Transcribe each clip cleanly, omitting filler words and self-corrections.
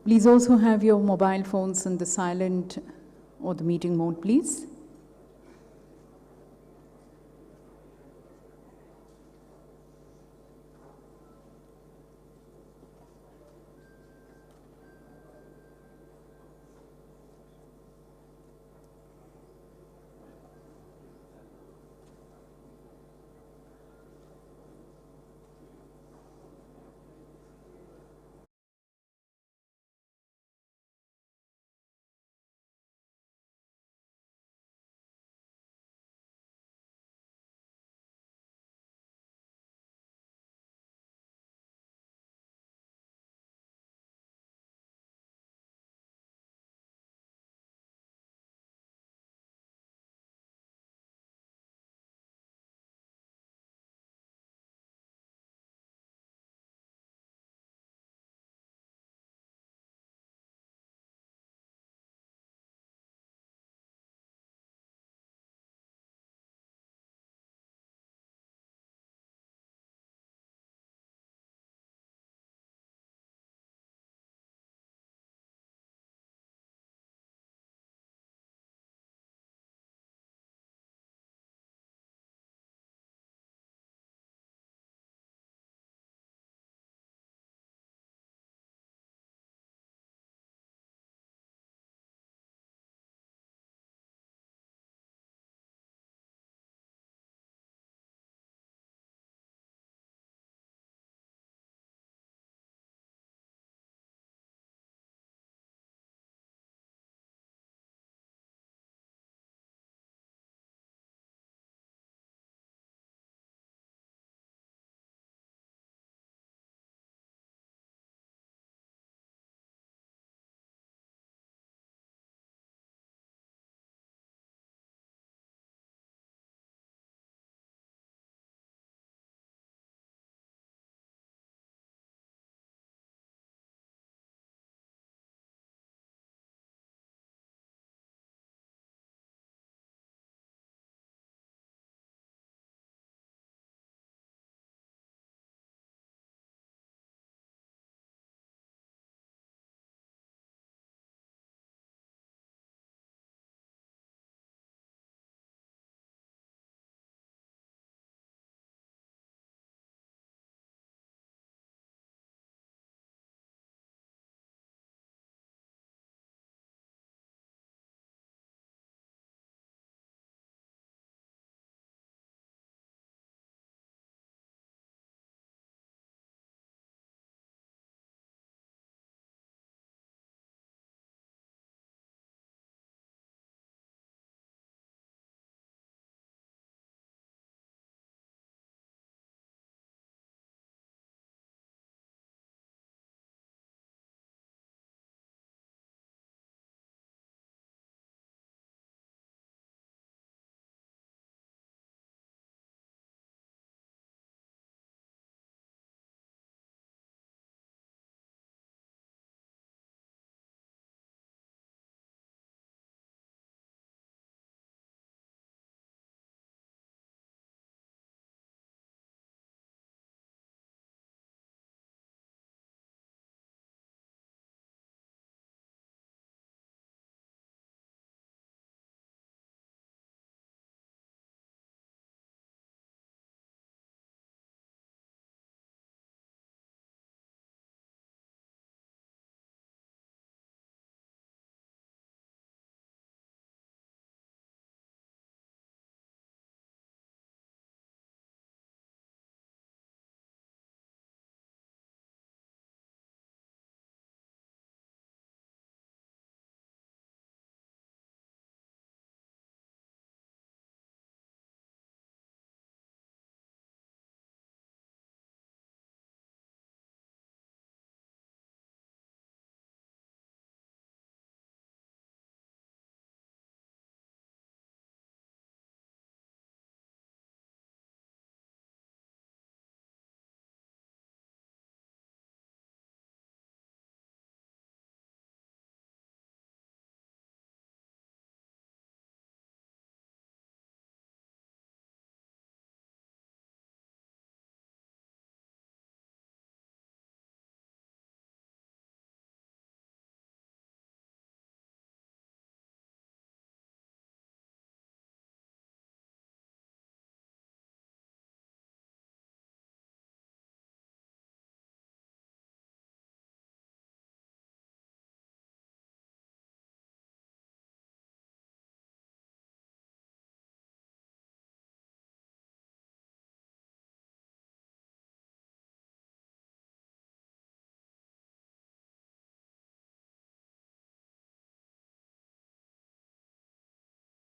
Please also have your mobile phones in the silent or the meeting mode, please.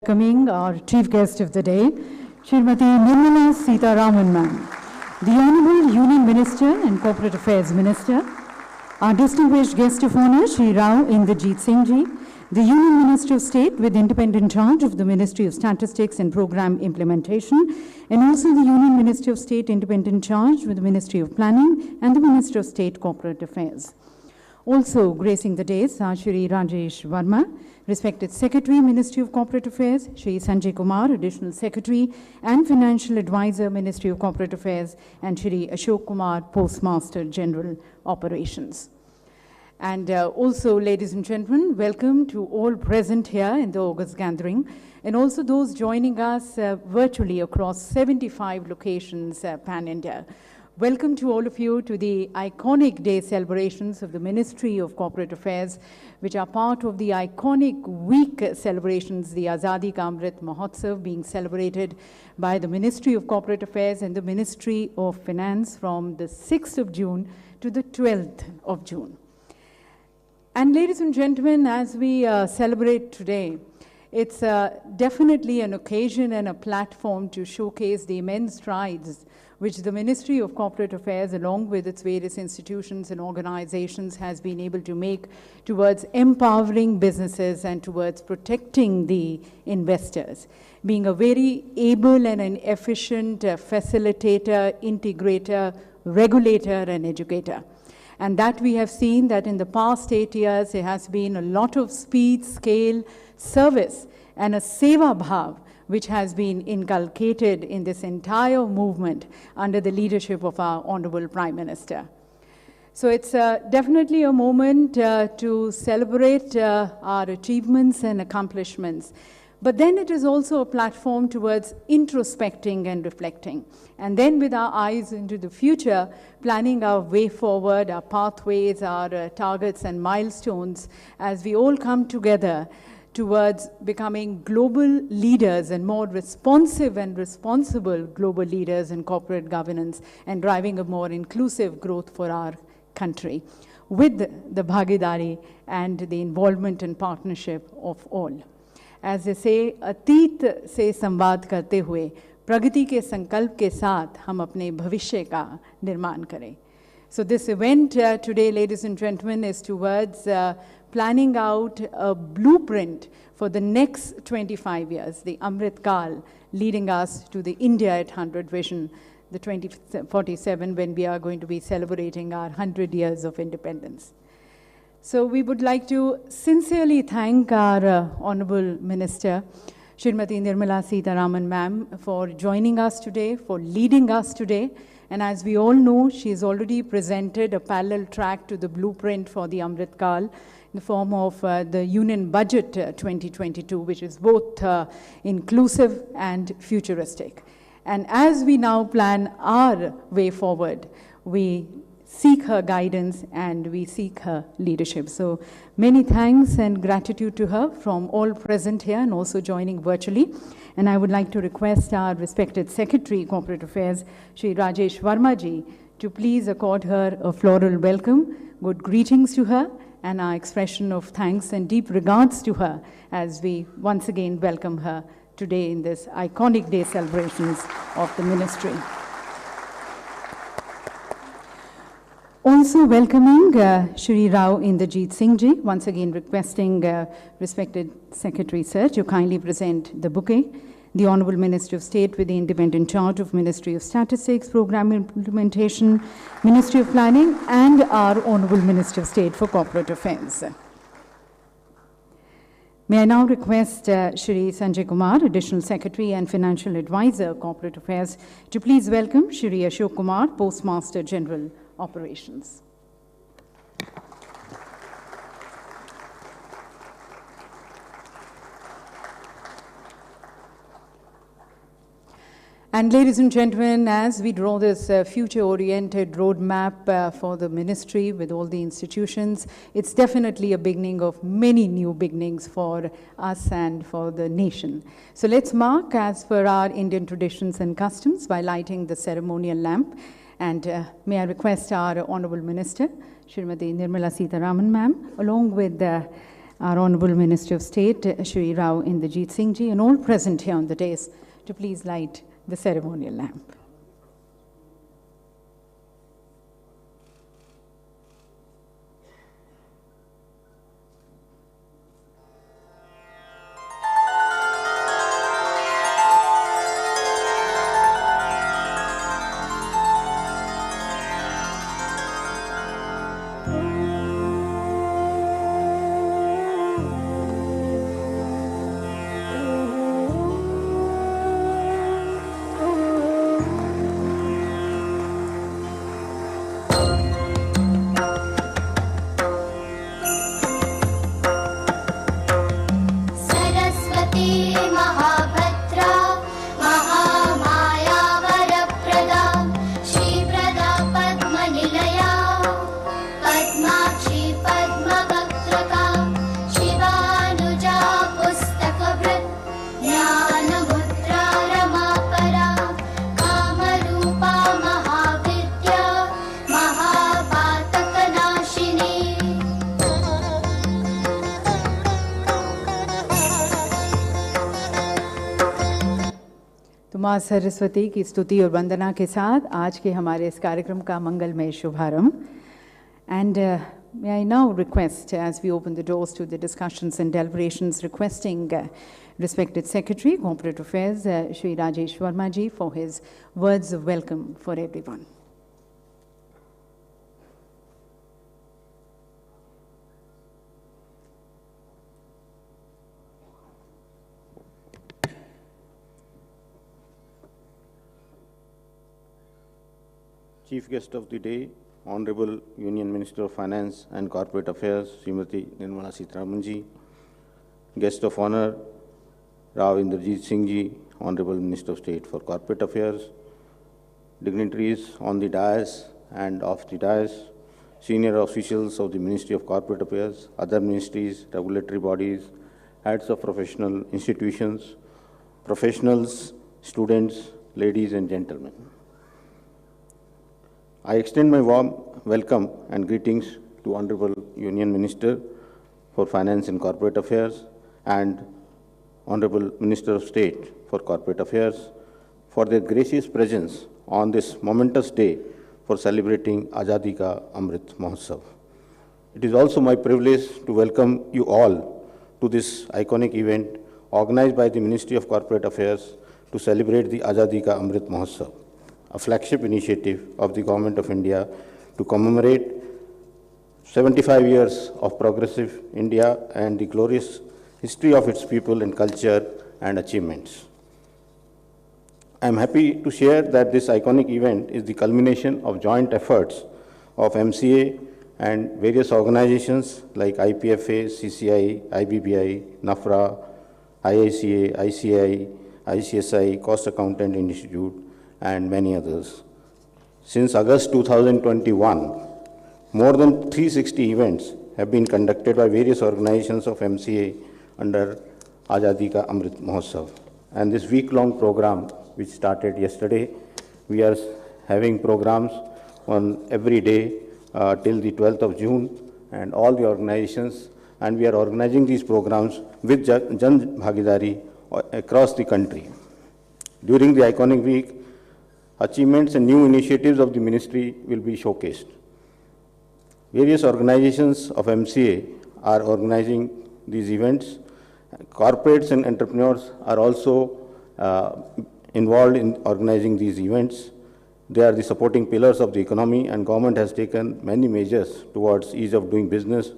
Welcoming our chief guest of the day, Srimati Nirmala Sitharaman ma'am, the Honorable Union Minister and Corporate Affairs Minister, our distinguished guest of honor, Shri Rao Inderjeet Singh Ji, the Union Minister of State with independent charge of the Ministry of Statistics and Program Implementation, and also the Union Minister of State independent charge with the Ministry of Planning and the Minister of State Corporate Affairs. Also gracing the days are Shri Rajesh Verma, respected Secretary, Ministry of Corporate Affairs, Shri Sanjay Kumar, Additional Secretary and Financial Advisor, Ministry of Corporate Affairs, and Shri Ashok Kumar, Postmaster General Operations. And also, ladies and gentlemen, welcome to all present here in the August gathering, and also those joining us virtually across 75 locations pan-India. Welcome to all of you to the iconic day celebrations of the Ministry of Corporate Affairs, which are part of the iconic week celebrations, the Azadi Amrit Mahotsav, being celebrated by the Ministry of Corporate Affairs and the Ministry of Finance from the 6th of June to the 12th of June. And ladies and gentlemen, as we celebrate today, it's definitely an occasion and a platform to showcase the immense strides which the Ministry of Corporate Affairs, along with its various institutions and organizations, has been able to make towards empowering businesses and towards protecting the investors, being a very able and an efficient facilitator, integrator, regulator, and educator. And that we have seen that in the past 8 years, there has been a lot of speed, scale, service, and a seva bhav, which has been inculcated in this entire movement under the leadership of our Honorable Prime Minister. So it's definitely a moment to celebrate our achievements and accomplishments. But then it is also a platform towards introspecting and reflecting. And then with our eyes into the future, planning our way forward, our pathways, our targets and milestones, as we all come together towards becoming global leaders and more responsive and responsible global leaders in corporate governance and driving a more inclusive growth for our country with the bhagidari and the involvement and partnership of all. As they say, अतीत से संवाद करते हुए प्रगति के संकल्प के साथ हम अपने भविष्य का निर्माण करें. So this event today, ladies and gentlemen, is towards planning out a blueprint for the next 25 years, the Amrit Kal, leading us to the India at 100 vision, the 2047, when we are going to be celebrating our 100 years of independence. So we would like to sincerely thank our Honorable Minister, Srimati Nirmala Sitharaman ma'am, for joining us today, for leading us today. And as we all know, she has already presented a parallel track to the blueprint for the Amrit Kal in the form of the Union Budget 2022, which is both inclusive and futuristic. And as we now plan our way forward, we seek her guidance and we seek her leadership. So many thanks and gratitude to her from all present here and also joining virtually. And I would like to request our respected Secretary, Corporate Affairs, Shri Rajesh Verma ji, to please accord her a floral welcome, good greetings to her, and our expression of thanks and deep regards to her as we once again welcome her today in this iconic day celebrations of the Ministry. Also welcoming Shri Rao Inderjeet Singh Ji, once again requesting respected Secretary Sir to kindly present the bouquet. The Honorable Minister of State with the independent charge of Ministry of Statistics, Program Implementation, Ministry of Planning, and our Honorable Minister of State for Corporate Affairs. May I now request Shri Sanjay Kumar, Additional Secretary and Financial Advisor, Corporate Affairs, to please welcome Shri Ashok Kumar, Postmaster General Operations. And ladies and gentlemen, as we draw this future-oriented roadmap for the ministry with all the institutions, it's definitely a beginning of many new beginnings for us and for the nation. So let's mark, as per our Indian traditions and customs, by lighting the ceremonial lamp. And may I request our Honorable Minister, Srimati Nirmala Sitharaman ma'am, along with our Honorable Minister of State, Shri Rao Inderjeet Singh Ji, and all present here on the dais to please light the ceremonial lamp. माँ सरस्वती की स्तुति और वंदना के साथ आज के हमारे इस कार्यक्रम का मंगलमय शुभारंभ. And may I now request, as we open the doors to the discussions and deliberations, requesting respected Secretary, Corporate Affairs, Shri Rajesh Verma Ji, for his words of welcome for everyone. Chief Guest of the Day, Honorable Union Minister of Finance and Corporate Affairs, Srimati Nirmala Sitharaman Ji. Guest of Honor, Rao Inderjeet Singh Ji, Honorable Minister of State for Corporate Affairs. Dignitaries on the dais and off the dais, senior officials of the Ministry of Corporate Affairs, other ministries, regulatory bodies, heads of professional institutions, professionals, students, ladies and gentlemen. I extend my warm welcome and greetings to Honorable Union Minister for Finance and Corporate Affairs and Honorable Minister of State for Corporate Affairs for their gracious presence on this momentous day for celebrating Azadi ka Amrit Mahotsav. It is also my privilege to welcome you all to this iconic event organized by the Ministry of Corporate Affairs to celebrate the Azadi ka Amrit Mahotsav, a flagship initiative of the Government of India to commemorate 75 years of progressive India and the glorious history of its people and culture and achievements. I am happy to share that this iconic event is the culmination of joint efforts of MCA and various organizations like IPFA, CCI, IBBI, NAFRA, IICA, ICI, ICSI, Cost Accountant Institute, and many others. Since August 2021, more than 360 events have been conducted by various organizations of MCA under Azadi ka Amrit Mahotsav. And this week-long program, which started yesterday, we are having programs on every day till the 12th of June, and all the organizations, and we are organizing these programs with Jan Bhagidari across the country. During the iconic week, achievements and new initiatives of the ministry will be showcased. Various organizations of MCA are organizing these events. Corporates and entrepreneurs are also involved in organizing these events. They are the supporting pillars of the economy, and government has taken many measures towards ease of doing business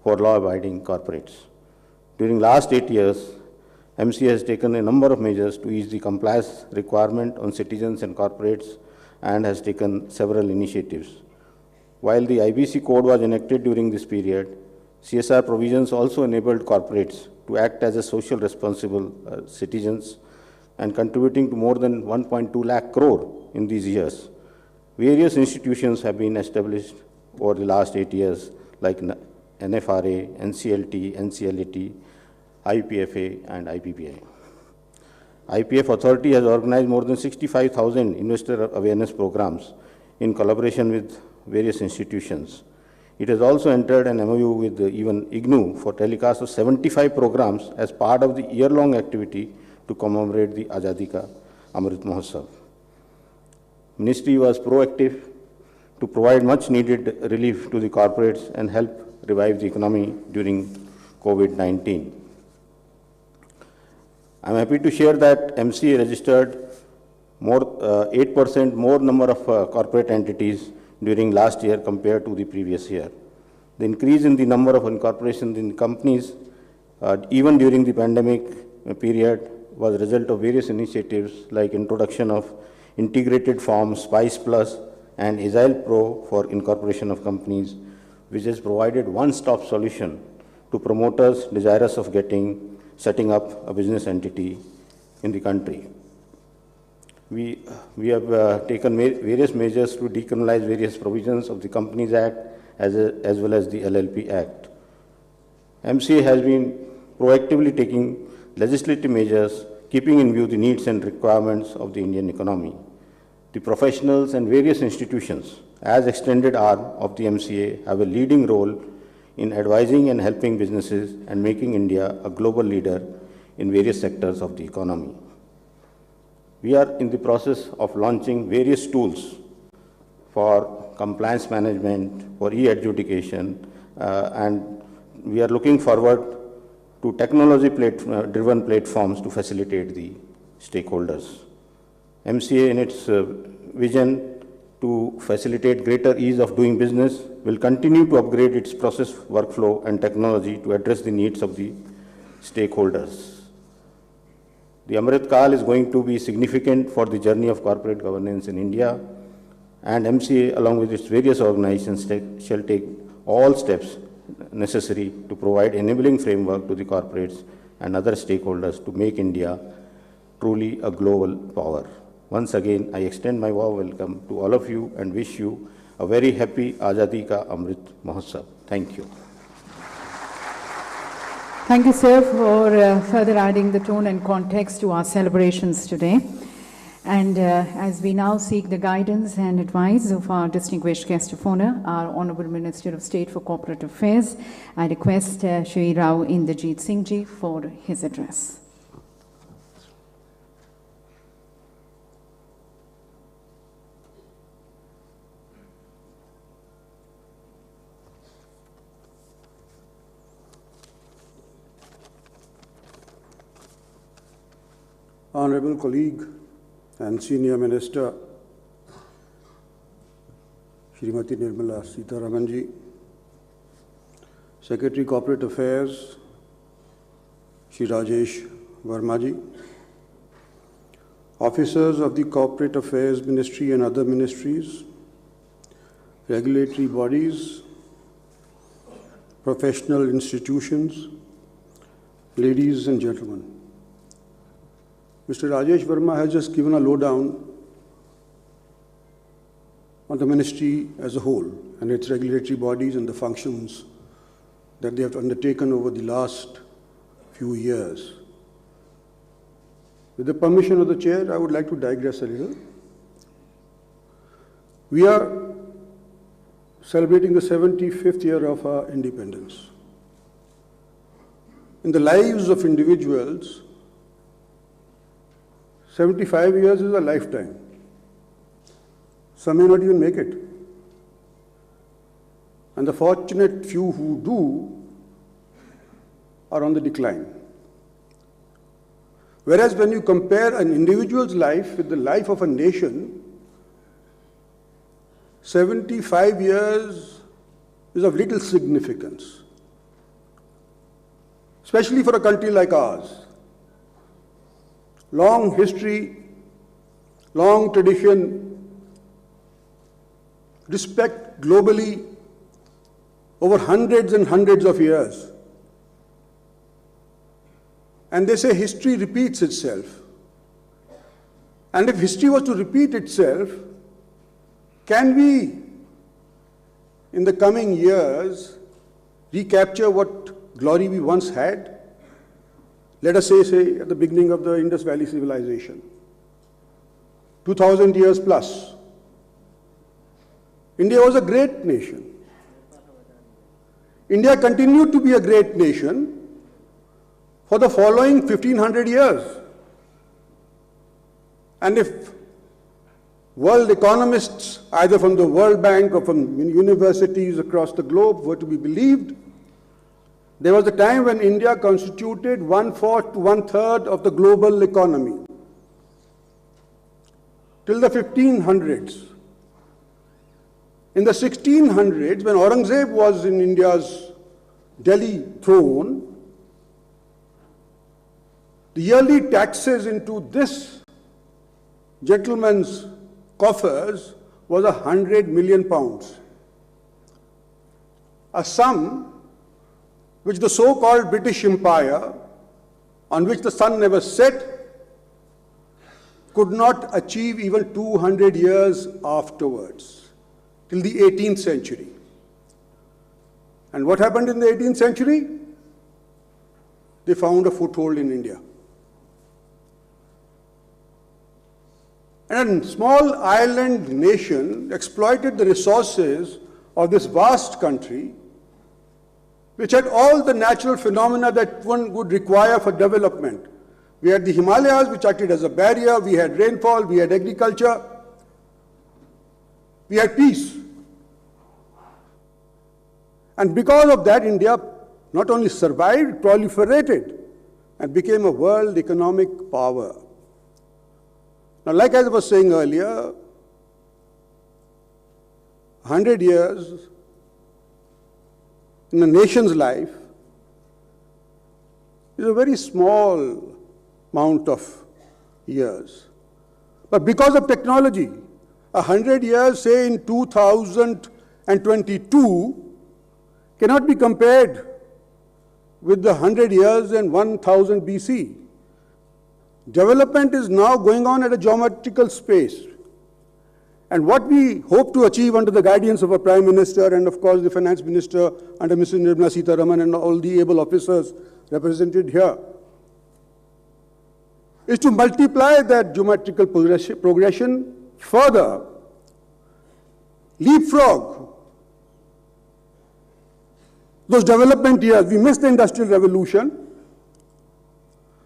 for law-abiding corporates. During last 8 years, MCA has taken a number of measures to ease the compliance requirement on citizens and corporates and has taken several initiatives. While the IBC code was enacted during this period, CSR provisions also enabled corporates to act as a social responsible citizens and contributing to more than 1.2 lakh crore in these years. Various institutions have been established over the last 8 years like NFRA, NCLT, NCLAT, IPFA and IPPI. IPF Authority has organized more than 65,000 investor awareness programs in collaboration with various institutions. It has also entered an MOU with even IGNU for telecast of 75 programs as part of the year-long activity to commemorate the Azadi ka Amrit Mahotsav. Ministry was proactive to provide much needed relief to the corporates and help revive the economy during COVID-19. I am happy to share that MCA registered 8% more number of corporate entities during last year compared to the previous year. The increase in the number of incorporations in companies, even during the pandemic period, was a result of various initiatives like introduction of integrated forms, Spice Plus, and Agile Pro for incorporation of companies, which has provided one-stop solution to promoters desirous of setting up a business entity in the country. We have taken various measures to decriminalize various provisions of the Companies Act as well as the LLP Act. MCA has been proactively taking legislative measures, keeping in view the needs and requirements of the Indian economy. The professionals and various institutions, as extended arm of the MCA, have a leading role in advising and helping businesses and making India a global leader in various sectors of the economy. We are in the process of launching various tools for compliance management, for e-adjudication, and we are looking forward to technology-driven platforms to facilitate the stakeholders. MCA, in its vision to facilitate greater ease of doing business, will continue to upgrade its process, workflow, and technology to address the needs of the stakeholders. The Amrit Kaal is going to be significant for the journey of corporate governance in India, and MCA, along with its various organizations, shall take all steps necessary to provide enabling framework to the corporates and other stakeholders to make India truly a global power. Once again, I extend my warm welcome to all of you and wish you a very happy Azadi ka Amrit Mahotsav. Thank you. Thank you, sir, for further adding the tone and context to our celebrations today. And as we now seek the guidance and advice of our distinguished guest of honor, our Honorable Minister of State for Corporate Affairs, I request Shri Rao Inderjeet Singh Ji for his address. Honorable colleague and Senior Minister, Srimati Nirmala Sitharaman Ji, Secretary Corporate Affairs, Shri Rajesh Verma Ji, officers of the Corporate Affairs Ministry and other ministries, regulatory bodies, professional institutions, ladies and gentlemen. Mr. Rajesh Verma has just given a lowdown on the ministry as a whole and its regulatory bodies and the functions that they have undertaken over the last few years. With the permission of the chair, I would like to digress a little. We are celebrating the 75th year of our independence. In the lives of individuals, 75 years is a lifetime. Some may not even make it. And the fortunate few who do are on the decline. Whereas when you compare an individual's life with the life of a nation, 75 years is of little significance, especially for a country like ours. Long history, long tradition, respect globally over hundreds and hundreds of years. And they say history repeats itself. And if history was to repeat itself, can we, in the coming years, recapture what glory we once had? Let us say at the beginning of the Indus Valley civilization, 2000 years plus. India was a great nation. India continued to be a great nation for the following 1500 years. And if world economists, either from the World Bank or from universities across the globe, were to be believed, there was a time when India constituted 1/4 to 1/3 of the global economy. Till the 1500s. In the 1600s, when Aurangzeb was in India's Delhi throne, the yearly taxes into this gentleman's coffers was 100 million pounds. A sum which the so-called British Empire, on which the sun never set, could not achieve even 200 years afterwards, till the 18th century. And what happened in the 18th century? They found a foothold in India. And a small island nation exploited the resources of this vast country, which had all the natural phenomena that one would require for development. We had the Himalayas, which acted as a barrier, we had rainfall, we had agriculture, we had peace. And because of that, India not only survived, proliferated, and became a world economic power. Now, like I was saying earlier, 100 years in a nation's life is a very small amount of years. But because of technology, 100 years, say in 2022, cannot be compared with the 100 years in 1000 BC. Development is now going on at a geometrical space. And what we hope to achieve under the guidance of a Prime Minister and of course the Finance Minister under Mrs. Nirmala Sitharaman and all the able officers represented here is to multiply that geometrical progression further, leapfrog those development years. We missed the Industrial Revolution.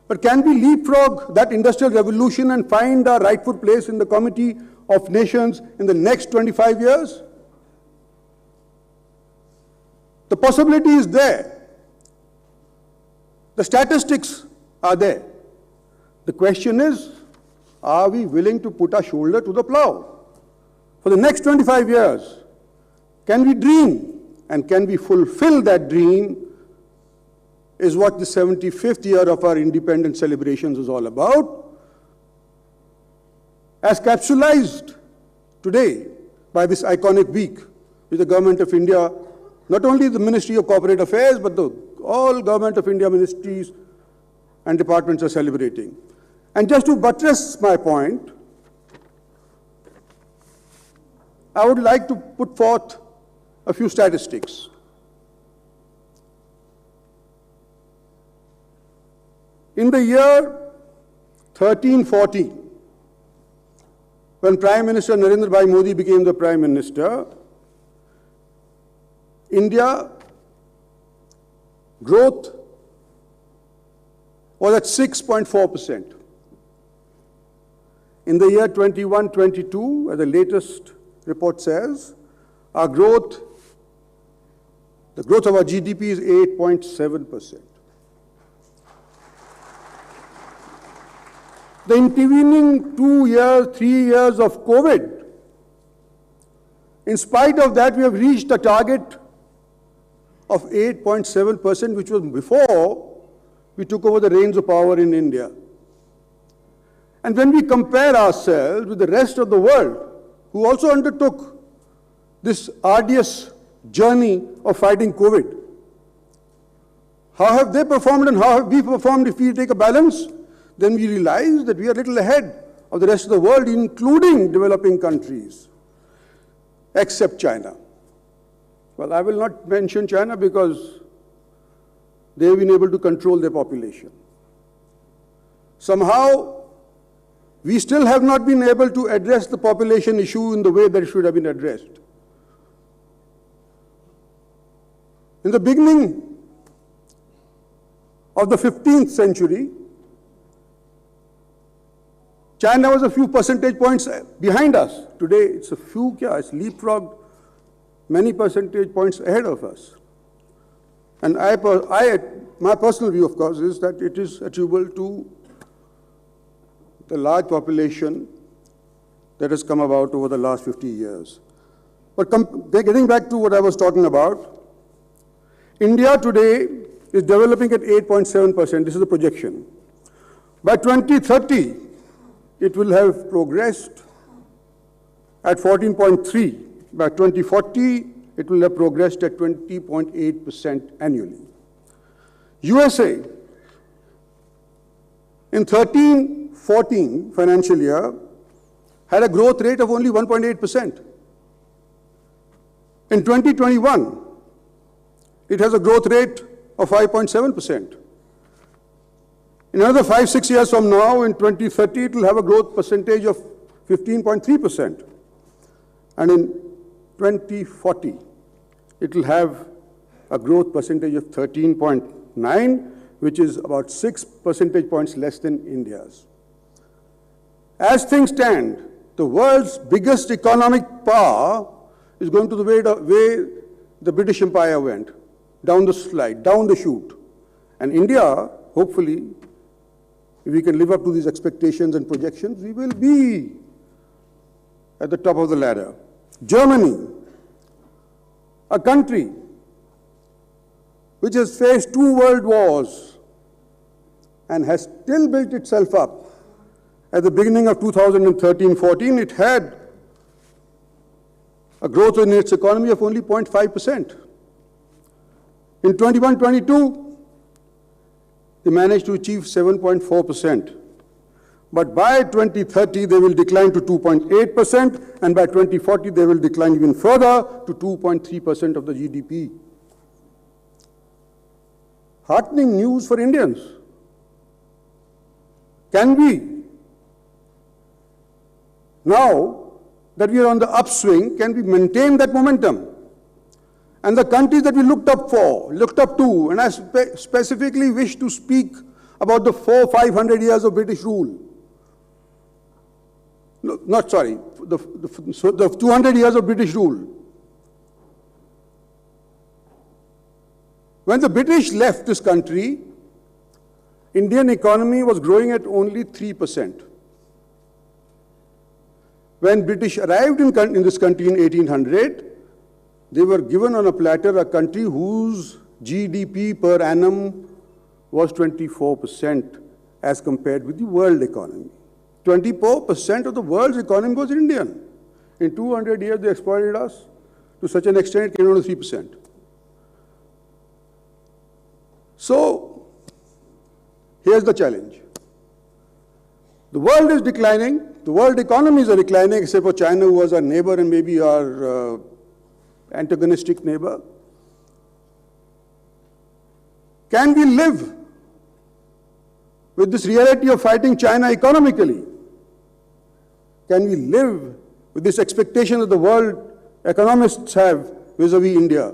But can we leapfrog that Industrial Revolution and find our rightful place in the Committee of Nations in the next 25 years? The possibility is there. The statistics are there. The question is, are we willing to put our shoulder to the plow? For the next 25 years, can we dream and can we fulfill that dream is what the 75th year of our independence celebrations is all about, as capsulized today by this iconic week with the Government of India, not only the Ministry of Corporate Affairs, but all Government of India ministries and departments are celebrating. And just to buttress my point, I would like to put forth a few statistics. In the year 1340, when Prime Minister Narendra Bhai Modi became the Prime Minister, India growth was at 6.4%. In the year 21-22, as the latest report says, our growth, the growth of our GDP is 8.7%. The intervening 2 years, 3 years of COVID, in spite of that, we have reached a target of 8.7%, which was before we took over the reins of power in India. And when we compare ourselves with the rest of the world, who also undertook this arduous journey of fighting COVID, how have they performed and how have we performed? If we take a balance, then we realize that we are a little ahead of the rest of the world, including developing countries, except China. Well, I will not mention China because they have been able to control their population. Somehow, we still have not been able to address the population issue in the way that it should have been addressed. In the beginning of the 15th century, China was a few percentage points behind us. Today, it's it's leapfrogged many percentage points ahead of us. And my personal view, of course, is that it is attributable to the large population that has come about over the last 50 years. But getting back to what I was talking about, India today is developing at 8.7%. This is the projection. By 2030, it will have progressed at 14.3. By 2040, it will have progressed at 20.8% annually. USA, in 13-14 financial year, had a growth rate of only 1.8%. In 2021, it has a growth rate of 5.7%. In another 5-6 years from now, in 2030, it will have a growth percentage of 15.3%. And in 2040, it will have a growth percentage of 13.9, which is about 6 percentage points less than India's. As things stand, the world's biggest economic power is going to the way the British Empire went, down the slide, down the chute. And India, hopefully, if we can live up to these expectations and projections, we will be at the top of the ladder. Germany, a country which has faced 2 world wars and has still built itself up. At the beginning of 2013-14, it had a growth in its economy of only 0.5%. In 21-22, they managed to achieve 7.4%. But by 2030, they will decline to 2.8%, and by 2040, they will decline even further to 2.3% of the GDP. Heartening news for Indians. Can we, now that we are on the upswing, can we maintain that momentum? And the countries that we looked up to, and I specifically wish to speak about the 400-500 years of British rule. No, not sorry, the 200 years of British rule. When the British left this country, Indian economy was growing at only 3%. When British arrived in this country in 1800, they were given on a platter a country whose GDP per annum was 24% as compared with the world economy. 24% of the world's economy was Indian. In 200 years, they exploited us to such an extent it came down to 3%. So, here's the challenge. The world is declining, the world economies are declining, except for China, who was our neighbor and maybe our antagonistic neighbor. Can we live with this reality of fighting China economically? Can we live with this expectation that the world economists have vis-a-vis India?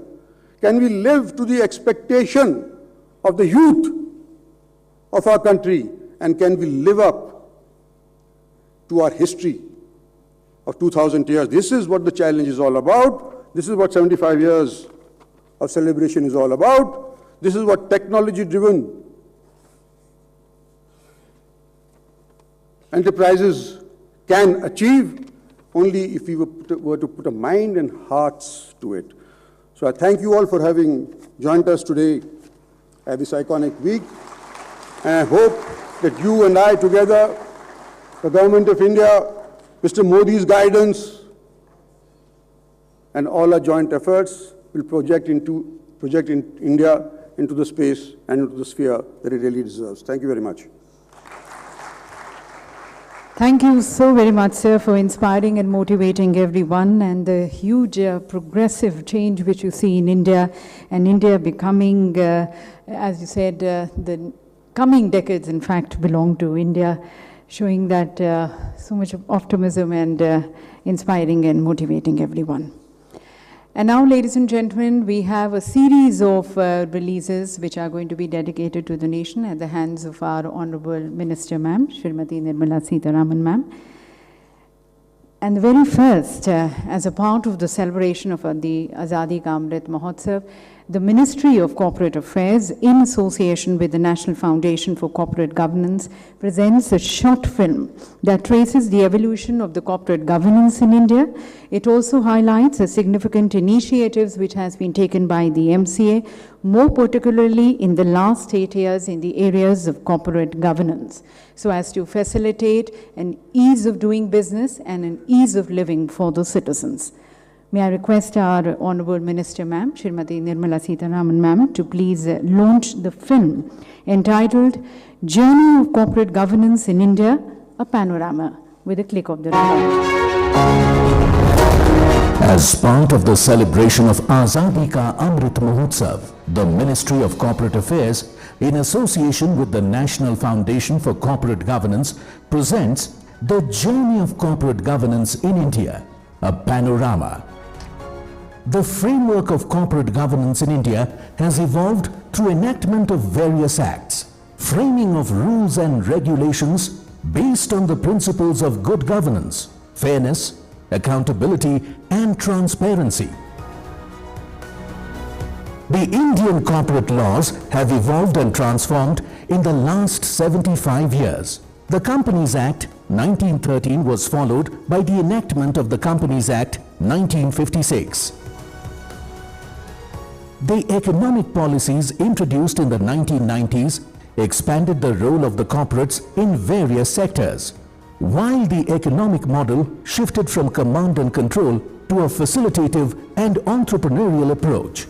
Can we live to the expectation of the youth of our country? And can we live up to our history of 2,000 years? This is what the challenge is all about. This is what 75 years of celebration is all about. This is what technology-driven enterprises can achieve only if we were to put a mind and hearts to it. So I thank you all for having joined us today at this iconic week. And I hope that you and I together, the Government of India, Mr. Modi's guidance, and all our joint efforts will project India into the space and into the sphere that it really deserves. Thank you very much. Thank you so very much, sir, for inspiring and motivating everyone, and the huge progressive change which you see in India, and India becoming, as you said, the coming decades, in fact, belong to India, showing that so much of optimism and inspiring and motivating everyone. And now, ladies and gentlemen, we have a series of releases which are going to be dedicated to the nation at the hands of our Honorable Minister, Ma'am, Srimati Nirmala Sitharaman, Ma'am. And the very first, as a part of the celebration of the Azadi ka Amrit Mahotsav, the Ministry of Corporate Affairs, in association with the National Foundation for Corporate Governance, presents a short film that traces the evolution of the corporate governance in India. It also highlights the significant initiatives which has been taken by the MCA, more particularly in the last 8 years in the areas of corporate governance, so as to facilitate an ease of doing business and an ease of living for the citizens. May I request our Honorable Minister, Ma'am, Srimati Nirmala Sitharaman, Ma'am, to please launch the film entitled Journey of Corporate Governance in India, a Panorama, with a click of the remote. As part of the celebration of Azadi ka Amrit Mahotsav, the Ministry of Corporate Affairs, in association with the National Foundation for Corporate Governance, presents the Journey of Corporate Governance in India, a Panorama. The framework of corporate governance in India has evolved through enactment of various acts, framing of rules and regulations based on the principles of good governance, fairness, accountability and transparency. The Indian corporate laws have evolved and transformed in the last 75 years. The Companies Act 1913 was followed by the enactment of the Companies Act 1956. The economic policies introduced in the 1990s expanded the role of the corporates in various sectors, while the economic model shifted from command and control to a facilitative and entrepreneurial approach.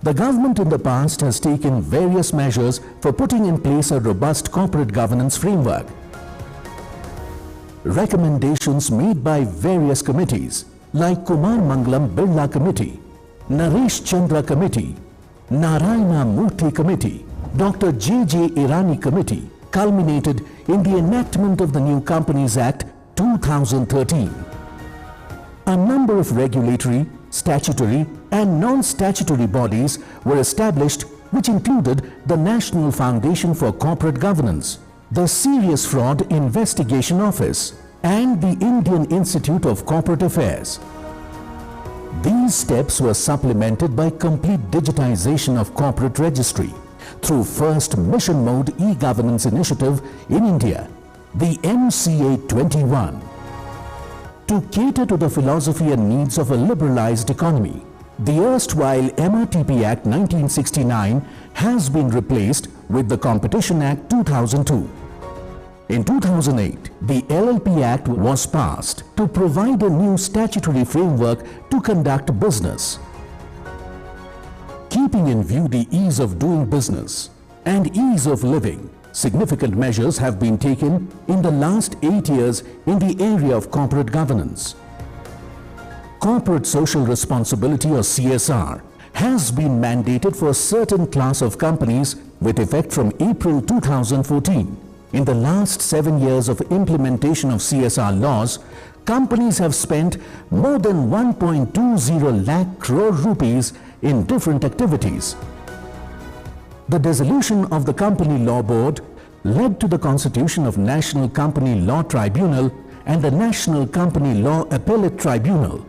The government in the past has taken various measures for putting in place a robust corporate governance framework. Recommendations made by various committees like Kumar Mangalam Birla Committee, Naresh Chandra Committee, Narayana Murthy Committee, Dr. J.J. Irani Committee culminated in the enactment of the new Companies Act 2013. A number of regulatory, statutory and non-statutory bodies were established, which included the National Foundation for Corporate Governance, the Serious Fraud Investigation Office and the Indian Institute of Corporate Affairs. These steps were supplemented by complete digitization of corporate registry through first mission mode e-governance initiative in India, the MCA 21. To cater to the philosophy and needs of a liberalized economy, the erstwhile MRTP Act 1969 has been replaced with the Competition Act 2002. In 2008, the LLP Act was passed to provide a new statutory framework to conduct business. Keeping in view the ease of doing business and ease of living, significant measures have been taken in the last 8 years in the area of corporate governance. Corporate Social Responsibility or CSR has been mandated for a certain class of companies with effect from April 2014. In the last 7 years of implementation of CSR laws, companies have spent more than 1.20 lakh crore rupees in different activities. The dissolution of the Company Law Board led to the constitution of National Company Law Tribunal and the National Company Law Appellate Tribunal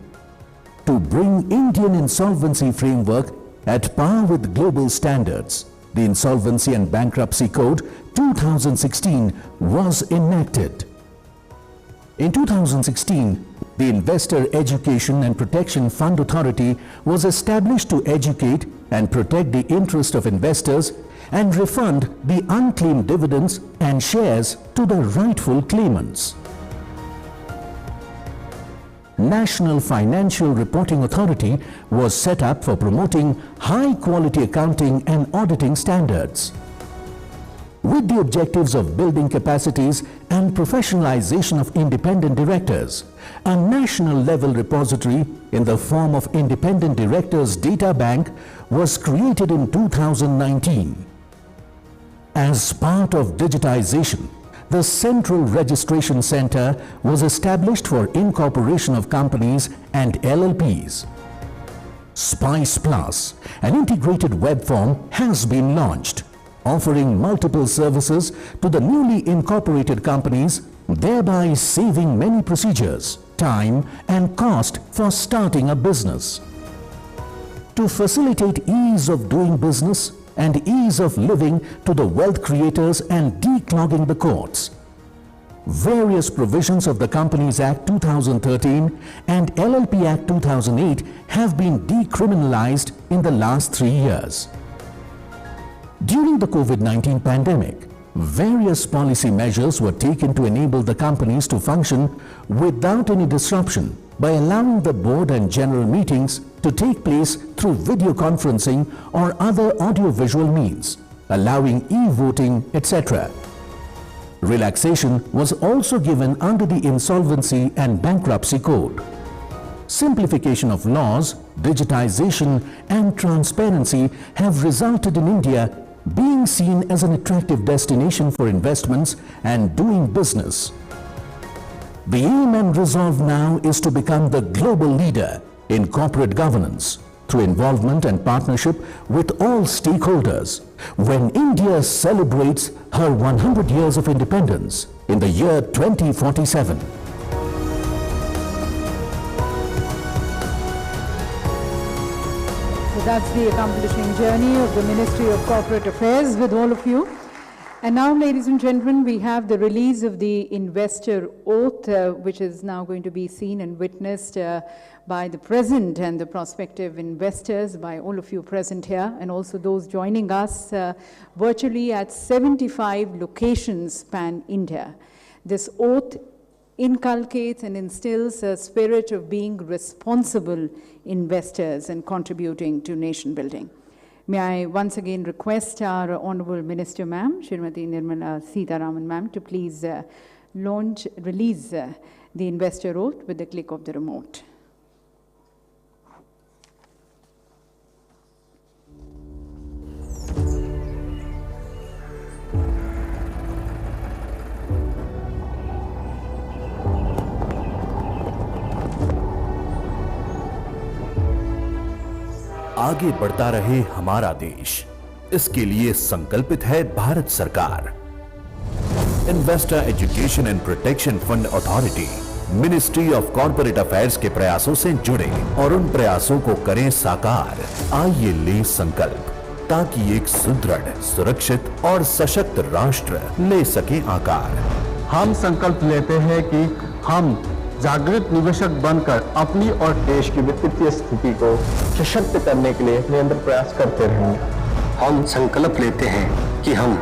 to bring Indian insolvency framework at par with global standards. The Insolvency and Bankruptcy Code 2016 was enacted. In 2016, the Investor Education and Protection Fund Authority was established to educate and protect the interest of investors and refund the unclaimed dividends and shares to the rightful claimants. National Financial Reporting Authority was set up for promoting high-quality accounting and auditing standards. With the objectives of building capacities and professionalization of independent directors, a national-level repository in the form of Independent Directors Data Bank was created in 2019. As part of digitization, the Central Registration Center was established for incorporation of companies and LLPs. Spice Plus, an integrated web form, has been launched, offering multiple services to the newly incorporated companies, thereby saving many procedures, time and cost for starting a business. To facilitate ease of doing business and ease of living to the wealth creators and declogging the courts, various provisions of the Companies Act 2013 and LLP Act 2008 have been decriminalized in the last 3 years. During the COVID-19 pandemic, various policy measures were taken to enable the companies to function without any disruption by allowing the board and general meetings to take place through video conferencing or other audio-visual means, allowing e-voting, etc. Relaxation was also given under the Insolvency and Bankruptcy Code. Simplification of laws, digitization and transparency have resulted in India being seen as an attractive destination for investments and doing business. The aim and resolve now is to become the global leader in corporate governance through involvement and partnership with all stakeholders when India celebrates her 100 years of independence in the year 2047. So that's the accomplishing journey of the Ministry of Corporate Affairs with all of you. And now, ladies and gentlemen, we have the release of the investor oath, which is now going to be seen and witnessed by the present and the prospective investors, by all of you present here, and also those joining us virtually at 75 locations pan-India. This oath inculcates and instills a spirit of being responsible investors and contributing to nation building. May I once again request our Honorable Minister Ma'am, Srimati Nirmala Sitharaman Ma'am, to please release the investor oath with the click of the remote. आगे बढ़ता रहे हमारा देश, इसके लिए संकल्पित है भारत सरकार। Investor education and protection fund authority ministry of corporate affairs के प्रयासों से जुड़े और उन प्रयासों को करें साकार। आइए ले संकल्प ताकि एक सुदृढ़, सुरक्षित और सशक्त राष्ट्र ले सके आकार। हम संकल्प लेते हैं कि हम जागृत निवेशक बनकर अपनी और देश की वित्तीय स्थिति को सशक्त करने के लिए निरंतर प्रयास करते रहेंगे। हम संकल्प लेते हैं कि हम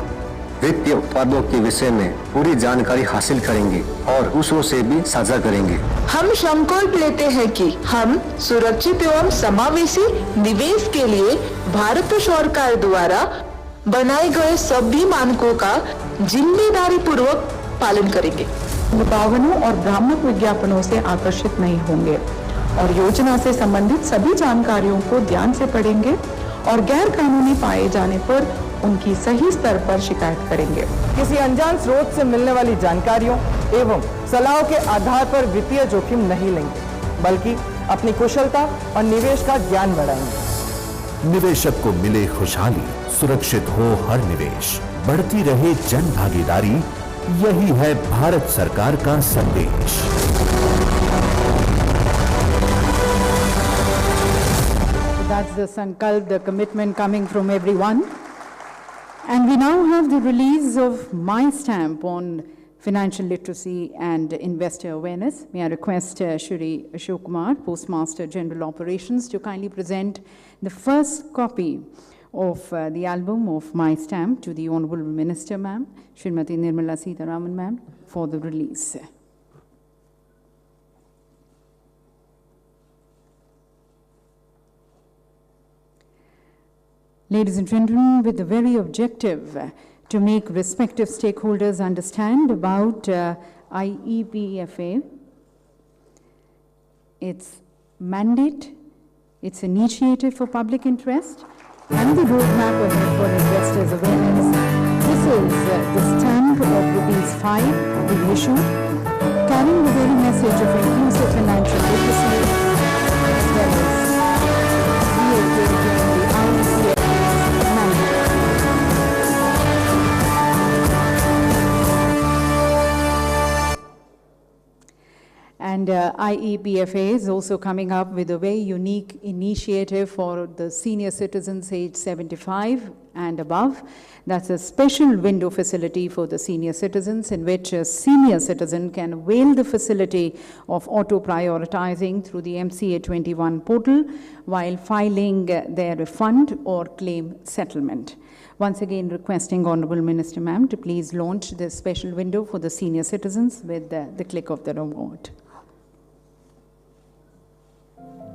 वित्तीय उत्पादों के विषय में पूरी जानकारी हासिल करेंगे और दूसरों से भी साझा करेंगे। हम संकल्प लेते हैं कि हम सुरक्षित एवं समावेशी निवेश के लिए भारत सरकार द्वारा बनाए गए सभी मानकों का जिम्मेदारी पूर्वक पालन करेंगे। विज्ञापनों और भ्रामक विज्ञापनों से आकर्षित नहीं होंगे और योजना से संबंधित सभी जानकारियों को ध्यान से पढ़ेंगे और गैर कानूनी पाए जाने पर उनकी सही स्तर पर शिकायत करेंगे। किसी अनजान स्रोत से मिलने वाली जानकारियों एवं सलाह के आधार पर वित्तीय जोखिम नहीं लेंगे, बल्कि अपनी कुशलता और निवेश का ज्ञान बढ़ाएंगे। निवेशक को मिले खुशहाली, सुरक्षित हो हर निवेश, बढ़ती रहे जन भागीदारी, यही है भारत सरकार का संदेश। That's the sankalp, the commitment coming from everyone. And we now have the release of my stamp on financial literacy and investor awareness. May I request Shri Ashok Kumar, Postmaster General Operations, to kindly present the first copy of the album of my stamp to the Honorable Minister Ma'am, Srimati Nirmala Sitharaman Ma'am, for the release. Ladies and gentlemen, with the very objective to make respective stakeholders understand about IEPFA, its mandate, its initiative for public interest, and the roadmap ahead for investors' awareness. This is the stamp of ₹5 being issued, carrying the very message of inclusive financial literacy, as well as IEPFA is also coming up with a very unique initiative for the senior citizens aged 75 and above. That's a special window facility for the senior citizens in which a senior citizen can avail the facility of auto-prioritizing through the MCA 21 portal while filing their refund or claim settlement. Once again, requesting Honorable Minister Ma'am to please launch this special window for the senior citizens with the click of the remote.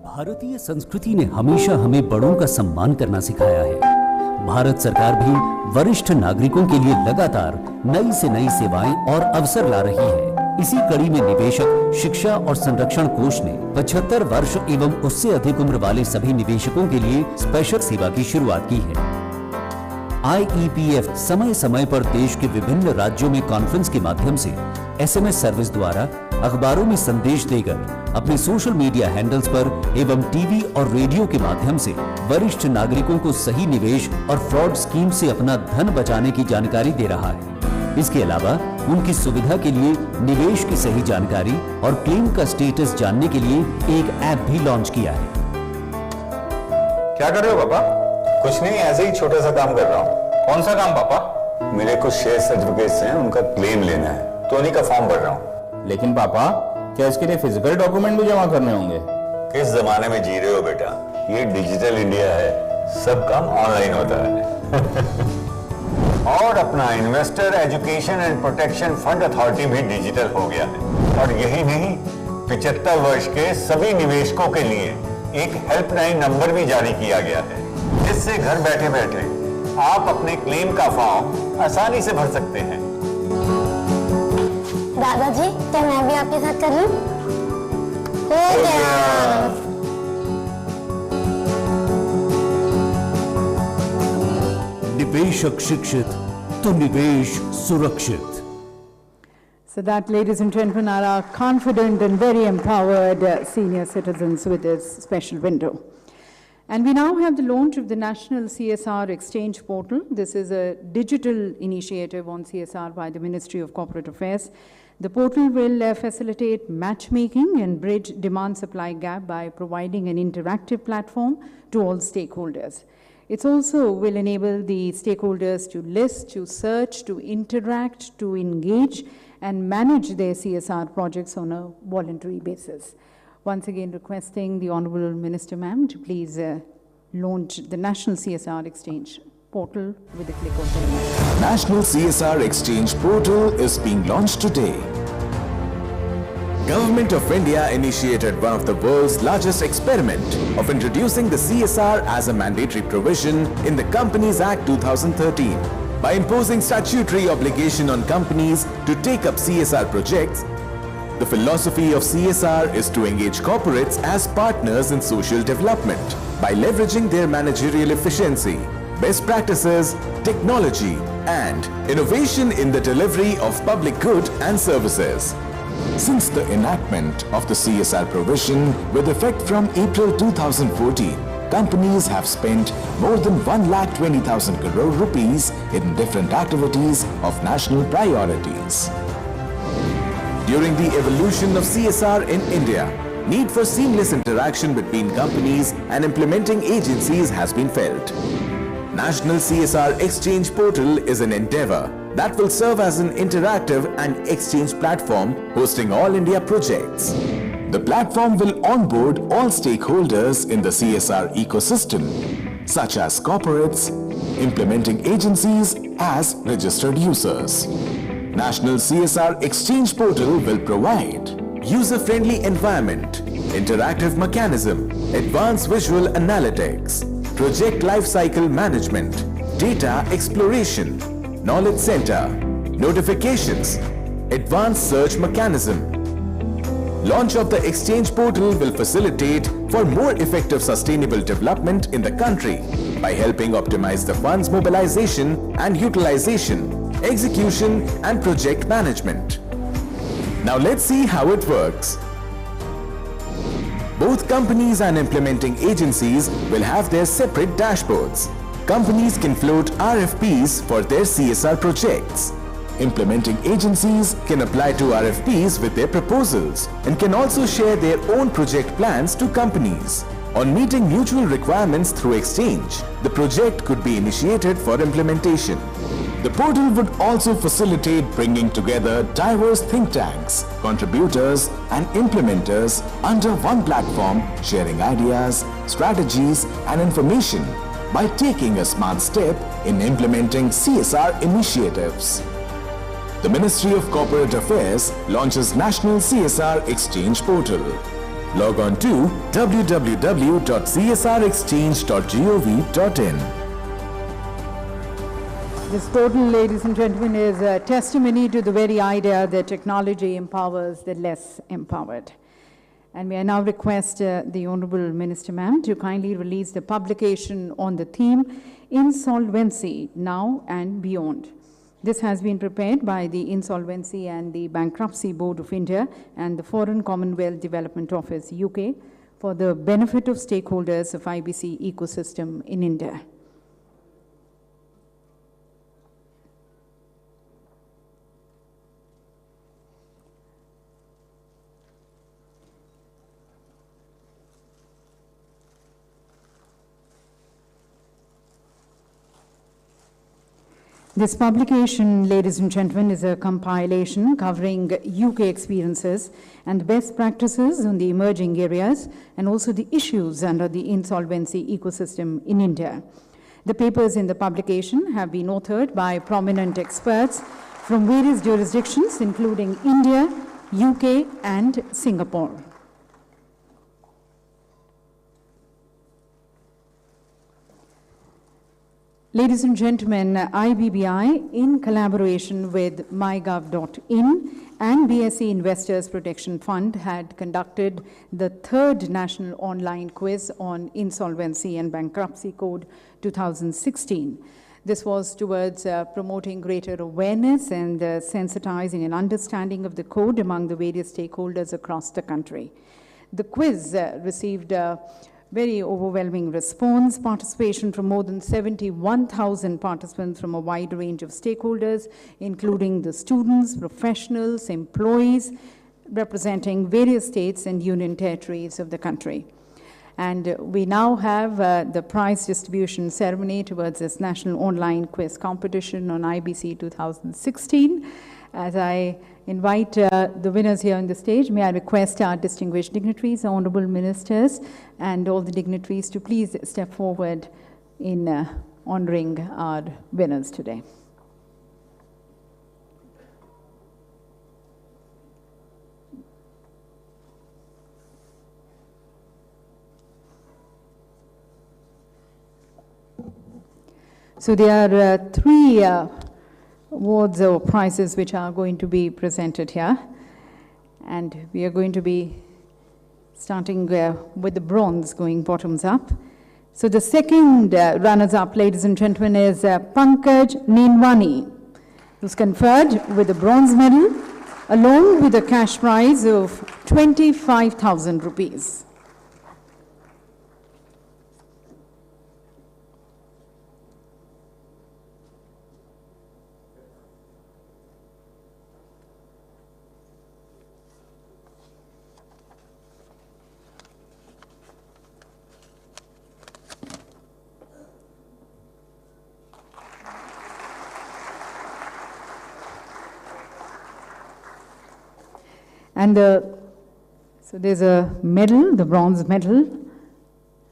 भारतीय संस्कृति ने हमेशा हमें बड़ों का सम्मान करना सिखाया है। भारत सरकार भी वरिष्ठ नागरिकों के लिए लगातार नई से नई सेवाएं और अवसर ला रही है। इसी कड़ी में निवेशक शिक्षा और संरक्षण कोष ने 75 वर्ष एवं उससे अधिक उम्र वाले सभी निवेशकों के लिए स्पेशल सेवा की शुरुआत की है। IEPF समय समय पर देश के विभिन्न राज्यों में कॉन्फ्रेंस के माध्यम से SMS सर्विस द्वारा, अखबारों में संदेश देकर, अपने सोशल मीडिया हैंडल्स पर एवं टीवी और रेडियो के माध्यम से वरिष्ठ नागरिकों को सही निवेश और फ्रॉड स्कीम से अपना धन बचाने की जानकारी दे रहा है। इसके अलावा उनकी सुविधा के लिए निवेश की सही जानकारी और क्लेम का स्टेटस जानने के लिए एक ऐप भी लॉन्च किया है। क्या कर रहे हो पापा? कुछ नहीं, ऐसे ही छोटा सा काम कर रहा हूँ। कौन सा काम पापा? मेरे कुछ शेयर सर्टिफिकेट्स हैं, उनका क्लेम लेना है, तो उन्हीं का फॉर्म भर रहा हूँ। लेकिन पापा, क्या इसके लिए फिजिकल डॉक्यूमेंट भी जमा करने होंगे? किस जमाने में जी रहे हो बेटा? ये डिजिटल इंडिया है, सब काम ऑनलाइन होता है। और अपना investor education and protection fund authority भी डिजिटल हो गया है। और यही नहीं, 75 वर्ष के सभी निवेशकों के लिए एक हेल्पलाइन नंबर भी जारी किया गया है, जिससे घर बैठे बैठे आप अपने क्लेम का फॉर्म आसानी से भर सकते हैं। दादाजी, क्या मैं भी आपके साथ कर लूं? हो गया। निवेशक शिक्षित तो निवेश सुरक्षित। So that, ladies and gentlemen, are our confident and very empowered senior citizens with this special window. And we now have the launch of the National CSR Exchange Portal. This is a digital initiative on CSR by the Ministry of Corporate Affairs. The portal will facilitate matchmaking and bridge demand-supply gap by providing an interactive platform to all stakeholders. It also will enable the stakeholders to list, to search, to interact, to engage, and manage their CSR projects on a voluntary basis. Once again, requesting the Honorable Minister Ma'am to please launch the National CSR Exchange Portal with a click of the remote. National CSR Exchange Portal is being launched today. Government of India initiated one of the world's largest experiment of introducing the CSR as a mandatory provision in the Companies Act 2013. By imposing statutory obligation on companies to take up CSR projects, the philosophy of CSR is to engage corporates as partners in social development by leveraging their managerial efficiency, best practices, technology, and innovation in the delivery of public good and services. Since the enactment of the CSR provision with effect from April 2014, companies have spent more than 1,20,000 crore rupees in different activities of national priorities. During the evolution of CSR in India, need for seamless interaction between companies and implementing agencies has been felt. National CSR Exchange Portal is an endeavor that will serve as an interactive and exchange platform hosting all India projects. The platform will onboard all stakeholders in the CSR ecosystem, such as corporates, implementing agencies as registered users. National CSR Exchange Portal will provide user-friendly environment, interactive mechanism, advanced visual analytics, project lifecycle management, data exploration, knowledge center, notifications, advanced search mechanism. Launch of the Exchange Portal will facilitate for more effective sustainable development in the country by helping optimize the funds mobilization and utilization, execution and project management. Now let's see how it works. Both companies and implementing agencies will have their separate dashboards. Companies can float RFPs for their CSR projects. Implementing agencies can apply to RFPs with their proposals and can also share their own project plans to companies. On meeting mutual requirements through exchange, the project could be initiated for implementation. The portal would also facilitate bringing together diverse think tanks, contributors and implementers under one platform, sharing ideas, strategies and information by taking a smart step in implementing CSR initiatives. The Ministry of Corporate Affairs launches National CSR Exchange Portal. Log on to www.csrexchange.gov.in. This portal, ladies and gentlemen, is a testimony to the very idea that technology empowers the less empowered. And may I now request the Honourable Minister Ma'am to kindly release the publication on the theme Insolvency Now and Beyond. This has been prepared by the Insolvency and the Bankruptcy Board of India and the Foreign Commonwealth Development Office, UK, for the benefit of stakeholders of IBC ecosystem in India. This publication, ladies and gentlemen, is a compilation covering UK experiences and best practices on the emerging areas and also the issues under the insolvency ecosystem in India. The papers in the publication have been authored by prominent experts from various jurisdictions, including India, UK, and Singapore. Ladies and gentlemen, IBBI, in collaboration with mygov.in and BSE Investors Protection Fund, had conducted the third national online quiz on Insolvency and Bankruptcy Code 2016. This was towards promoting greater awareness and sensitizing and understanding of the code among the various stakeholders across the country. The quiz received very overwhelming response, participation from more than 71,000 participants from a wide range of stakeholders, including the students, professionals, employees, representing various states and union territories of the country. And we now have the prize distribution ceremony towards this national online quiz competition on IBC 2016. As I invite the winners here on the stage, may I request our distinguished dignitaries, honorable ministers, and all the dignitaries to please step forward in honoring our winners today. So there are three awards or prizes which are going to be presented here. And we are going to be starting with the bronze, going bottoms up. So the second runners-up, ladies and gentlemen, is Pankaj Ninwani, who's conferred with the bronze medal, along with a cash prize of 25,000 rupees. And so there's a medal, the bronze medal,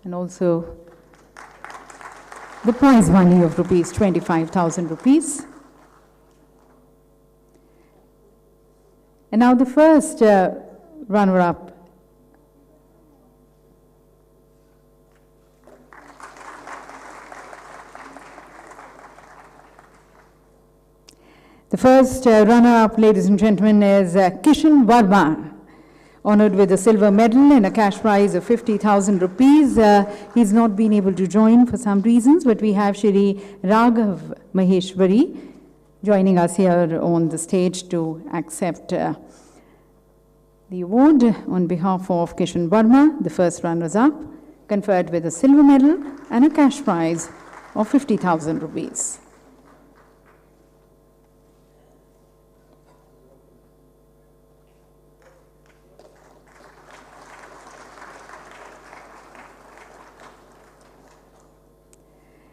and also the prize money of rupees 25,000 rupees. And now the first runner-up. The first runner-up, ladies and gentlemen, is Kishan Verma, honored with a silver medal and a cash prize of 50,000 rupees. He's not been able to join for some reasons, but we have Shri Raghav Maheshwari joining us here on the stage to accept the award on behalf of Kishan Verma, the first runners-up, conferred with a silver medal and a cash prize of 50,000 rupees.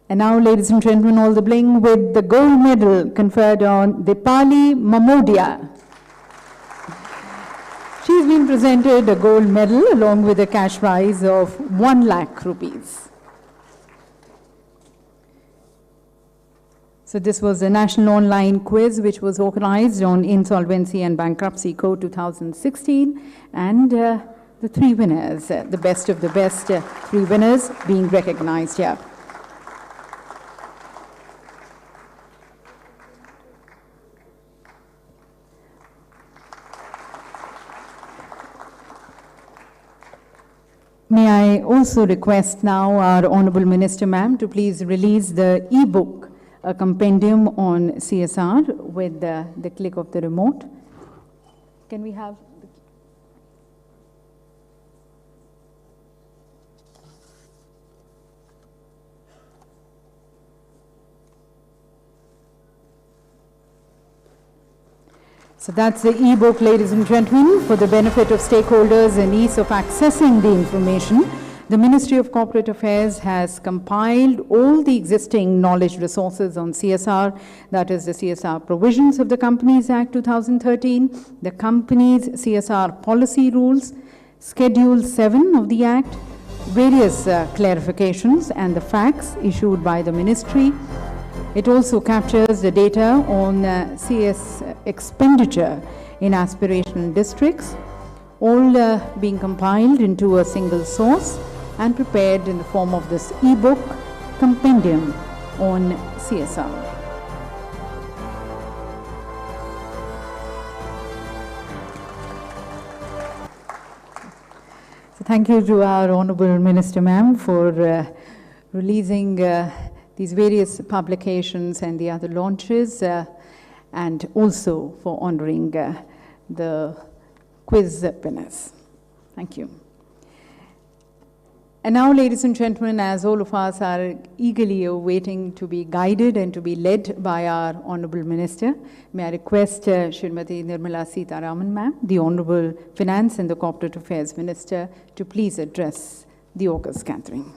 And now, ladies and gentlemen, all the bling with the gold medal conferred on Dipali Mamodia. She's been presented a gold medal along with a cash prize of 1 lakh rupees. So this was a national online quiz which was organized on Insolvency and Bankruptcy Code 2016, and the 3 winners, the best of the best 3 winners being recognized here. May I also request now our Honorable Minister Ma'am to please release the e-book, a compendium on CSR with the click of the remote. Can we have the... So that's the e-book, ladies and gentlemen, for the benefit of stakeholders and ease of accessing the information. The Ministry of Corporate Affairs has compiled all the existing knowledge resources on CSR, that is the CSR provisions of the Companies Act 2013, the company's CSR policy rules, Schedule 7 of the Act, various clarifications and the facts issued by the Ministry. It also captures the data on CS expenditure in aspirational districts, all being compiled into a single source and prepared in the form of this e-book compendium on CSR. So thank you to our Honorable Minister Ma'am for releasing these various publications and the other launches, and also for honoring the quiz winners. Thank you. And now, ladies and gentlemen, as all of us are eagerly awaiting to be guided and to be led by our Honorable Minister, may I request Srimati Nirmala Sitharaman Ma'am, the Honorable Finance and the Corporate Affairs Minister, to please address the august gathering.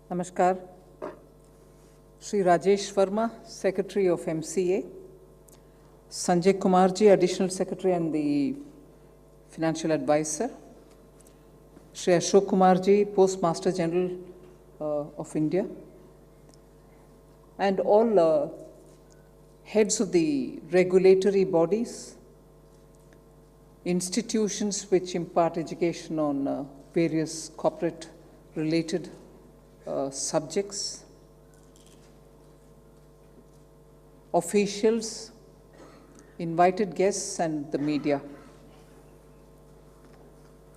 Namaskar. Shri Rajesh Verma, Secretary of MCA, Sanjay Kumarji, Additional Secretary and the Financial Advisor, Shri Ashok Kumarji, Postmaster General of India, and all heads of the regulatory bodies, institutions which impart education on various corporate-related subjects, officials, invited guests, and the media.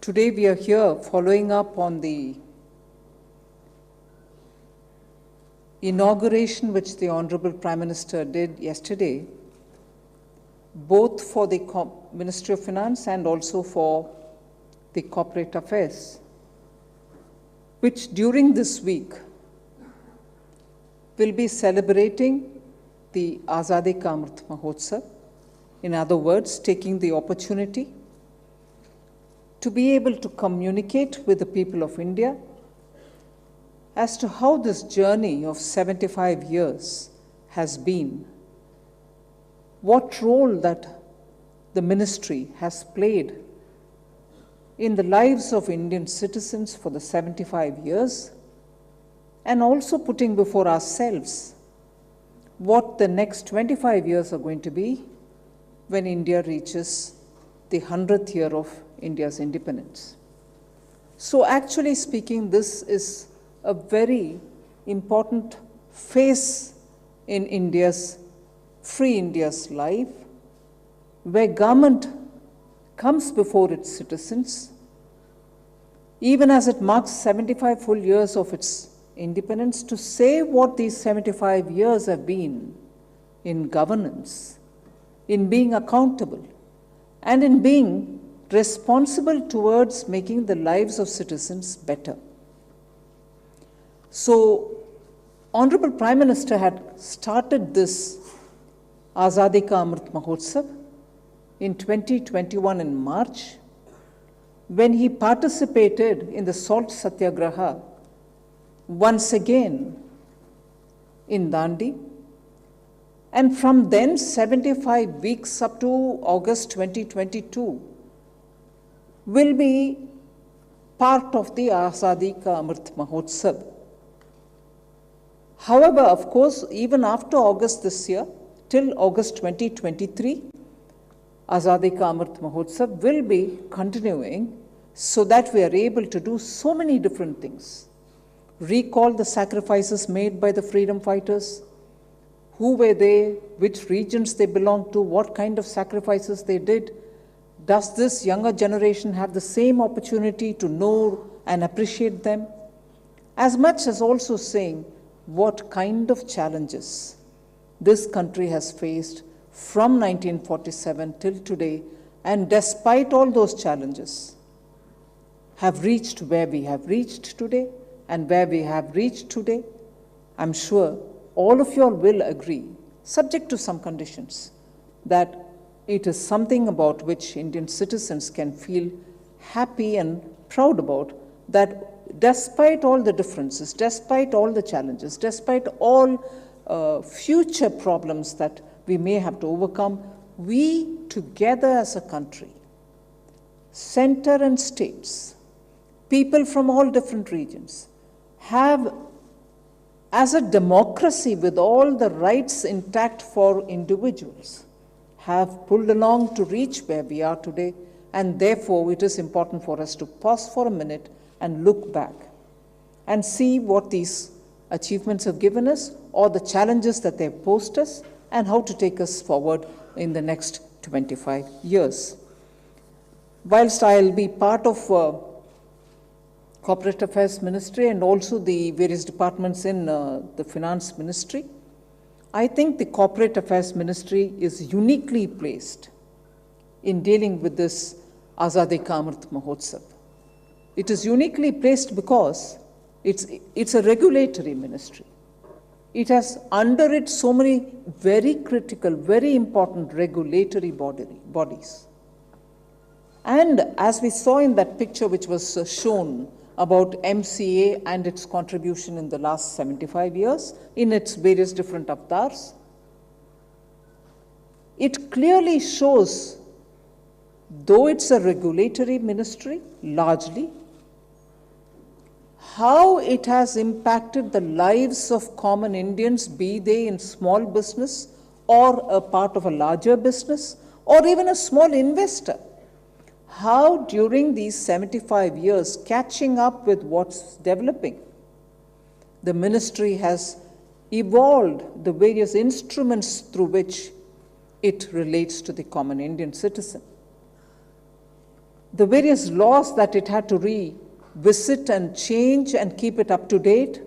Today we are here following up on the inauguration which the Honorable Prime Minister did yesterday, both for the Ministry of Finance and also for the Corporate Affairs, which during this week will be celebrating the Azadi ka Amrit Mahotsav. In other words, taking the opportunity to be able to communicate with the people of India as to how this journey of 75 years has been, what role that the ministry has played in the lives of Indian citizens for the 75 years, and also putting before ourselves what the next 25 years are going to be when India reaches the 100th year of India's independence. So actually speaking, this is a very important phase in free India's life, where government comes before its citizens, even as it marks 75 full years of its independence, to say what these 75 years have been in governance, in being accountable, and in being responsible towards making the lives of citizens better. So, Honorable Prime Minister had started this Azadi ka Amrit Mahotsav in 2021 in March, when he participated in the Salt Satyagraha once again in Dandi. And from then, 75 weeks up to August 2022 will be part of the Azadi Ka Amrit Mahotsav. However, of course, even after August this year, till August 2023, Azadi Ka Amrit Mahotsav will be continuing so that we are able to do so many different things. Recall the sacrifices made by the freedom fighters. Who were they? Which regions they belonged to? What kind of sacrifices they did? Does this younger generation have the same opportunity to know and appreciate them? As much as also saying what kind of challenges this country has faced from 1947 till today, and despite all those challenges, have reached where we have reached today, and where we have reached today. I'm sure all of you all will agree, subject to some conditions, that it is something about which Indian citizens can feel happy and proud about, that despite all the differences, despite all the challenges, despite all future problems that we may have to overcome, we together as a country, center and states, people from all different regions, have, as a democracy with all the rights intact for individuals, have pulled along to reach where we are today, and therefore it is important for us to pause for a minute and look back and see what these achievements have given us, or the challenges that they've posed us, and how to take us forward in the next 25 years. Whilst I'll be part of Corporate Affairs Ministry and also the various departments in the Finance Ministry, I think the Corporate Affairs Ministry is uniquely placed in dealing with this Azadi Ka Amrit Mahotsav. It is uniquely placed because it's a regulatory ministry. It has under it so many very critical, very important regulatory bodies. And as we saw in that picture which was shown about MCA and its contribution in the last 75 years in its various different avatars, it clearly shows, though it's a regulatory ministry largely, how it has impacted the lives of common Indians, be they in small business or a part of a larger business or even a small investor. How during these 75 years, catching up with what's developing, the ministry has evolved the various instruments through which it relates to the common Indian citizen. The various laws that it had to revisit and change and keep it up to date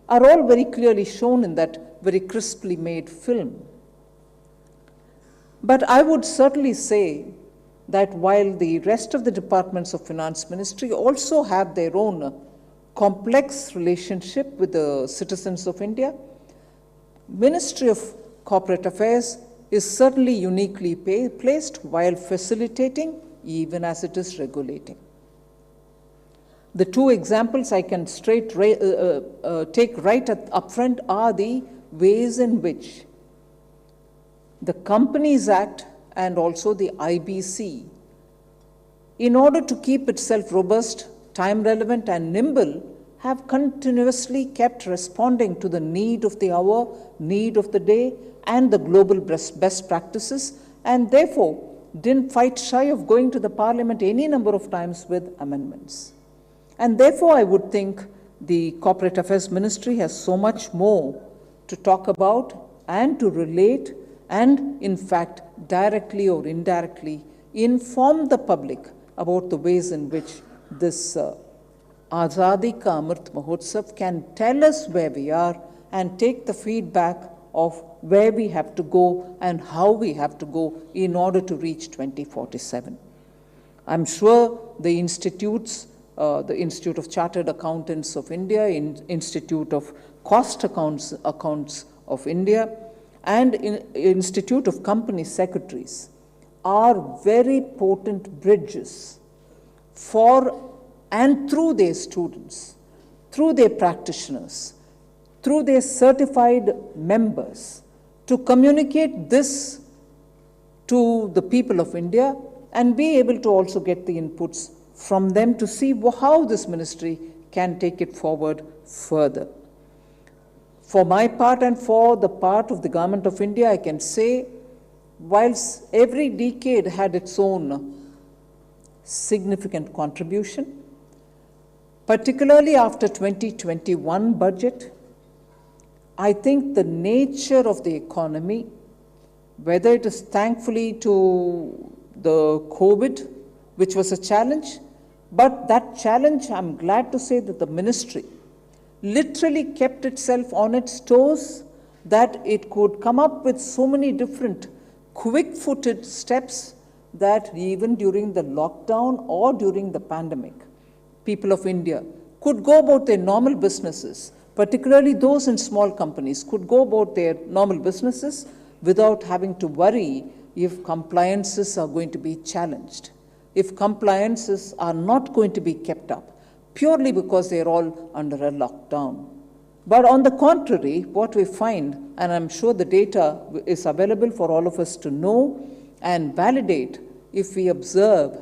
are all very clearly shown in that very crisply made film. But I would certainly say that while the rest of the departments of Finance Ministry also have their own complex relationship with the citizens of India, Ministry of Corporate Affairs is certainly uniquely placed while facilitating even as it is regulating. The two examples I can take right up front are the ways in which the Companies Act and also the IBC, in order to keep itself robust, time relevant and nimble, have continuously kept responding to the need of the hour, need of the day, and the global best practices, and therefore didn't fight shy of going to the Parliament any number of times with amendments. And therefore I would think the Corporate Affairs Ministry has so much more to talk about and to relate, and in fact directly or indirectly inform the public about the ways in which this Azadi Ka Amrit Mahotsav can tell us where we are and take the feedback of where we have to go and how we have to go in order to reach 2047. I'm sure the institutes, the Institute of Chartered Accountants of India, Institute of Cost Accounts of India, and Institute of Company Secretaries are very potent bridges for and through their students, through their practitioners, through their certified members, to communicate this to the people of India and be able to also get the inputs from them to see how this ministry can take it forward further. For my part and for the part of the Government of India, I can say, whilst every decade had its own significant contribution, particularly after 2021 budget, I think the nature of the economy, whether it is thankfully to the COVID, which was a challenge, but that challenge, I'm glad to say that the ministry literally kept itself on its toes, that it could come up with so many different quick-footed steps that even during the lockdown or during the pandemic, people of India could go about their normal businesses, particularly those in small companies, could go about their normal businesses without having to worry if compliances are going to be challenged, if compliances are not going to be kept up, purely because they're all under a lockdown. But on the contrary, what we find, and I'm sure the data is available for all of us to know and validate if we observe,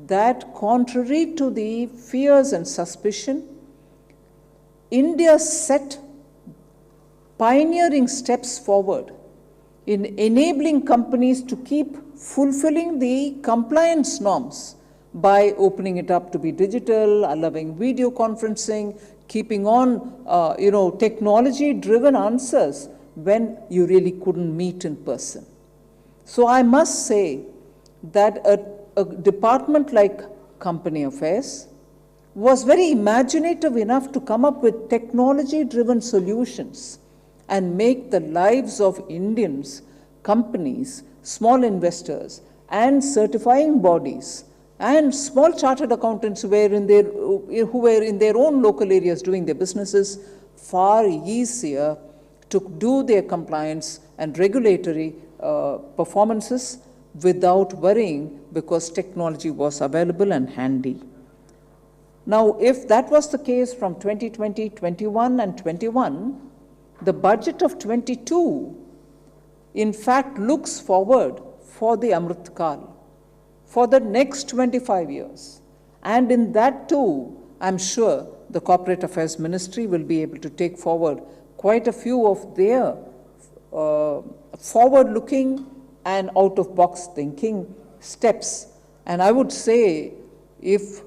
that contrary to the fears and suspicion, India set pioneering steps forward in enabling companies to keep fulfilling the compliance norms by opening it up to be digital, allowing video conferencing, keeping on, technology-driven answers when you really couldn't meet in person. So I must say that a department like Company Affairs was very imaginative enough to come up with technology-driven solutions and make the lives of Indians, companies, small investors, and certifying bodies, and small chartered accountants who were in their own local areas doing their businesses far easier to do their compliance and regulatory performances without worrying, because technology was available and handy. Now, if that was the case from 2020, 21 and 21, the budget of 22, in fact, looks forward for the Amrit Kal, for the next 25 years. And in that too, I'm sure the Corporate Affairs Ministry will be able to take forward quite a few of their forward-looking and out-of-box thinking steps. And I would say, if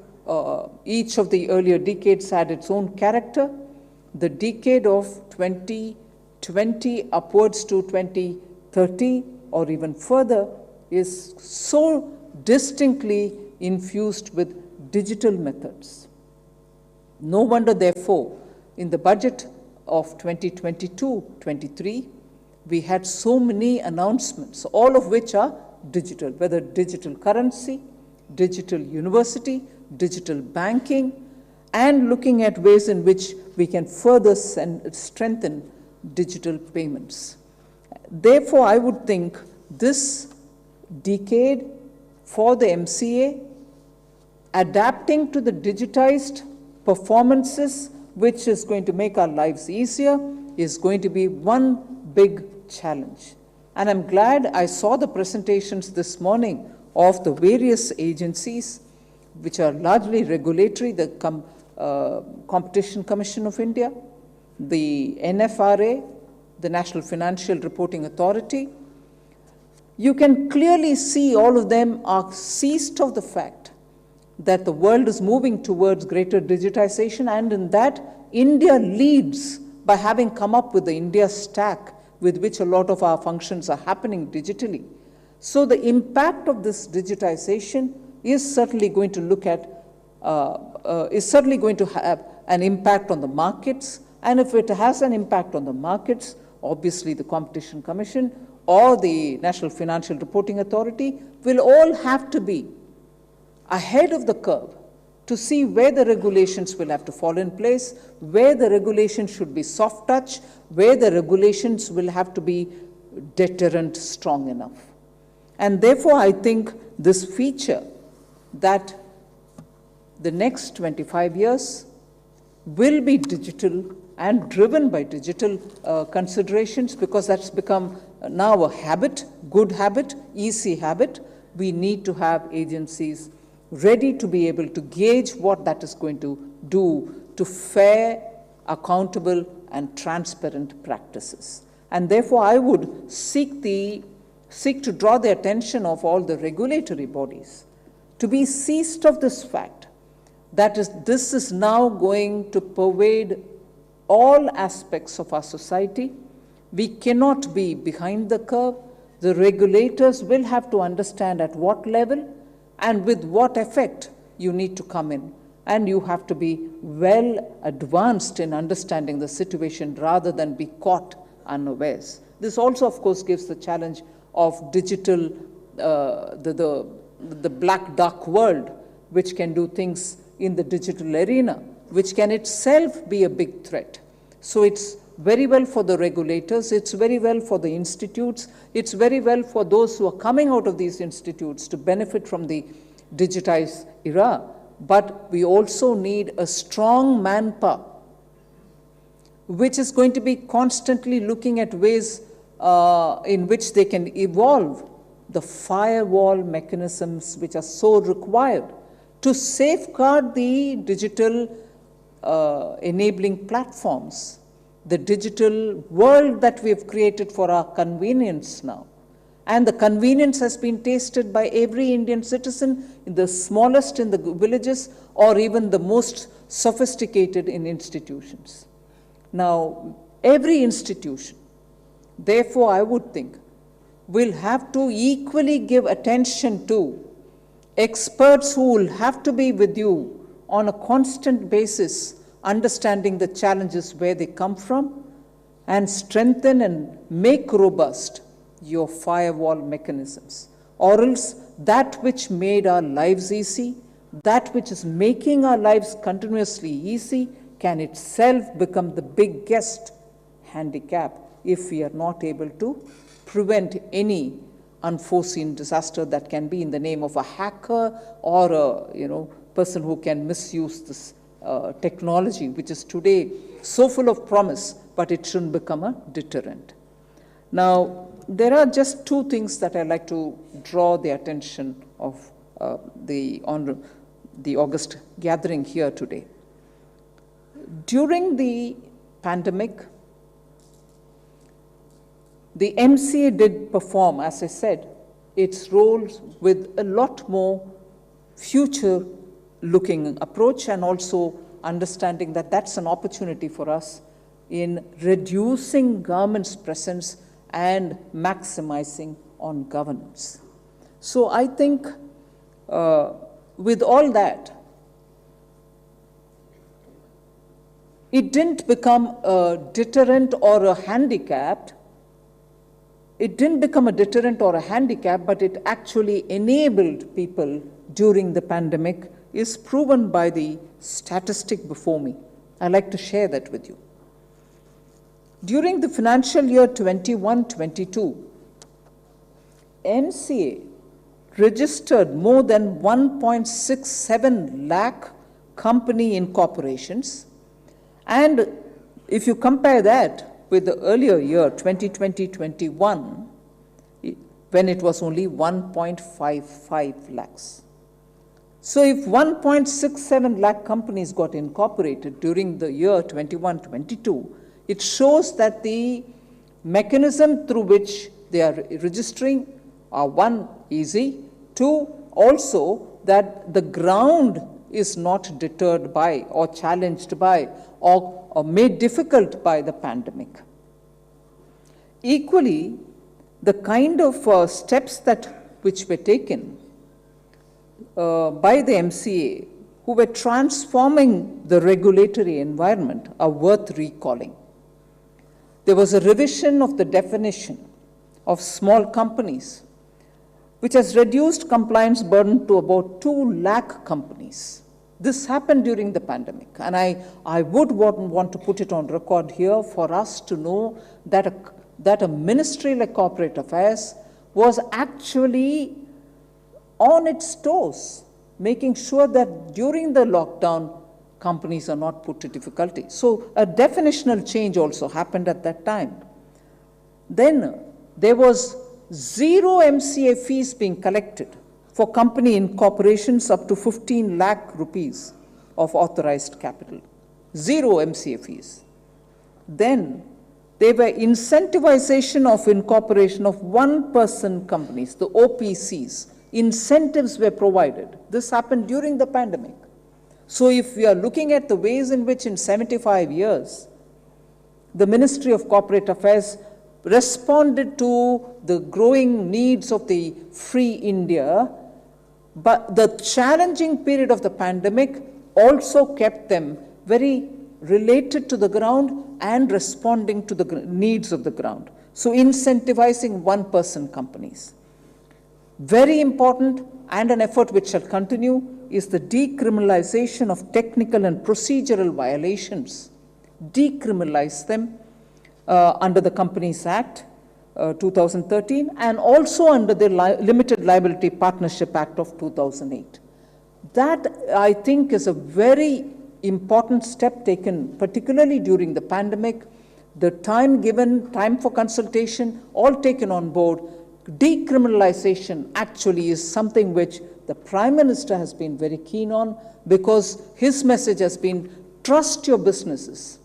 each of the earlier decades had its own character, the decade of 2020 upwards to 2030 or even further is so distinctly infused with digital methods. No wonder, therefore, in the budget of 2022-23, we had so many announcements, all of which are digital, whether digital currency, digital university, digital banking, and looking at ways in which we can further strengthen digital payments. Therefore, I would think this decade for the MCA, adapting to the digitized performances, which is going to make our lives easier, is going to be one big challenge. And I'm glad I saw the presentations this morning of the various agencies, which are largely regulatory, the Competition Commission of India, the NFRA, the National Financial Reporting Authority. You can clearly see all of them are seized of the fact that the world is moving towards greater digitization, and in that, India leads by having come up with the India Stack, with which a lot of our functions are happening digitally. So the impact of this digitization is certainly going to have an impact on the markets, and if it has an impact on the markets, obviously the Competition Commission or the National Financial Reporting Authority will all have to be ahead of the curve to see where the regulations will have to fall in place, where the regulations should be soft touch, where the regulations will have to be deterrent strong enough. And therefore, I think this feature that the next 25 years will be digital and driven by digital considerations, because that's become now a habit, good habit, easy habit. We need to have agencies ready to be able to gauge what that is going to do to fair, accountable, and transparent practices. And therefore, I would seek to draw the attention of all the regulatory bodies to be seized of this fact that this is now going to pervade all aspects of our society. We cannot be behind the curve. The regulators will have to understand at what level and with what effect you need to come in. And you have to be well advanced in understanding the situation rather than be caught unawares. This also, of course, gives the challenge of digital, the black dark world, which can do things in the digital arena, which can itself be a big threat. So it's very well for the regulators, it's very well for the institutes, it's very well for those who are coming out of these institutes to benefit from the digitized era. But we also need a strong manpower, which is going to be constantly looking at ways in which they can evolve the firewall mechanisms which are so required to safeguard the digital enabling platforms, the digital world that we have created for our convenience now. And the convenience has been tasted by every Indian citizen, in the smallest in the villages or even the most sophisticated in institutions. Now, every institution, therefore, I would think, will have to equally give attention to experts who will have to be with you on a constant basis, understanding the challenges where they come from, and strengthen and make robust your firewall mechanisms. Or else that which made our lives easy, that which is making our lives continuously easy, can itself become the biggest handicap if we are not able to prevent any unforeseen disaster that can be in the name of a hacker or a person who can misuse this technology, which is today so full of promise, but it shouldn't become a deterrent. Now, there are just two things that I'd like to draw the attention of the August gathering here today. During the pandemic, the MCA did perform, as I said, its roles with a lot more future-looking approach, and also understanding that that's an opportunity for us in reducing government's presence and maximizing on governance. So I think with all that, it didn't become a deterrent or a handicap. It didn't become a deterrent or a handicap, but it actually enabled people during the pandemic, is proven by the statistic before me. I'd like to share that with you. During the financial year 21-22, MCA registered more than 1.67 lakh company incorporations. And if you compare that with the earlier year, 2020-21, when it was only 1.55 lakhs. So if 1.67 lakh companies got incorporated during the year 21-22, it shows that the mechanism through which they are registering are, one, easy, two, also that the ground is not deterred by or challenged by or made difficult by the pandemic. Equally, the kind of steps which were taken by the MCA, who were transforming the regulatory environment, are worth recalling. There was a revision of the definition of small companies, which has reduced compliance burden to about 2 lakh companies. This happened during the pandemic, and I would want to put it on record here for us to know that a ministry like Corporate Affairs, was actually on its toes, making sure that during the lockdown, companies are not put to difficulty. So a definitional change also happened at that time. Then there was 0 MCA fees being collected for company incorporations up to 15 lakh rupees of authorized capital. 0 MCA fees. Then there were incentivization of incorporation of one-person companies, the OPCs. Incentives were provided. This happened during the pandemic. So if we are looking at the ways in which in 75 years, the Ministry of Corporate Affairs responded to the growing needs of the free India, but the challenging period of the pandemic also kept them very related to the ground and responding to the needs of the ground. So incentivizing one-person companies. Very important, and an effort which shall continue, is the decriminalization of technical and procedural violations. Decriminalize them under the Companies Act 2013 and also under the Limited Liability Partnership Act of 2008. That, I think, is a very important step taken, particularly during the pandemic. The time given, time for consultation, all taken on board. Decriminalization actually is something which the Prime Minister has been very keen on, because his message has been, trust your businesses.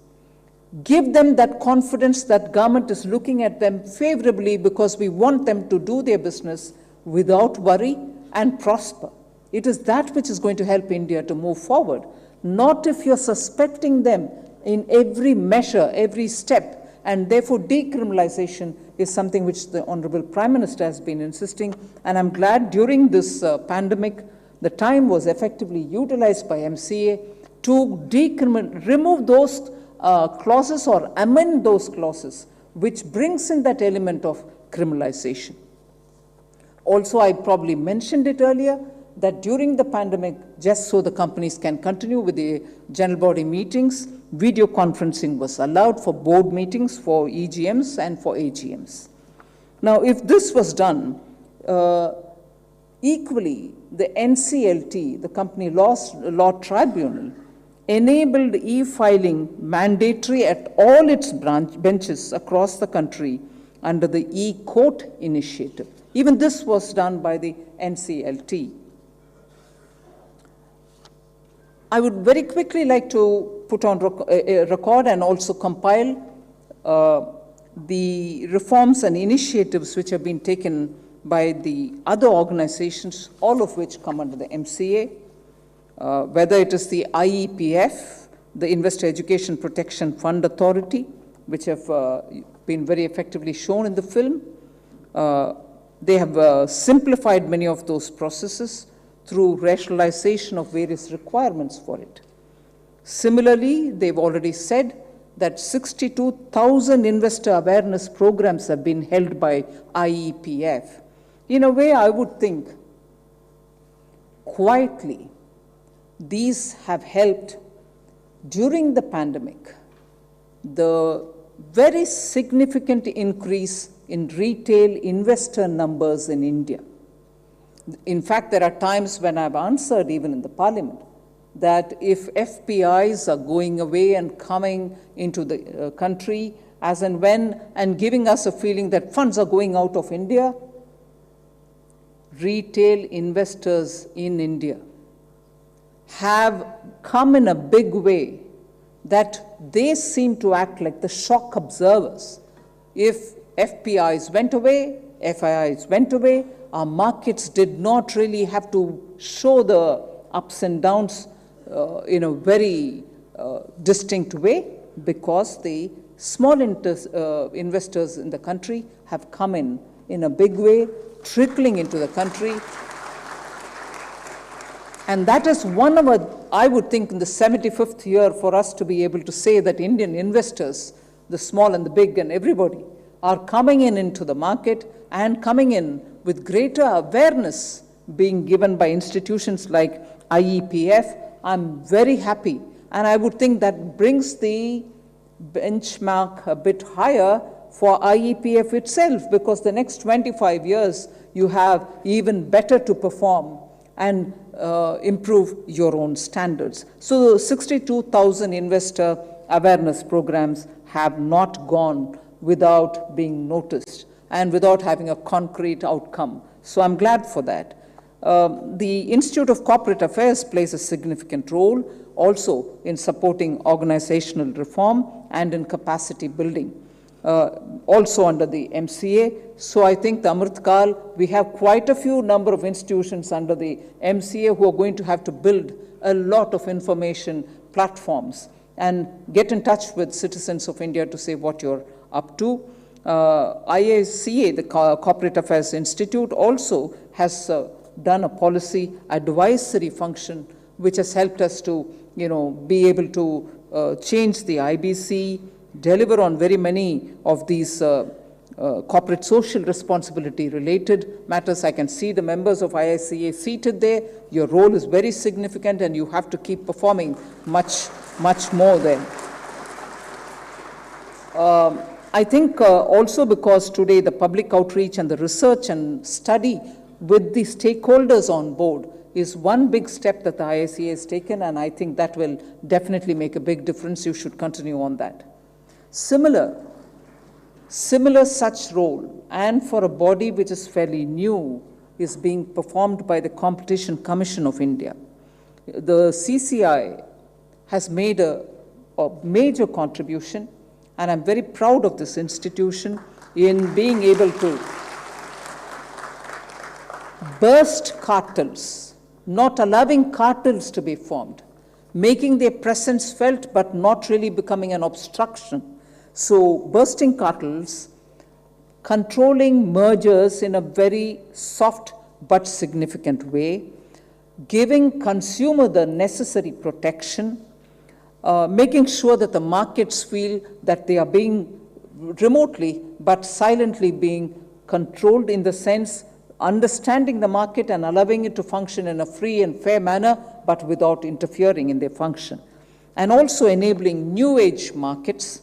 Give them that confidence that government is looking at them favorably, because we want them to do their business without worry and prosper. It is that which is going to help India to move forward, not if you're suspecting them in every measure, every step. And therefore, decriminalization is something which the Honorable Prime Minister has been insisting. And I'm glad during this pandemic, the time was effectively utilized by MCA to remove those clauses or amend those clauses, which brings in that element of criminalization. Also, I probably mentioned it earlier, that during the pandemic, just so the companies can continue with the general body meetings, video conferencing was allowed for board meetings, for EGMs and for AGMs. Now, if this was done, equally, the NCLT, the Company Law Tribunal, enabled e-filing mandatory at all its benches across the country under the e-court initiative. Even this was done by the NCLT. I would very quickly like to put on record and also compile the reforms and initiatives which have been taken by the other organizations, all of which come under the MCA, whether it is the IEPF, the Investor Education Protection Fund Authority, which have been very effectively shown in the film. They have simplified many of those processes through rationalization of various requirements for it. Similarly, they've already said that 62,000 investor awareness programs have been held by IEPF. In a way, I would think, quietly, these have helped during the pandemic, the very significant increase in retail investor numbers in India. In fact, there are times when I've answered, even in the parliament, that if FPIs are going away and coming into the country as and when, and giving us a feeling that funds are going out of India, retail investors in India have come in a big way that they seem to act like the shock observers. If FPIs went away, FIIs went away, our markets did not really have to show the ups and downs in a very distinct way, because the small investors in the country have come in a big way, trickling into the country. And that is one of I would think, in the 75th year for us to be able to say that Indian investors, the small and the big and everybody, are coming into the market and coming in with greater awareness being given by institutions like IEPF. I'm very happy, and I would think that brings the benchmark a bit higher for IEPF itself, because the next 25 years you have even better to perform and improve your own standards. So 62,000 investor awareness programs have not gone without being noticed and without having a concrete outcome. So I'm glad for that. The Institute of Corporate Affairs plays a significant role also in supporting organizational reform and in capacity building, also under the MCA. So I think the Amrit Kal, we have quite a few number of institutions under the MCA who are going to have to build a lot of information platforms and get in touch with citizens of India to say what you're up to. IACA, the Corporate Affairs Institute, also has done a policy advisory function which has helped us to, be able to change the IBC, deliver on very many of these corporate social responsibility related matters. I can see the members of IICA seated there. Your role is very significant and you have to keep performing much, much more there. I think also because today the public outreach and the research and study with the stakeholders on board is one big step that the IICA has taken, and I think that will definitely make a big difference. You should continue on that. Similar such role, and for a body which is fairly new, is being performed by the Competition Commission of India. The CCI has made a major contribution, and I'm very proud of this institution in being able to burst cartels, not allowing cartels to be formed, making their presence felt but not really becoming an obstruction. So bursting cartels, controlling mergers in a very soft but significant way, giving consumer the necessary protection, making sure that the markets feel that they are being remotely but silently being controlled, in the sense understanding the market and allowing it to function in a free and fair manner but without interfering in their function. And also enabling new age markets,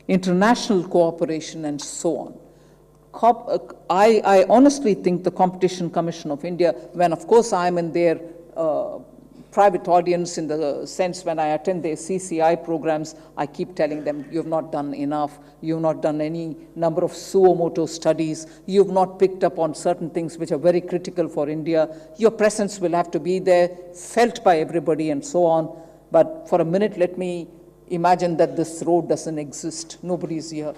international cooperation, and so on. I honestly think the Competition Commission of India, when of course I'm in their private audience, in the sense when I attend their CCI programs, I keep telling them, you've not done enough, you've not done any number of suo motu studies, you've not picked up on certain things which are very critical for India, your presence will have to be there, felt by everybody, and so on. But for a minute, let me imagine that this road doesn't exist, nobody's here.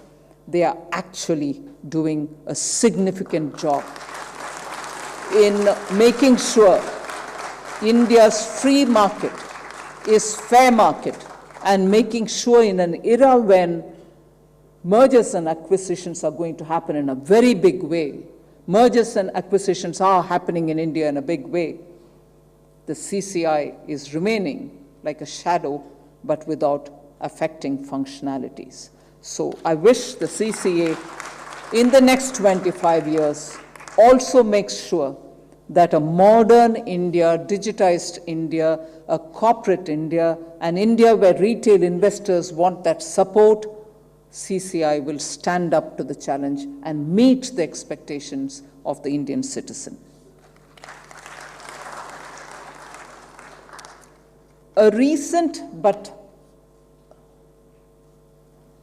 They are actually doing a significant job in making sure India's free market is fair market, and making sure in an era when mergers and acquisitions are going to happen in a very big way, mergers and acquisitions are happening in India in a big way, the CCI is remaining like a shadow but without affecting functionalities. So I wish the CCA in the next 25 years also makes sure that a modern India, digitized India, a corporate India, an India where retail investors want that support, CCI will stand up to the challenge and meet the expectations of the Indian citizen. A recent, but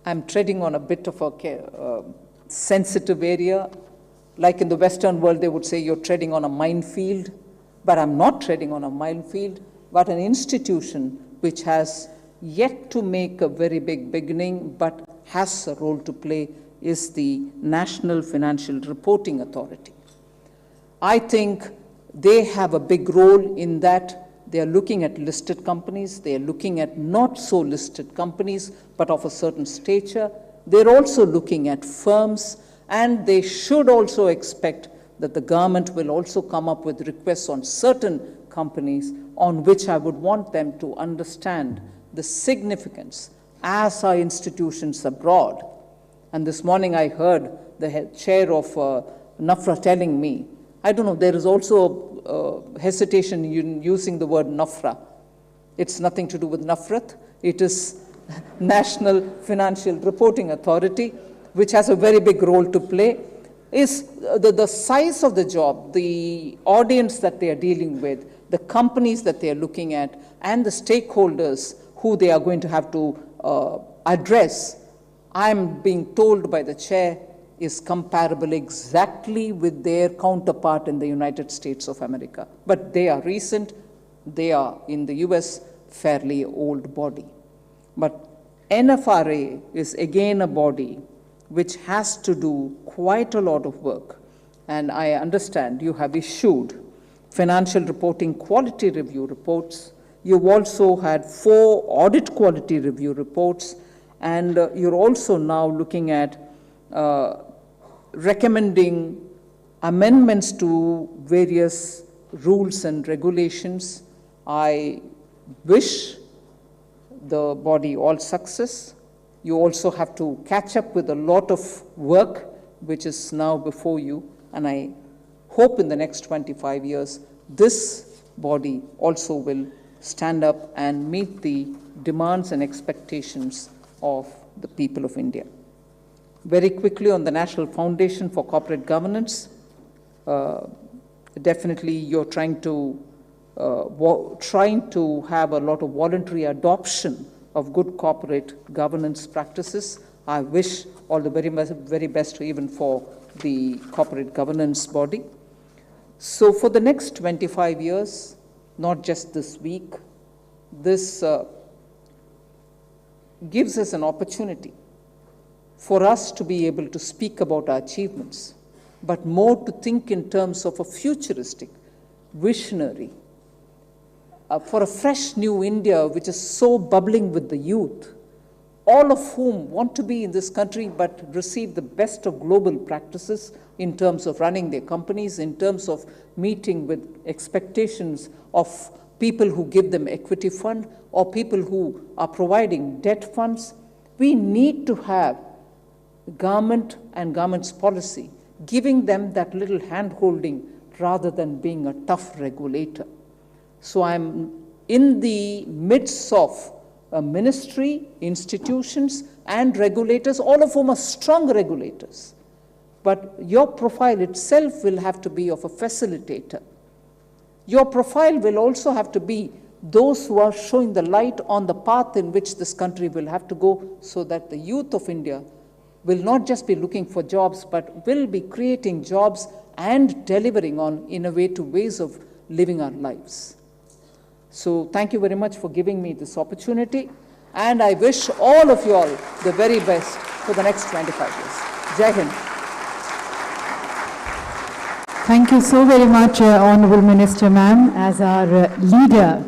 I'm treading on a bit of a sensitive area. Like in the Western world, they would say you're treading on a minefield, but I'm not treading on a minefield, but an institution which has yet to make a very big beginning, but has a role to play, is the National Financial Reporting Authority. I think they have a big role in that they are looking at listed companies, they are looking at not so listed companies, but of a certain stature. They're also looking at firms, and they should also expect that the government will also come up with requests on certain companies on which I would want them to understand the significance as our institutions abroad. And this morning I heard the chair of NAFRA telling me, I don't know, there is also hesitation in using the word NAFRA. It's nothing to do with Nafrat. It is National Financial Reporting Authority. which has a very big role to play, is the size of the job, the audience that they are dealing with, the companies that they are looking at, and the stakeholders who they are going to have to address. I'm being told by the chair is comparable exactly with their counterpart in the United States of America. But they are recent, they are in the US, fairly old body. But NFRA is again a body which has to do quite a lot of work. And I understand you have issued financial reporting quality review reports. You've also had 4 audit quality review reports, and you're also now looking at recommending amendments to various rules and regulations. I wish the body all success. You also have to catch up with a lot of work which is now before you, and I hope in the next 25 years this body also will stand up and meet the demands and expectations of the people of India. Very quickly on the National Foundation for Corporate Governance, definitely you're trying to have a lot of voluntary adoption of good corporate governance practices. I wish all the very best even for the corporate governance body. So for the next 25 years, not just this week, this gives us an opportunity for us to be able to speak about our achievements, but more to think in terms of a futuristic, visionary, for a fresh new India which is so bubbling with the youth, all of whom want to be in this country but receive the best of global practices in terms of running their companies, in terms of meeting with expectations of people who give them equity fund or people who are providing debt funds. We need to have government and government's policy giving them that little hand-holding rather than being a tough regulator. So I'm in the midst of a ministry, institutions, and regulators, all of whom are strong regulators. But your profile itself will have to be of a facilitator. Your profile will also have to be those who are showing the light on the path in which this country will have to go, so that the youth of India will not just be looking for jobs, but will be creating jobs and delivering on innovative ways of living our lives. So thank you very much for giving me this opportunity, and I wish all of you all the very best for the next 25 years. Jai Hind. Thank you so very much, Honorable Minister Ma'am, as our leader,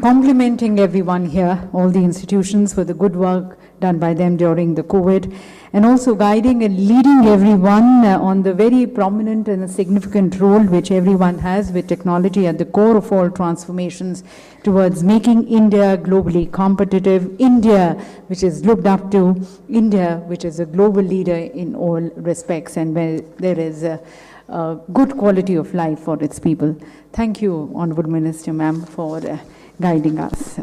complimenting everyone here, all the institutions, for the good work done by them during the COVID, and also guiding and leading everyone on the very prominent and significant role which everyone has with technology at the core of all transformations towards making India globally competitive, India which is looked up to, India which is a global leader in all respects and where there is a good quality of life for its people. Thank you, Honorable Minister Ma'am, for guiding us.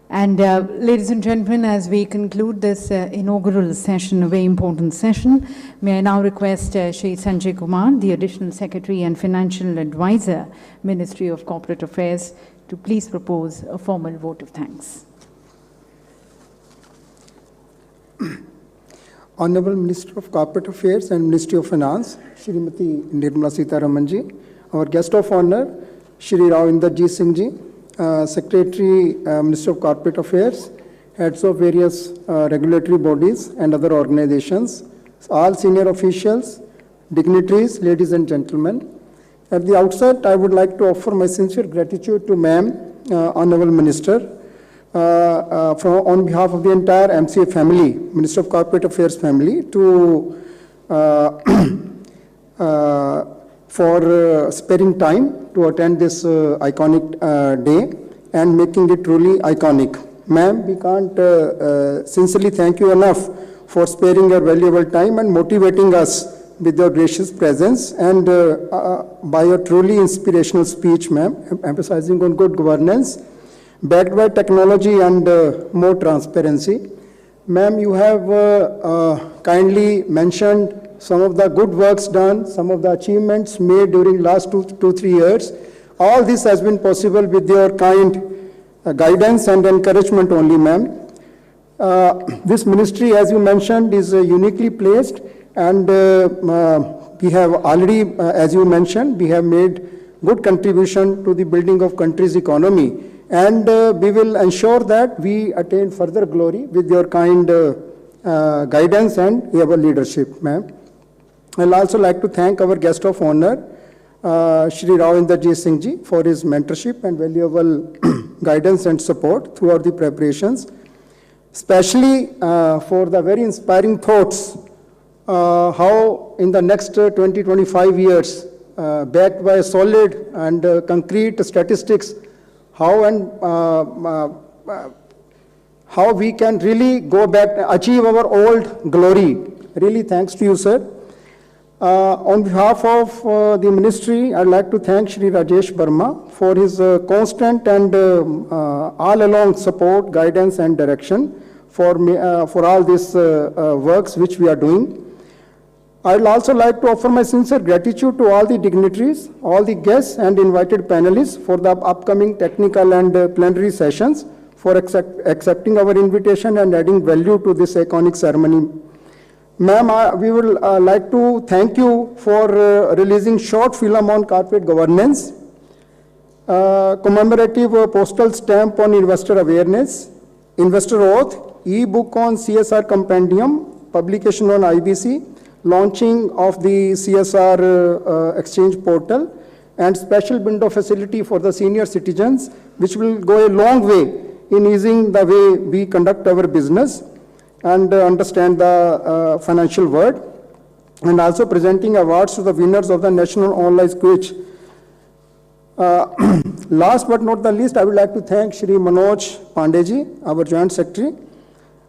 And ladies and gentlemen, as we conclude this inaugural session, a very important session, may I now request Shri Sanjay Kumar, the Additional Secretary and Financial Advisor, Ministry of Corporate Affairs, to please propose a formal vote of thanks. Honorable Minister of Corporate Affairs and Ministry of Finance, Shrimati Nirmala Sitharaman ji, our guest of honor, Shri Rao Inderjit Singh ji, Secretary, Minister of Corporate Affairs, heads of various regulatory bodies and other organizations, all senior officials, dignitaries, ladies and gentlemen. At the outset, I would like to offer my sincere gratitude to Ma'am, Honorable Minister, on behalf of the entire MCA family, Minister of Corporate Affairs family, for sparing time to attend this iconic day and making it truly iconic. Ma'am, we can't sincerely thank you enough for sparing your valuable time and motivating us with your gracious presence and by your truly inspirational speech, ma'am, emphasizing on good governance, backed by technology and more transparency. Ma'am, you have kindly mentioned some of the good works done, some of the achievements made during last 3 years. All this has been possible with your kind guidance and encouragement only, ma'am. This ministry, as you mentioned, is uniquely placed, and we have already, as you mentioned, we have made good contribution to the building of country's economy, and we will ensure that we attain further glory with your kind guidance and your leadership, ma'am. I'll also like to thank our guest of honor, Shri Rao Inderjit Singh Ji, for his mentorship and valuable guidance and support throughout the preparations, especially for the very inspiring thoughts how in the next 20-25 years, backed by solid and concrete statistics, how we can really go back, achieve our old glory. Really thanks to you, sir. On behalf of the ministry, I'd like to thank Shri Rajesh Verma for his constant and all along support, guidance and direction for all these works which we are doing. I would also like to offer my sincere gratitude to all the dignitaries, all the guests and invited panelists for the upcoming technical and plenary sessions, for accepting our invitation and adding value to this iconic ceremony. Ma'am, we would like to thank you for releasing short film on corporate governance, commemorative postal stamp on investor awareness, investor oath, e-book on CSR compendium, publication on IBC, launching of the CSR exchange portal, and special window facility for the senior citizens, which will go a long way in easing the way we conduct our business and understand the financial world, and also presenting awards to the winners of the National Online Quiz. Last but not the least, I would like to thank Shri Manoj Pandeji, our Joint Secretary,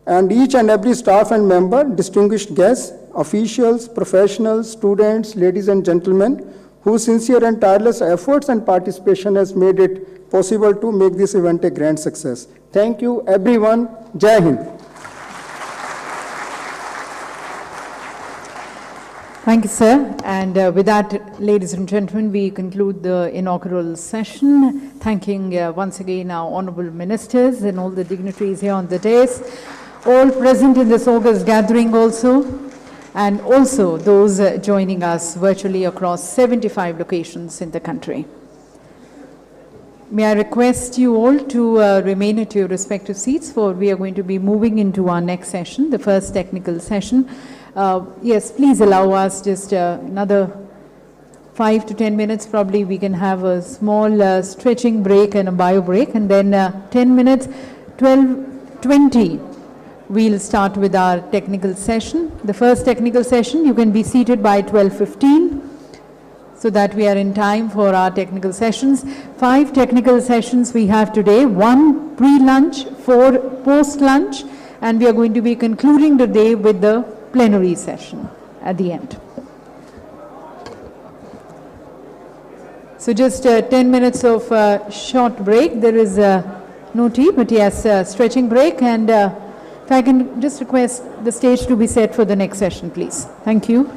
and each and every staff and member, distinguished guests, officials, professionals, students, ladies and gentlemen, whose sincere and tireless efforts and participation has made it possible to make this event a grand success. Thank you, everyone. Jai Hind. Thank you, sir. And with that, ladies and gentlemen, we conclude the inaugural session, thanking once again our honorable ministers and all the dignitaries here on the dais, all present in this August gathering also, and also those joining us virtually across 75 locations in the country. May I request you all to remain at your respective seats, for we are going to be moving into our next session, the first technical session. Yes, please allow us just another 5 to 10 minutes. Probably we can have a small stretching break and a bio break, and then 10 minutes, 12:20, we'll start with our technical session. The first technical session, you can be seated by 12:15, so that we are in time for our technical sessions. 5 technical sessions we have today, 1 pre-lunch, 4 post-lunch, and we are going to be concluding the day with the plenary session at the end. So just 10 minutes of short break. There is no tea, but yes, stretching break. And if I can just request the stage to be set for the next session, please. Thank you.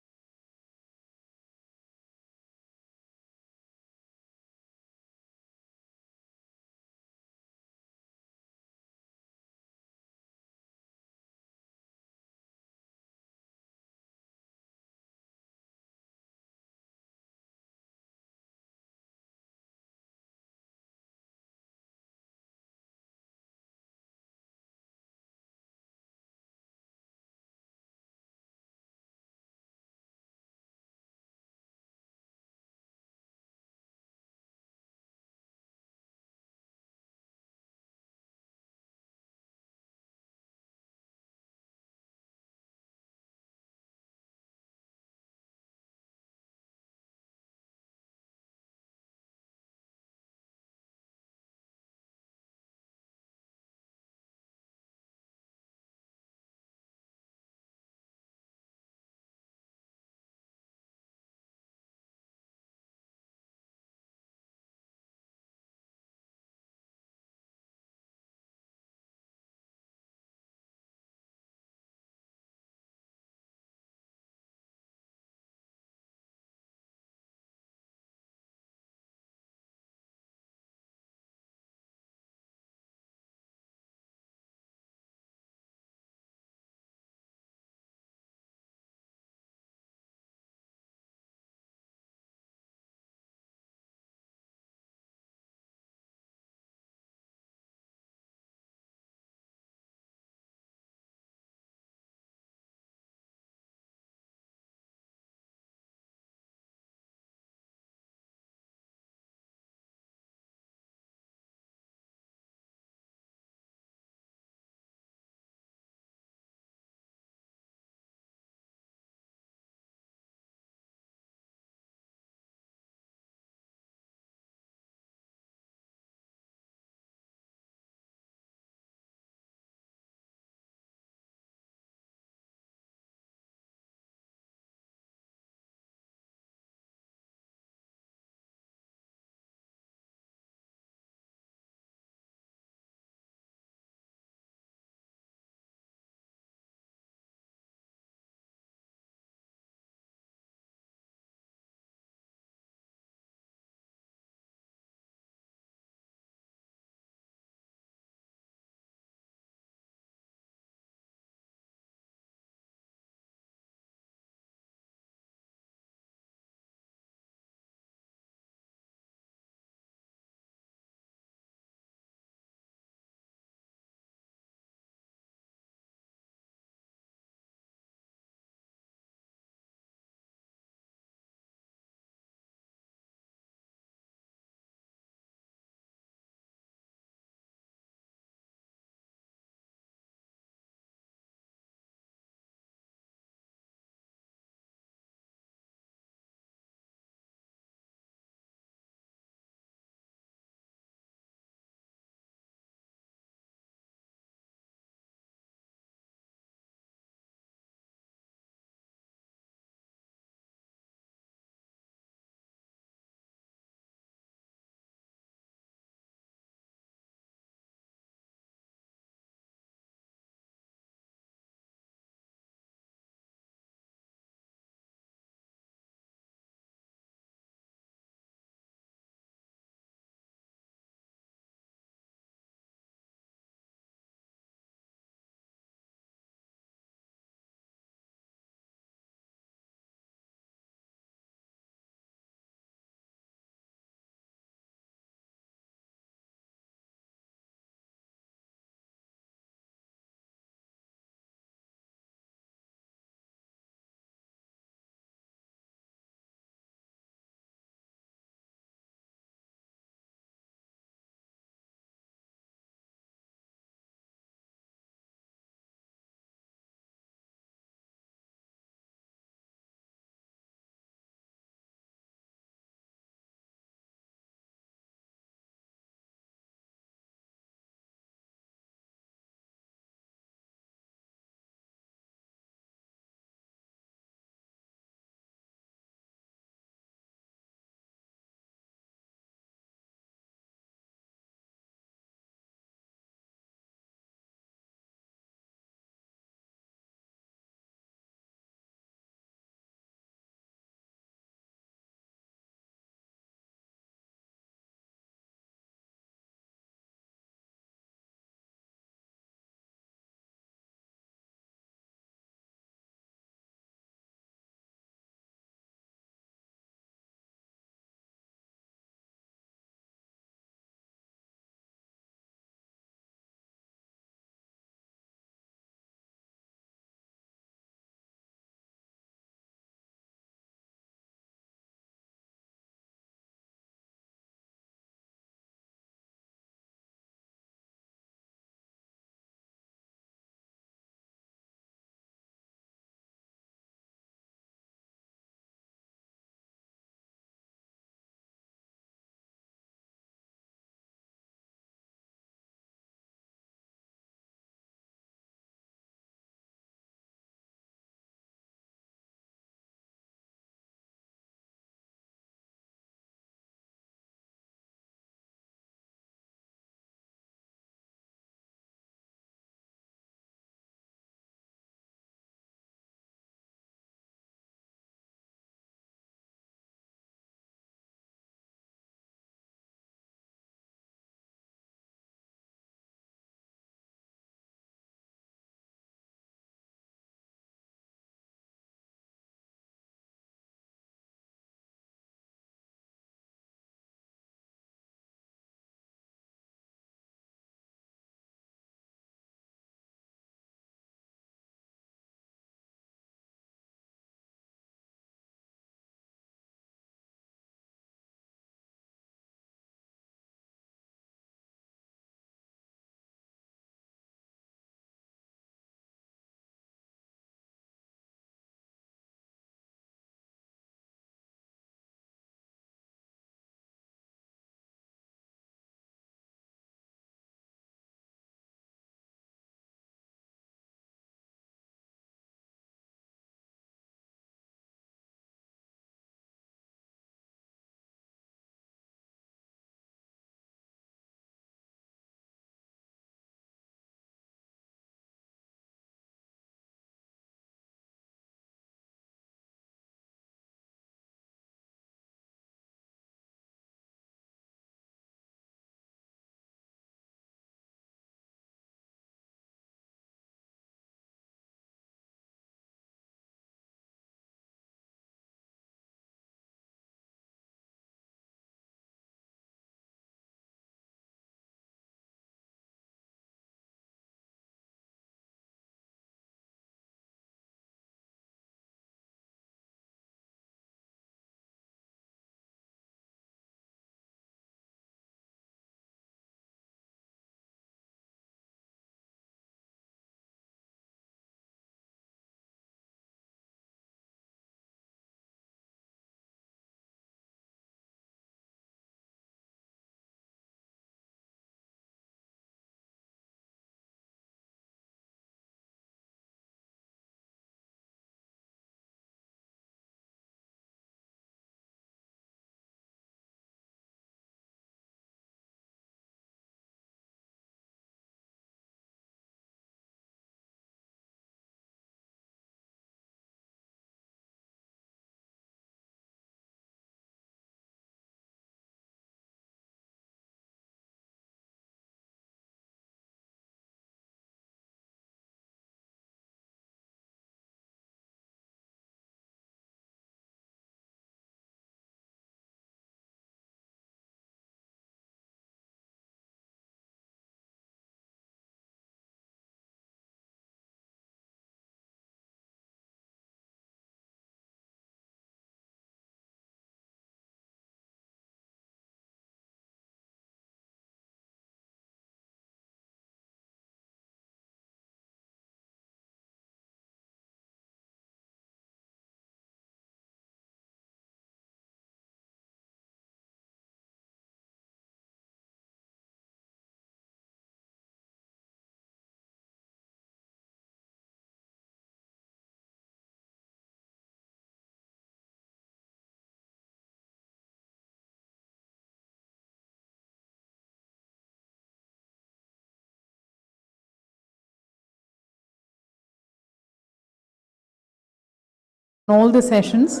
all the sessions,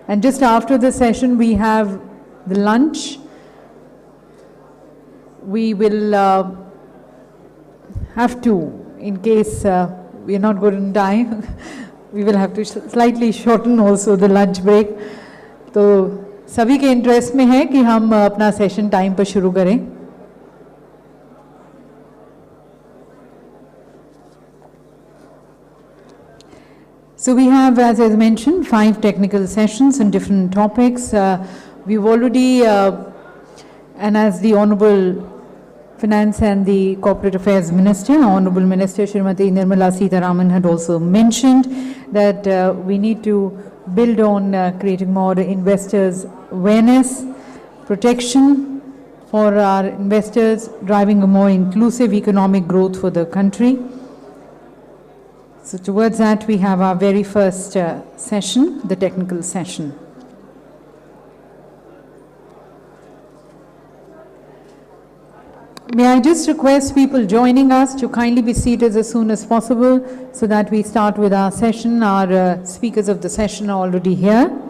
and just after the session we have the lunch. We will have to, in case we are not going to die, we will have to slightly shorten also the lunch break. तो सभी के interest में है कि हम अपना session time पर शुरू करें. So we have, as I mentioned, 5 technical sessions on different topics. We've already, and as the Honorable Finance and the Corporate Affairs Minister, Honorable Minister Srimati Nirmala Sitharaman had also mentioned that we need to build on creating more investors' awareness, protection for our investors, driving a more inclusive economic growth for the country. So towards that, we have our very first session, the technical session. May I just request people joining us to kindly be seated as soon as possible so that we start with our session. Our speakers of the session are already here.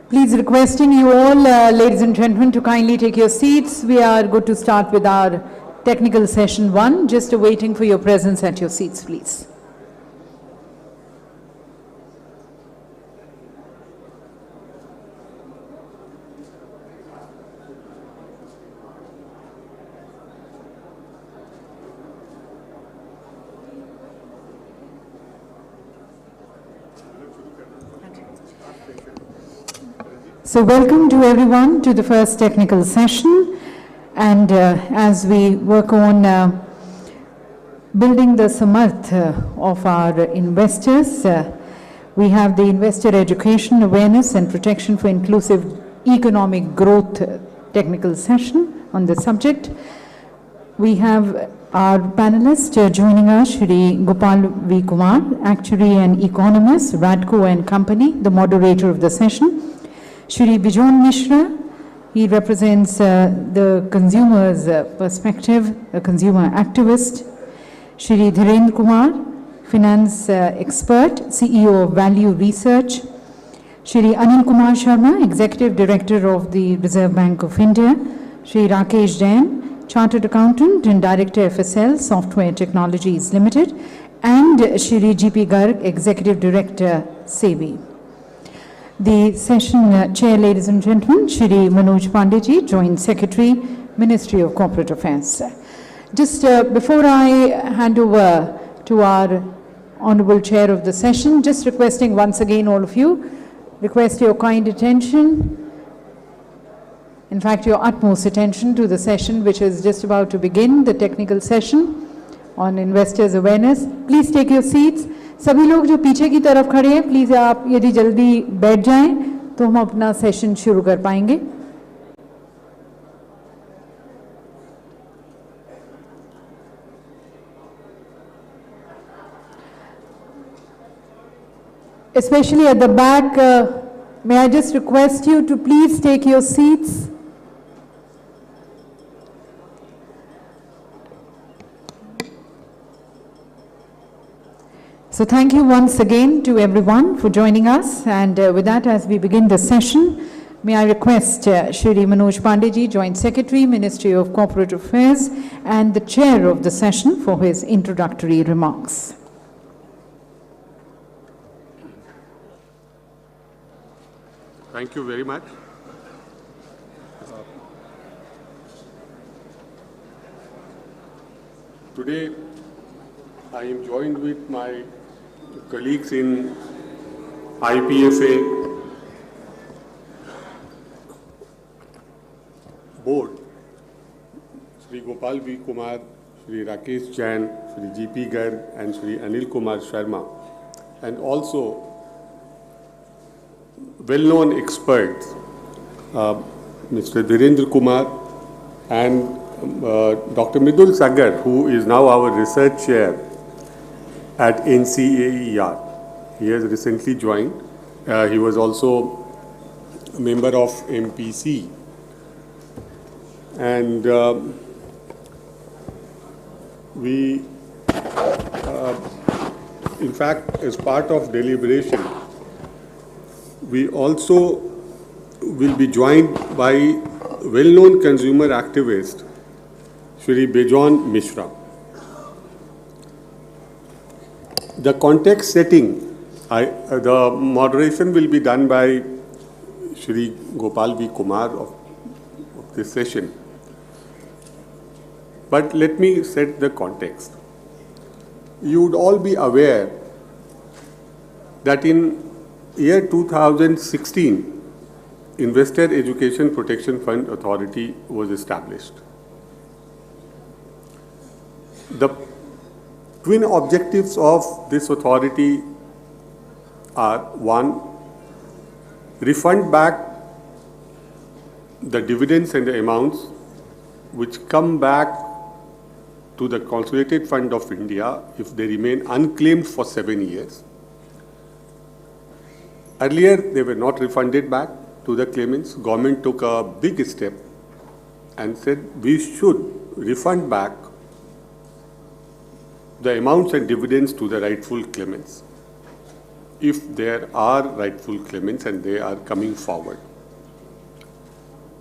Please requesting you all, ladies and gentlemen, to kindly take your seats. We are going to start with our technical session 1. Just waiting for your presence at your seats, please. So welcome to everyone to the first technical session, and as we work on building the samarth of our investors, we have the investor education, awareness and protection for inclusive economic growth technical session on the subject. We have our panelists joining us, Shri Gopal V. Kumar, actuary and economist, Radco and Company, the moderator of the session. Shri Bijon Mishra, he represents the consumer's perspective, a consumer activist. Shri Dhirendra Kumar, finance expert, CEO of Value Research. Shri Anil Kumar Sharma, Executive Director of the Reserve Bank of India. Shri Rakesh Jain, Chartered Accountant and Director FSL Software Technologies Limited. And Shri GP Garg, Executive Director, SEBI. The session chair, ladies and gentlemen, Shri Manoj Pandeyji, Joint Secretary, Ministry of Corporate Affairs. Just before I hand over to our Honorable Chair of the session. Just requesting once again all of you, request your kind attention, in fact your utmost attention to the session which is just about to begin, the technical session on investors awareness. Please take your seats. सभी लोग जो पीछे की तरफ खड़े हैं, please आप यदि जल्दी बैठ जाएं तो हम अपना सेशन शुरू कर पाएंगे. Especially at the back, may I just request you to please take your seats. So thank you once again to everyone for joining us, and with that, as we begin the session, may I request Shri Manoj Pandey, Joint Secretary, Ministry of Corporate Affairs, and the Chair of the session for his introductory remarks. Thank you very much. Today, I am joined with my colleagues in IPFA board, Shri Gopal V. Kumar, Shri Rakesh Jain, Shri G.P. Garg, and Shri Anil Kumar Sharma, and also well-known experts, Mr. Dhirendra Kumar and Dr. Midul Sagar, who is now our research chair at NCAER. He has recently joined. He was also a member of MPC. And we, in fact, as part of deliberation, we also will be joined by well-known consumer activist, Shri Bejon Mishra. The context setting, the moderation will be done by Shri Gopal V. Kumar of this session. But let me set the context. You would all be aware that in year 2016, Investor Education Protection Fund Authority was established. The twin objectives of this authority are: one, refund back the dividends and the amounts which come back to the Consolidated Fund of India if they remain unclaimed for 7 years. Earlier, they were not refunded back to the claimants. Government took a big step and said we should refund back the amounts and dividends to the rightful claimants, if there are rightful claimants and they are coming forward.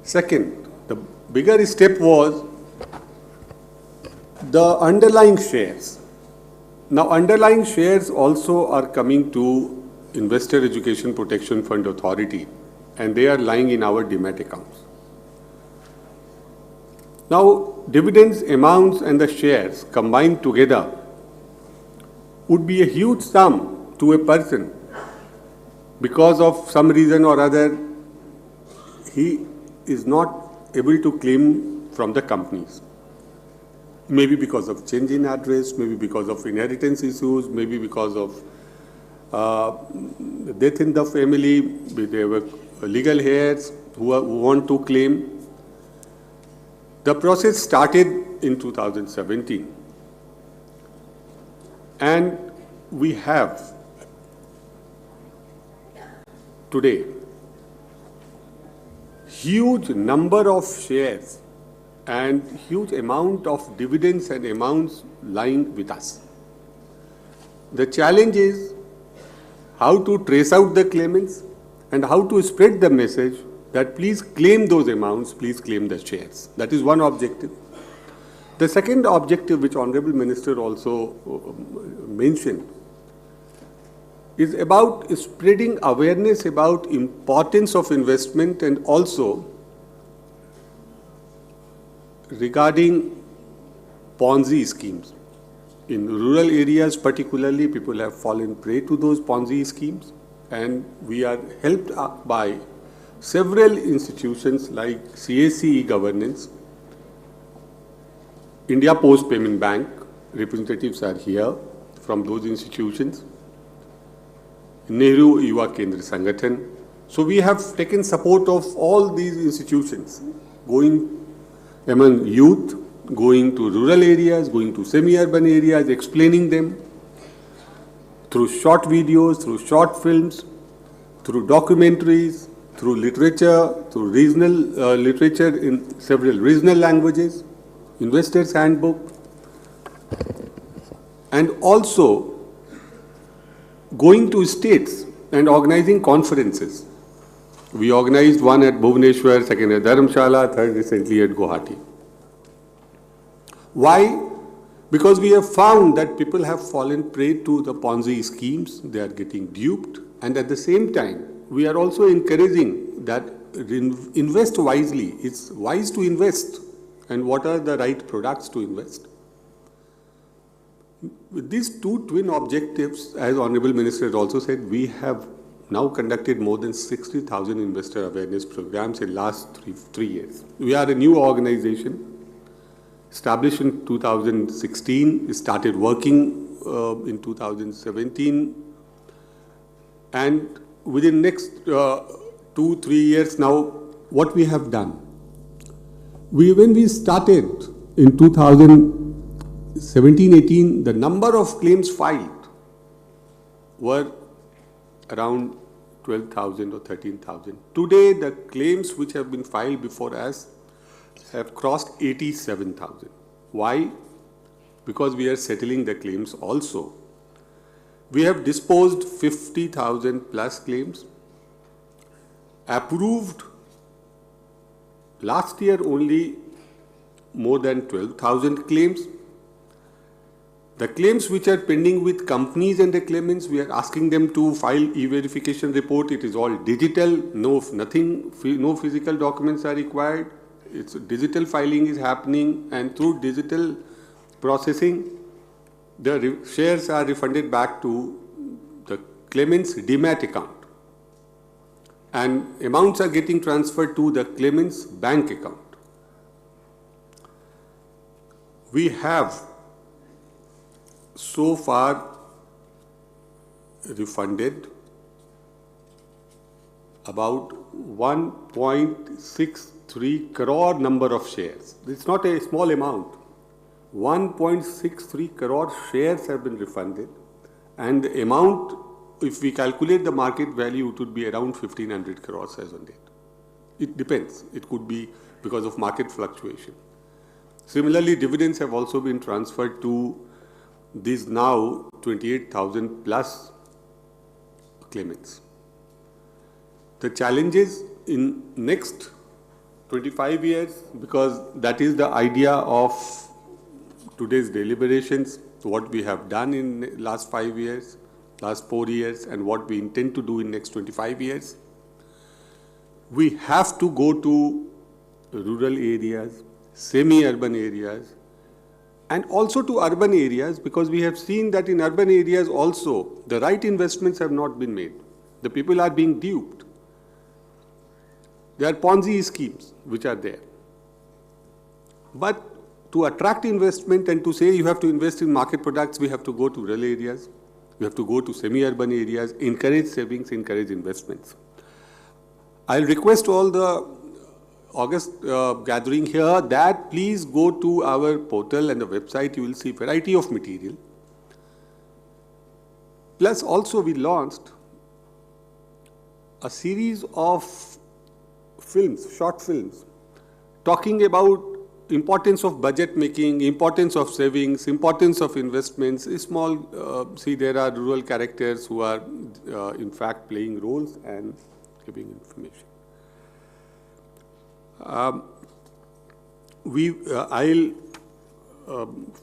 Second, the bigger step was the underlying shares. Now, underlying shares also are coming to Investor Education Protection Fund Authority, and they are lying in our demat accounts. Now, dividends, amounts, and the shares combined together would be a huge sum to a person. Because of some reason or other, he is not able to claim from the companies. Maybe because of change in address, maybe because of inheritance issues, maybe because of death in the family, there were legal heirs who want to claim. The process started in 2017. And we have today huge number of shares and huge amount of dividends and amounts lying with us. The challenge is how to trace out the claimants and how to spread the message that please claim those amounts, please claim the shares. That is one objective. The second objective, which Honorable Minister also mentioned, is about spreading awareness about importance of investment and also regarding Ponzi schemes. In rural areas particularly, people have fallen prey to those Ponzi schemes, and we are helped by several institutions like CSC governance, India Post Payment Bank, representatives are here from those institutions, Nehru Yuva Kendra Sangathan. So we have taken support of all these institutions, going among youth, going to rural areas, going to semi-urban areas, explaining them through short videos, through short films, through documentaries, through literature, through regional literature in several regional languages, Investors Handbook, and also going to states and organizing conferences. We organized one at Bhubaneswar, second at Dharamshala, third recently at Guwahati. Why? Because we have found that people have fallen prey to the Ponzi schemes, they are getting duped, and at the same time, we are also encouraging that invest wisely. It's wise to invest, and what are the right products to invest. With these two twin objectives, as Honorable Minister has also said, we have now conducted more than 60,000 investor awareness programs in last three years. We are a new organization, established in 2016, started working in 2017, and within next 2-3 years now, what we have done. When we started in 2017-18, the number of claims filed were around 12,000 or 13,000. Today, the claims which have been filed before us have crossed 87,000. Why? Because we are settling the claims also. We have disposed 50,000 plus claims, approved last year only more than 12,000 claims. The claims which are pending with companies and the claimants, we are asking them to file e-verification report. It is all digital, no physical documents are required. It's digital filing is happening, and through digital processing, the shares are refunded back to the claimant's demat account, and amounts are getting transferred to the claimant's bank account. We have so far refunded about 1.63 crore number of shares. It's not a small amount. 1.63 crore shares have been refunded, and the amount, if we calculate the market value, it would be around 1,500 crores as on date. It depends. It could be because of market fluctuation. Similarly, dividends have also been transferred to these now 28,000 plus claimants. The challenges in next 25 years, because that is the idea of today's deliberations, what we have done in last 5 years, last 4 years, and what we intend to do in next 25 years. We have to go to rural areas, semi-urban areas, and also to urban areas, because we have seen that in urban areas also, the right investments have not been made. The people are being duped. There are Ponzi schemes which are there. But to attract investment and to say you have to invest in market products, we have to go to rural areas, we have to go to semi-urban areas, encourage savings, encourage investments. I'll request all the August gathering here that please go to our portal and the website. You will see variety of material. Plus also we launched a series of films, short films, talking about importance of budget making, importance of savings, importance of investments. Small, see, there are rural characters who are in fact playing roles and giving information. I'll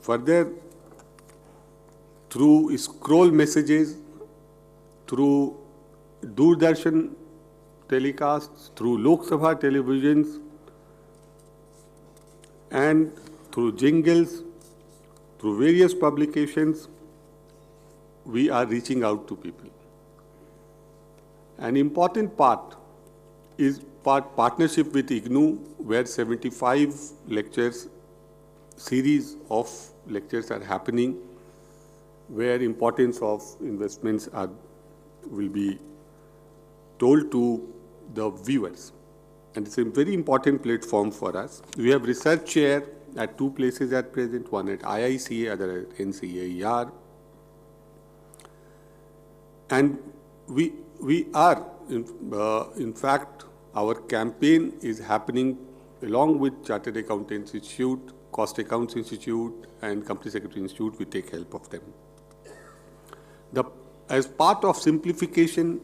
further, through scroll messages, through Doordarshan telecasts, through Lok Sabha televisions, and through jingles, through various publications, we are reaching out to people. An important part is partnership with IGNOU, where 75 lectures, series of lectures are happening, where importance of investments will be told to the viewers. And it's a very important platform for us. We have research chair at 2 places at present, one at IICA, other at NCAER. And we are, in fact, our campaign is happening along with Chartered Accountants Institute, Cost Accounts Institute, and Company Secretary Institute. We take help of them. As part of simplification,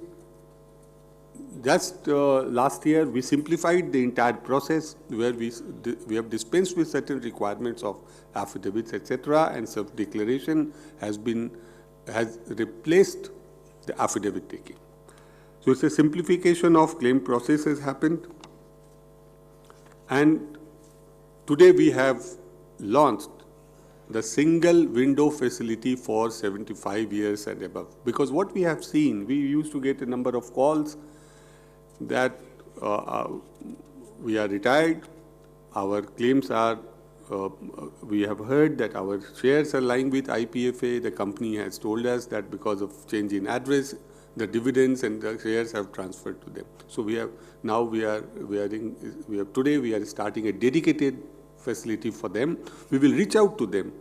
just last year, we simplified the entire process where we have dispensed with certain requirements of affidavits, etc., and self-declaration has replaced the affidavit taking. So it's a simplification of claim process has happened. And today we have launched the single window facility for 75 years and above. Because what we have seen, we used to get a number of calls that we are retired, our claims are, we have heard that our shares are lying with IPFA. The company has told us that because of change in address, the dividends and the shares have transferred to them. So we have, now today we are starting a dedicated facility for them. We will reach out to them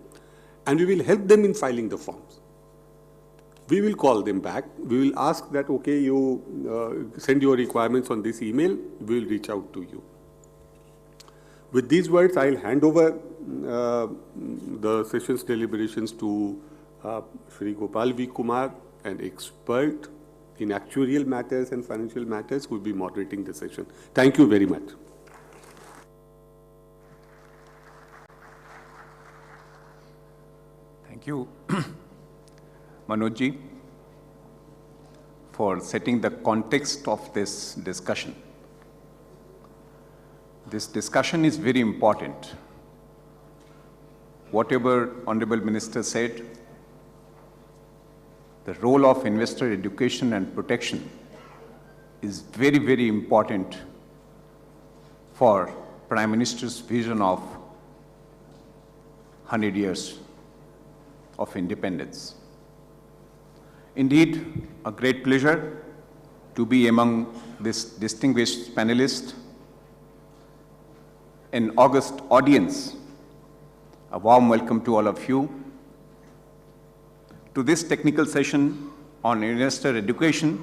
and we will help them in filing the forms. We will call them back. We will ask that, okay, you send your requirements on this email. We will reach out to you. With these words, I'll hand over the session's deliberations to Shri Gopal V. Kumar, an expert in actuarial matters and financial matters, who will be moderating the session. Thank you very much. Thank you, Manojji, for setting the context of this discussion. This discussion is very important. Whatever Honorable Minister said, the role of investor education and protection is very, very important for Prime Minister's vision of 100 years of independence. Indeed, a great pleasure to be among this distinguished panelists. An august audience, a warm welcome to all of you to this technical session on investor education,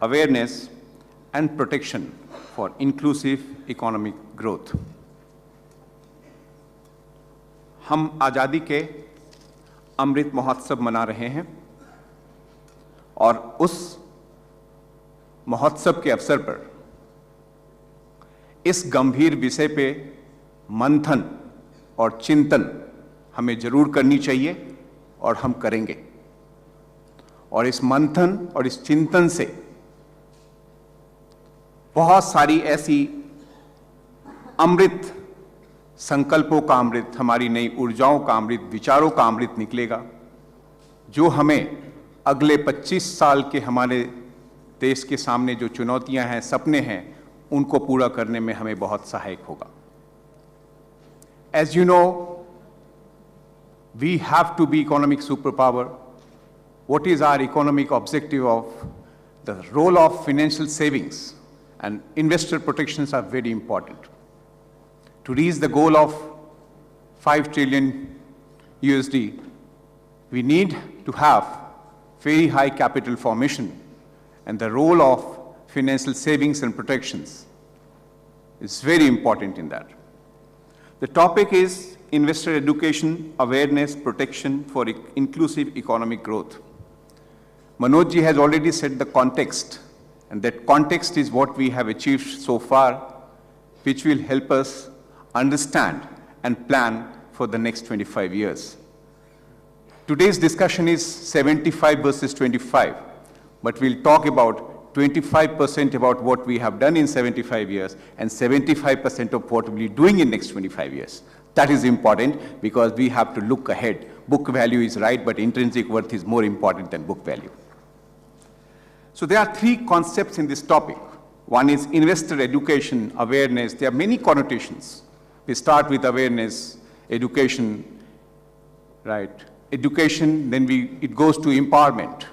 awareness, and protection for inclusive economic growth. हम आज़ादी के अमृत महोत्सव मना रहे हैं और उस महोत्सव के अवसर पर इस गंभीर विषय पे मंथन और चिंतन हमें जरूर करनी चाहिए और हम करेंगे। और इस मंथन और इस चिंतन से बहुत सारी ऐसी अमृत संकल्पों का अमृत, हमारी नई ऊर्जाओं का अमृत, विचारों का अमृत निकलेगा, जो हमें अगले 25 साल के हमारे देश के सामने जो चुनौतियां हैं, सपने हैं, उनको पूरा करने में हमें बहुत सहायक होगा। As you know, we have to be economic superpower. What is our economic objective of the role of financial savings and investor protections are very important. To reach the goal of 5 trillion USD, we need to have very high capital formation, and the role of financial savings and protections is very important in that. The topic is investor education, awareness, protection for inclusive economic growth. Manojji has already set the context, and that context is what we have achieved so far, which will help us understand and plan for the next 25 years. Today's discussion is 75 versus 25, but we'll talk about 25% about what we have done in 75 years and 75% of what we'll be doing in next 25 years. That is important because we have to look ahead. Book value is right, but intrinsic worth is more important than book value. So there are three concepts in this topic. One is investor education, awareness. There are many connotations. We start with awareness, education, right? Education, then it goes to empowerment.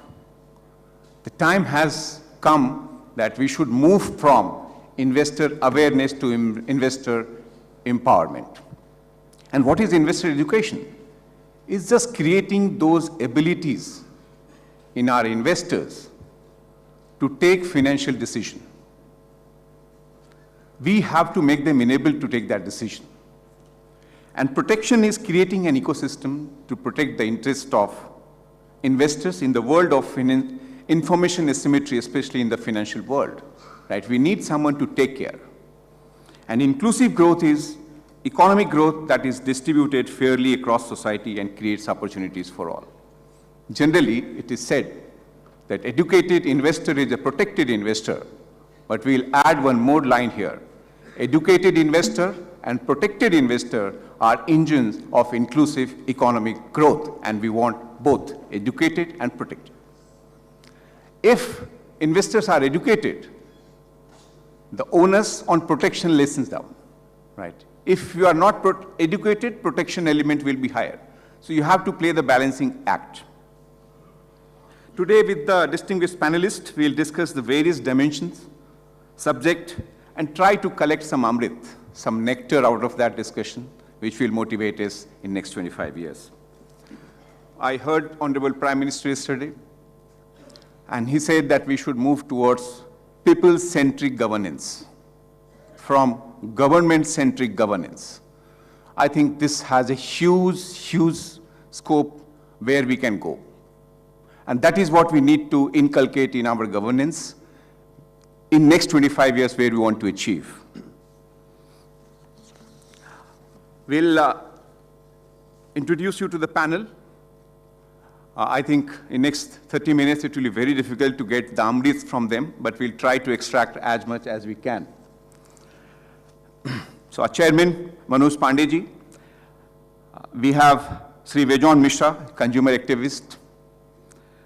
The time has come that we should move from investor awareness to investor empowerment. And what is investor education? It's just creating those abilities in our investors to take financial decision. We have to make them enabled to take that decision. And protection is creating an ecosystem to protect the interest of investors in the world of information asymmetry, especially in the financial world. Right? We need someone to take care. And inclusive growth is economic growth that is distributed fairly across society and creates opportunities for all. Generally, it is said that educated investor is a protected investor, but we'll add one more line here. Educated investor and protected investor are engines of inclusive economic growth, and we want both educated and protected. If investors are educated, the onus on protection lessens down, right? If you are not educated, protection element will be higher. So you have to play the balancing act. Today, with the distinguished panelists, we'll discuss the various dimensions, subject, and try to collect some Amrit, some nectar out of that discussion, which will motivate us in next 25 years. I heard Honorable Prime Minister yesterday, and he said that we should move towards people-centric governance from government-centric governance. I think this has a huge, huge scope where we can go. And that is what we need to inculcate in our governance in next 25 years where we want to achieve. We'll introduce you to the panel. I think in next 30 minutes it will be very difficult to get the Amrits from them, but we'll try to extract as much as we can. So our chairman, Manoj Pandey ji. We have Sri Vejon Mishra, consumer activist.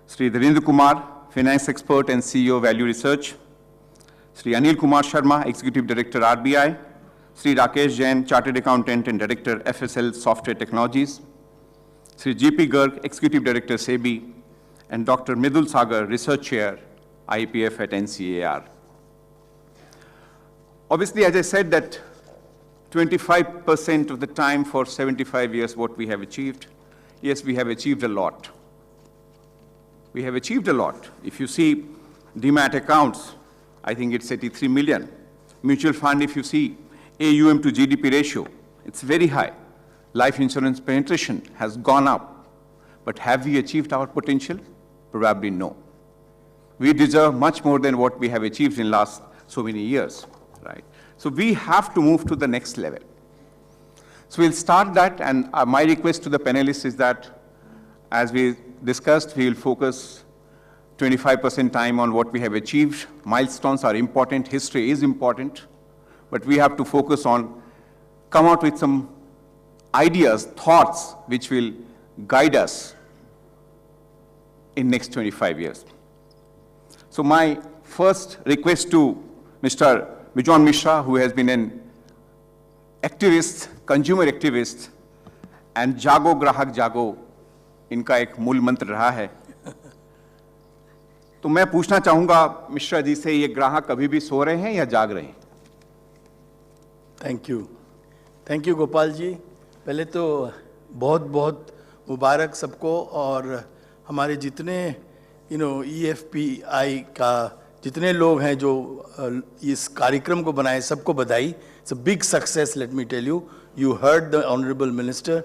Sri Dhirendra Kumar, finance expert and CEO Value Research. Sri Anil Kumar Sharma, executive director RBI. Sri Rakesh Jain, chartered accountant and director FSL Software Technologies. Sri GP Garg, executive director SEBI. And Dr. Midul Sagar, research chair, IPF at NCAR. Obviously, as I said, that 25% of the time for 75 years, what we have achieved. Yes, we have achieved a lot. We have achieved a lot. If you see demat accounts, I think it's 83 million. Mutual fund, if you see AUM to GDP ratio, it's very high. Life insurance penetration has gone up. But have we achieved our potential? Probably no. We deserve much more than what we have achieved in last so many years, right? So we have to move to the next level. So we'll start that, and my request to the panelists is that, as we discussed, we will focus 25% time on what we have achieved. Milestones are important, history is important, but we have to focus on, come out with some ideas, thoughts, which will guide us in next 25 years. So my first request to Mr. Vejon Mishra, who has been an activist, consumer activist, and Jago Grahak Jago, इनका एक मूल मंत्र रहा है. तो मैं पूछना चाहूंगा मिश्रा जी से, ये ग्राहक अभी भी सो रहे हैं या जाग रहे हैं? Thank you Gopal ji. पहले तो बहुत बहुत मुबारक सबको, और हमारे जितने EFPI का जितने लोग हैं जो इस कार्यक्रम को बनाए, सबको बधाई. It's a big success, let me tell you. You heard the honourable minister,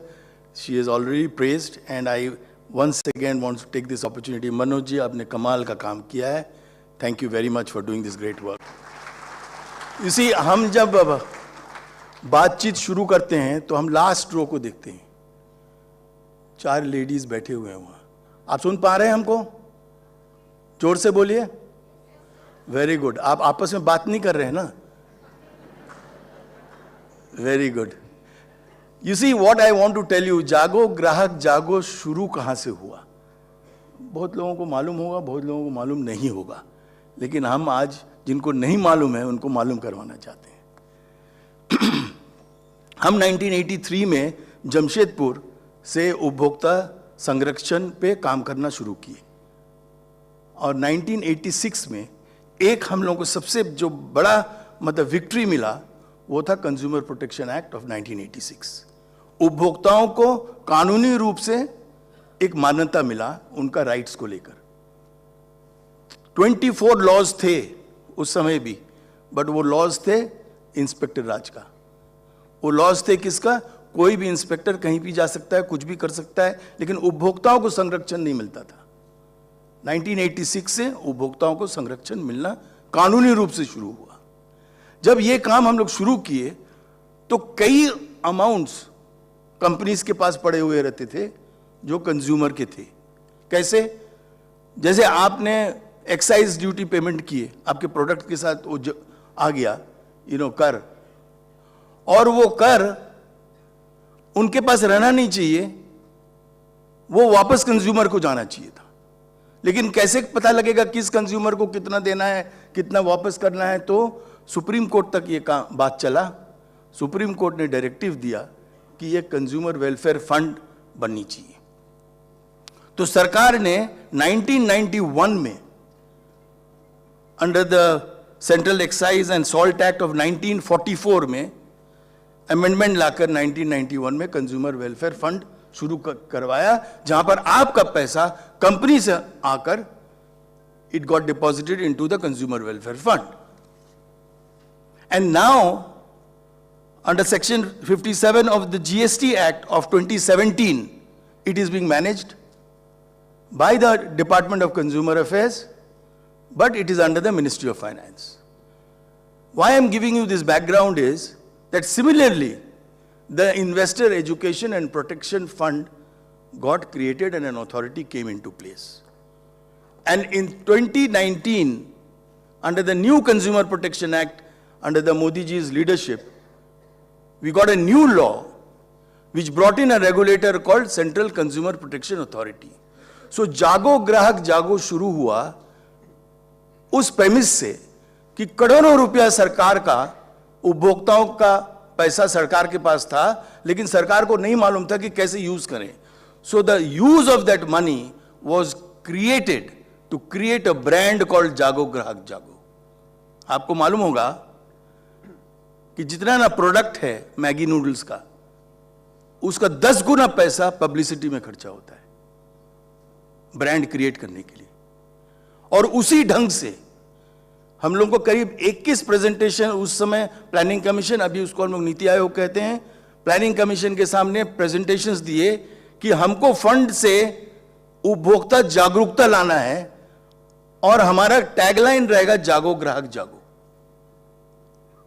she is already praised, and I once again want to take this opportunity. Manoj ji, आपने कमाल का काम किया है. Thank you very much for doing this great work. You see, हम जब बातचीत शुरू करते हैं तो हम लास्ट रो को देखते हैं. 4 लेडीज बैठे हुए हैं वहाँ. आप सुन पा रहे हैं हमको? जोर से बोलिए. Very good. आप आपस में बात नहीं कर रहे हैं ना? Very good. You see what I want to tell you, जागो ग्राहक जागो शुरू कहाँ से हुआ? बहुत लोगों को मालूम होगा, बहुत लोगों को मालूम नहीं होगा, लेकिन हम आज जिनको नहीं मालूम है उनको मालूम करवाना चाहते हैं। हम 1983 में जमशेदपुर से उपभोक्ता संरक्षण पे काम करना शुरू किए और 1986 में एक हम लोगों को सबसे जो बड़ा मतलब विक्ट्री मिला वो था कंज्यूमर प्रोटेक्शन एक्ट ऑफ 1986। उपभोक्ताओं को कानूनी रूप से एक मान्यता मिला उनका राइट्स को लेकर। 24 लॉज थे उस समय भी, बट वो लॉज थे इंस्पेक्टर राज का। वो लॉज थे किसका? कोई भी इंस्पेक्टर कहीं भी जा सकता है, कुछ भी कर सकता है, लेकिन उपभोक्ताओं को संरक्षण नहीं मिलता था। 1986 से उपभोक्ताओं को संरक्षण मिलना कानूनी रूप से शुरू हुआ। जब ये काम हम लोग शुरू किए तो कई अमाउंट्स कंपनीज के पास पड़े हुए रहते थे जो कंज्यूमर के थे। कैसे? जैसे आपने एक्साइज ड्यूटी पेमेंट किए, आपके प्रोडक्ट के साथ वो आ गया कर, और वो कर उनके पास रहना नहीं चाहिए, वो वापस कंज्यूमर को जाना चाहिए था। लेकिन कैसे पता लगेगा किस कंज्यूमर को कितना देना है, कितना वापस करना है? तो सुप्रीम कोर्ट तक ये बात चला। सुप्रीम कोर्ट ने डायरेक्टिव दिया कि ये कंज्यूमर वेलफेयर फंड बननी चाहिए। तो सरकार ने 1991 में under the central excise and salt act of 1944 में अमेंडमेंट लाकर 1991 में कंज्यूमर वेलफेयर फंड शुरू करवाया, जहां पर आपका पैसा कंपनी से आकर it got deposited into the consumer welfare fund. And now under section 57 of the GST Act of 2017, it is being managed by the Department of Consumer Affairs, but it is under the Ministry of Finance. Why I am giving you this background is that similarly, the Investor Education and Protection Fund got created and an authority came into place. And in 2019, under the new Consumer Protection Act, under the Modi ji's leadership, we got a new law which brought in a regulator called Central Consumer Protection Authority. So जागो ग्राहक जागो शुरू हुआ उस premise से कि करोड़ों रुपया सरकार का, उपभोक्ताओं का पैसा सरकार के पास था, लेकिन सरकार को नहीं मालूम था कि कैसे यूज करें। So the use of that money was created to create a brand called जागो ग्राहक जागो। आपको मालूम होगा कि जितना ना प्रोडक्ट है मैगी नूडल्स का, उसका 10 गुना पैसा पब्लिसिटी में खर्चा होता है ब्रांड क्रिएट करने के लिए। और उसी ढंग से हम लोगों को करीब 21 प्रेजेंटेशन उस समय प्लानिंग कमीशन, अभी उसको हम लोग नीति आयोग कहते हैं, प्लानिंग कमीशन के सामने प्रेजेंटेशंस दिए कि हमको फंड से उपभोक्ता जागरूकता लाना है और हमारा टैगलाइन रहेगा जागो ग्राहक जागो।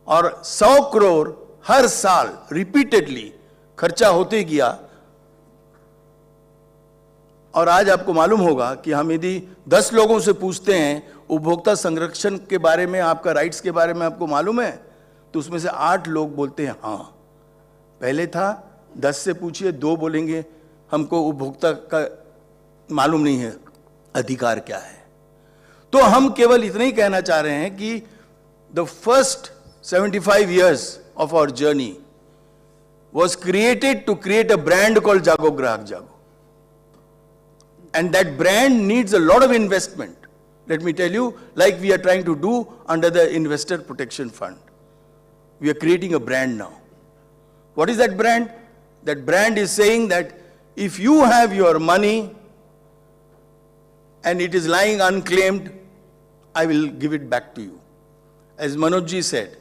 और 100 करोड़ हर साल रिपीटेडली खर्चा होते गया। और आज आपको मालूम होगा कि हम यदि 10 लोगों से पूछते हैं उपभोक्ता संरक्षण के बारे में, आपका राइट्स के बारे में आपको मालूम है, तो उसमें से 8 लोग बोलते हैं हाँ। पहले था 10 से पूछिए 2 बोलेंगे हमको उपभोक्ता का मालूम नहीं है अधिकार क्या है। तो हम केवल इतना ही कहना चाह रहे हैं कि the first 75 years of our journey was created to create a brand called Jago Grahak Jago. And that brand needs a lot of investment. Let me tell you, like we are trying to do under the Investor Protection Fund. We are creating a brand now. What is that brand? That brand is saying that if you have your money and it is lying unclaimed, I will give it back to you. As Manoj ji said,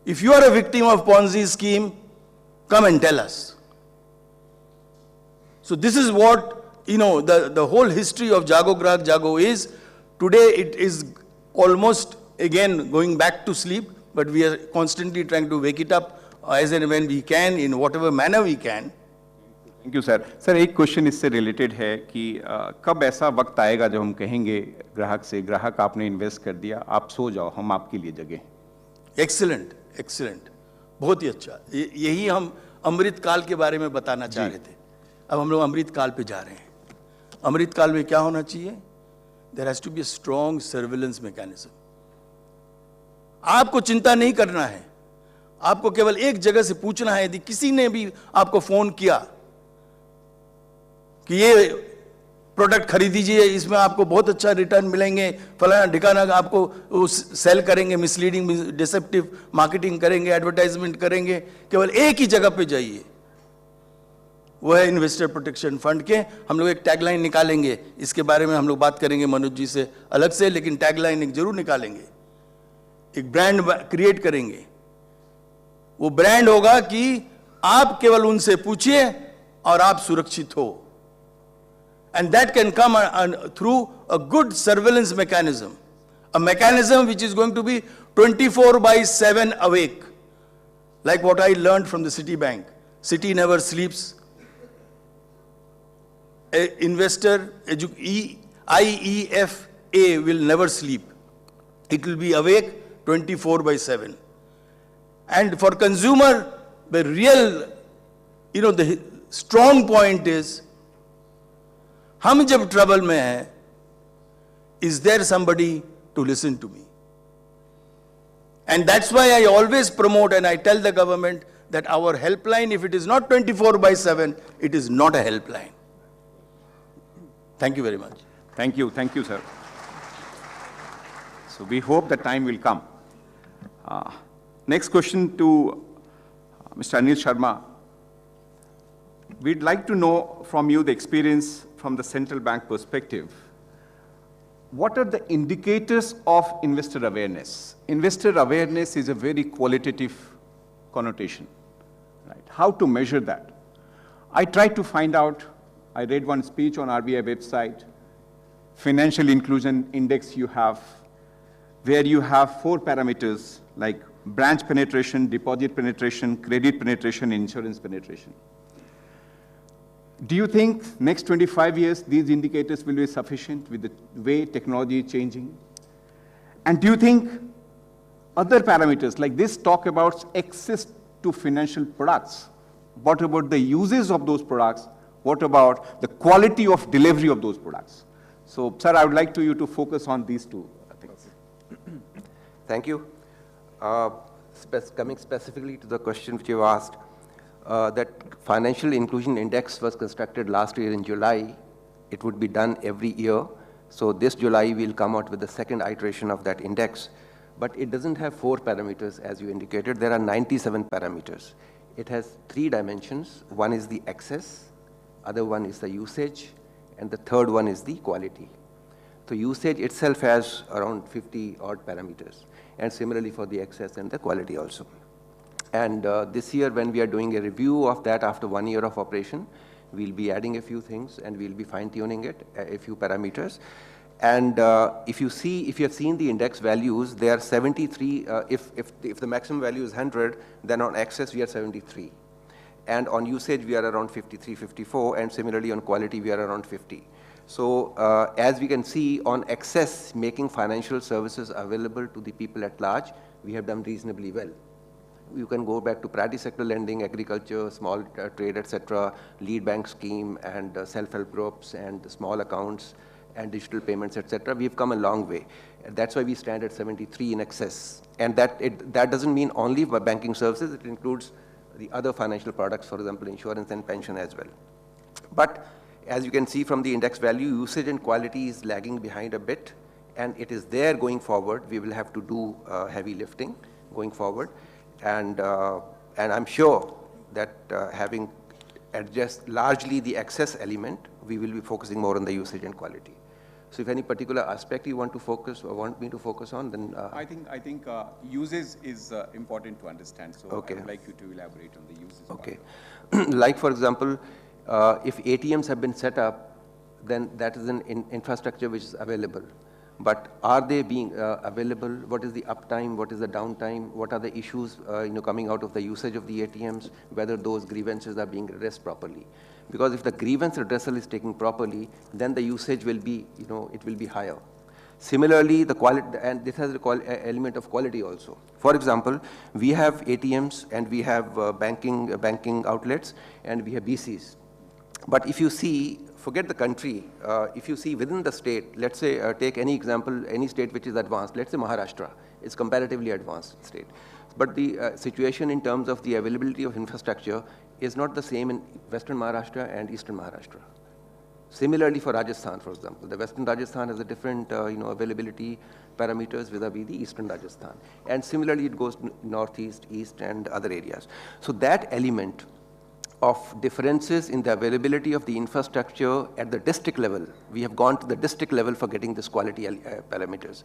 if you are a victim of Ponzi scheme, come and tell us. So this is what, the whole history of Jago Grahak Jago is. Today it is almost again going back to sleep, but we are constantly trying to wake it up as and when we can, in whatever manner we can. Thank you sir. Sir एक question इससे related है कि कब ऐसा वक्त आएगा जब हम कहेंगे ग्राहक से, ग्राहक आपने इन्वेस्ट कर दिया, आप सो जाओ, हम आपके लिए जगह। एक्सीलेंट, एक्सीलेंट, बहुत ही अच्छा। यही हम अमृत काल के बारे में बताना चाह रहे थे। अब हम लोग अमृत काल पे जा रहे हैं। अमृत काल में क्या होना चाहिए? There has to be a strong surveillance mechanism. आपको चिंता नहीं करना है, आपको केवल एक जगह से पूछना है, यदि किसी ने भी आपको फोन किया कि ये प्रोडक्ट खरीदीजिए, इसमें आपको बहुत अच्छा रिटर्न मिलेंगे, फलाना ठिकाना आपको सेल करेंगे, मिसलीडिंग डिसेप्टिव मार्केटिंग करेंगे, एडवर्टाइजमेंट करेंगे, केवल एक ही जगह पे जाइए, वो है इन्वेस्टर प्रोटेक्शन फंड के। हम लोग एक टैगलाइन निकालेंगे, इसके बारे में हम लोग बात करेंगे मनोज जी से अलग से, लेकिन टैगलाइन एक जरूर निकालेंगे, एक ब्रांड क्रिएट करेंगे। वो ब्रांड होगा कि आप केवल उनसे पूछिए और आप सुरक्षित हो। And that can come through a good surveillance mechanism, a mechanism which is going to be 24/7 awake, like what I learned from the Citibank. Citi never sleeps. A investor, IEFA will never sleep. It will be awake 24/7. And for consumer, the real, the strong point is, हम जब trouble में हैं, is there somebody to listen to me? And that's why I always promote and I tell the government that our helpline, if it is not 24/7, it is not a helpline. Thank you very much. Thank you, sir. So we hope the time will come. Next question to Mr. Anil Sharma. We'd like to know from you the experience from the central bank perspective. What are the indicators of investor awareness? Investor awareness is a very qualitative connotation, right? How to measure that? I tried to find out, I read one speech on RBI website, financial inclusion index you have, where you have 4 parameters like branch penetration, deposit penetration, credit penetration, insurance penetration. Do you think next 25 years these indicators will be sufficient with the way technology is changing? And do you think other parameters like this talk about access to financial products? What about the uses of those products? What about the quality of delivery of those products? So, sir, I would like you to focus on these two things. Thank you. Coming specifically to the question which you asked, that financial inclusion index was constructed last year in July. It would be done every year. So this July we'll come out with the second iteration of that index. But it doesn't have 4 parameters as you indicated. There are 97 parameters. It has 3 dimensions. One is the access, other one is the usage, and the third one is the quality. So usage itself has around 50 odd parameters, and similarly for the access and the quality also. And this year, when we are doing a review of that after 1 year of operation, we'll be adding a few things and we'll be fine-tuning it, a few parameters. And if you have seen the index values, they are 73. If the maximum value is 100, then on access we are 73. And on usage we are around 53, 54, and similarly on quality we are around 50. So as we can see, on access, making financial services available to the people at large, we have done reasonably well. You can go back to priority sector lending, agriculture, small trade, etc., lead bank scheme, and self-help groups, and small accounts, and digital payments, etc. We've come a long way. That's why we stand at 73 in excess. And that doesn't mean only banking services. It includes the other financial products, for example, insurance and pension as well. But as you can see from the index value, usage and quality is lagging behind a bit, and it is there going forward. We will have to do heavy lifting going forward. And I'm sure that having addressed largely the access element, we will be focusing more on the usage and quality. So if any particular aspect you want to focus or want me to focus on, then... I think usage is important to understand, so okay. I would like you to elaborate on the usage. Okay. Like, for example, if ATMs have been set up, then that is an infrastructure which is available. But are they being available? What is the uptime? What is the downtime? What are the issues coming out of the usage of the ATMs? Whether those grievances are being addressed properly? Because if the grievance redressal is taken properly, then the usage will be, it will be higher. Similarly, the quality, and this has an element of quality also. For example, we have ATMs and we have banking outlets and we have BCs. But if you see, forget the country, if you see within the state, let's say take any example, any state which is advanced, let's say Maharashtra, it's comparatively advanced state. But the situation in terms of the availability of infrastructure is not the same in Western Maharashtra and Eastern Maharashtra. Similarly for Rajasthan, for example, the Western Rajasthan has a different availability parameters vis-a-vis the Eastern Rajasthan. And similarly it goes northeast, east and other areas. So that element of differences in the availability of the infrastructure at the district level, we have gone to the district level for getting this quality parameters.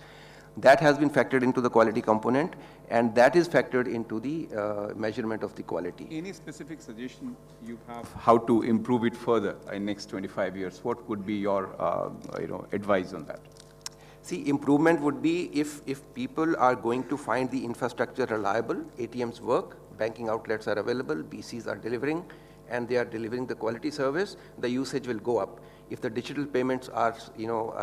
That has been factored into the quality component, and that is factored into the measurement of the quality. Any specific suggestion you have how to improve it further in next 25 years? What would be your advice on that? See, improvement would be if people are going to find the infrastructure reliable, ATMs work, banking outlets are available, BCs are delivering, and they are delivering the quality service, the usage will go up. If the digital payments are,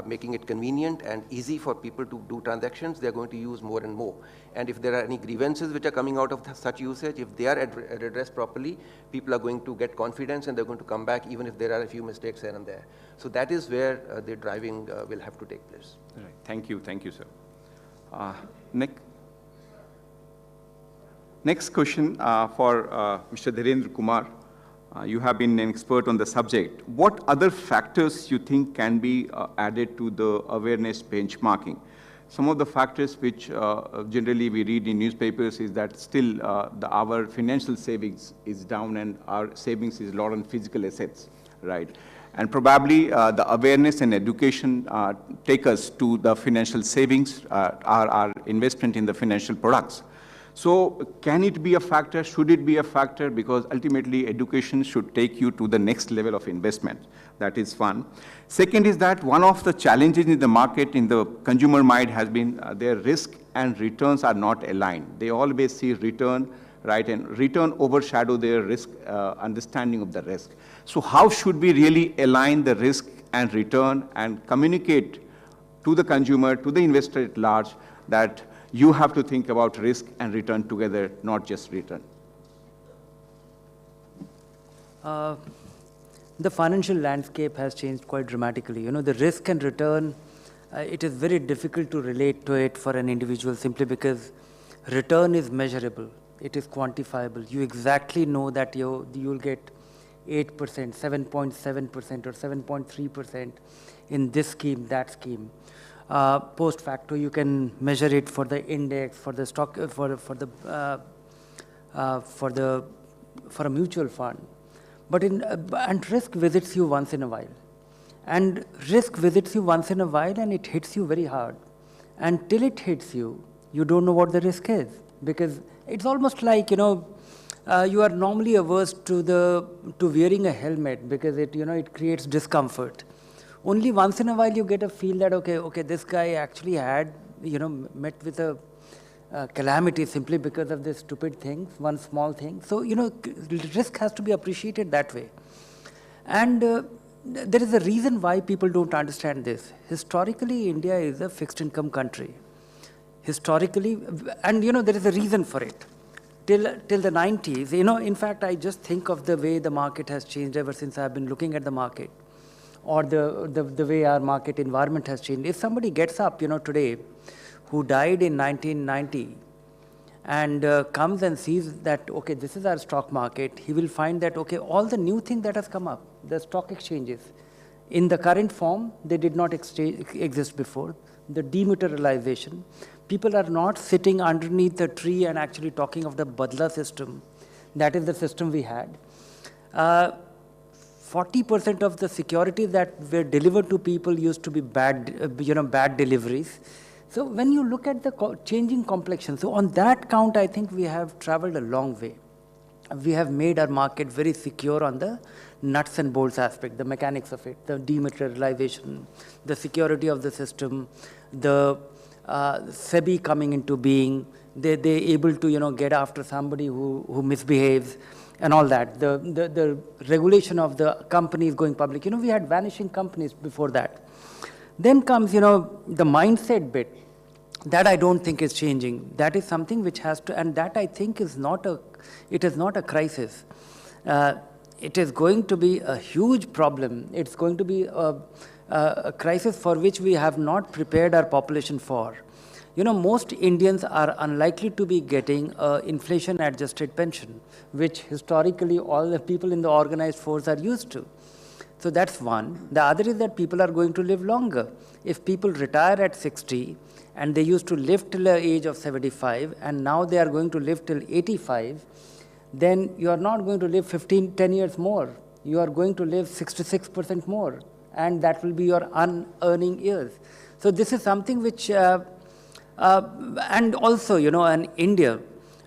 making it convenient and easy for people to do transactions, they are going to use more and more. And if there are any grievances which are coming out of such usage, if they are addressed properly, people are going to get confidence and they're going to come back even if there are a few mistakes here and there. So that is where the driving will have to take place. Right. Thank you, sir. Next question for Mr. Dhirendra Kumar. You have been an expert on the subject. What other factors you think can be added to the awareness benchmarking? Some of the factors which generally we read in newspapers is that still our financial savings is down and our savings is a lot on physical assets, right? And probably the awareness and education take us to the financial savings, our investment in the financial products. So can it be a factor? Should it be a factor? Because ultimately education should take you to the next level of investment. That is one. Second is that one of the challenges in the market, in the consumer mind, has been their risk and returns are not aligned. They always see return, right? And return overshadow their risk, understanding of the risk. So how should we really align the risk and return and communicate to the consumer, to the investor at large, that you have to think about risk and return together, not just return? The financial landscape has changed quite dramatically. The risk and return, it is very difficult to relate to it for an individual simply because return is measurable. It is quantifiable. You exactly know that you'll get 8%, 7.7% or 7.3% in this scheme, that scheme. Post facto, you can measure it for the index, for the stock, for a mutual fund. But and risk visits you once in a while, and risk visits you once in a while, and it hits you very hard. And till it hits you, you don't know what the risk is, because it's almost like you are normally averse to wearing a helmet because it creates discomfort. Only once in a while you get a feel that, okay, this guy actually had, met with a calamity simply because of this stupid thing, one small thing. So, risk has to be appreciated that way. And there is a reason why people don't understand this. Historically, India is a fixed income country. Historically, and there is a reason for it. Till the 90s, in fact, I just think of the way the market has changed ever since I've been looking at the market, or the way our market environment has changed. If somebody gets up, today, who died in 1990, and comes and sees that, okay, this is our stock market, he will find that, okay, all the new thing that has come up, the stock exchanges, in the current form, they did not exist before. The dematerialization, people are not sitting underneath the tree and actually talking of the Badla system. That is the system we had. 40% of the securities that were delivered to people used to be bad, bad deliveries. So when you look at the changing complexion, so on that count, I think we have traveled a long way. We have made our market very secure on the nuts and bolts aspect, the mechanics of it, the dematerialization, the security of the system, the SEBI coming into being, they're able to get after somebody who misbehaves, and all that. The regulation of the companies going public. We had vanishing companies before that. Then comes, the mindset bit. That I don't think is changing. That is something which has to, and that I think is not a crisis. It is going to be a huge problem. It's going to be a crisis for which we have not prepared our population for. Most Indians are unlikely to be getting an inflation-adjusted pension, which historically all the people in the organized force are used to. So that's one. The other is that people are going to live longer. If people retire at 60, and they used to live till the age of 75, and now they are going to live till 85, then you are not going to live 10 years more. You are going to live 66% more, and that will be your unearning years. So this is something which, and also, in India,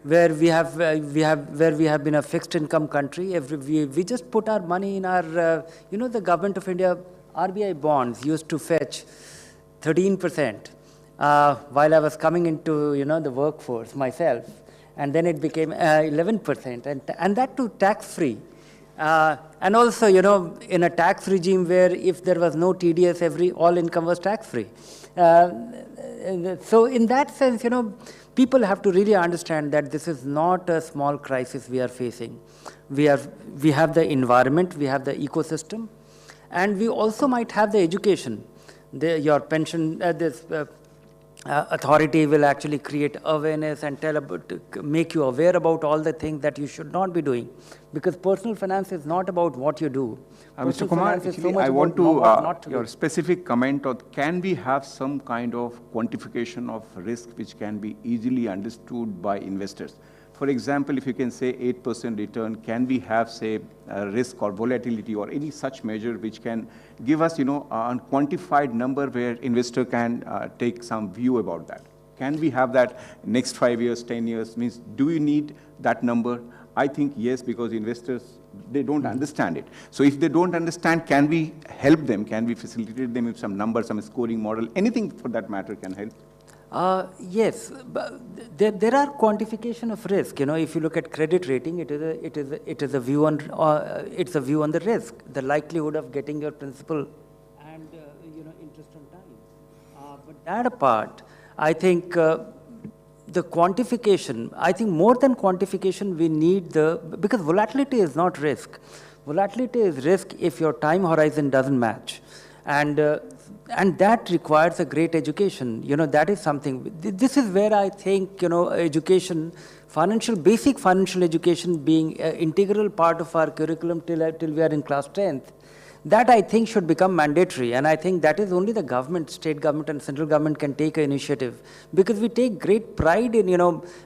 where we have been a fixed income country, we just put our money in our, the government of India, RBI bonds used to fetch 13%. While I was coming into, the workforce myself, and then it became 11%, and that too tax-free. And also, in a tax regime where if there was no TDS, all income was tax-free. So in that sense, people have to really understand that this is not a small crisis we are facing. We have the environment, we have the ecosystem, and we also might have the education. Your pension, authority will actually create awareness and make you aware about all the things that you should not be doing, because personal finance is not about what you do. Mr. Kumar, actually, I want to your specific comment on, can we have some kind of quantification of risk which can be easily understood by investors? For example, if you can say 8% return, can we have, say, risk or volatility or any such measure which can give us, a quantified number where investor can take some view about that? Can we have that next 5 years, 10 years? Means, do you need that number? I think yes, because investors, they don't understand it. So if they don't understand, can we help them? Can we facilitate them with some numbers, some scoring model? Anything for that matter can help. Yes, but there are quantification of risk. If you look at credit rating, it is a view on the risk, the likelihood of getting your principal and interest on time. But that apart, I think the quantification. I think more than quantification, we need because volatility is not risk. Volatility is risk if your time horizon doesn't match, and that requires a great education. That is something. This is where I think, education, basic financial education being an integral part of our curriculum till we are in class 10th, that I think should become mandatory. And I think that is only the government, state government and central government can take an initiative, because we take great pride in,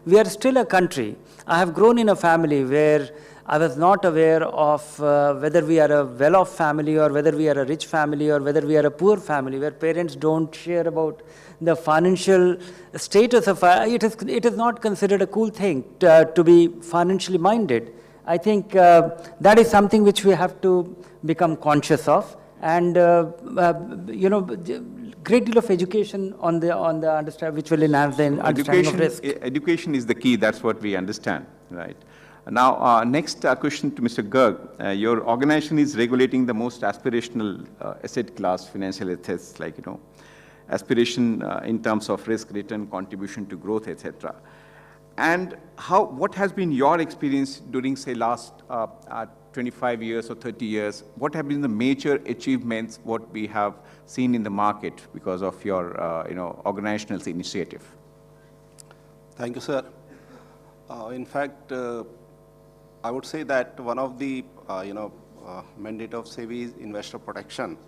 we are still a country. I have grown in a family where I was not aware of whether we are a well-off family or whether we are a rich family or whether we are a poor family, where parents don't share about the financial status of it is not considered a cool thing to be financially minded. I think that is something which we have to become conscious of, and great deal of education on the understand, which will enhance the understanding of risk. Education is the key. That's what we understand, right? Now, next question to Mr. Garg. Your organization is regulating the most aspirational asset class, financial assets, like, aspiration in terms of risk, return, contribution to growth, etc. And what has been your experience during, say, last 25 years or 30 years? What have been the major achievements, what we have seen in the market because of your, organizational initiative? Thank you, sir. In fact, I would say that one of the, mandate of SEBI is investor protection.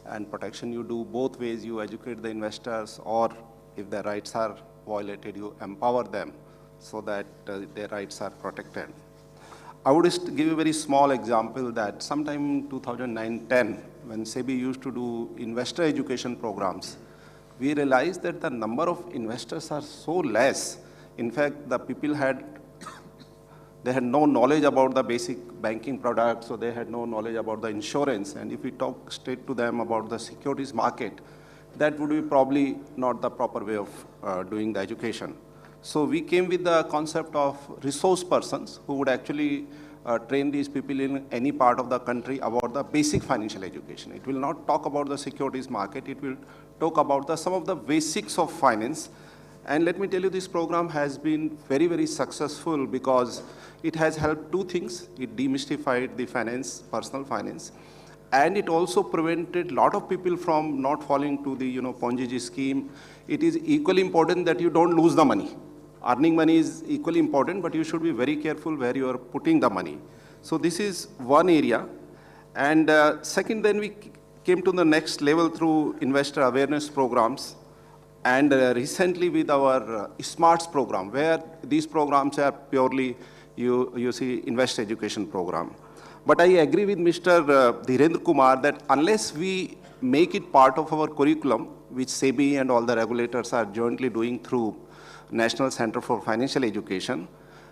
And protection you do both ways. You educate the investors, or if their rights are violated, you empower them so that their rights are protected. I would just give you a very small example that sometime in 2009-10, when SEBI used to do investor education programs, we realized that the number of investors are so less. In fact, the people they had no knowledge about the basic banking products, so they had no knowledge about the insurance. And if we talk straight to them about the securities market, that would be probably not the proper way of doing the education. So we came with the concept of resource persons who would actually train these people in any part of the country about the basic financial education. It will not talk about the securities market. It will talk about some of the basics of finance. And let me tell you, this program has been very, very successful because it has helped two things. It demystified the finance, personal finance, and it also prevented a lot of people from not falling to the Ponzi scheme. It is equally important that you don't lose the money. Earning money is equally important, but you should be very careful where you are putting the money. So this is one area. And second, then we came to the next level through investor awareness programs. And recently with our SMARTS program, where these programs are purely, you see, investor education program. But I agree with Mr. Dhirendra Kumar that unless we make it part of our curriculum, which SEBI and all the regulators are jointly doing through National Center for Financial Education,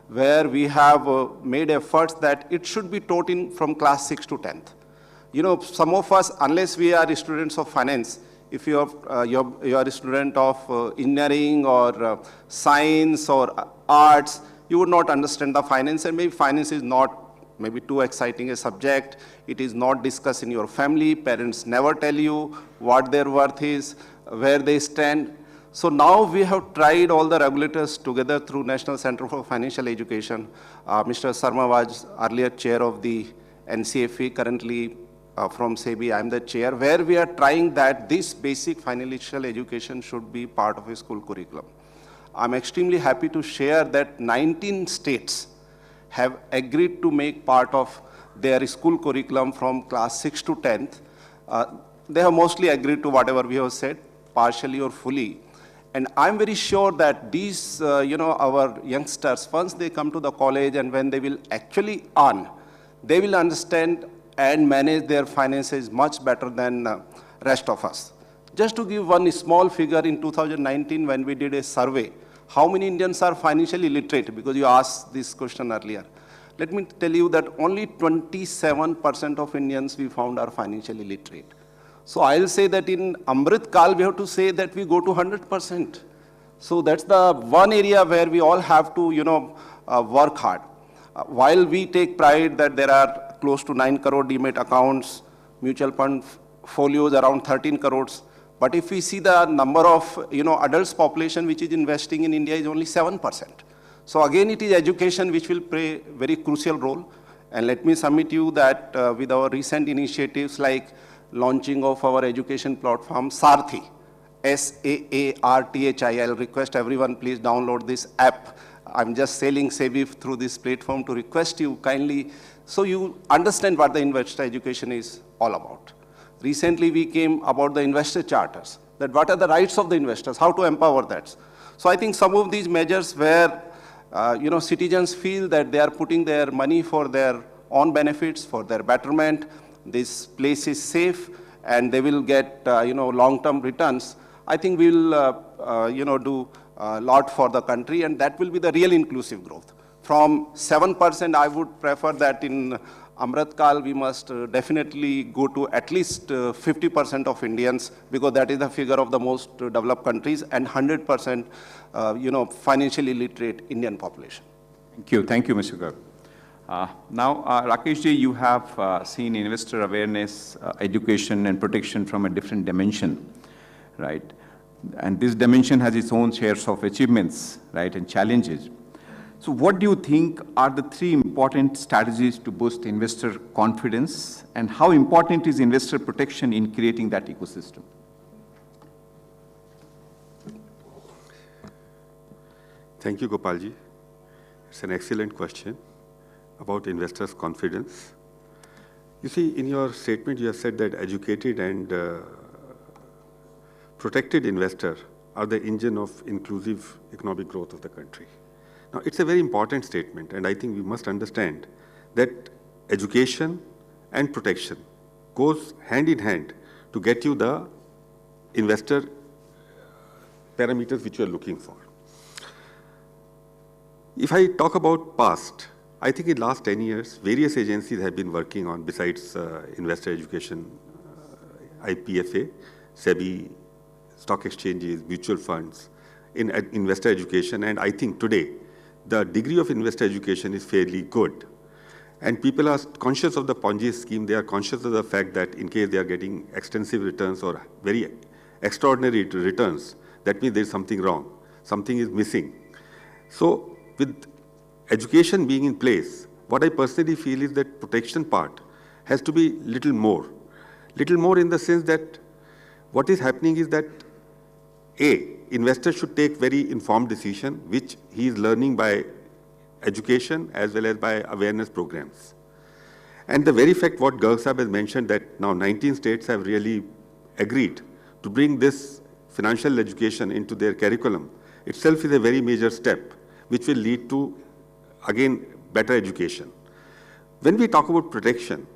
where we have made efforts that it should be taught in from class 6 to 10th. Some of us, unless we are students of finance, if you are a student of engineering or science or arts, you would not understand the finance, and maybe finance is not maybe too exciting a subject. It is not discussed in your family. Parents never tell you what their worth is, where they stand. So now we have tried all the regulators together through National Center for Financial Education. Mr. Sarma was earlier chair of the NCFE, currently from SEBI, I'm the chair, where we are trying that this basic financial education should be part of a school curriculum. I'm extremely happy to share that 19 states have agreed to make part of their school curriculum from class 6 to 10th. They have mostly agreed to whatever we have said, partially or fully. And I'm very sure that these, our youngsters, once they come to the college and when they will actually earn, they will understand and manage their finances much better than rest of us. Just to give one small figure, in 2019, when we did a survey, how many Indians are financially literate? Because you asked this question earlier. Let me tell you that only 27% of Indians we found are financially literate. So I'll say that in Amrit Kal, we have to say that we go to 100%. So that's the one area where we all have to, work hard. While we take pride that there are close to 9 crore demat accounts, mutual fund folios around 13 crores, but if we see the number of, adults population which is investing in India is only 7%. So again, it is education which will play a very crucial role. And let me submit you that with our recent initiatives like launching of our education platform, Sarthi, SAARTHI. I'll request everyone, please download this app. I'm just selling SEBI through this platform to request you kindly, so you understand what the investor education is all about. Recently, we came about the investor charters, that what are the rights of the investors, how to empower that. So I think some of these measures where, citizens feel that they are putting their money for their own benefits, for their betterment, this place is safe, and they will get, long-term returns. I think we'll, do a lot for the country, and that will be the real inclusive growth. From 7%, I would prefer that in Amrit Kal, we must definitely go to at least 50% of Indians, because that is the figure of the most developed countries, and 100%, financially literate Indian population. Thank you, Mr. Garg. Now, Rakesh ji, you have seen investor awareness, education and protection from a different dimension, right? And this dimension has its own shares of achievements, right, and challenges. So what do you think are the three important strategies to boost investor confidence, and how important is investor protection in creating that ecosystem? Thank you, Gopalji. It's an excellent question about investors' confidence. You see, in your statement, you have said that educated and protected investors are the engine of inclusive economic growth of the country. Now, it's a very important statement, and I think we must understand that education and protection goes hand in hand to get you the investor parameters which you are looking for. If I talk about past, I think in the last 10 years, various agencies have been working on, besides investor education, IPFA, SEBI, stock exchanges, mutual funds, in investor education, and I think today, the degree of investor education is fairly good. And people are conscious of the Ponzi scheme. They are conscious of the fact that in case they are getting extensive returns or very extraordinary returns, that means there is something wrong. Something is missing. So with education being in place, what I personally feel is that protection part has to be little more. Little more in the sense that what is happening is that investors should take very informed decision, which he is learning by education as well as by awareness programs. And the very fact what Garg Sahab has mentioned, that now 19 states have really agreed to bring this financial education into their curriculum, itself is a very major step, which will lead to, again, better education. When we talk about protection,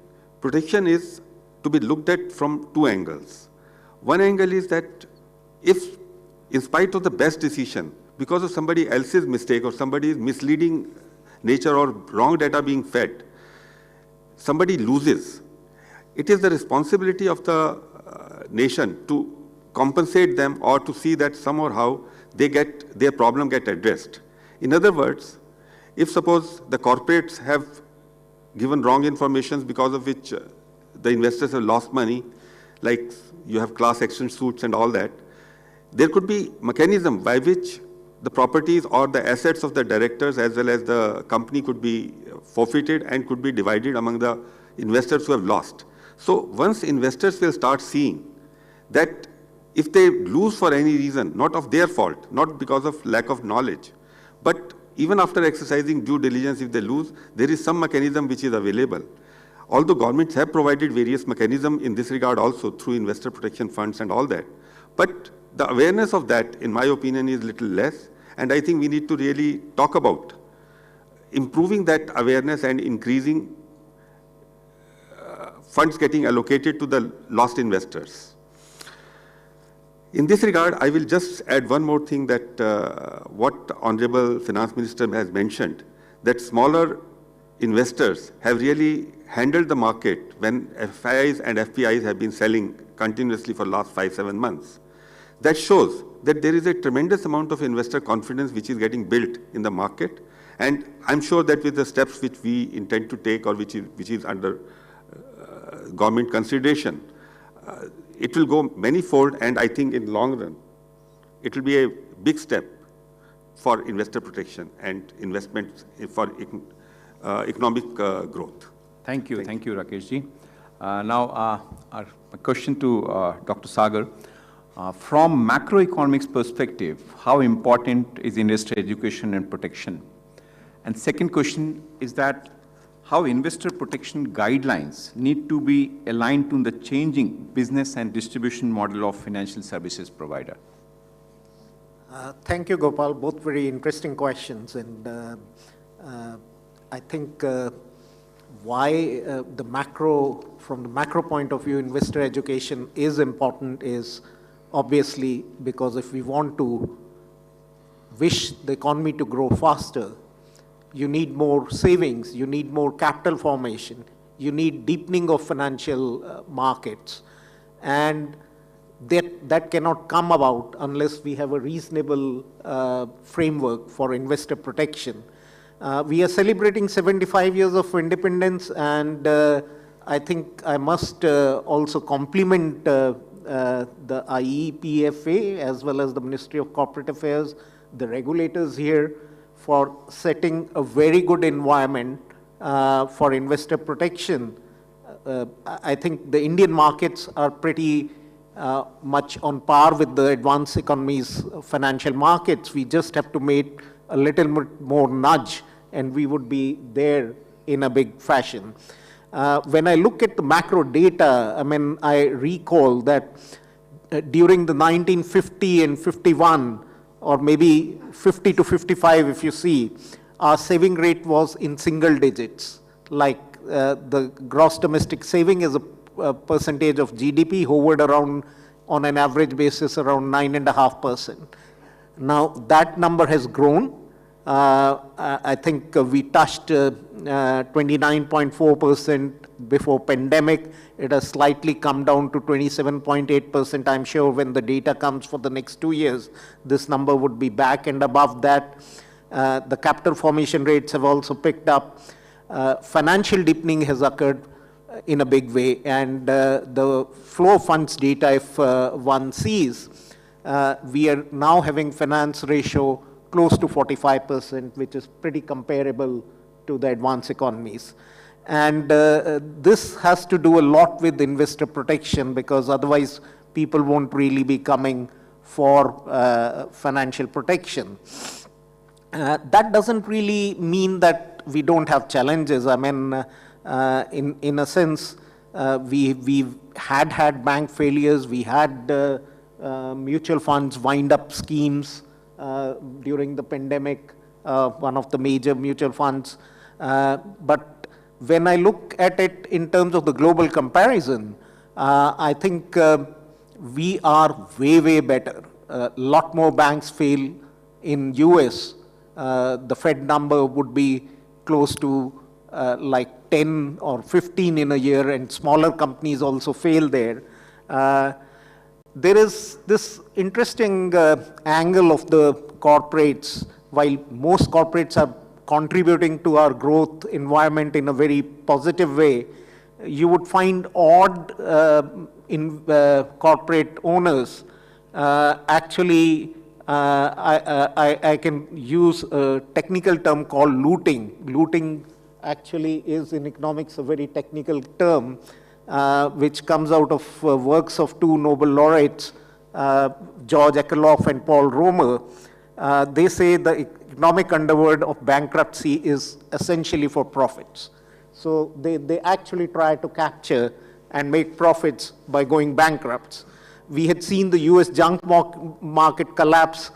protection is to be looked at from two angles. One angle is that if, in spite of the best decision, because of somebody else's mistake or somebody's misleading nature or wrong data being fed, somebody loses, it is the responsibility of the nation to compensate them or to see that somehow their problem get addressed. In other words, if suppose the corporates have given wrong information because of which the investors have lost money, like you have class action suits and all that, there could be mechanism by which the properties or the assets of the directors as well as the company could be forfeited and could be divided among the investors who have lost. So once investors will start seeing that if they lose for any reason, not of their fault, not because of lack of knowledge, but even after exercising due diligence, if they lose, there is some mechanism which is available. Although governments have provided various mechanisms in this regard also through investor protection funds and all that, but the awareness of that, in my opinion, is little less, and I think we need to really talk about improving that awareness and increasing funds getting allocated to the lost investors. In this regard, I will just add one more thing that what Honorable Finance Minister has mentioned, that smaller investors have really handled the market when FIIs and FPIs have been selling continuously for the last 5-7 months. That shows that there is a tremendous amount of investor confidence which is getting built in the market, and I'm sure that with the steps which we intend to take or which is under government consideration, it will go many-fold, and I think in the long run, it will be a big step for investor protection and investments for economic growth. Thank you, Rakesh ji. Now, our question to Dr. Sagar. From macroeconomics perspective, how important is investor education and protection? And second question is that how investor protection guidelines need to be aligned to the changing business and distribution model of financial services provider? Thank you, Gopal. Both very interesting questions. And I think why from the macro point of view, investor education is important is obviously because if we want to wish the economy to grow faster, you need more savings, you need more capital formation, you need deepening of financial markets. And that cannot come about unless we have a reasonable framework for investor protection. We are celebrating 75 years of independence, and I think I must also compliment the IEPFA as well as the Ministry of Corporate Affairs, the regulators here, for setting a very good environment for investor protection. I think the Indian markets are pretty much on par with the advanced economies financial markets. We just have to make a little more nudge and we would be there in a big fashion. When I look at the macro data, I mean, I recall that during the 1950 and 51, or maybe 50 to 55 if you see, our saving rate was in single digits. Like the gross domestic saving is a percentage of GDP hovered around, on an average basis, around 9.5%. Now that number has grown. I think we touched 29.4% before pandemic. It has slightly come down to 27.8%. I'm sure when the data comes for the next 2 years, this number would be back and above that. The capital formation rates have also picked up. financial deepening has occurred in a big way, and the flow of funds data, if one sees, we are now having finance ratio close to 45%, which is pretty comparable to the advanced economies. And this has to do a lot with investor protection, because otherwise people won't really be coming for financial protection. That doesn't really mean that we don't have challenges. I mean, in a sense, we've had bank failures, we had mutual funds wind up schemes during the pandemic, one of the major mutual funds. But when I look at it in terms of the global comparison, I think we are way, way better. A lot more banks fail in US. The Fed number would be close to like 10 or 15 in a year, and smaller companies also fail there. There is this interesting angle of the corporates. While most corporates are contributing to our growth environment in a very positive way, you would find odd corporate owners actually, I can use a technical term called looting. Looting actually is in economics a very technical term, which comes out of works of two Nobel laureates, George Akerlof and Paul Romer. They say the economic underword of bankruptcy is essentially for profits. So they actually try to capture and make profits by going bankrupt. We had seen the US junk market collapse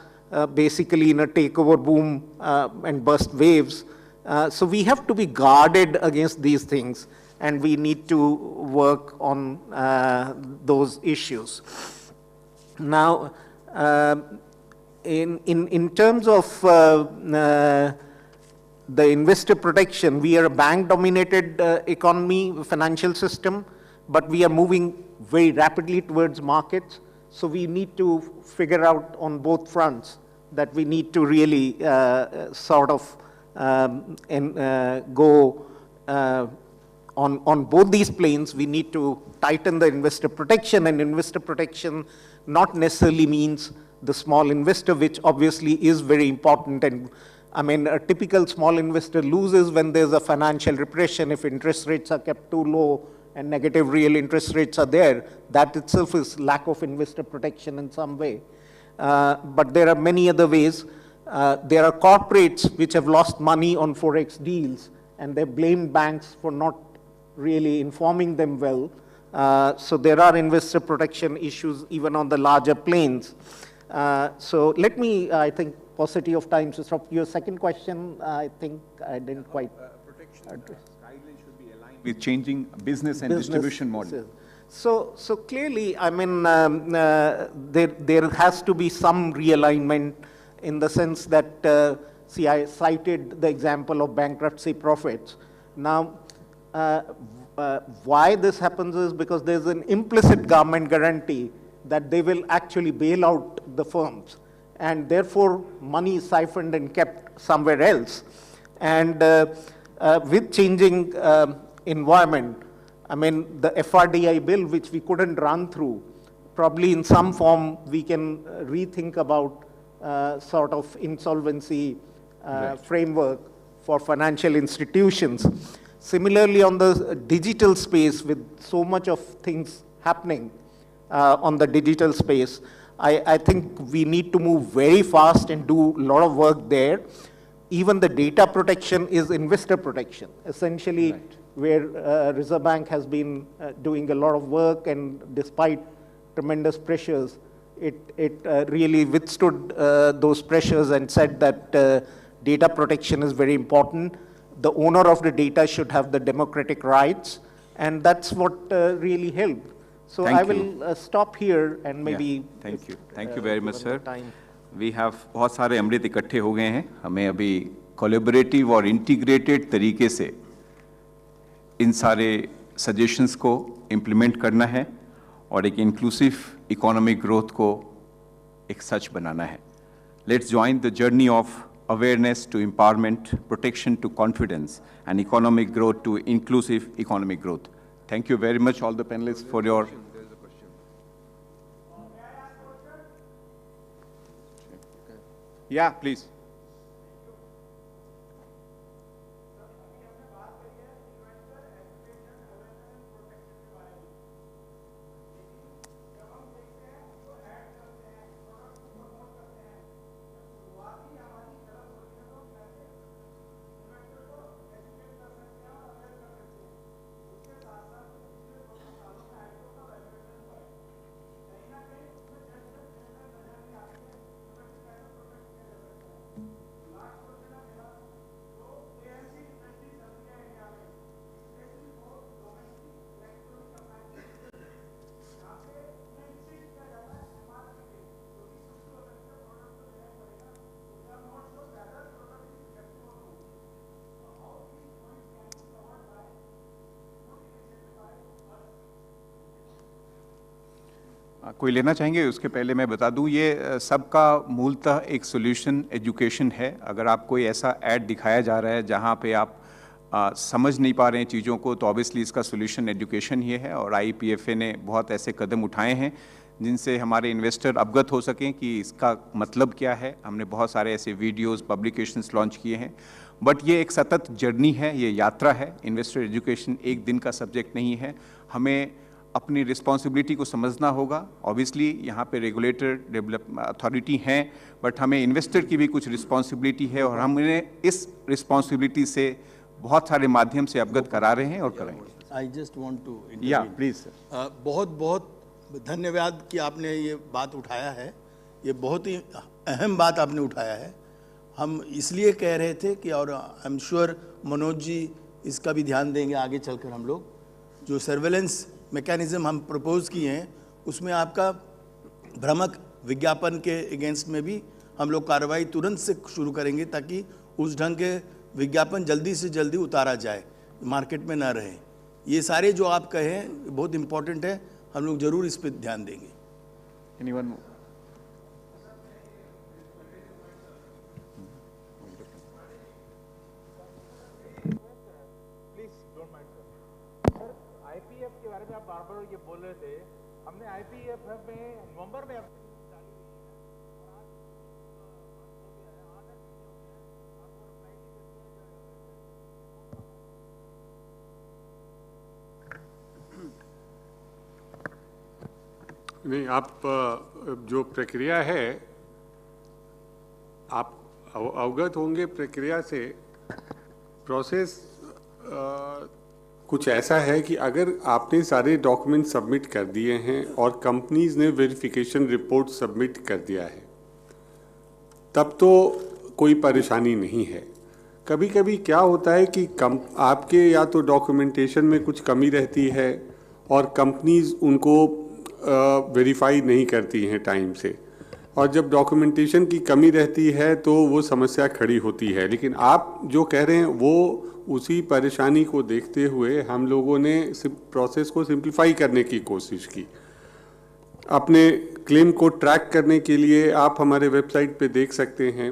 basically in a takeover boom and burst waves. So we have to be guarded against these things, and we need to work on those issues. Now, in terms of the investor protection, we are a bank-dominated economy, financial system, but we are moving very rapidly towards markets. So we need to figure out on both fronts that we need to really sort of go on both these planes. We need to tighten the investor protection, and investor protection not necessarily means the small investor, which obviously is very important. And I mean, a typical small investor loses when there's a financial repression. If interest rates are kept too low and negative real interest rates are there, that itself is lack of investor protection in some way. But there are many other ways. There are corporates which have lost money on Forex deals, and they blame banks for not really informing them well. So there are investor protection issues even on the larger planes. So let me, I think, paucity of time. So your second question, I think I didn't quite address. With changing business and distribution model. So clearly, I mean, there has to be some realignment in the sense that, see, I cited the example of bankruptcy profits. Now, why this happens is because there's an implicit government guarantee that they will actually bail out the firms, and therefore money is siphoned and kept somewhere else. And with changing environment, I mean, the FRDI bill, which we couldn't run through, probably in some form we can rethink about sort of insolvency framework for financial institutions. Similarly, on the digital space, with so much of things happening on the digital space, I think we need to move very fast and do a lot of work there. Even the data protection is investor protection, essentially. Right. Where Reserve Bank has been doing a lot of work, and despite tremendous pressures, it really withstood those pressures and said that data protection is very important. The owner of the data should have the democratic rights, and that's what really helped. So I will stop here and maybe. Thank you. Thank you very much, sir. We have बहुत सारे अमृत इकट्ठे हो गए हैं. हमें अभी collaborative और integrated तरीके से इन सारे सजेशंस को इम्प्लीमेंट करना है और एक इंक्लूसिव इकोनॉमिक ग्रोथ को एक सच बनाना है. Let's join the journey of awareness to empowerment, protection to confidence, and economic growth to inclusive economic growth. Thank you very much, all the panelists, for your... Yeah, please. कोई लेना चाहेंगे? उसके पहले मैं बता दूं, ये सबका मूलतः एक सॉल्यूशन एजुकेशन है। अगर आप कोई ऐसा ऐड दिखाया जा रहा है जहां पे आप समझ नहीं पा रहे हैं चीज़ों को, तो ऑब्वियसली इसका सॉल्यूशन एजुकेशन ही है। और IPFA ने बहुत ऐसे कदम उठाए हैं जिनसे हमारे इन्वेस्टर अवगत हो सकें कि इसका मतलब क्या है। हमने बहुत सारे ऐसे वीडियोस, पब्लिकेशंस लॉन्च किए हैं। बट ये एक सतत जर्नी है, ये यात्रा है। इन्वेस्टर एजुकेशन एक दिन का सब्जेक्ट नहीं है। हमें अपनी रिस्पॉन्सिबिलिटी को समझना होगा। ऑब्वियसली यहाँ पे रेगुलेटर, डेवलपमेंट अथॉरिटी हैं, बट हमें इन्वेस्टर की भी कुछ रिस्पॉन्सिबिलिटी है और हम इन्हें इस रिस्पॉन्सिबिलिटी से बहुत सारे माध्यम से अवगत करा रहे हैं और कराएंगे। आई जस्ट वांट टू या प्लीज। बहुत बहुत धन्यवाद कि आपने ये बात उठाया है। ये बहुत ही अहम बात आपने उठाया है। हम इसलिए कह रहे थे कि, और I am sure Manoj ji इसका भी ध्यान देंगे आगे चलकर। हम लोग जो सर्वेलेंस मैकेनिज्म हम प्रपोज किए हैं उसमें आपका भ्रामक विज्ञापन के अगेंस्ट में भी हम लोग कार्रवाई तुरंत से शुरू करेंगे, ताकि उस ढंग के विज्ञापन जल्दी से जल्दी उतारा जाए, मार्केट में ना रहे। ये सारे जो आप कहे हैं बहुत इम्पोर्टेंट है, हम लोग जरूर इस पर ध्यान देंगे। Anyone? IPF के बारे में आप बार बार ये बोल रहे थे। हमने IPF में नवंबर में नहीं, आप जो प्रक्रिया है, आप अवगत होंगे प्रक्रिया से। प्रोसेस कुछ ऐसा है कि अगर आपने सारे डॉक्यूमेंट सबमिट कर दिए हैं और कंपनीज ने वेरिफिकेशन रिपोर्ट सबमिट कर दिया है, तब तो कोई परेशानी नहीं है। कभी कभी क्या होता है कि आपके या तो डॉक्यूमेंटेशन में कुछ कमी रहती है और कंपनीज उनको वेरीफाई नहीं करती हैं टाइम से, और जब डॉक्यूमेंटेशन की कमी रहती है तो वो समस्या खड़ी होती है। लेकिन आप जो कह रहे हैं वो उसी परेशानी को देखते हुए हम लोगों ने प्रोसेस को सिंप्लीफाई करने की कोशिश की। अपने क्लेम को ट्रैक करने के लिए आप हमारे वेबसाइट पे देख सकते हैं।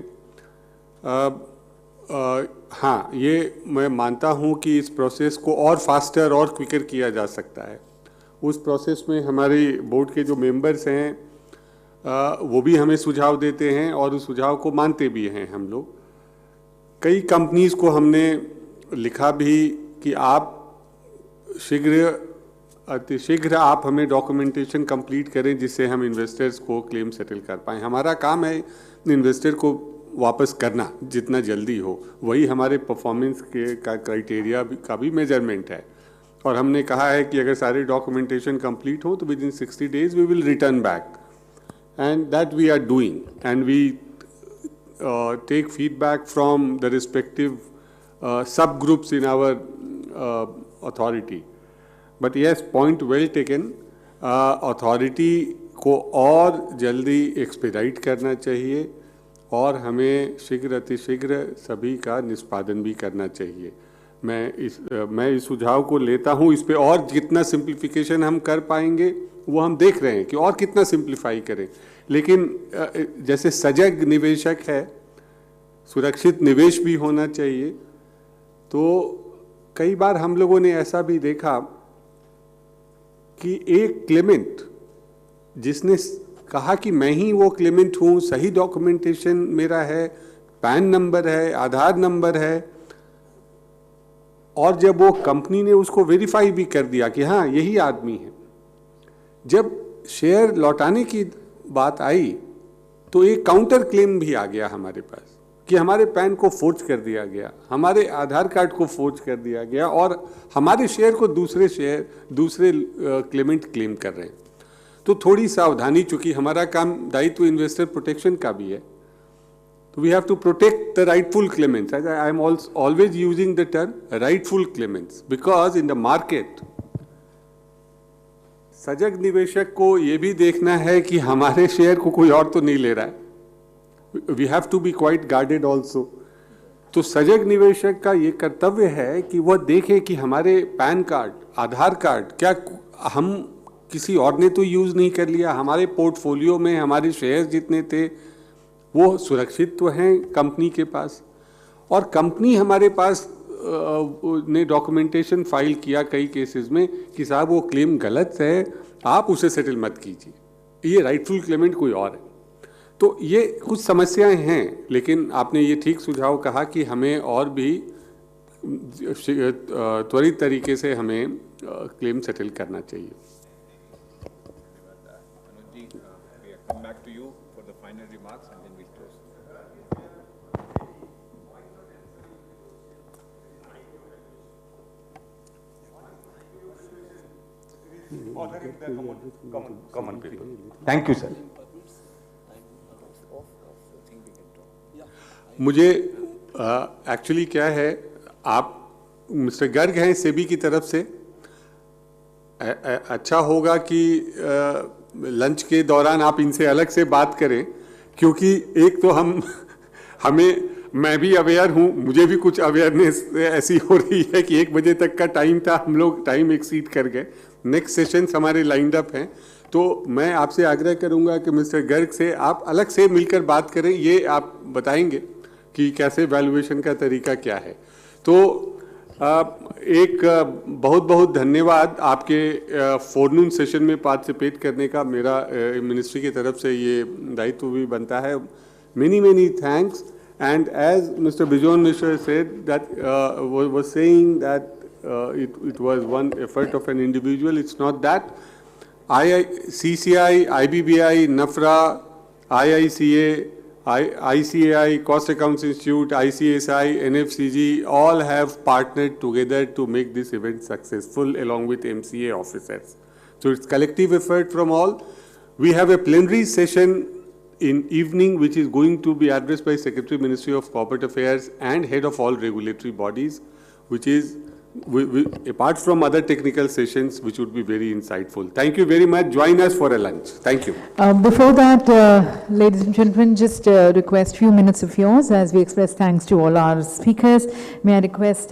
हाँ, ये मैं मानता हूँ कि इस प्रोसेस को और फास्टर और क्विकर किया जा सकता है। उस प्रोसेस में हमारे बोर्ड के जो मेंबर्स हैं वो भी हमें सुझाव देते हैं और उस सुझाव को मानते भी हैं हम लोग। कई कंपनीज को हमने लिखा भी कि आप अतिशीघ्र आप हमें डॉक्यूमेंटेशन कंप्लीट करें जिससे हम इन्वेस्टर्स को क्लेम सेटल कर पाएँ। हमारा काम है इन्वेस्टर को वापस करना जितना जल्दी हो, वही हमारे परफॉर्मेंस के का क्राइटेरिया का भी मेजरमेंट है। और हमने कहा है कि अगर सारे डॉक्यूमेंटेशन कंप्लीट हो तो within 60 days we will return back, and that we are doing, and we take feedback from the respective sub groups in our authority. But yes, point well taken. Authority को और जल्दी expedite करना चाहिए और हमें शीघ्र अतिशीघ्र सभी का निष्पादन भी करना चाहिए। मैं इस सुझाव को लेता हूँ। इस पे और जितना सिंप्लीफिकेशन हम कर पाएंगे वो हम देख रहे हैं कि और कितना सिंप्लीफाई करें। लेकिन जैसे सजग निवेशक है, सुरक्षित निवेश भी होना चाहिए। तो कई बार हम लोगों ने ऐसा भी देखा कि एक क्लेमेंट जिसने कहा कि मैं ही वो क्लेमेंट हूँ, सही डॉक्यूमेंटेशन मेरा है, पैन नंबर है, आधार नंबर है, और जब वो कंपनी ने उसको वेरीफाई भी कर दिया कि हाँ यही आदमी है, जब शेयर लौटाने की बात आई तो एक काउंटर क्लेम भी आ गया हमारे पास कि हमारे पैन को फोर्ज कर दिया गया, हमारे आधार कार्ड को फोर्ज कर दिया गया और हमारे शेयर को दूसरे क्लेमेंट क्लेम कर रहे हैं। तो थोड़ी सावधानी, चूंकि हमारा काम दायित्व इन्वेस्टर प्रोटेक्शन का भी है, तो we have to protect the rightful claimants. I am always using the term rightful claimants because in the market सजग निवेशक को यह भी देखना है कि हमारे शेयर को कोई और तो नहीं ले रहा है। We have to be quite guarded also. तो सजग निवेशक का ये कर्तव्य है कि वह देखे कि हमारे पैन कार्ड, आधार कार्ड क्या हम किसी और ने तो यूज नहीं कर लिया, हमारे पोर्टफोलियो में हमारे शेयर जितने थे वो सुरक्षित तो हैं कंपनी के पास, और कंपनी हमारे पास ने डॉक्यूमेंटेशन फाइल किया कई केसेस में कि साहब वो क्लेम गलत है, आप उसे सेटल मत कीजिए, ये राइटफुल क्लेमेंट कोई और है। तो ये कुछ समस्याएं हैं, लेकिन आपने ये ठीक सुझाव कहा कि हमें और भी त्वरित तरीके से हमें क्लेम सेटल करना चाहिए। Thank you sir. मुझे एक्चुअली क्या है, आप मिस्टर गर्ग हैं सेबी की तरफ से, अच्छा होगा कि लंच के दौरान आप इनसे अलग से बात करें, क्योंकि एक तो मैं भी अवेयर हूँ, मुझे भी कुछ अवेयरनेस ऐसी हो रही है कि 1 बजे तक का टाइम था, हम लोग टाइम एक्सीड कर गए, नेक्स्ट सेशंस हमारे लाइंड अप हैं। तो मैं आपसे आग्रह करूंगा कि मिस्टर गर्ग से आप अलग से मिलकर बात करें, ये आप बताएंगे कि कैसे वैल्यूएशन का तरीका क्या है। तो एक बहुत बहुत धन्यवाद आपके फोरनून सेशन में पार्टिसिपेट करने का, मेरा मिनिस्ट्री की तरफ से ये दायित्व भी बनता है। many thanks, and as Mr. Bijon Mishra said that was saying that it was one effort of an individual. It's not that. CCI, IBBI, NAFRA, IICA, ICAI, Cost Accounts Institute, ICSI, NFCG, all have partnered together to make this event successful along with MCA officers. So it's collective effort from all. We have a plenary session in evening which is going to be addressed by Secretary Ministry of Corporate Affairs and head of all regulatory bodies, which is apart from other technical sessions which would be very insightful. Thank you very much. Join us for a lunch. Thank you. Before that, ladies and gentlemen, just request few minutes of yours as we express thanks to all our speakers. May I request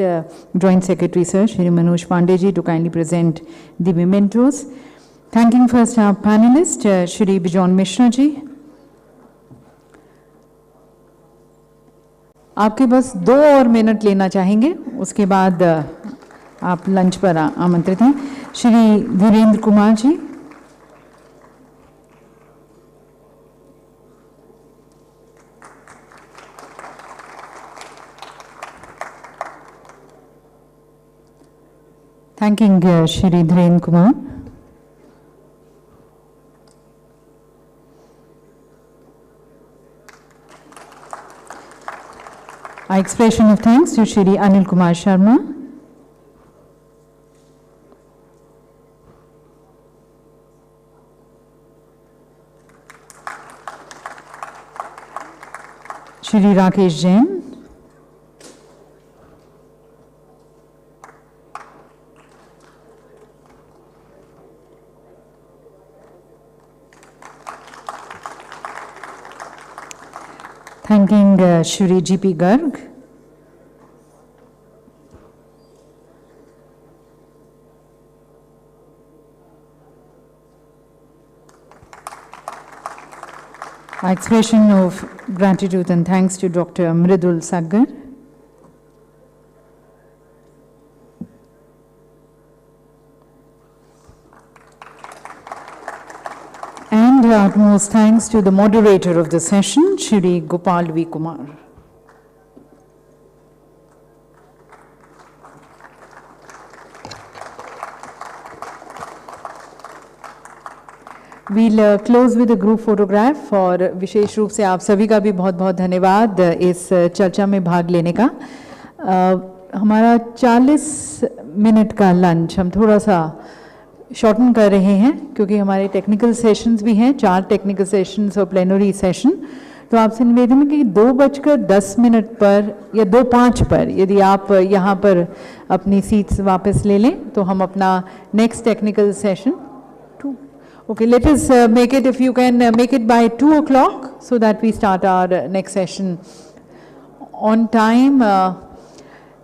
Joint Secretary Sir, Shri Manoj Pandey to kindly present the mementos. Thanking first our panelist, Shri Bijon Mishra ji. आपके बस 2 और minute लेना चाहेंगे, उसके बाद आप lunch पर आमंत्रित हैं। Shri Dhirendra Kumar ji. Thanking Shri Dhirendra Kumar. Our expression of thanks to Shri Anil Kumar Sharma. Shri Rakesh Jain. Thanking Shri G.P. Garg. Expression of gratitude and thanks to Dr. Mridul Saggar. And utmost thanks to the moderator of the session, Shri Gopal V. Kumar. We'll close with a group photograph और विशेष रूप से आप सभी का भी बहुत बहुत धन्यवाद इस चर्चा में भाग लेने का। हमारा 40 मिनट का लंच हम थोड़ा सा शॉर्टन कर रहे हैं क्योंकि हमारे टेक्निकल सेशंस भी हैं, 4 टेक्निकल सेशंस और प्लेनरी सेशन। तो आपसे निवेदन है कि 2:10 पर या 2:05 पर यदि आप यहाँ पर अपनी सीट्स वापस ले लें तो हम अपना next technical session Okay, let us make it, if you can make it by 2 o'clock so that we start our next session on time.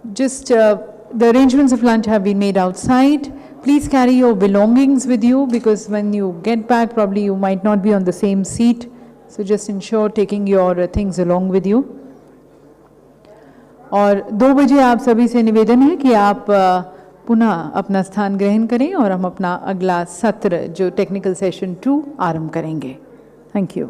The arrangements of lunch have been made outside. Please carry your belongings with you because when you get back, probably you might not be on the same seat. So just ensure taking your things along with you. और 2 बजे आप सभी से निवेदन है कि आप पुनः अपना स्थान ग्रहण करें और हम अपना अगला सत्र जो टेक्निकल सेशन 2 आरंभ करेंगे। Thank you.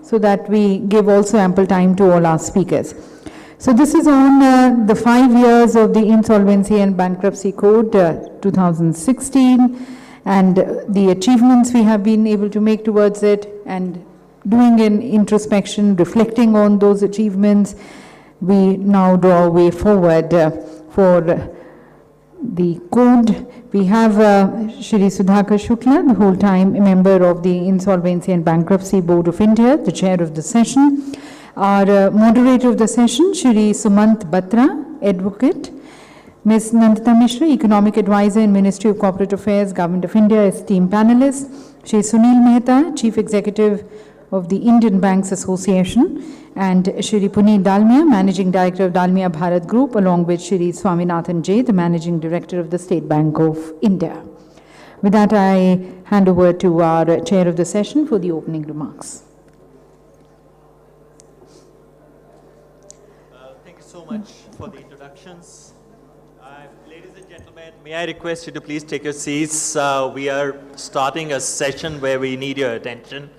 so that we give also ample time to all our speakers. So this is on the 5 years of the Insolvency and Bankruptcy Code 2016 and the achievements we have been able to make towards it, and doing an introspection, reflecting on those achievements. We now draw a way forward for the code. We have Shri Sudhakar Shukla, the whole-time member of the Insolvency and Bankruptcy Board of India, the chair of the session. Our moderator of the session, Shri Sumant Batra, advocate. Ms. Nandita Mishra, economic advisor in Ministry of Corporate Affairs, Government of India, esteemed panelist. Shri Sunil Mehta, chief executive of the Indian Banks Association, and Shri Puneet Dalmia, Managing Director of Dalmia Bharat Group, along with Shri Swaminathan J, the Managing Director of the State Bank of India. With that, I hand over to our chair of the session for the opening remarks. Thank you so much for the introductions. Ladies and gentlemen, may I request you to please take your seats. We are starting a session where we need your attention.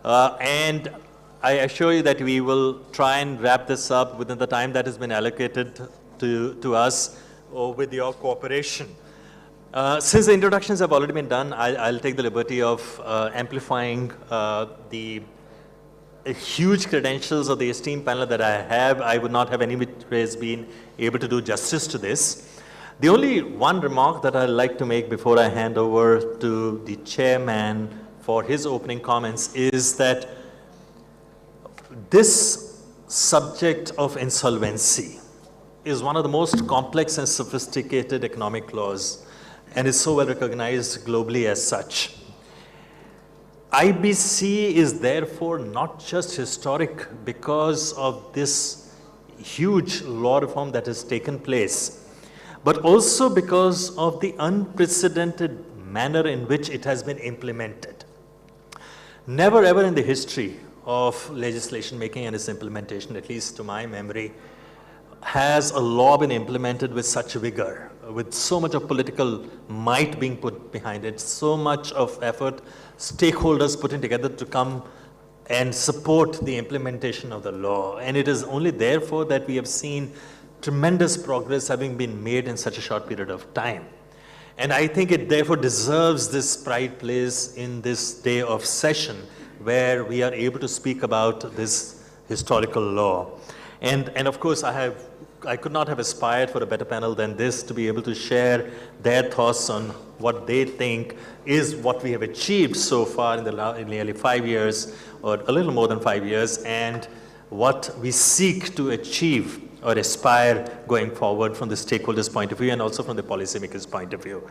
And I assure you that we will try and wrap this up within the time that has been allocated to us with your cooperation. Since the introductions have already been done, I'll take the liberty of amplifying the huge credentials of the esteemed panel that I have. I would not have any ways been able to do justice to this. The only one remark that I'd like to make before I hand over to the chairman for his opening comments is that this subject of insolvency is one of the most complex and sophisticated economic laws and is so well recognized globally as such. IBC is therefore not just historic because of this huge law reform that has taken place, but also because of the unprecedented manner in which it has been implemented. Never ever in the history of legislation making and its implementation, at least to my memory, has a law been implemented with such vigor, with so much of political might being put behind it, so much of effort, stakeholders putting together to come and support the implementation of the law. And it is only therefore that we have seen tremendous progress having been made in such a short period of time. And I think it therefore deserves this pride place in this day of session where we are able to speak about this historical law. And of course, I could not have aspired for a better panel than this to be able to share their thoughts on what they think is what we have achieved so far in nearly 5 years, or a little more than 5 years, and what we seek to achieve or aspire going forward from the stakeholders' point of view and also from the policymakers' point of view.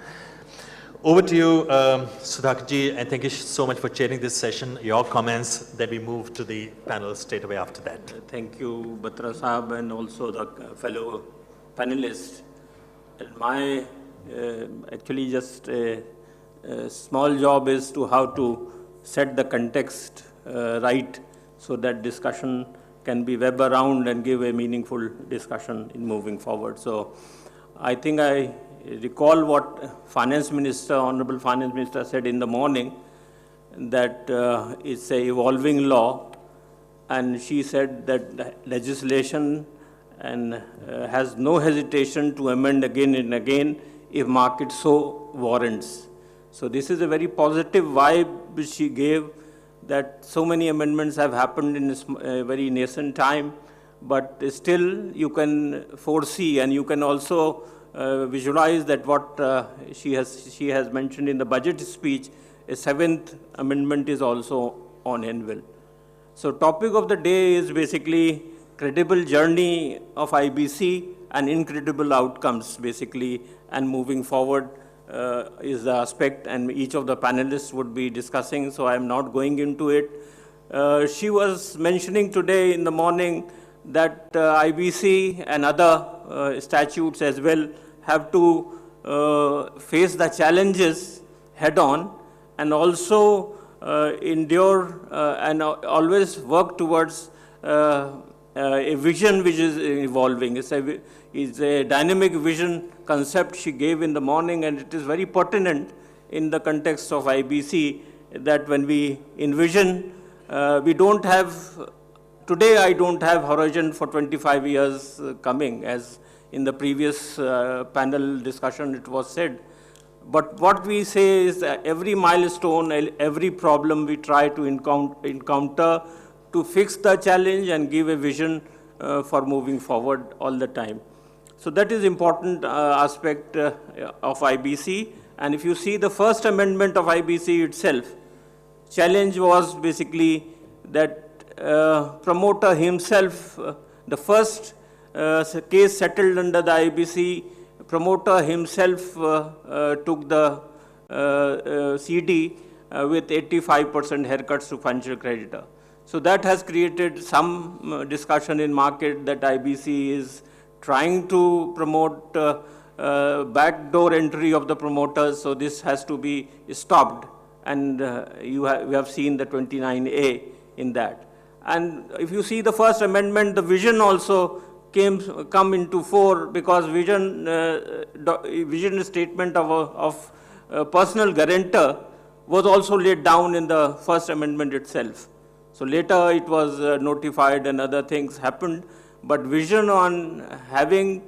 Over to you, Sudhakarji, and thank you so much for chairing this session. Your comments, then we move to the panel straight away after that. Thank you, Batra Sahab, and also the fellow panelists. And my actually just a small job is to how to set the context right so that discussion can be web around and give a meaningful discussion in moving forward. So I think I recall what Finance Minister, Honorable Finance Minister said in the morning, that it's a evolving law, and she said that legislation and has no hesitation to amend again and again if market so warrants. So this is a very positive vibe which she gave, that so many amendments have happened in this very nascent time, but still you can foresee and you can also visualize that what she has mentioned in the budget speech, a 7th amendment is also on anvil. So topic of the day is basically credible journey of IBC and incredible outcomes basically, and moving forward is the aspect, and each of the panelists would be discussing, so I am not going into it. She was mentioning today in the morning that IBC and other statutes as well have to face the challenges head on and also endure and always work towards a vision which is evolving. It's a dynamic vision concept she gave in the morning, and it is very pertinent in the context of IBC that when we envision we don't have, today I don't have horizon for 25 years coming, as in the previous panel discussion it was said. But what we say is that every milestone, every problem we try to encounter to fix the challenge and give a vision for moving forward all the time. So that is important aspect of IBC. And if you see the first amendment of IBC itself, challenge was basically that promoter himself, the first case settled under the IBC, promoter himself took the CD with 85% haircuts to financial creditor. So that has created some discussion in market that IBC is trying to promote backdoor entry of the promoters. So this has to be stopped. And we have seen the 29A in that. And if you see the first amendment, the vision also come into fore, because vision statement of personal guarantor was also laid down in the first amendment itself. So later it was notified and other things happened, but vision on having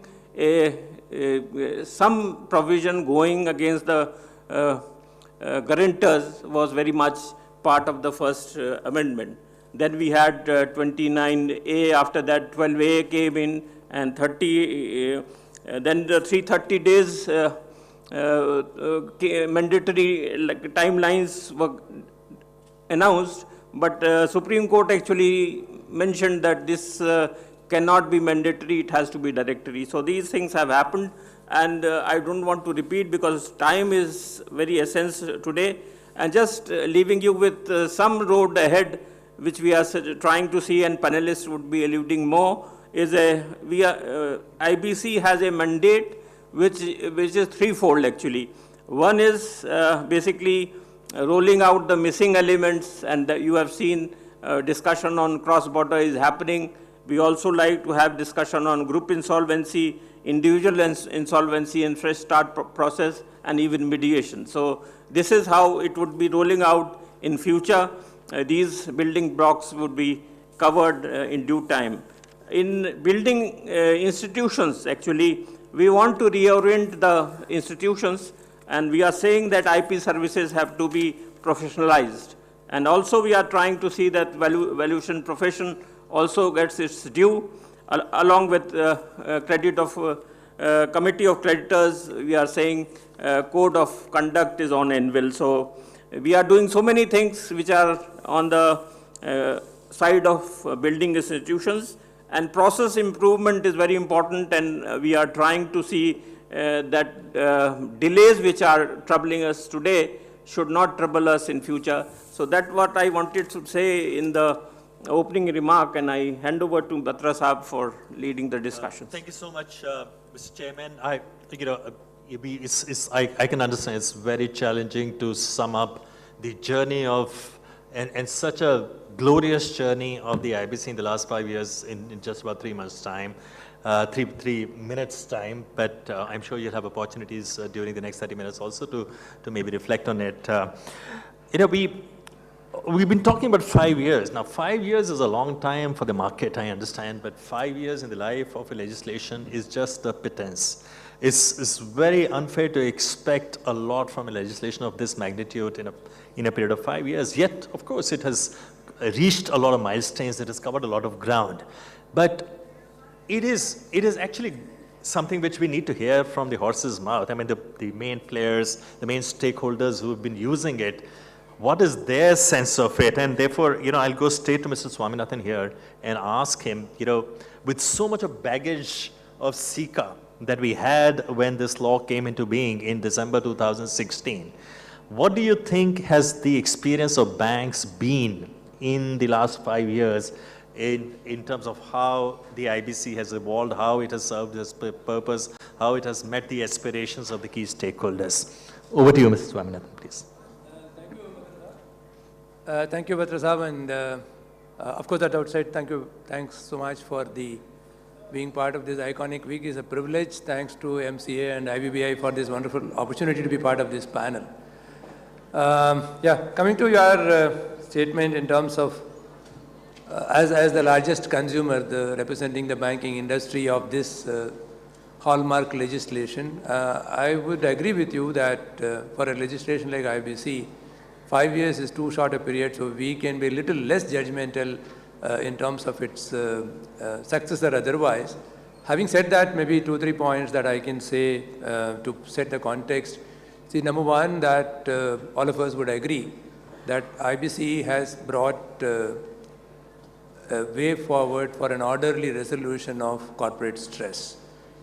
some provision going against the guarantors was very much part of the first amendment. Then we had 29A, after that 12A came in, and 30, then the 330 days mandatory timelines were announced, but Supreme Court actually mentioned that this cannot be mandatory, it has to be directory. So these things have happened, and I don't want to repeat because time is very essential today, and just leaving you with some road ahead, which we are trying to see, and panelists would be alluding more, is IBC has a mandate which is threefold actually. One is basically rolling out the missing elements, and you have seen discussion on cross-border is happening. We also like to have discussion on group insolvency, individual insolvency and fresh start process, and even mediation. So this is how it would be rolling out in future. These building blocks would be covered in due time. In building institutions, actually, we want to reorient the institutions, and we are saying that IP services have to be professionalized. And also we are trying to see that valuation profession also gets its due, along with credit of committee of creditors. We are saying code of conduct is on anvil. So we are doing so many things which are on the side of building institutions, and process improvement is very important, and we are trying to see that delays which are troubling us today should not trouble us in future. So that's what I wanted to say in the opening remark, and I hand over to Batra Saab for leading the discussion. Thank you so much, Mr. Chairman. I can understand it's very challenging to sum up the journey of, and such a glorious journey of the IBC in the last 5 years in just about 3 months' time, 3 minutes' time. But I'm sure you'll have opportunities during the next 30 minutes also to maybe reflect on it. We've been talking about 5 years. Now, 5 years is a long time for the market, I understand, but 5 years in the life of a legislation is just a pittance. It's very unfair to expect a lot from a legislation of this magnitude in a period of 5 years. Yet, of course, it has reached a lot of milestones, it has covered a lot of ground. But it is actually something which we need to hear from the horse's mouth. I mean, the main players, the main stakeholders who have been using it, what is their sense of it? And therefore, I'll go straight to Mr. Swaminathan here and ask him, with so much of baggage of SICA that we had when this law came into being in December 2016, what do you think has the experience of banks been in the last 5 years in terms of how the IBC has evolved, how it has served its purpose, how it has met the aspirations of the key stakeholders? Over to you, Mr. Swaminathan, please. Thank you, Batra Saab, and of course at outside, thanks so much for being part of this iconic week. It's a privilege. Thanks to MCA and IBBI for this wonderful opportunity to be part of this panel. Coming to your statement in terms of as the largest consumer, representing the banking industry of this hallmark legislation, I would agree with you that for a legislation like IBC, 5 years is too short a period, so we can be a little less judgmental in terms of its success or otherwise. Having said that, maybe 2-3 points that I can say to set the context. See, number one, that all of us would agree that IBC has brought a way forward for an orderly resolution of corporate stress,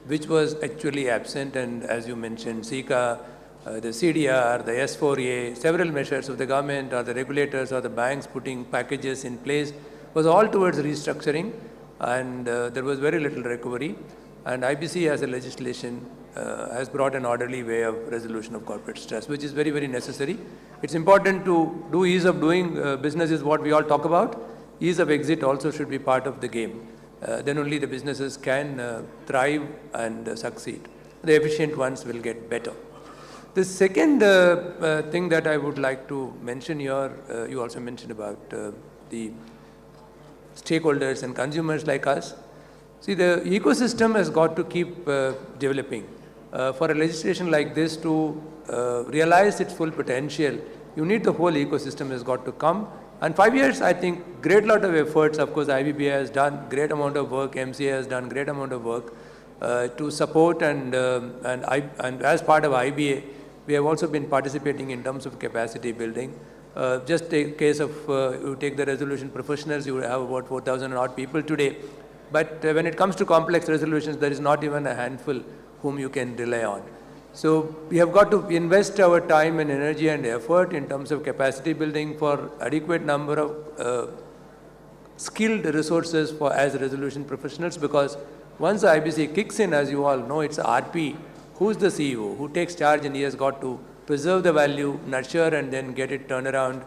which was actually absent, and as you mentioned, SICA, the CDR, the S4A, several measures of the government or the regulators or the banks putting packages in place was all towards restructuring, and there was very little recovery. And IBC as a legislation has brought an orderly way of resolution of corporate stress, which is very, very necessary. It's important to do ease of doing business is what we all talk about. Ease of exit also should be part of the game. Then only the businesses can thrive and succeed. The efficient ones will get better. The second thing that I would like to mention here, you also mentioned about the stakeholders and consumers like us. See, the ecosystem has got to keep developing. For a legislation like this to realize its full potential, you need the whole ecosystem has got to come. And 5 years, I think, great lot of efforts. Of course, IBBA has done great amount of work. MCA has done great amount of work to support and as part of IBA, we have also been participating in terms of capacity building. Just take case of you take the resolution professionals, you have about 4,000 odd people today. But when it comes to complex resolutions, there is not even a handful whom you can rely on. So we have got to invest our time and energy and effort in terms of capacity building for adequate number of skilled resources for as resolution professionals, because once the IBC kicks in, as you all know, it's RP, who's the CEO, who takes charge, and he has got to preserve the value, nurture, and then get it turned around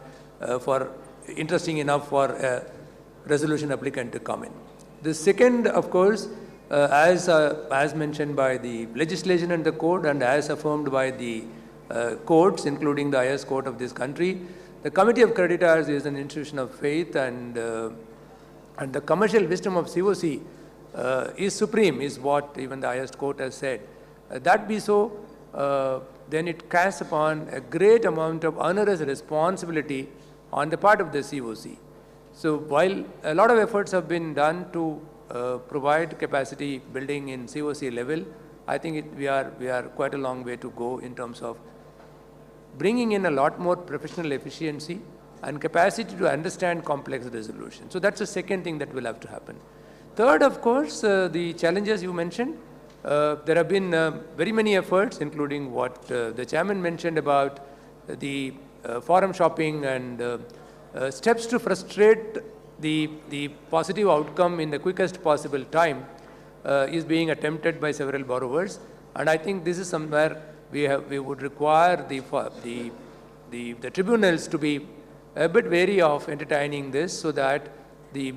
for interesting enough for a resolution applicant to come in. The second, of course, as mentioned by the legislation and the code, and as affirmed by the courts, including the highest court of this country, the Committee of Creditors is an institution of faith, and the commercial wisdom of COC is supreme, is what even the highest court has said. That be so, then it casts upon a great amount of onerous responsibility on the part of the COC. So while a lot of efforts have been done to provide capacity building in COC level, I think we are quite a long way to go in terms of bringing in a lot more professional efficiency and capacity to understand complex resolution. So that's the second thing that will have to happen. Third, of course, the challenges you mentioned. There have been very many efforts, including what the chairman mentioned about the forum shopping and steps to frustrate the positive outcome in the quickest possible time is being attempted by several borrowers. And I think this is somewhere we would require the tribunals to be a bit wary of entertaining this, so that the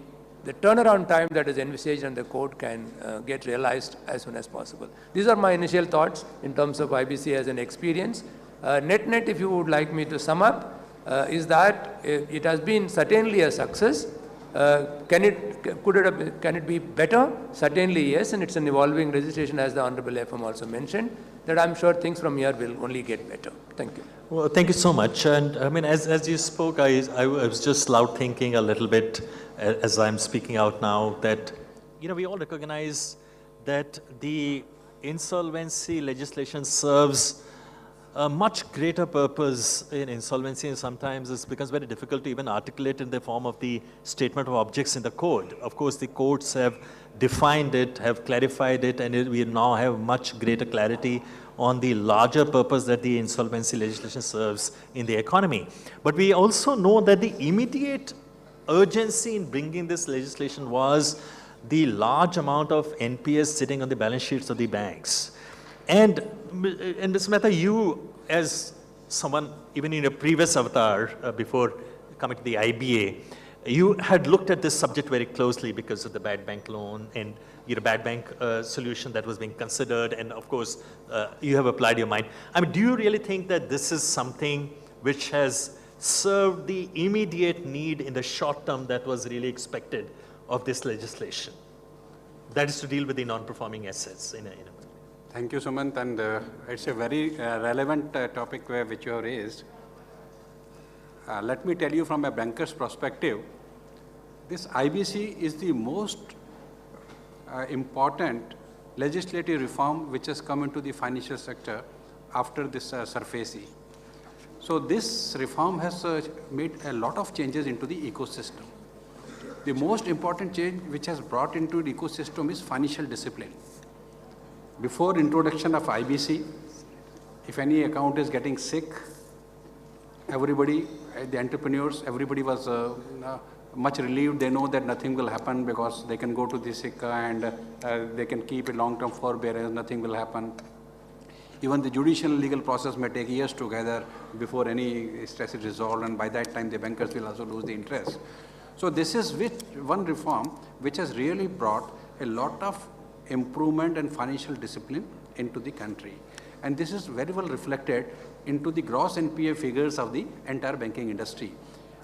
turnaround time that is envisaged in the court can get realized as soon as possible. These are my initial thoughts in terms of IBC as an experience. Net, if you would like me to sum up, is that it has been certainly a success. Can it be better? Certainly yes, and it's an evolving legislation, as the Honorable FM also mentioned, that I'm sure things from here will only get better. Thank you. Well, thank you so much. And I mean, as you spoke, I was just loud thinking a little bit as I'm speaking out now that, we all recognize that the insolvency legislation serves a much greater purpose in insolvency, and sometimes it becomes very difficult to even articulate in the form of the statement of objects in the code. Of course, the courts have defined it, have clarified it, and we now have much greater clarity on the larger purpose that the insolvency legislation serves in the economy. But we also know that the immediate urgency in bringing this legislation was the large amount of NPS sitting on the balance sheets of the banks. And Ms. Mehta, you as someone, even in your previous avatar before coming to the IBA, you had looked at this subject very closely because of the bad bank loan and bad bank solution that was being considered, and of course, you have applied your mind. I mean, do you really think that this is something which has served the immediate need in the short term that was really expected of this legislation? That is to deal with the non-performing assets in a Thank you, Sumant, and it's a very relevant topic which you have raised. Let me tell you from a banker's perspective, this IBC is the most important legislative reform which has come into the financial sector after this SARFAESI. So this reform has made a lot of changes into the ecosystem. The most important change which has brought into the ecosystem is financial discipline. Before introduction of IBC, if any account is getting sick, everybody, the entrepreneurs, everybody was much relieved. They know that nothing will happen because they can go to the sick and they can keep a long-term forbearance, nothing will happen. Even the judicial and legal process may take years together before any stress is resolved, and by that time the bankers will also lose the interest. So this is one reform which has really brought a lot of improvement and financial discipline into the country. And this is very well reflected into the gross NPA figures of the entire banking industry.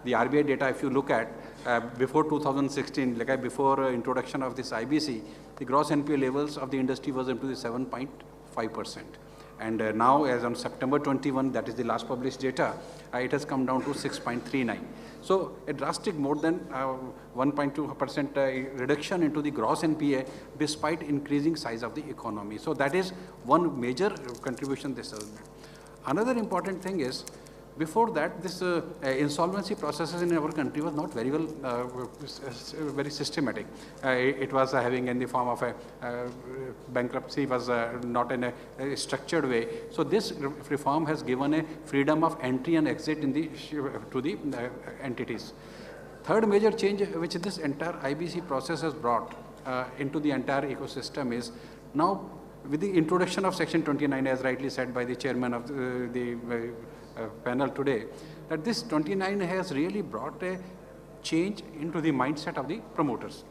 The RBI data, if you look at before 2016, like before introduction of this IBC, the gross NPA levels of the industry was up to the 7.5%. And now, as on September 21, that is the last published data, it has come down to 6.39. So a drastic more than 1.2% reduction into the gross NPA despite increasing size of the economy. So that is one major contribution this has made. Another important thing is, before that, this insolvency processes in our country was not very well, very systematic. It was having in the form of a bankruptcy was not in a structured way. So this reform has given a freedom of entry and exit in the to the entities. Third major change which this entire IBC process has brought into the entire ecosystem is now with the introduction of Section 29, as rightly said by the chairman of the panel today, that this 29 has really brought a change into the mindset of the promoters.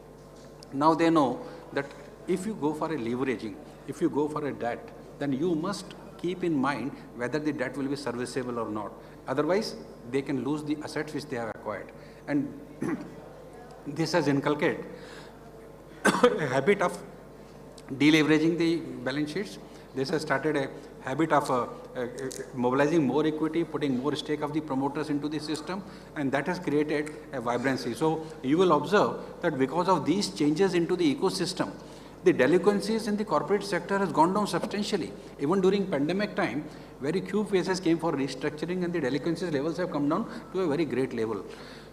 Now they know that if you go for a leveraging, if you go for a debt, then you must keep in mind whether the debt will be serviceable or not. Otherwise, they can lose the assets which they have acquired. And this has inculcated a habit of deleveraging the balance sheets. This has started a habit of mobilizing more equity, putting more stake of the promoters into the system, and that has created a vibrancy. So you will observe that because of these changes into the ecosystem, the delinquencies in the corporate sector has gone down substantially. Even during pandemic time, very few cases came for restructuring and the delinquencies levels have come down to a very great level.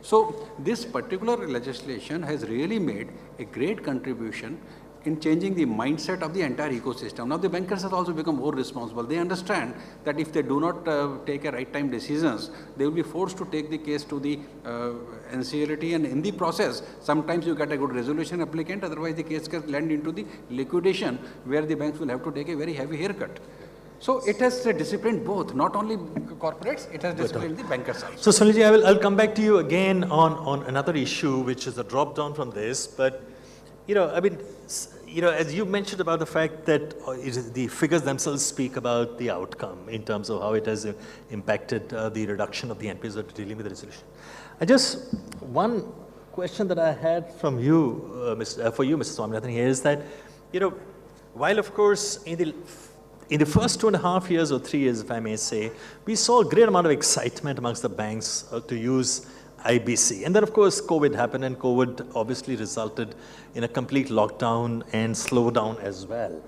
So this particular legislation has really made a great contribution in changing the mindset of the entire ecosystem. Now the bankers have also become more responsible. They understand that if they do not take a right time decisions, they will be forced to take the case to the NCLT, and in the process, sometimes you get a good resolution applicant, otherwise the case can land into the liquidation where the banks will have to take a very heavy haircut. So it has disciplined both, not only corporates, it has disciplined the banker side. So Sunilji, I'll come back to you again on another issue, which is a drop down from this, but I mean, as you mentioned about the fact that the figures themselves speak about the outcome in terms of how it has impacted the reduction of the NPAs that are dealing with the resolution. One question that I had from you, for you, Mr. Swaminathan, here is that, while of course in the first 2.5 years or 3 years, if I may say, we saw a great amount of excitement amongst the banks to use IBC. And then, of course, COVID happened, and COVID obviously resulted in a complete lockdown and slowdown as well.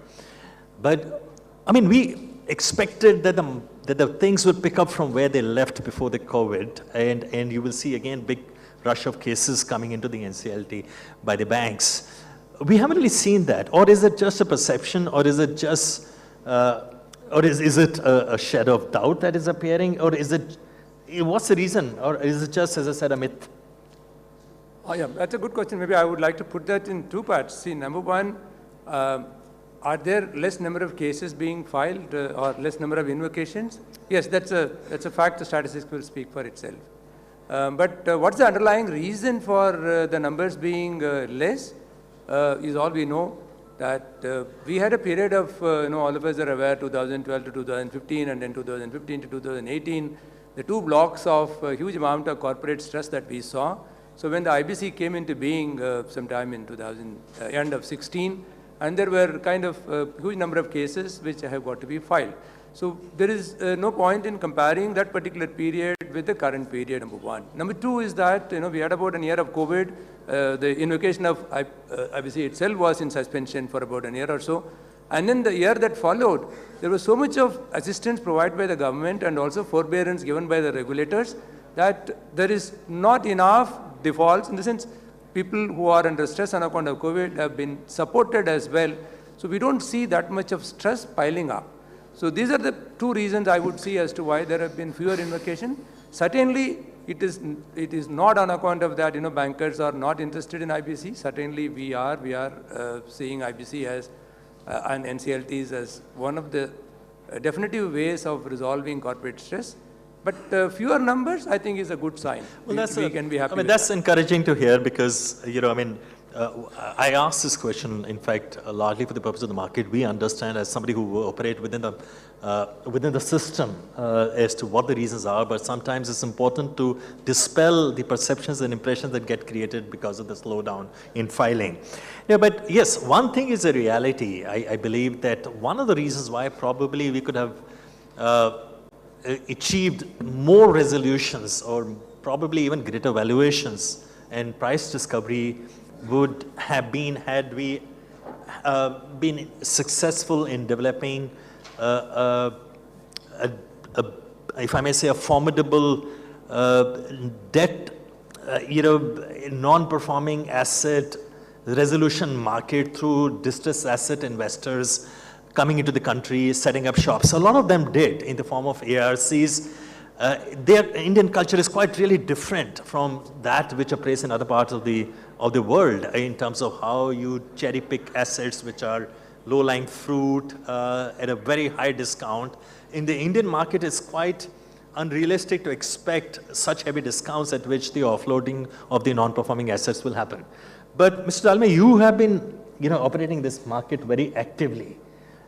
But, I mean, we expected that the things would pick up from where they left before the COVID, and you will see, again, big rush of cases coming into the NCLT by the banks. We haven't really seen that. Or is it just a perception, or is it just, is it a shadow of doubt that is appearing, or is it, what's the reason, or is it just, as I said, a myth? Oh, yeah, that's a good question. Maybe I would like to put that in two parts. See, number one, are there less number of cases being filed or less number of invocations? Yes, that's a fact. The statistics will speak for itself. But what's the underlying reason for the numbers being less is all we know. That we had a period of, all of us are aware, 2012 to 2015, and then 2015 to 2018, the two blocks of huge amount of corporate stress that we saw. So when the IBC came into being sometime in end of 16, and there were kind of huge number of cases which have got to be filed. So there is no point in comparing that particular period with the current period, number one. Number two is that, we had about a year of COVID. The invocation of IBC itself was in suspension for about a year or so. And then the year that followed, there was so much of assistance provided by the government and also forbearance given by the regulators that there is not enough defaults. In the sense, people who are under stress on account of COVID have been supported as well. So we don't see that much of stress piling up. So these are the two reasons I would see as to why there have been fewer invocations. Certainly, it is not on account of that, bankers are not interested in IBC. Certainly, we are seeing IBC as and NCLTs as one of the definitive ways of resolving corporate stress. But fewer numbers, I think, is a good sign. Well, we can be happy. I mean, that's encouraging to hear because, I asked this question, in fact, largely for the purpose of the market. We understand as somebody who operate within the system as to what the reasons are, but sometimes it's important to dispel the perceptions and impressions that get created because of the slowdown in filing. Yeah, but yes, one thing is a reality. I believe that one of the reasons why probably we could have achieved more resolutions or probably even greater valuations and price discovery would have been had we been successful in developing if I may say, a formidable debt, non-performing asset resolution market through distressed asset investors coming into the country, setting up shops. So a lot of them did in the form of ARCs. Their Indian culture is quite really different from that which appears in other parts of the world in terms of how you cherry pick assets which are low-lying fruit at a very high discount. In the Indian market, it's quite unrealistic to expect such heavy discounts at which the offloading of the non-performing assets will happen. But Mr. Dalmia, you have been operating this market very actively.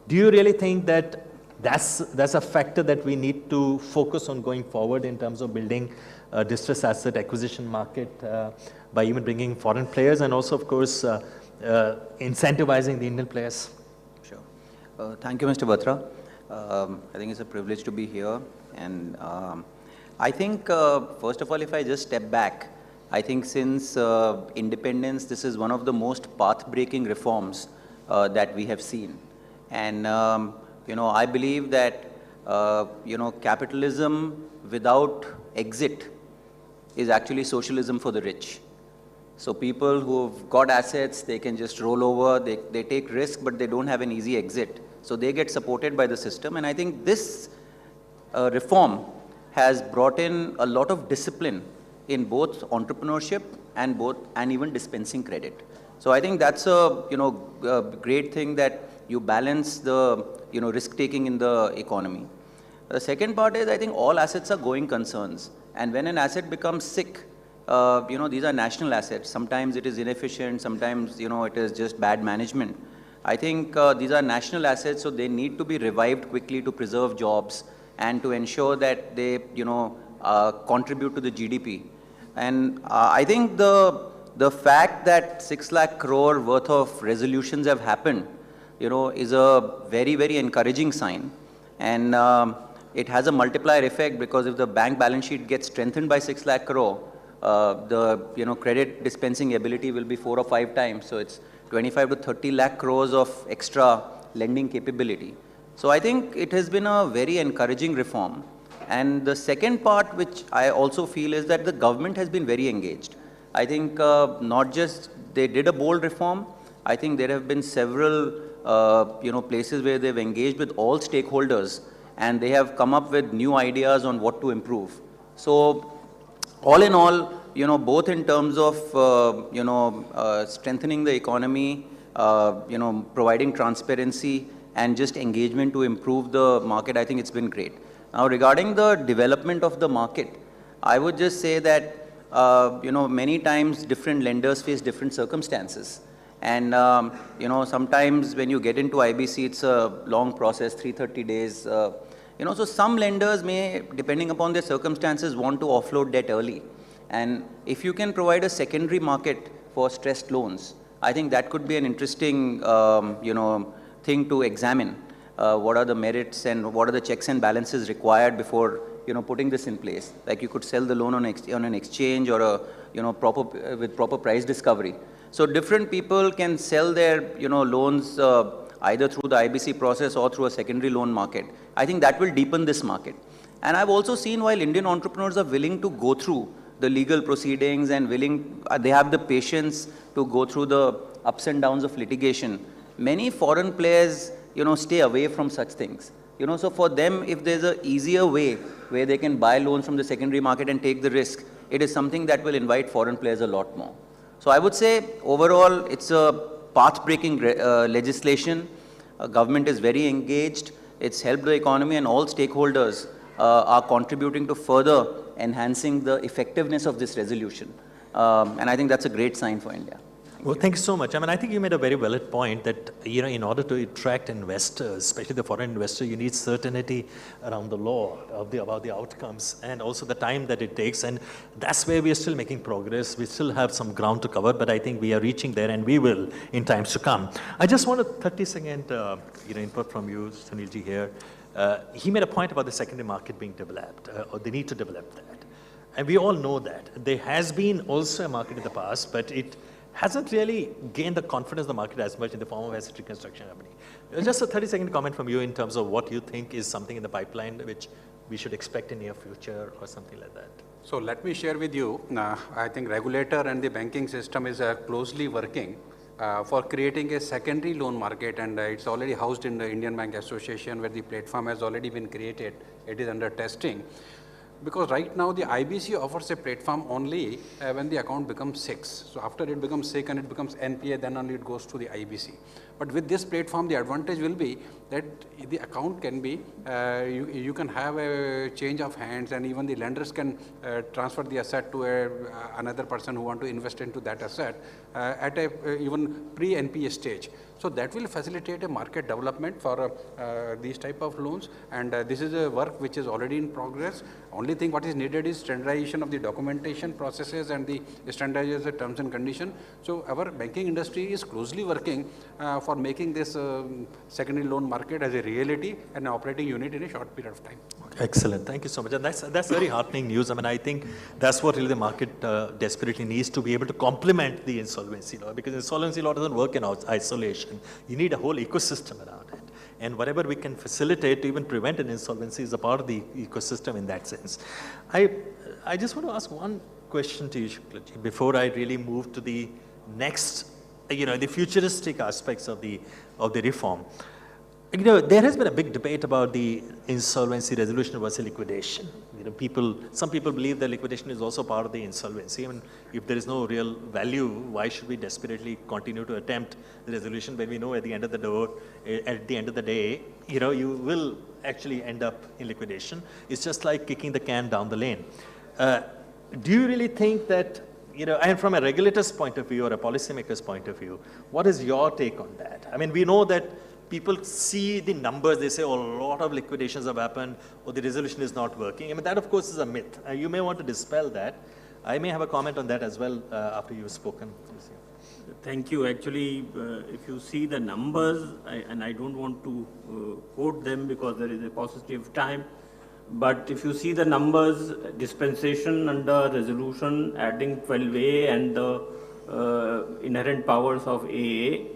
Do you really think that that's a factor that we need to focus on going forward in terms of building a distressed asset acquisition market by even bringing foreign players and also, of course, incentivizing the Indian players? Sure. Thank you, Mr. Batra. I think it's a privilege to be here. And I think, first of all, if I just step back, I think since independence, this is one of the most path-breaking reforms that we have seen. And, I believe that, capitalism without exit is actually socialism for the rich. So people who've got assets, they can just roll over, they take risk, but they don't have an easy exit. So they get supported by the system. And I think this reform has brought in a lot of discipline in both entrepreneurship and even dispensing credit. So I think that's a great thing that you balance the risk taking in the economy. The second part is I think all assets are going concerns, and when an asset becomes sick, these are national assets. Sometimes it is inefficient, sometimes it is just bad management. I think these are national assets, so they need to be revived quickly to preserve jobs and to ensure that they contribute to the GDP. And I think the fact that 6 lakh crore worth of resolutions have happened, is a very, very encouraging sign. And it has a multiplier effect because if the bank balance sheet gets strengthened by 6 lakh crore, the credit dispensing ability will be 4 or 5 times. So it's 25 to 30 lakh crores of extra lending capability. So I think it has been a very encouraging reform. And the second part, which I also feel, is that the government has been very engaged. I think not just they did a bold reform, I think there have been several places where they've engaged with all stakeholders and they have come up with new ideas on what to improve. So all in all, both in terms of, strengthening the economy, providing transparency and just engagement to improve the market, I think it's been great. Now, regarding the development of the market, I would just say that, many times different lenders face different circumstances. And, sometimes when you get into IBC, it's a long process, 330 days. So some lenders may, depending upon their circumstances, want to offload debt early. And if you can provide a secondary market for stressed loans, I think that could be an interesting, thing to examine. What are the merits and what are the checks and balances required before, putting this in place? Like you could sell the loan on an exchange or with proper price discovery. So different people can sell their, loans either through the IBC process or through a secondary loan market. I think that will deepen this market. And I've also seen while Indian entrepreneurs are willing to go through the legal proceedings and they have the patience to go through the ups and downs of litigation, many foreign players, stay away from such things. So for them, if there's an easier way where they can buy loans from the secondary market and take the risk, it is something that will invite foreign players a lot more. So I would say overall, it's a path-breaking legislation. Government is very engaged. It's helped the economy and all stakeholders are contributing to further enhancing the effectiveness of this resolution. And I think that's a great sign for India. Well, thank you so much. I think you made a very valid point that, in order to attract investors, especially the foreign investor, you need certainty around the law about the outcomes and also the time that it takes. And that's where we are still making progress. We still have some ground to cover, but I think we are reaching there and we will in times to come. I just want a 30-second input from you, Sunilji here. He made a point about the secondary market being developed, or they need to develop that. And we all know that. There has been also a market in the past, but it hasn't really gained the confidence of the market as much in the form of asset reconstruction company. Just a 30-second comment from you in terms of what you think is something in the pipeline which we should expect in near future or something like that. So let me share with you, I think regulator and the banking system is closely working for creating a secondary loan market, and it's already housed in the Indian Bank Association where the platform has already been created. It is under testing. Because right now the IBC offers a platform only when the account becomes 6. So after it becomes 6 and it becomes NPA, then only it goes to the IBC. But with this platform, the advantage will be that the account can be, you can have a change of hands, and even the lenders can transfer the asset to another person who want to invest into that asset at a even pre-NPA stage. So that will facilitate a market development for these type of loans, and this is a work which is already in progress. Only thing what is needed is standardization of the documentation processes and the standardization of terms and conditions. So our banking industry is closely working for making this secondary loan market as a reality and an operating unit in a short period of time. Excellent. Thank you so much. And that's very heartening news. I think that's what really the market desperately needs to be able to complement the insolvency law, because insolvency law doesn't work in isolation. You need a whole ecosystem around it. And whatever we can facilitate to even prevent an insolvency is a part of the ecosystem in that sense. I just want to ask one question to you, Shuklaji, before I really move to the next, the futuristic aspects of the reform. There has been a big debate about the insolvency resolution versus liquidation. Some people believe that liquidation is also part of the insolvency. If there is no real value, why should we desperately continue to attempt the resolution when we know at the end of the day, you will actually end up in liquidation. It's just like kicking the can down the lane. Do you really think that, and from a regulator's point of view or a policymaker's point of view, what is your take on that? We know that people see the numbers, they say, oh, a lot of liquidations have happened, or the resolution is not working. That, of course, is a myth. You may want to dispel that. I may have a comment on that as well after you've spoken. Thank you. Actually, if you see the numbers, and I don't want to quote them because there is a paucity of time, but if you see the numbers, dispensation under resolution, adding 12A and the inherent powers of AA,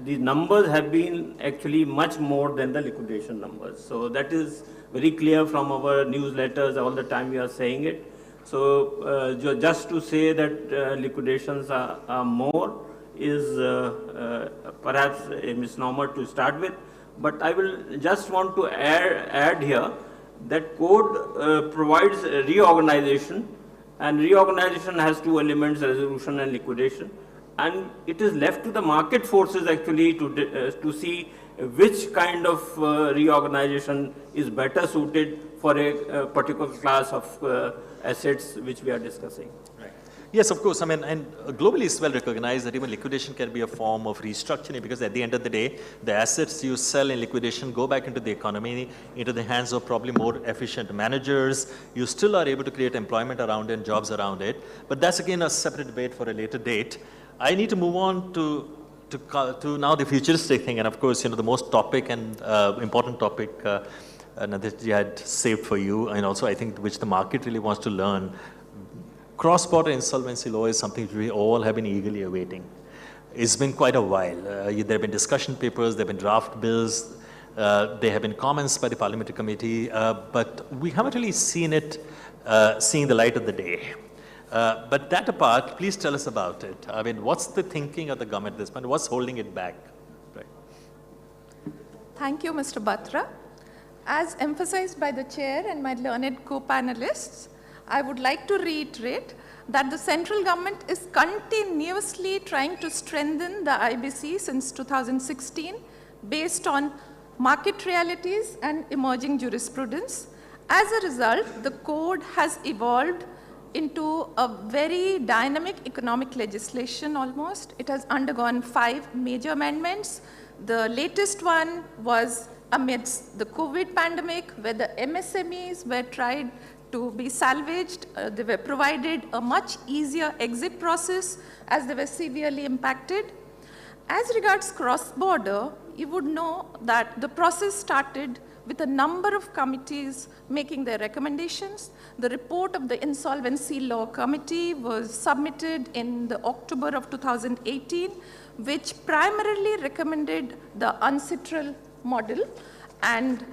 the numbers have been actually much more than the liquidation numbers. So that is very clear from our newsletters, all the time we are saying it. So just to say that liquidations are more is perhaps a misnomer to start with. But I will just want to add here that code provides reorganization, and reorganization has two elements, resolution and liquidation. And it is left to the market forces actually to see which kind of reorganization is better suited for a particular class of assets which we are discussing. Right. Yes, of course. I mean, and globally it's well recognized that even liquidation can be a form of restructuring, because at the end of the day, the assets you sell in liquidation go back into the economy, into the hands of probably more efficient managers. You still are able to create employment around it and jobs around it. But that's again a separate debate for a later date. I need to move on to now the futuristic thing, and of course, the most topic and important topic that you had saved for you, and also I think which the market really wants to learn. Cross-border insolvency law is something we all have been eagerly awaiting. It's been quite a while. There have been discussion papers, there have been draft bills, there have been comments by the parliamentary committee, but we haven't really seen it seeing the light of the day. But that apart, please tell us about it. I mean, what's the thinking of the government at this point? What's holding it back? Right. Thank you, Mr. Batra. As emphasized by the chair and my learned co-panelists, I would like to reiterate that the central government is continuously trying to strengthen the IBC since 2016 based on market realities and emerging jurisprudence. As a result, the code has evolved into a very dynamic economic legislation almost. It has undergone 5 major amendments. The latest one was amidst the COVID pandemic, where the MSMEs were tried to be salvaged. They were provided a much easier exit process as they were severely impacted. As regards cross-border, you would know that the process started with a number of committees making their recommendations. The report of the Insolvency Law Committee was submitted in the October of 2018, which primarily recommended the UNCITRAL model, and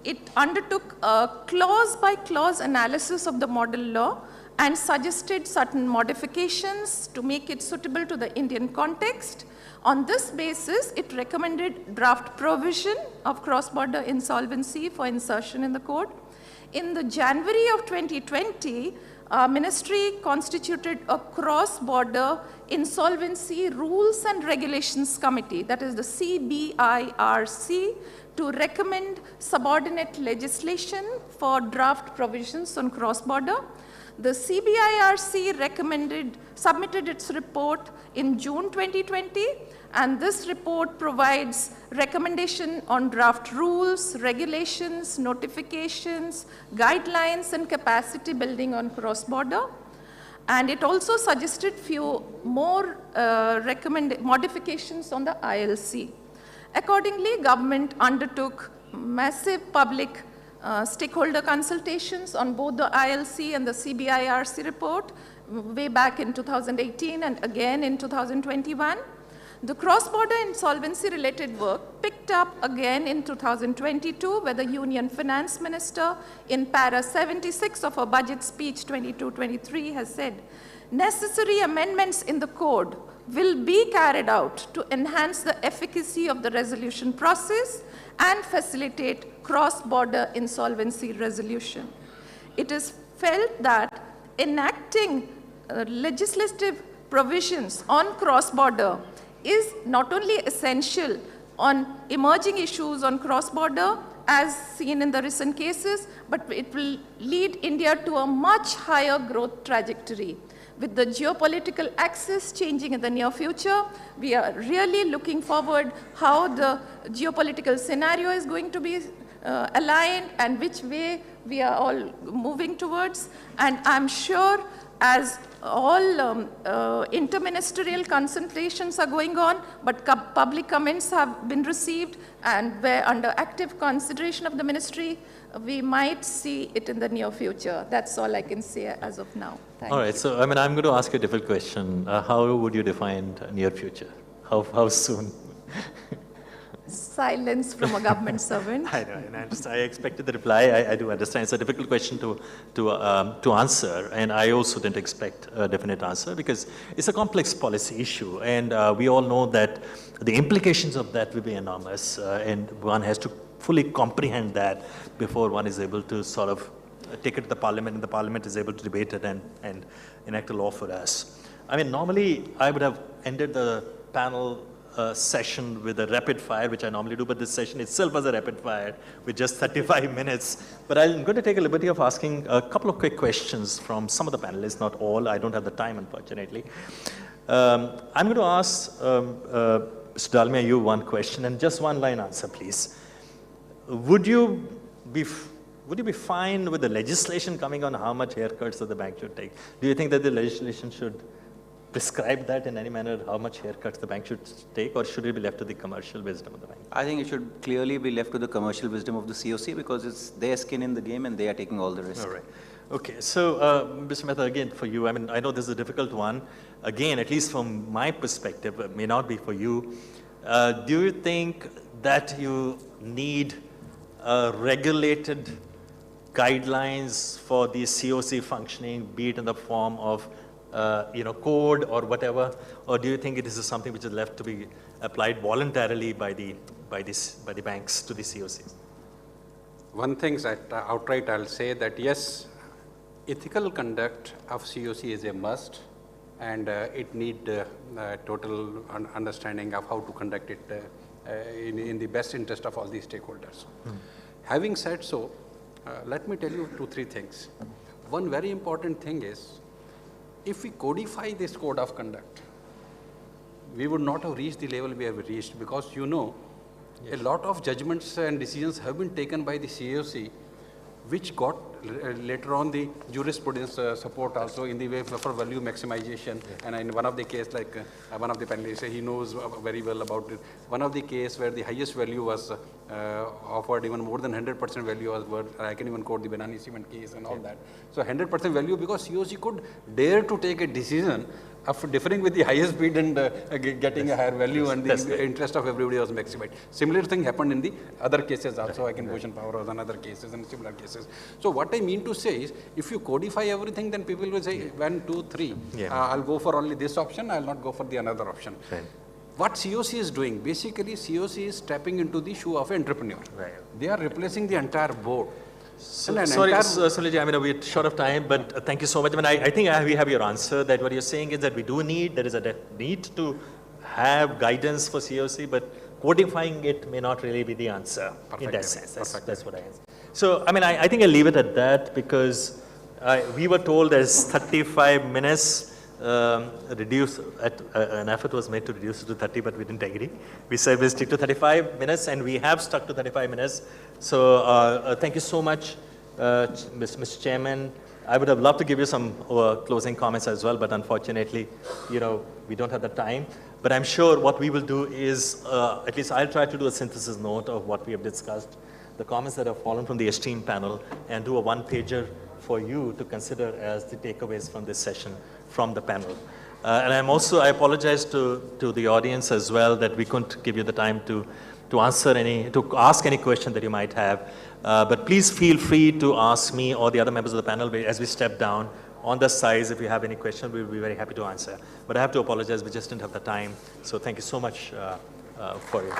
it undertook a clause-by-clause analysis of the model law and suggested certain modifications to make it suitable to the Indian context. On this basis, it recommended draft provision of cross-border insolvency for insertion in the code. In the January of 2020, Ministry constituted a cross-border insolvency rules and regulations committee, that is the CBIRC, to recommend subordinate legislation for draft provisions on cross-border. The CBIRC submitted its report in June 2020, and this report provides recommendation on draft rules, regulations, notifications, guidelines, and capacity building on cross-border. And it also suggested few more modifications on the ILC. Accordingly, government undertook massive public stakeholder consultations on both the ILC and the CBIRC report way back in 2018 and again in 2021. The cross-border insolvency-related work picked up again in 2022, where the Union Finance Minister in para 76 of her budget speech 22-23 has said, necessary amendments in the code will be carried out to enhance the efficacy of the resolution process and facilitate cross-border insolvency resolution. It is felt that enacting legislative provisions on cross-border is not only essential on emerging issues on cross-border as seen in the recent cases, but it will lead India to a much higher growth trajectory. With the geopolitical axis changing in the near future, we are really looking forward how the geopolitical scenario is going to be aligned and which way we are all moving towards. And I'm sure as all interministerial consultations are going on, but public comments have been received and we're under active consideration of the ministry, we might see it in the near future. That's all I can say as of now. Thank all right, you. so I mean, I'm going to ask you a different question. How would you define near future? How soon? Silence from a government servant. I know, and I understand. I expected the reply. I do understand. It's a difficult question to answer, and I also didn't expect a definite answer because it's a complex policy issue, and we all know that the implications of that will be enormous, and one has to fully comprehend that before one is able to sort of take it to the parliament, and the parliament is able to debate it and enact a law for us. I mean, normally I would have ended the panel session with a rapid fire, which I normally do, but this session itself was a rapid fire with just 35 minutes. But I'm going to take a liberty of asking a couple of quick questions from some of the panelists, not all. I don't have the time, unfortunately. I'm going to ask Mr. Dalmia, you one question, and just one line answer, please. Would you be fine with the legislation coming on how much haircuts that the bank should take? Do you think that the legislation should prescribe that in any manner, how much haircuts the bank should take, or should it be left to the commercial wisdom of the bank? I think it should clearly be left to the commercial wisdom of the COC, because it's their skin in the game and they are taking all the risk. All right. Okay, so Mr. Mehta, again for you, I mean, I know this is a difficult one. Again, at least from my perspective, it may not be for you. Do you think that you need regulated guidelines for the COC functioning, be it in the form of code or whatever, or do you think it is something which is left to be applied voluntarily by the banks to the COCs? One thing that outright I'll say that yes, ethical conduct of COC is a must, and it need total understanding of how to conduct it in the best interest of all the stakeholders. Having said so, let me tell you 2-3 things. One very important thing is, if we codify this code of conduct, we would not have reached the level we have reached, because a lot of judgments and decisions have been taken by the COC, which got later on the jurisprudence support also in the way for value maximization. And in one of the case, like one of the panelists, he knows very well about it. One of the case where the highest value was offered, even more than 100% value was worth, I can even quote the Banani Cement case and all that. So 100% value, because COC could dare to take a decision of differing with the highest bid and getting a higher value, and the interest of everybody was maximized. Similar thing happened in the other cases also. I can Bhushan Power was another cases and similar cases. So what I mean to say is, if you codify everything, then people will say 1, 2, 3. I'll go for only this option. I'll not go for the another option. Right. What COC is doing, basically COC is stepping into the shoe of an entrepreneur. Right. They are replacing the entire board. Sorry, Suliji, I mean, we're short of time, but thank you so much. I mean, I think we have your answer, that what you're saying is that there is a need to have guidance for COC, but codifying it may not really be the answer in that sense. That's what I answer. So, I mean, I think I'll leave it at that, because we were told there's 35 minutes an effort was made to reduce it to 30, but we didn't agree. We said we'll stick to 35 minutes, and we have stuck to 35 minutes. So thank you so much, Mr. Chairman. I would have loved to give you some closing comments as well, but unfortunately, we don't have the time. But I'm sure what we will do is, at least I'll try to do a synthesis note of what we have discussed, the comments that have fallen from the esteemed panel, and do a one-pager for you to consider as the takeaways from this session from the panel. And I apologize to the audience as well that we couldn't give you the time to ask any question that you might have. But please feel free to ask me or the other members of the panel as we step down on the sides. If you have any question, we'll be very happy to answer. But I have to apologize, we just didn't have the time. So thank you so much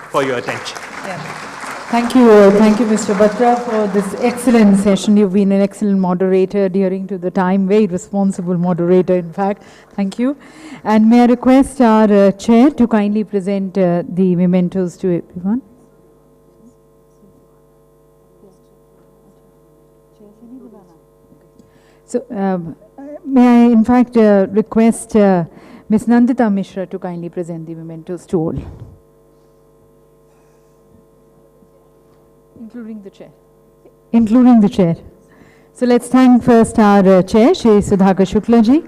for your attention. Yeah. Thank you, Mr. Batra, for this excellent session. You've been an excellent moderator adhering to the time, very responsible moderator, in fact. Thank you. And may I request our chair to kindly present the mementos to everyone. So, may I, in fact, request Ms. Nandita Mishra to kindly present the mementos to all. Including the chair. Including the chair. So let's thank first our chair, Shri Sudhakar Shukla ji.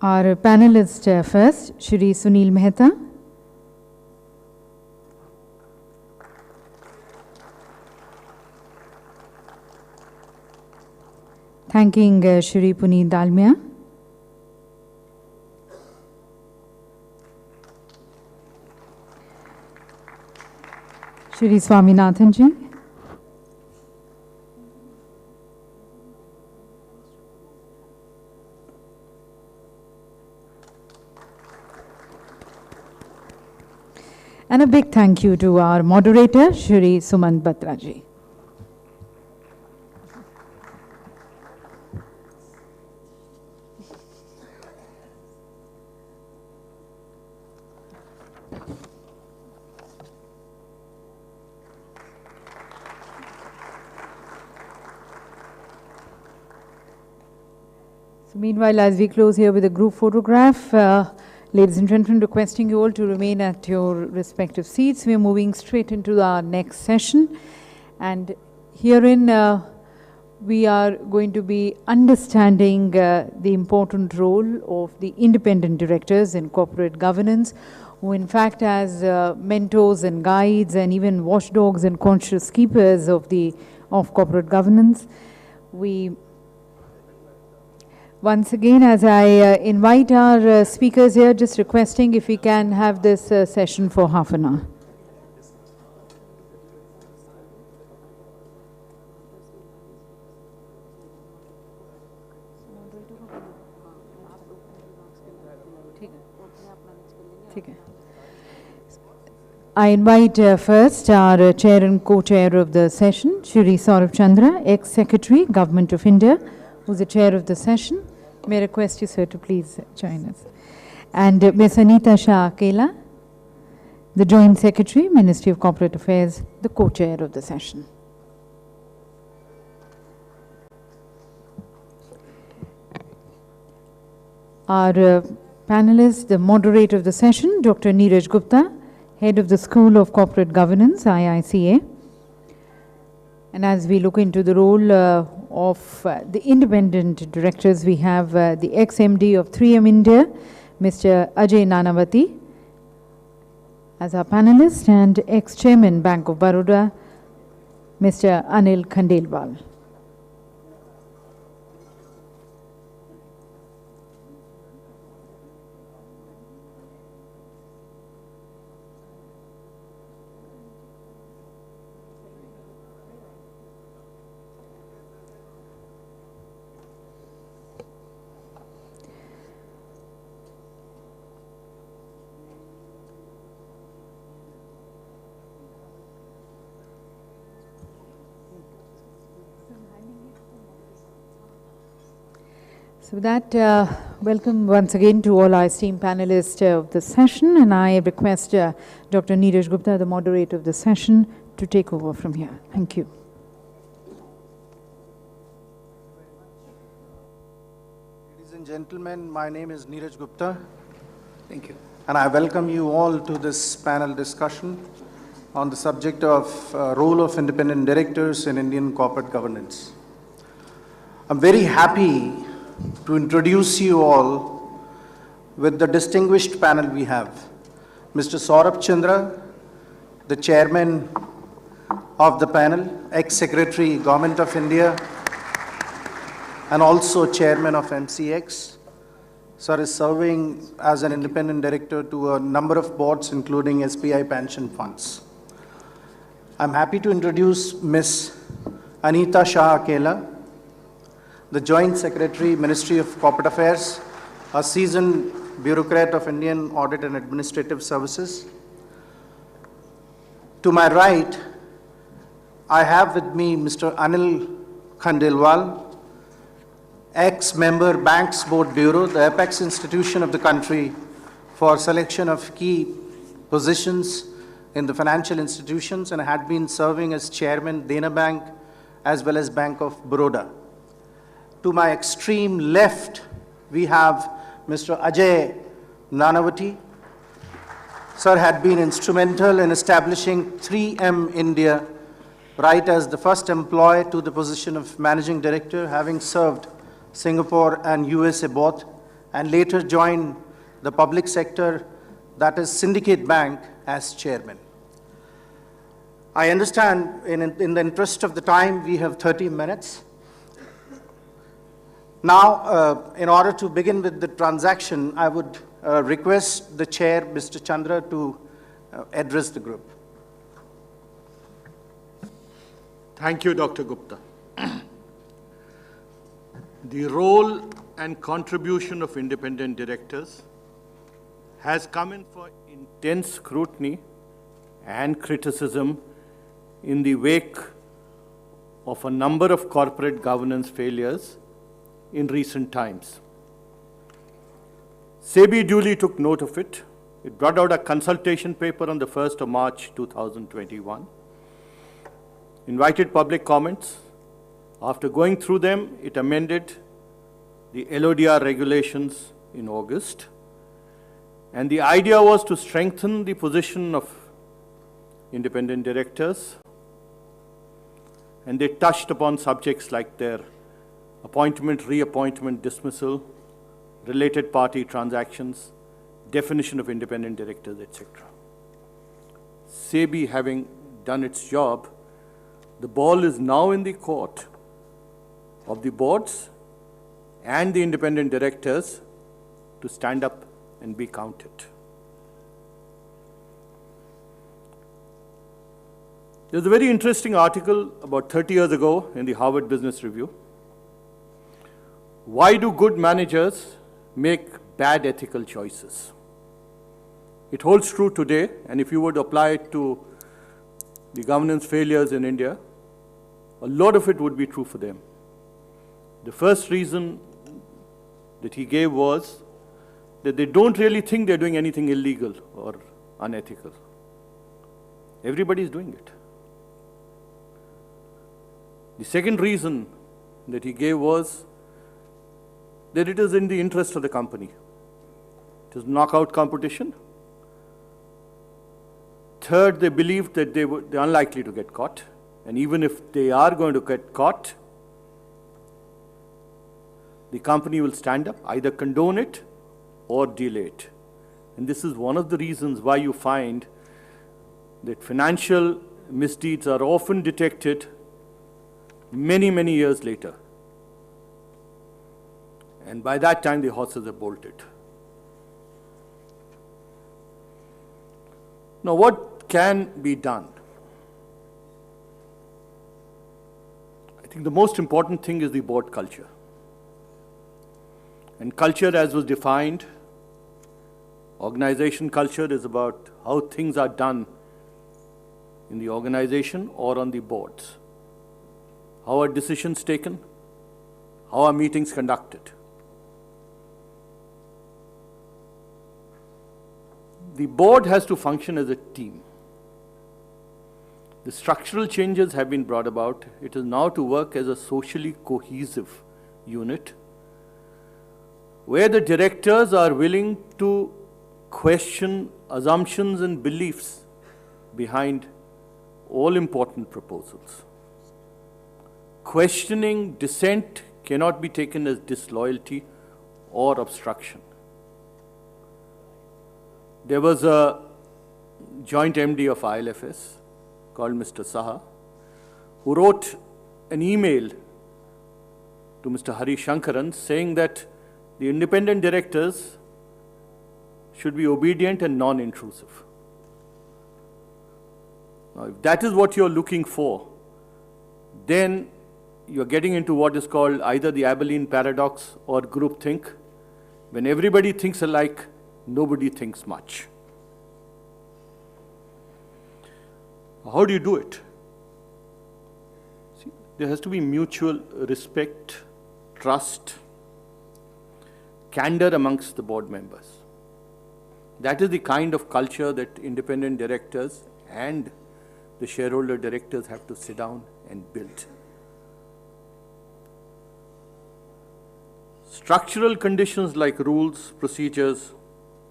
Our panelist first, Shri Sunil Mehta. Thanking Shri Puneet Dalmia. Shri Swaminathan ji. And a big thank you to our moderator, Shri Sumant Batra ji. So meanwhile, as we close here with a group photograph, ladies and gentlemen, requesting you all to remain at your respective seats. We are moving straight into our next session. And herein, we are going to be understanding the important role of the independent directors in corporate governance, who in fact as mentors and guides and even watchdogs and conscious keepers of corporate governance. We once again, as I invite our speakers here, just requesting if we can have this session for half an hour. I invite first our chair and co-chair of the session, Shri Saurabh Chandra, ex-secretary, Government of India, who's the chair of the session. May I request you, sir, to please join us. And Ms. Anita Shah Akela, the Joint Secretary, Ministry of Corporate Affairs, the co-chair of the session. Our panelist, the moderator of the session, Dr. Neeraj Gupta, Head of the School of Corporate Governance, IICA. And as we look into the role of the independent directors, we have the ex-MD of 3M India, Mr. Ajay Nanavati, as our panelist, and ex-chairman, Bank of Baroda, Mr. Anil Khandelwal. So with that, welcome once again to all our esteemed panelists of the session, and I request Dr. Neeraj Gupta, the moderator of the session, to take over from here. Thank you. Ladies and gentlemen, my name is Neeraj Gupta. Thank you. And I welcome you all to this panel discussion on the subject of role of independent directors in Indian corporate governance. I'm very happy to introduce you all with the distinguished panel we have. Mr. Saurabh Chandra, the chairman of the panel, ex-secretary, Government of India, and also chairman of MCX. Sir is serving as an independent director to a number of boards, including SBI pension funds. I'm happy to introduce Ms. Anita Shah Akela, the Joint Secretary, Ministry of Corporate Affairs, a seasoned bureaucrat of Indian Audit and Administrative Services. To my right, I have with me Mr. Anil Khandelwal, ex-member Banks Board Bureau, the apex institution of the country for selection of key positions in the financial institutions, and had been serving as chairman Dena Bank as well as Bank of Baroda. To my extreme left, we have Mr. Ajay Nanavati. Sir had been instrumental in establishing 3M India, right as the first employee to the position of managing director, having served Singapore and USA both, and later joined the public sector, that is Syndicate Bank, as chairman. I understand in the interest of the time, we have 30 minutes. Now, in order to begin with the transaction, I would request the chair, Mr. Chandra, to address the group. Thank you, Dr. Gupta. The role and contribution of independent directors has come in for intense scrutiny and criticism in the wake of a number of corporate governance failures in recent times. SEBI duly took note of it. It brought out a consultation paper on the 1st of March 2021, invited public comments. After going through them, it amended the LODR regulations in August. And the idea was to strengthen the position of independent directors. And they touched upon subjects like their appointment, reappointment, dismissal, related party transactions, definition of independent directors, etc. SEBI having done its job, the ball is now in the court of the boards and the independent directors to stand up and be counted. There's a very interesting article about 30 years ago in the Harvard Business Review. Why do good managers make bad ethical choices? It holds true today, and if you would apply it to the governance failures in India, a lot of it would be true for them. The first reason that he gave was that they don't really think they're doing anything illegal or unethical. Everybody's doing it. The second reason that he gave was that it is in the interest of the company. It is knockout competition. Third, they believed that they're unlikely to get caught. And even if they are going to get caught, the company will stand up, either condone it or delay it. And this is one of the reasons why you find that financial misdeeds are often detected many, many years later. And by that time, the horses are bolted. Now, what can be done? I think the most important thing is the board culture. And culture, as was defined, organization culture is about how things are done in the organization or on the boards. How are decisions taken? How are meetings conducted? The board has to function as a team. The structural changes have been brought about. It is now to work as a socially cohesive unit where the directors are willing to question assumptions and beliefs behind all important proposals. Questioning dissent cannot be taken as disloyalty or obstruction. There was a joint MD of ILFS called Mr. Saha, who wrote an email to Mr. Hari Shankaran saying that the independent directors should be obedient and non-intrusive. Now, if that is what you're looking for, then you're getting into what is called either the Abilene paradox or groupthink. When everybody thinks alike, nobody thinks much. How do you do it? See, there has to be mutual respect, trust, candor amongst the board members. That is the kind of culture that independent directors and the shareholder directors have to sit down and build. Structural conditions like rules, procedures,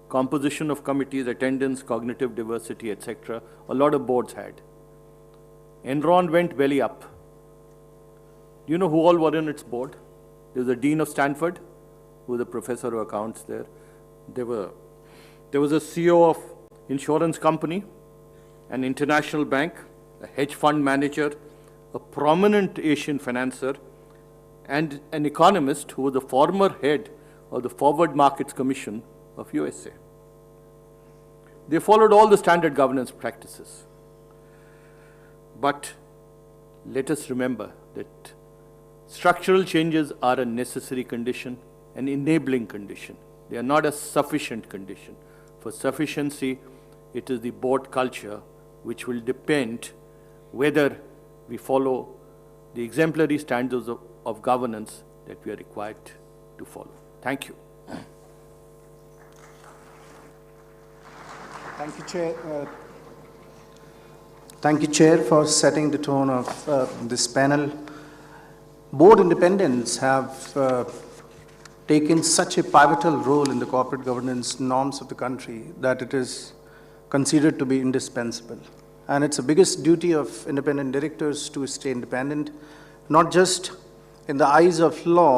composition of committees, attendance, cognitive diversity, etc., a lot of boards had. Enron went belly up. Do you know who all were in its board? There was the Dean of Stanford, who was a professor of accounts there. There was a CEO of insurance company, an international bank, a hedge fund manager, a prominent Asian financier, and an economist who was the former head of the Forward Markets Commission of USA. They followed all the standard governance practices. But let us remember that structural changes are a necessary condition, an enabling condition. They are not a sufficient condition. For sufficiency, it is the board culture which will depend whether we follow the exemplary standards of governance that we are required to follow. Thank you. Thank you, Chair. Thank you, Chair, for setting the tone of this panel. Board independence have taken such a pivotal role in the corporate governance norms of the country that it is considered to be indispensable. And it's the biggest duty of independent directors to stay independent, not just in the eyes of law,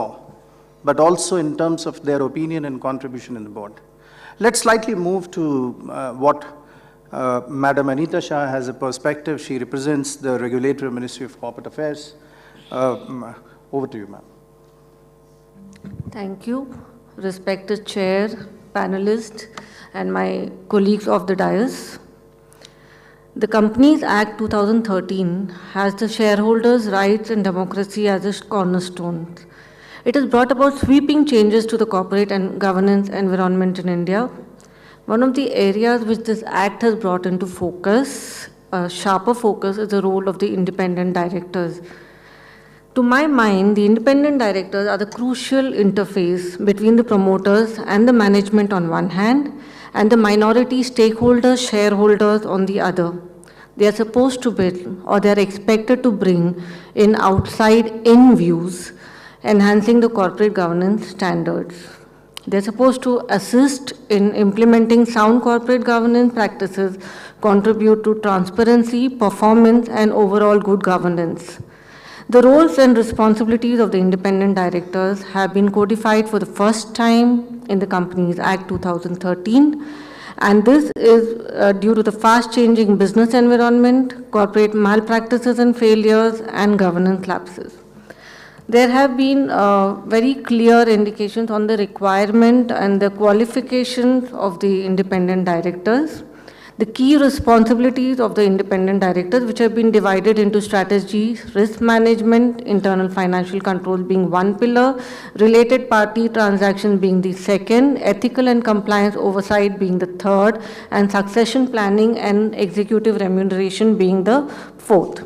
but also in terms of their opinion and contribution in the board. Let's slightly move to what Madam Anita Shah has a perspective. She represents the Regulatory Ministry of Corporate Affairs. Over to you, ma'am. Thank you, respected chair, panelists, and my colleagues of the dais. The Companies Act 2013 has the shareholders' rights and democracy as its cornerstone. It has brought about sweeping changes to the corporate and governance environment in India. One of the areas which this act has brought into focus, a sharper focus, is the role of the independent directors. To my mind, the independent directors are the crucial interface between the promoters and the management on one hand, and the minority stakeholders, shareholders on the other. They are supposed to build, or they are expected to bring in outside-in views, enhancing the corporate governance standards. They're supposed to assist in implementing sound corporate governance practices, contribute to transparency, performance, and overall good governance. The roles and responsibilities of the independent directors have been codified for the first time in the Companies Act 2013, and this is due to the fast-changing business environment, corporate malpractices and failures, and governance lapses. There have been very clear indications on the requirement and the qualifications of the independent directors. The key responsibilities of the independent directors, which have been divided into strategy, risk management, internal financial control being one pillar, related party transactions being the second, ethical and compliance oversight being the third, and succession planning and executive remuneration being the fourth.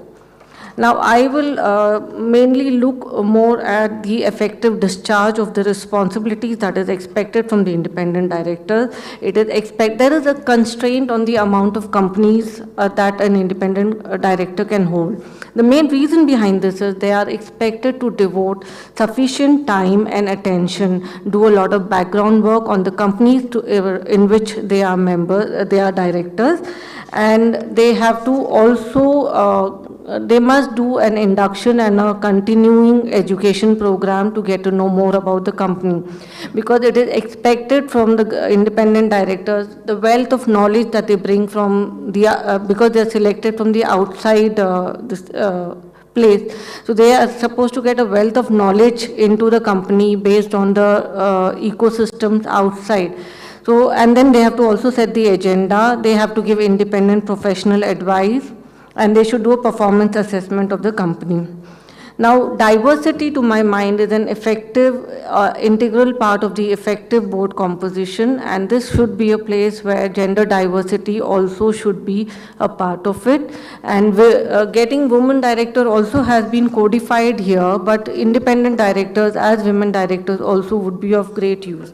Now, I will mainly look more at the effective discharge of the responsibilities that is expected from the independent director. There is a constraint on the amount of companies that an independent director can hold. The main reason behind this is they are expected to devote sufficient time and attention, do a lot of background work on the companies in which they are members, they are directors, and they have to also they must do an induction and a continuing education program to get to know more about the company, because it is expected from the independent directors, the wealth of knowledge that they bring from the, because they are selected from the outside place. So they are supposed to get a wealth of knowledge into the company based on the ecosystems outside. So, and then they have to also set the agenda, they have to give independent professional advice, and they should do a performance assessment of the company. Now, diversity, to my mind, is an effective, integral part of the effective board composition, and this should be a place where gender diversity also should be a part of it. And getting women director also has been codified here, but independent directors as women directors also would be of great use.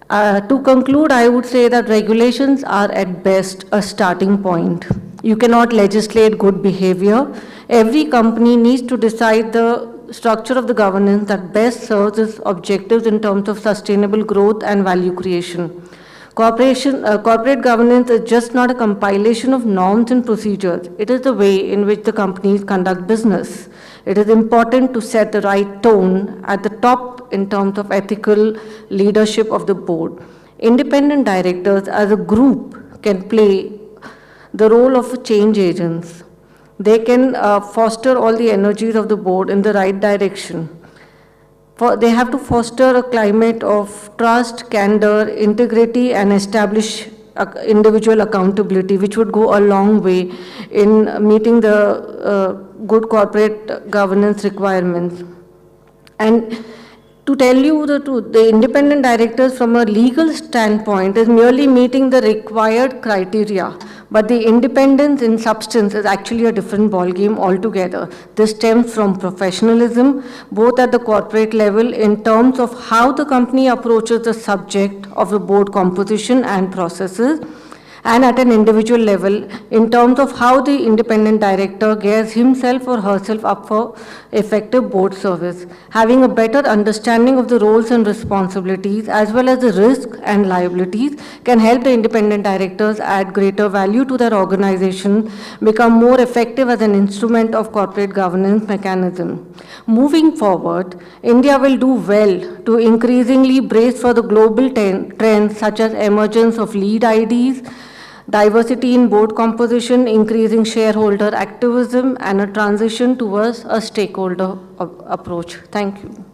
To conclude, I would say that regulations are at best a starting point. You cannot legislate good behavior. Every company needs to decide the structure of the governance that best serves its objectives in terms of sustainable growth and value creation. Corporate governance is just not a compilation of norms and procedures. It is the way in which the companies conduct business. It is important to set the right tone at the top in terms of ethical leadership of the board. Independent directors as a group can play the role of change agents. They can foster all the energies of the board in the right direction. They have to foster a climate of trust, candor, integrity, and establish individual accountability, which would go a long way in meeting the good corporate governance requirements. And to tell you the truth, the independent directors from a legal standpoint is merely meeting the required criteria, but the independence in substance is actually a different ballgame altogether. This stems from professionalism, both at the corporate level in terms of how the company approaches the subject of the board composition and processes, and at an individual level in terms of how the independent director gears himself or herself up for effective board service. Having a better understanding of the roles and responsibilities as well as the risk and liabilities can help the independent directors add greater value to their organization, become more effective as an instrument of corporate governance mechanism. Moving forward, India will do well to increasingly brace for the global trends such as emergence of lead IDs, diversity in board composition, increasing shareholder activism, and a transition towards a stakeholder approach. Thank you.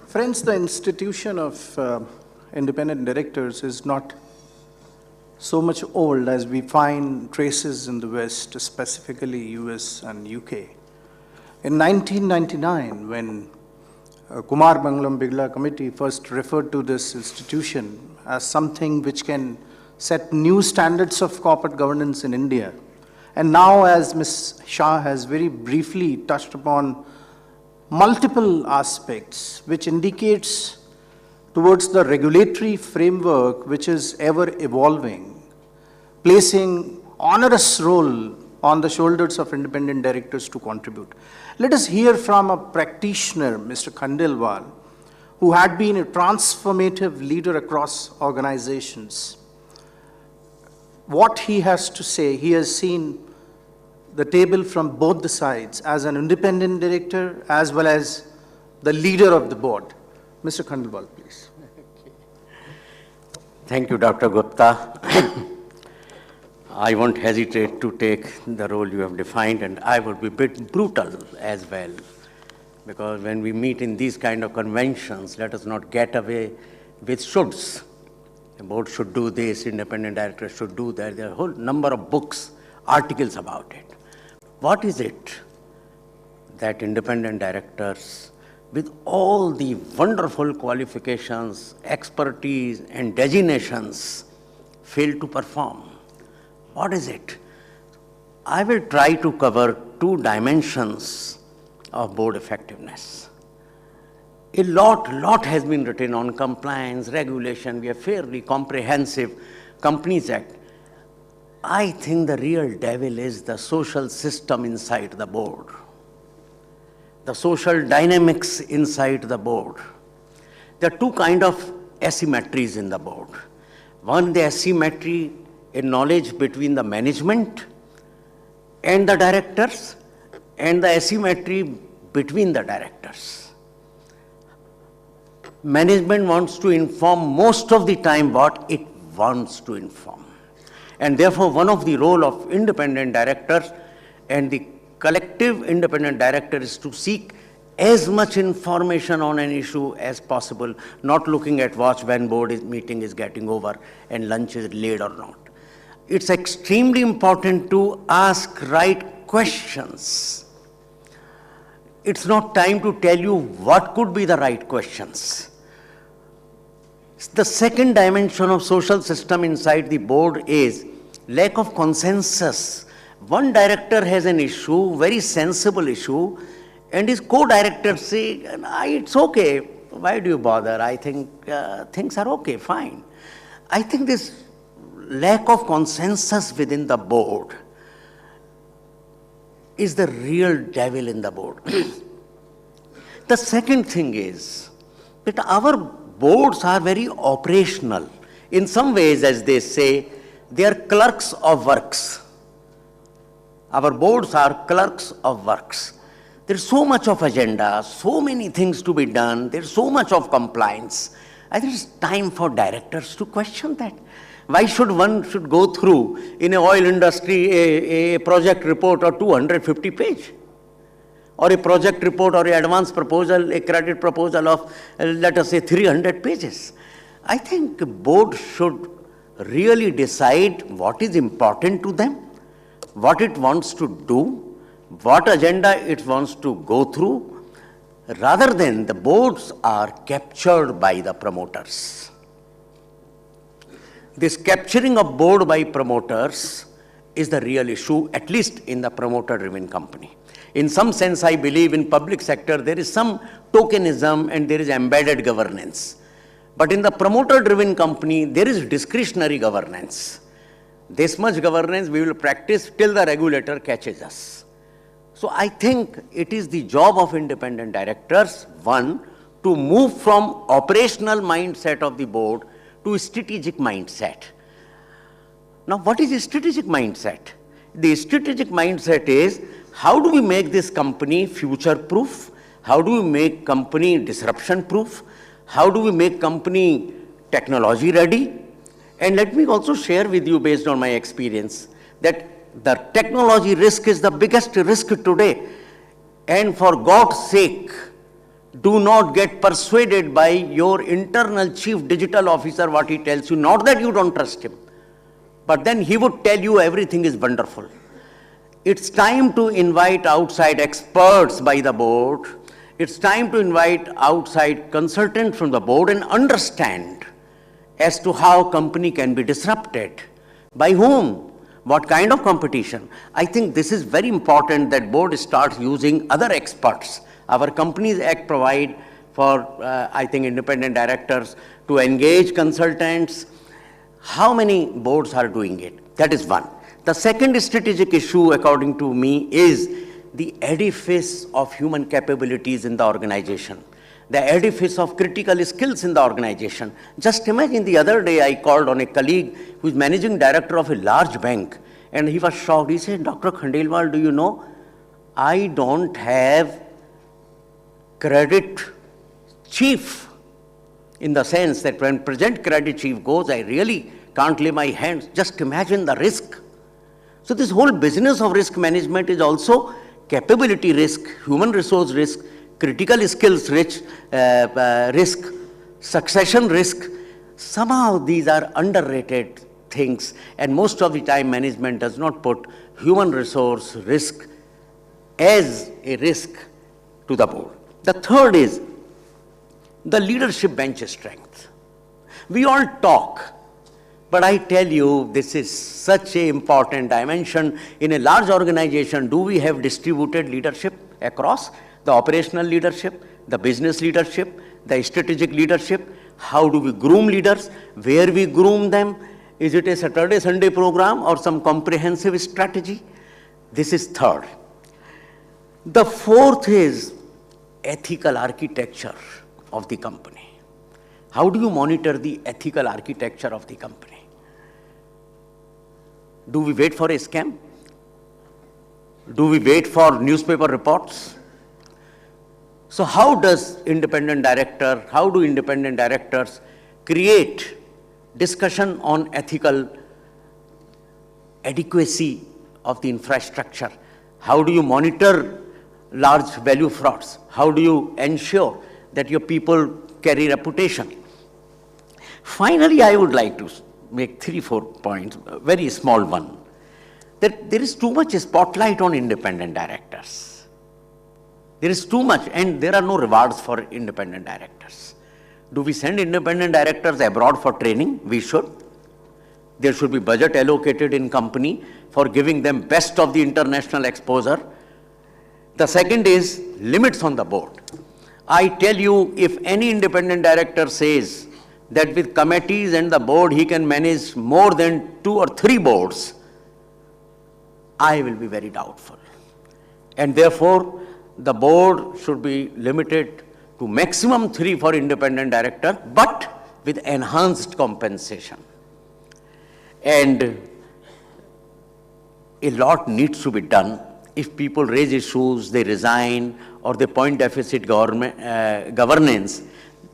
Friends, the institution of independent directors is not so much old as we find traces in the West, specifically US and UK. In 1999, when Kumar Mangalam Bigla Committee first referred to this institution as something which can set new standards of corporate governance in India. And now, as Ms. Shah has very briefly touched upon multiple aspects, which indicates towards the regulatory framework which is ever evolving, placing onerous role on the shoulders of independent directors to contribute. Let us hear from a practitioner, Mr. Khandelwal, who had been a transformative leader across organizations. What he has to say, he has seen the table from both the sides, as an independent director as well as the leader of the board. Mr. Khandelwal, please. Thank you, Dr. Gupta. I won't hesitate to take the role you have defined, and I would be a bit brutal as well, because when we meet in these kind of conventions, let us not get away with shoulds. The board should do this, independent directors should do that. There are a whole number of books, articles about it. What is it that independent directors, with all the wonderful qualifications, expertise, and designations, fail to perform? What is it? I will try to cover two dimensions of board effectiveness. A lot has been written on compliance, regulation. We have fairly comprehensive Companies Act. I think the real devil is the social system inside the board, the social dynamics inside the board. There are two kinds of asymmetries in the board. One, the asymmetry in knowledge between the management and the directors, and the asymmetry between the directors. Management wants to inform most of the time what it wants to inform. And therefore, one of the role of independent directors and the collective independent director is to seek as much information on an issue as possible, not looking at watch when meeting is getting over and lunch is late or not. It's extremely important to ask right questions. It's not time to tell you what could be the right questions. The second dimension of social system inside the board is lack of consensus. One director has an issue, very sensible issue, and his co-directors say, it's okay, why do you bother? I think things are okay, fine. I think this lack of consensus within the board is the real devil in the board. The second thing is that our boards are very operational. In some ways, as they say, they are clerks of works. Our boards are clerks of works. There's so much of agenda, so many things to be done, there's so much of compliance. I think it's time for directors to question that. Why should one go through in an oil industry a project report or 250 page? Or a project report or an advance proposal, a credit proposal of, let us say, 300 pages. I think the board should really decide what is important to them, what it wants to do, what agenda it wants to go through, rather than the boards are captured by the promoters. This capturing of board by promoters is the real issue, at least in the promoter-driven company. In some sense, I believe in public sector, there is some tokenism and there is embedded governance. But in the promoter-driven company, there is discretionary governance. This much governance we will practice till the regulator catches us. So I think it is the job of independent directors, one, to move from operational mindset of the board to strategic mindset. Now, what is a strategic mindset? The strategic mindset is, how do we make this company future-proof? How do we make company disruption-proof? How do we make company technology-ready? And let me also share with you, based on my experience, that the technology risk is the biggest risk today. And for God's sake, do not get persuaded by your internal chief digital officer what he tells you. Not that you don't trust him, but then he would tell you everything is wonderful. It's time to invite outside experts by the board. It's time to invite outside consultants from the board and understand as to how company can be disrupted. By whom? What kind of competition? I think this is very important that board starts using other experts. Our Companies Act provide for, I think, independent directors to engage consultants. How many boards are doing it? That is one. The second strategic issue, according to me, is the edifice of human capabilities in the organization, the edifice of critical skills in the organization. Just imagine, the other day I called on a colleague who is managing director of a large bank, and he was shocked. He said, Dr. Khandelwal, do you know, I don't have credit chief, in the sense that when present credit chief goes, I really can't lay my hands. Just imagine the risk. So this whole business of risk management is also capability risk, human resource risk, critical skills risk, succession risk. Somehow these are underrated things, and most of the time management does not put human resource risk as a risk to the board. The third is the leadership bench strength. We all talk, but I tell you, this is such an important dimension. In a large organization, do we have distributed leadership across? The operational leadership, the business leadership, the strategic leadership. How do we groom leaders? Where we groom them? Is it a Saturday, Sunday program or some comprehensive strategy? This is third. The fourth is ethical architecture of the company. How do you monitor the ethical architecture of the company? Do we wait for a scam? Do we wait for newspaper reports? So how do independent directors create discussion on ethical adequacy of the infrastructure? How do you monitor large value frauds? How do you ensure that your people carry reputation? Finally, I would like to make 3-4 points, a very small one, that there is too much spotlight on independent directors. There is too much, and there are no rewards for independent directors. Do we send independent directors abroad for training? We should. There should be budget allocated in company for giving them best of the international exposure. The second is limits on the board. I tell you, if any independent director says that with committees and the board he can manage more than 2 or 3 boards, I will be very doubtful. And therefore, the board should be limited to maximum 3 for independent director, but with enhanced compensation. And a lot needs to be done. If people raise issues, they resign, or they point deficit governance,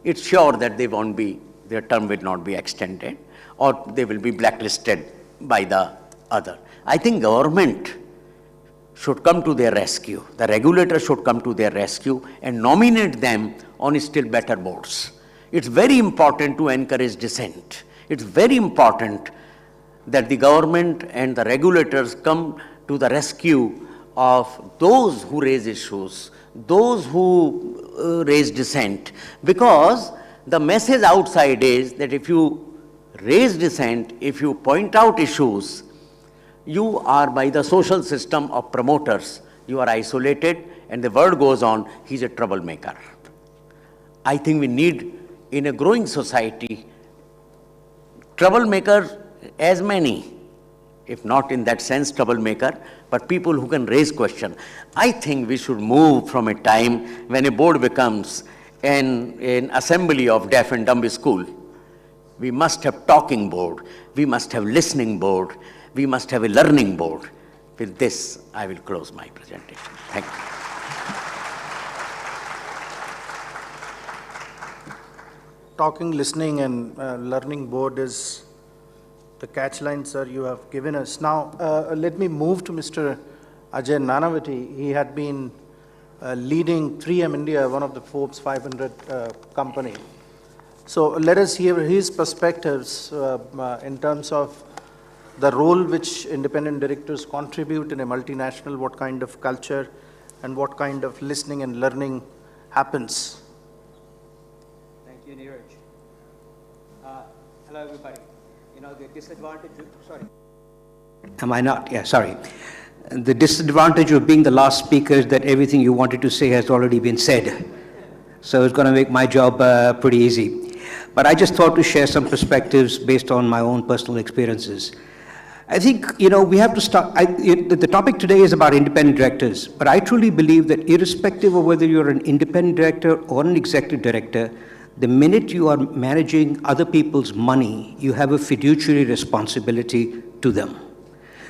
it's sure that they won't be, their term will not be extended, or they will be blacklisted by the other. I think government should come to their rescue. The regulator should come to their rescue and nominate them on still better boards. It's very important to encourage dissent. It's very important that the government and the regulators come to the rescue of those who raise issues, those who raise dissent, because the message outside is that if you raise dissent, if you point out issues, you are, by the social system of promoters, you are isolated, and the word goes on, he's a troublemaker. I think we need in a growing society, troublemakers as many, if not in that sense troublemaker, but people who can raise question. I think we should move from a time when a board becomes an assembly of deaf and dumb school. We must have talking board, we must have listening board, we must have a learning board. With this, I will close my presentation. Thank you. Talking, listening, and learning board is the catchline, sir, you have given us. Now, let me move to Mr. Ajay Nanavati. He had been leading 3M India, one of the Forbes 500 company. So let us hear his perspectives in terms of the role which independent directors contribute in a multinational, what kind of culture and what kind of listening and learning happens. Thank you, Neeraj. Hello, everybody. You know, the disadvantage of, sorry. Am I not? Yeah, sorry. The disadvantage of being the last speaker is that everything you wanted to say has already been said. So it's going to make my job pretty easy. But I just thought to share some perspectives based on my own personal experiences. I think, you know, we have to start, the topic today is about independent directors, but I truly believe that irrespective of whether you're an independent director or an executive director, the minute you are managing other people's money, you have a fiduciary responsibility to them.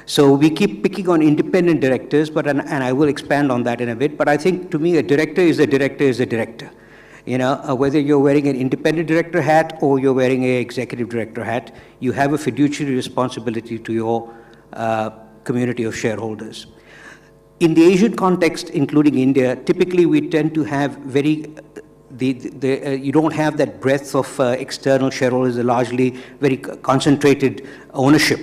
So we keep picking on independent directors, but and I will expand on that in a bit, but I think to me a director is a director is a director. You know, whether you're wearing an independent director hat or you're wearing an executive director hat, you have a fiduciary responsibility to your community of shareholders. In the Asian context, including India, typically we tend to have very, you don't have that breadth of external shareholders, largely very concentrated ownership,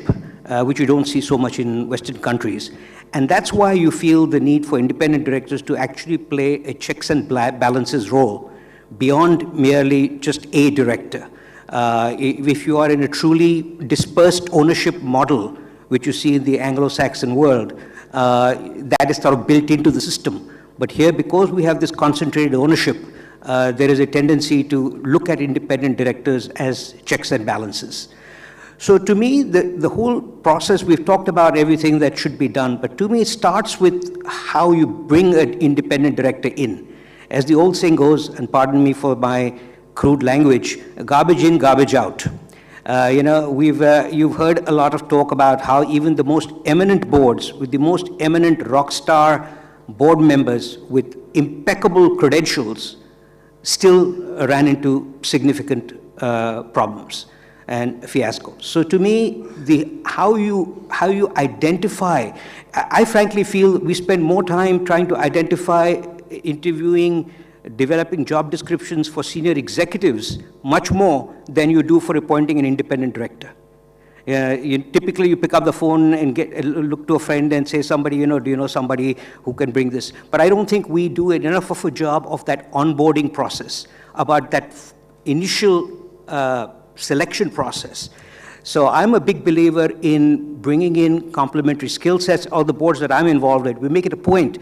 which you don't see so much in Western countries. And that's why you feel the need for independent directors to actually play a checks and balances role beyond merely just a director. If you are in a truly dispersed ownership model, which you see in the Anglo-Saxon world, that is sort of built into the system. But here, because we have this concentrated ownership, there is a tendency to look at independent directors as checks and balances. So to me, the whole process, we've talked about everything that should be done, but to me it starts with how you bring an independent director in. As the old saying goes, and pardon me for my crude language, garbage in, garbage out. You know, you've heard a lot of talk about how even the most eminent boards, with the most eminent rock star board members with impeccable credentials, still ran into significant problems and fiascos. So to me, how you identify, I frankly feel we spend more time trying to identify, interviewing, developing job descriptions for senior executives much more than you do for appointing an independent director. Typically you pick up the phone and look to a friend and say, somebody, you know, do you know somebody who can bring this? But I don't think we do enough of a job of that onboarding process, about that initial selection process. So I'm a big believer in bringing in complementary skill sets. All the boards that I'm involved in, we make it a point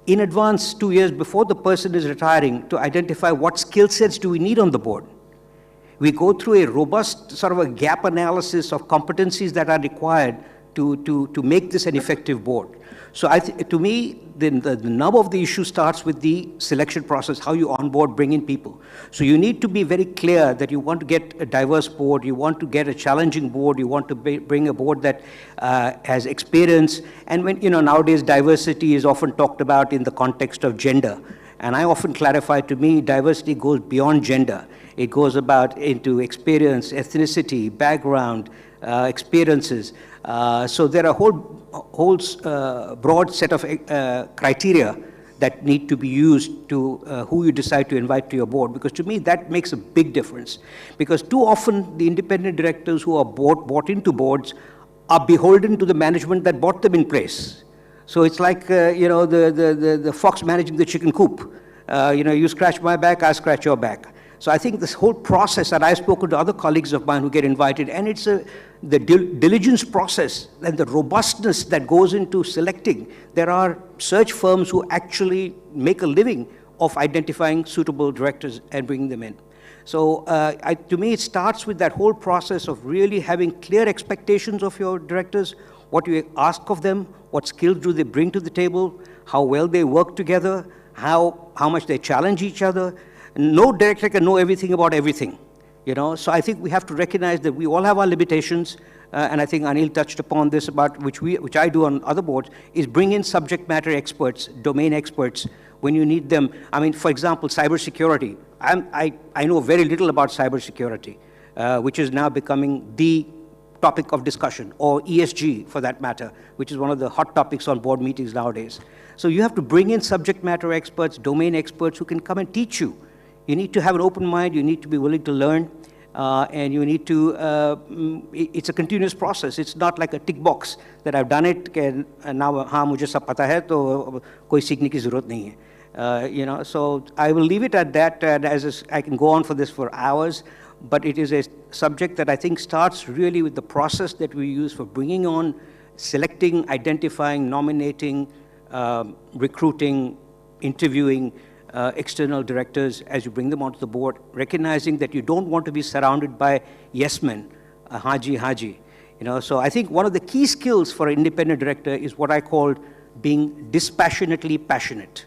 in advance, 2 years before the person is retiring, to identify what skill sets do we need on the board. We go through a robust sort of a gap analysis of competencies that are required to make this an effective board. So to me, the nub of the issue starts with the selection process, how you onboard, bring in people. So you need to be very clear that you want to get a diverse board, you want to get a challenging board, you want to bring a board that has experience. And when, you know, nowadays diversity is often talked about in the context of gender. And I often clarify, to me, diversity goes beyond gender. It goes about into experience, ethnicity, background, experiences. So there are a whole broad set of criteria that need to be used to who you decide to invite to your board, because to me that makes a big difference. Because too often the independent directors who are bought into boards are beholden to the management that brought them in place. So it's like you know, the fox managing the chicken coop. You know, you scratch my back, I scratch your back. So I think this whole process, and I've spoken to other colleagues of mine who get invited, and it's the diligence process and the robustness that goes into selecting. There are search firms who actually make a living of identifying suitable directors and bringing them in. So to me, it starts with that whole process of really having clear expectations of your directors, what you ask of them, what skills do they bring to the table, how well they work together, how much they challenge each other. No director can know everything about everything, you know. So I think we have to recognize that we all have our limitations, and I think Anil touched upon this, about which I do on other boards, is bring in subject matter experts, domain experts, when you need them. I mean, for example, cybersecurity. I know very little about cybersecurity, which is now becoming the topic of discussion, or ESG for that matter, which is one of the hot topics on board meetings nowadays. So you have to bring in subject matter experts, domain experts who can come and teach you. You need to have an open mind, you need to be willing to learn, and you need to, it's a continuous process. It's not like a tick box that I've done it, and now हाँ मुझे सब पता है तो कोई सीखने की ज़रूरत नहीं है. You know, so I will leave it at that, and I can go on for this for hours, but it is a subject that I think starts really with the process that we use for bringing on, selecting, identifying, nominating, recruiting, interviewing external directors as you bring them onto the board, recognizing that you don't want to be surrounded by yes men, haji. You know, so I think one of the key skills for an independent director is what I call being dispassionately passionate.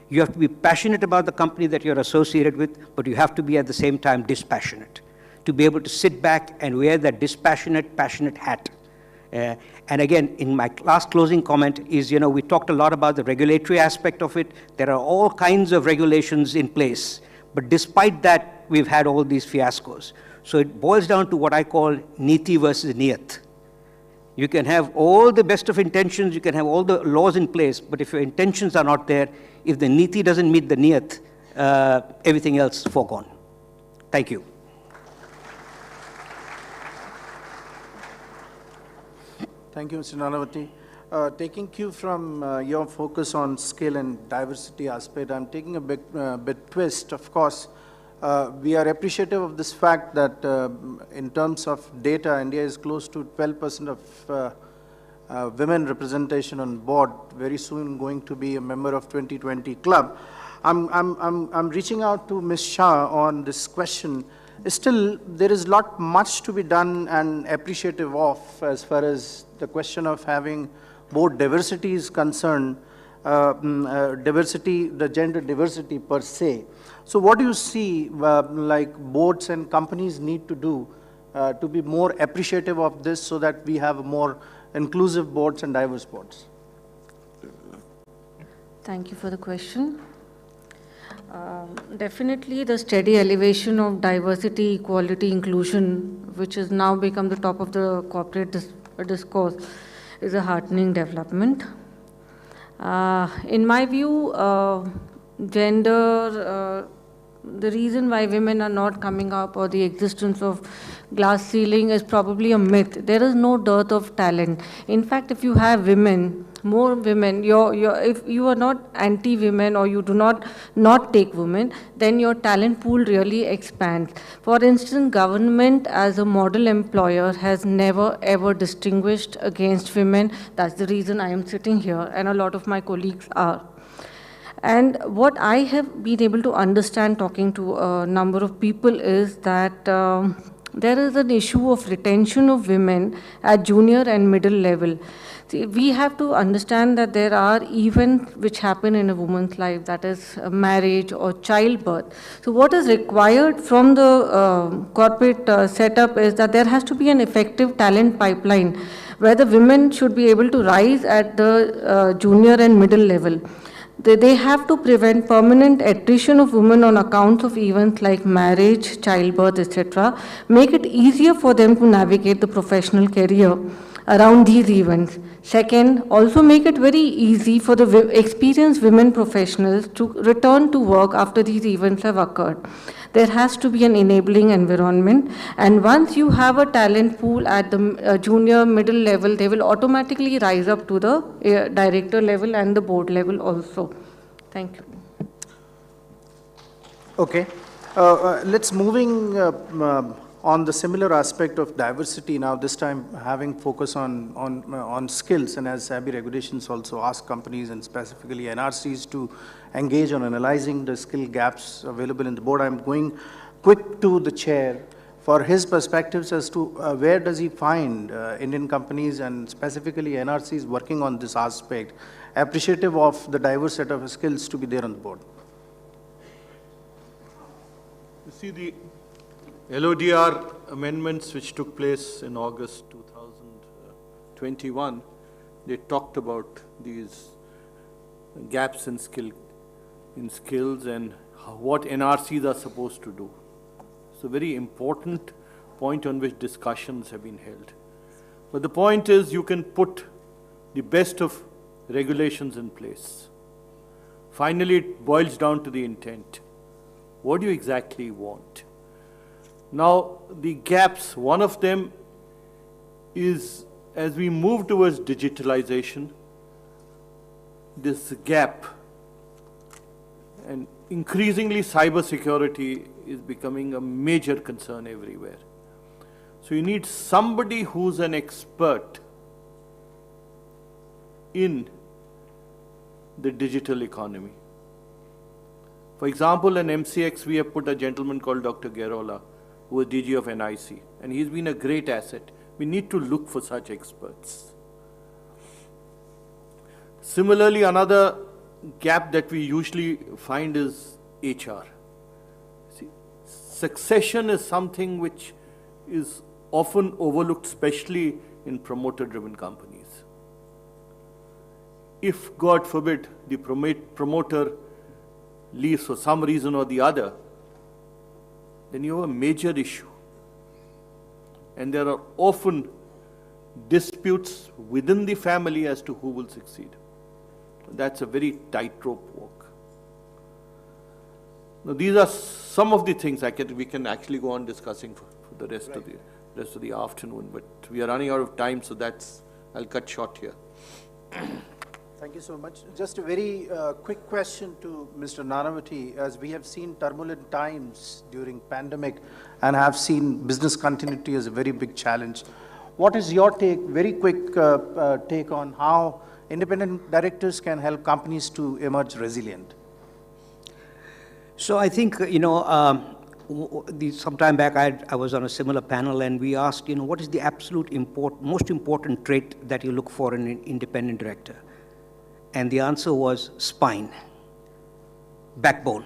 You have to be passionate about the company that you're associated with, but you have to be at the same time dispassionate, to be able to sit back and wear that dispassionate, passionate hat. And again, in my last closing comment is, you know, we talked a lot about the regulatory aspect of it. There are all kinds of regulations in place, but despite that, we've had all these fiascos. So it boils down to what I call niti versus niyat. You can have all the best of intentions, you can have all the laws in place, but if your intentions are not there, if the niti doesn't meet the niyat, everything else is foregone. Thank you. Thank you, Mr. Nanavati. Taking cue from your focus on skill and diversity aspect, I'm taking a bit twist. Of course, we are appreciative of this fact that in terms of data, India is close to 12% of women representation on board, very soon going to be a member of 2020 club. I'm reaching out to Ms. Shah on this question. Still, there is much to be done and appreciative of as far as the question of having board diversity is concerned, diversity, the gender diversity per se. So what do you see like boards and companies need to do to be more appreciative of this so that we have more inclusive boards and diverse boards? Thank you for the question. Definitely the steady elevation of diversity, equality, inclusion, which has now become the top of the corporate discourse, is a heartening development. In my view, gender, the reason why women are not coming up, or the existence of glass ceiling, is probably a myth. There is no dearth of talent. In fact, if you have women, more women, if you are not anti-women, or you do not take women, then your talent pool really expands. For instance, government as a model employer has never ever distinguished against women. That's the reason I am sitting here, and a lot of my colleagues are. And what I have been able to understand talking to a number of people is that there is an issue of retention of women at junior and middle level. See, we have to understand that there are events which happen in a woman's life, that is marriage or childbirth. So what is required from the corporate setup is that there has to be an effective talent pipeline where the women should be able to rise at the junior and middle level. They have to prevent permanent attrition of women on account of events like marriage, childbirth, etc. Make it easier for them to navigate the professional career around these events. Second, also make it very easy for the experienced women professionals to return to work after these events have occurred. There has to be an enabling environment, and once you have a talent pool at the junior, middle level, they will automatically rise up to the director level and the board level also. Thank you. Okay. Let's moving on the similar aspect of diversity now, this time having focus on skills, and as SABI regulations also ask companies and specifically NRCs to engage on analyzing the skill gaps available in the board. I'm going quick to the chair for his perspectives as to where does he find Indian companies and specifically NRCs working on this aspect, appreciative of the diverse set of skills to be there on the board. You see, the LODR amendments which took place in August 2021, they talked about these gaps in skills and what NRCs are supposed to do. It's a very important point on which discussions have been held. But the point is, you can put the best of regulations in place. Finally, it boils down to the intent. What do you exactly want? Now, the gaps, one of them is, as we move towards digitalization, this gap, and increasingly cybersecurity is becoming a major concern everywhere. So you need somebody who's an expert in the digital economy. For example, in MCX, we have put a gentleman called Dr. Gerola, who was DG of NIC, and he's been a great asset. We need to look for such experts. Similarly, another gap that we usually find is HR. See, succession is something which is often overlooked, especially in promoter-driven companies. If, God forbid, the promoter leaves for some reason or the other, then you have a major issue. And there are often disputes within the family as to who will succeed. That's a very tightrope walk. Now, these are some of the things we can actually go on discussing for the rest of the afternoon, but we are running out of time, so I'll cut short here. Thank you so much. Just a very quick question to Mr. Nanavati. As we have seen turbulent times during pandemic and have seen business continuity as a very big challenge, what is your take, very quick take on how independent directors can help companies to emerge resilient? So I think, some time back I was on a similar panel and we asked, what is the absolute most important trait that you look for in an independent director? And the answer was spine, backbone.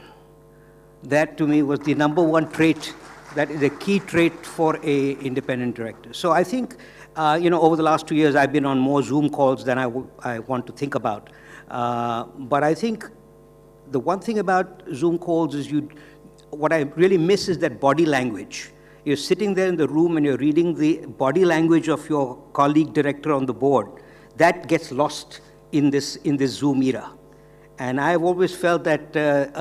That to me was the #1 trait, that is a key trait for an independent director. So I think, over the last 2 years I've been on more Zoom calls than I want to think about. But I think the one thing about Zoom calls is what I really miss is that body language. You're sitting there in the room and you're reading the body language of your colleague director on the board. That gets lost in this Zoom era. And I've always felt that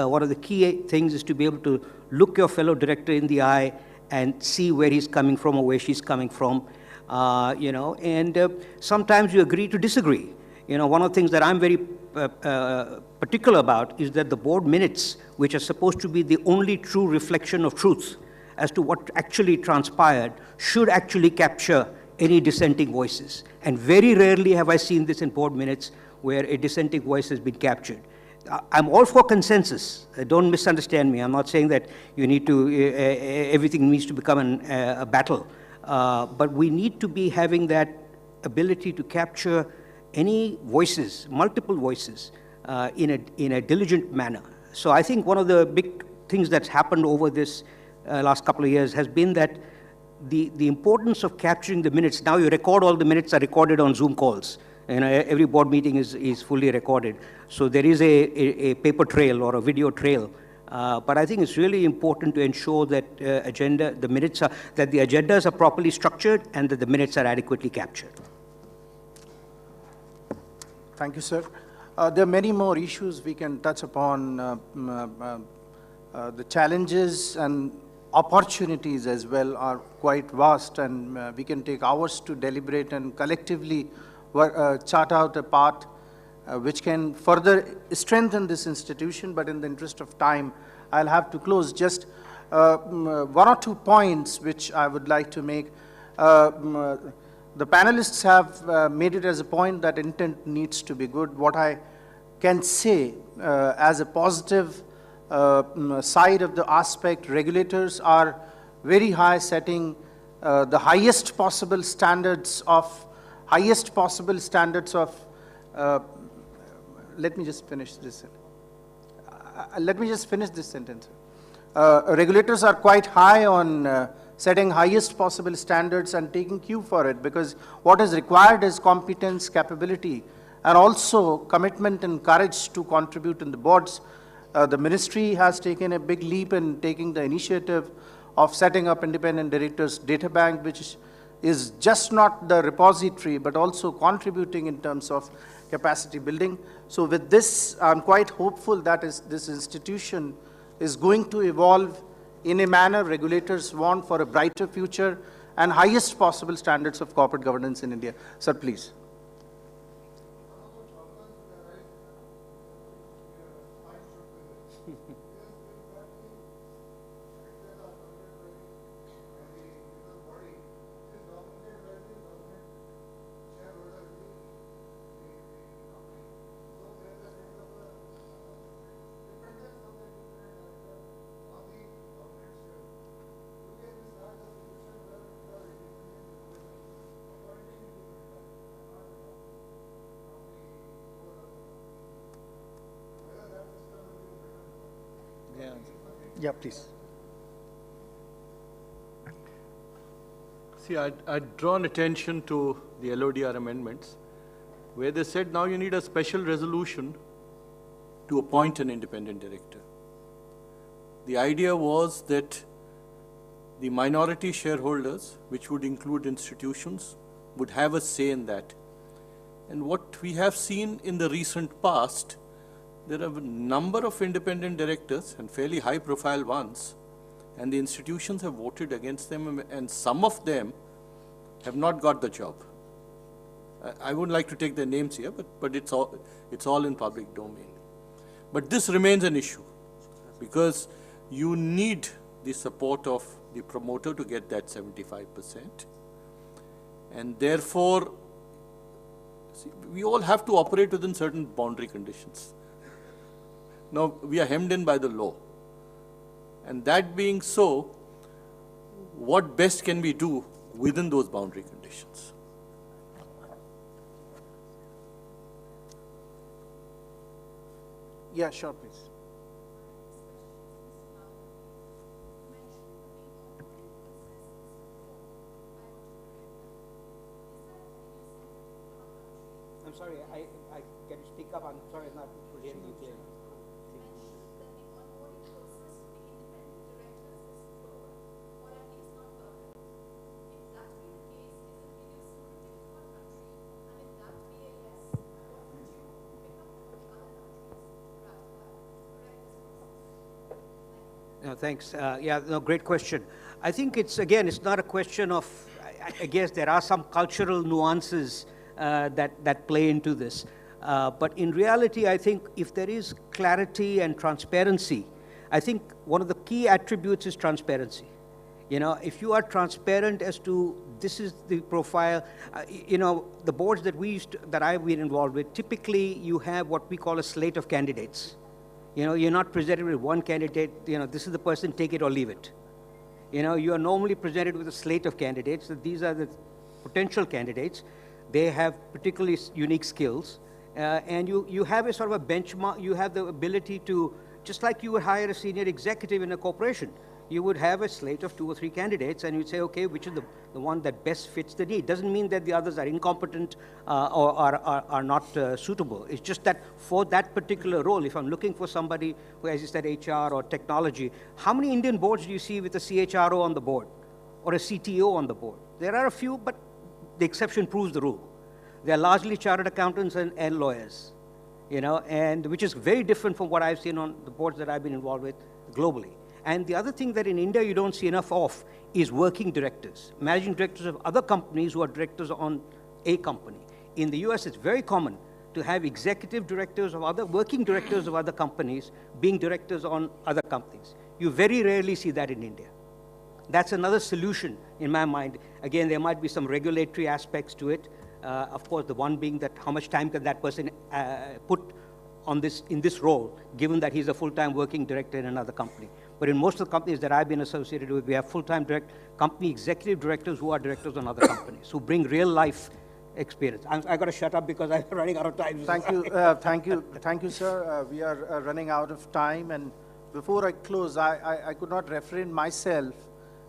one of the key things is to be able to look your fellow director in the eye and see where he's coming from or where she's coming from, and sometimes you agree to disagree. One of the things that I'm very particular about is that the board minutes, which are supposed to be the only true reflection of truth as to what actually transpired, should actually capture any dissenting voices. And very rarely have I seen this in board minutes where a dissenting voice has been captured. I'm all for consensus. Don't misunderstand me. I'm not saying that you need to, everything needs to become a battle. But we need to be having that ability to capture any voices, multiple voices, in a diligent manner. So I think one of the big things that's happened over this last couple of years has been that the importance of capturing the minutes. Now you record, all the minutes are recorded on Zoom calls. Every board meeting is fully recorded. So there is a paper trail or a video trail. But I think it's really important to ensure that the agendas are properly structured and that the minutes are adequately captured. Thank you, sir. There are many more issues we can touch upon, the challenges and opportunities as well are quite vast, and we can take hours to deliberate and collectively chart out a path which can further strengthen this institution. But in the interest of time, I'll have to close. Just 1 or 2 points which I would like to make. The panelists have made it as a point that intent needs to be good. What I can say as a positive side of the aspect, regulators are very high, setting the highest possible standards of, let me just finish this. Let me just finish this sentence. Regulators are quite high on setting highest possible standards and taking cue for it, because what is required is competence, capability, and also commitment and courage to contribute in the boards. The ministry has taken a big leap in taking the initiative of setting up independent directors data bank, which is just not the repository, but also contributing in terms of capacity building. So with this, I'm quite hopeful that this institution is going to evolve in a manner regulators want for a brighter future and highest possible standards of corporate governance in India. Sir, please. Yeah, please. See, I'd drawn attention to the LODR amendments, where they said now you need a special resolution to appoint an independent director. The idea was that the minority shareholders, which would include institutions, would have a say in that. And what we have seen in the recent past, there are a number of independent directors and fairly high-profile ones, and the institutions have voted against them, and some of them have not got the job. I wouldn't like to take their names here, but it's all in public domain. But this remains an issue, because you need the support of the promoter to get that 75%. And therefore, see, we all have to operate within certain boundary conditions. Now, we are hemmed in by the law. And that being so, what best can we do within those boundary conditions? Yeah, sure, please. I'm sorry, I can you speak up? I'm sorry, I'm not hearing you clearly. No, thanks. Yeah, no, great question. I think it's not a question of, I guess there are some cultural nuances that play into this. But in reality, I think if there is clarity and transparency, I think one of the key attributes is transparency. You know, if you are transparent as to this is the profile, you know, the boards that I've been involved with, typically you have what we call a slate of candidates. You know, you're not presented with one candidate, you know, this is the person, take it or leave it. You know, you are normally presented with a slate of candidates. So these are the potential candidates. They have particularly unique skills. And you have a sort of a benchmark, you have the ability to, just like you would hire a senior executive in a corporation, you would have a slate of 2 or 3 candidates and you'd say, okay, which is the one that best fits the need. Doesn't mean that the others are incompetent or are not suitable. It's just that for that particular role, if I'm looking for somebody who, as you said, HR or technology, how many Indian boards do you see with a CHRO on the board or a CTO on the board? There are a few, but the exception proves the rule. They're largely chartered accountants and lawyers, you know, and which is very different from what I've seen on the boards that I've been involved with globally. And the other thing that in India you don't see enough of is working directors, managing directors of other companies who are directors on a company. In the US, it's very common to have executive directors of working directors of other companies being directors on other companies. You very rarely see that in India. That's another solution in my mind. Again, there might be some regulatory aspects to it. Of course, the one being that how much time can that person put in this role, given that he's a full-time working director in another company. But in most of the companies that I've been associated with, we have full-time company executive directors who are directors on other companies, who bring real-life experience. I got to shut up because I'm running out of time. Thank you, sir. We are running out of time, and before I close, I could not refrain myself.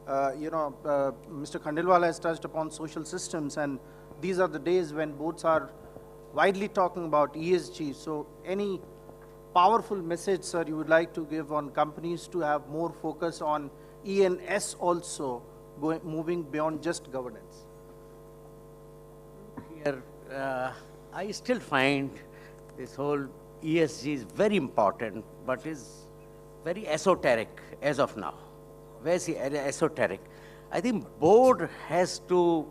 Mr. Khandelwal has touched upon social systems, and these are the days when boards are widely talking about ESG. So any powerful message, sir, you would like to give on companies to have more focus on E and S also, moving beyond just governance? Here, I still find this whole ESG is very important, but is very esoteric as of now. Very esoteric. I think board has to,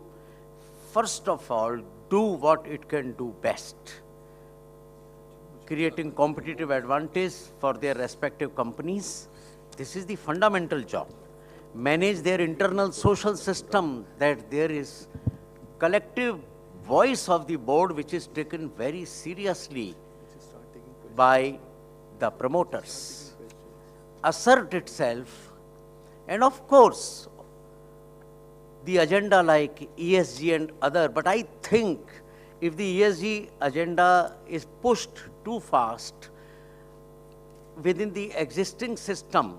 first of all, do what it can do best. Creating competitive advantage for their respective companies. This is the fundamental job. Manage their internal social system, that there is collective voice of the board which is taken very seriously by the promoters. Assert itself, and of course, the agenda like ESG and other, but I think if the ESG agenda is pushed too fast within the existing system,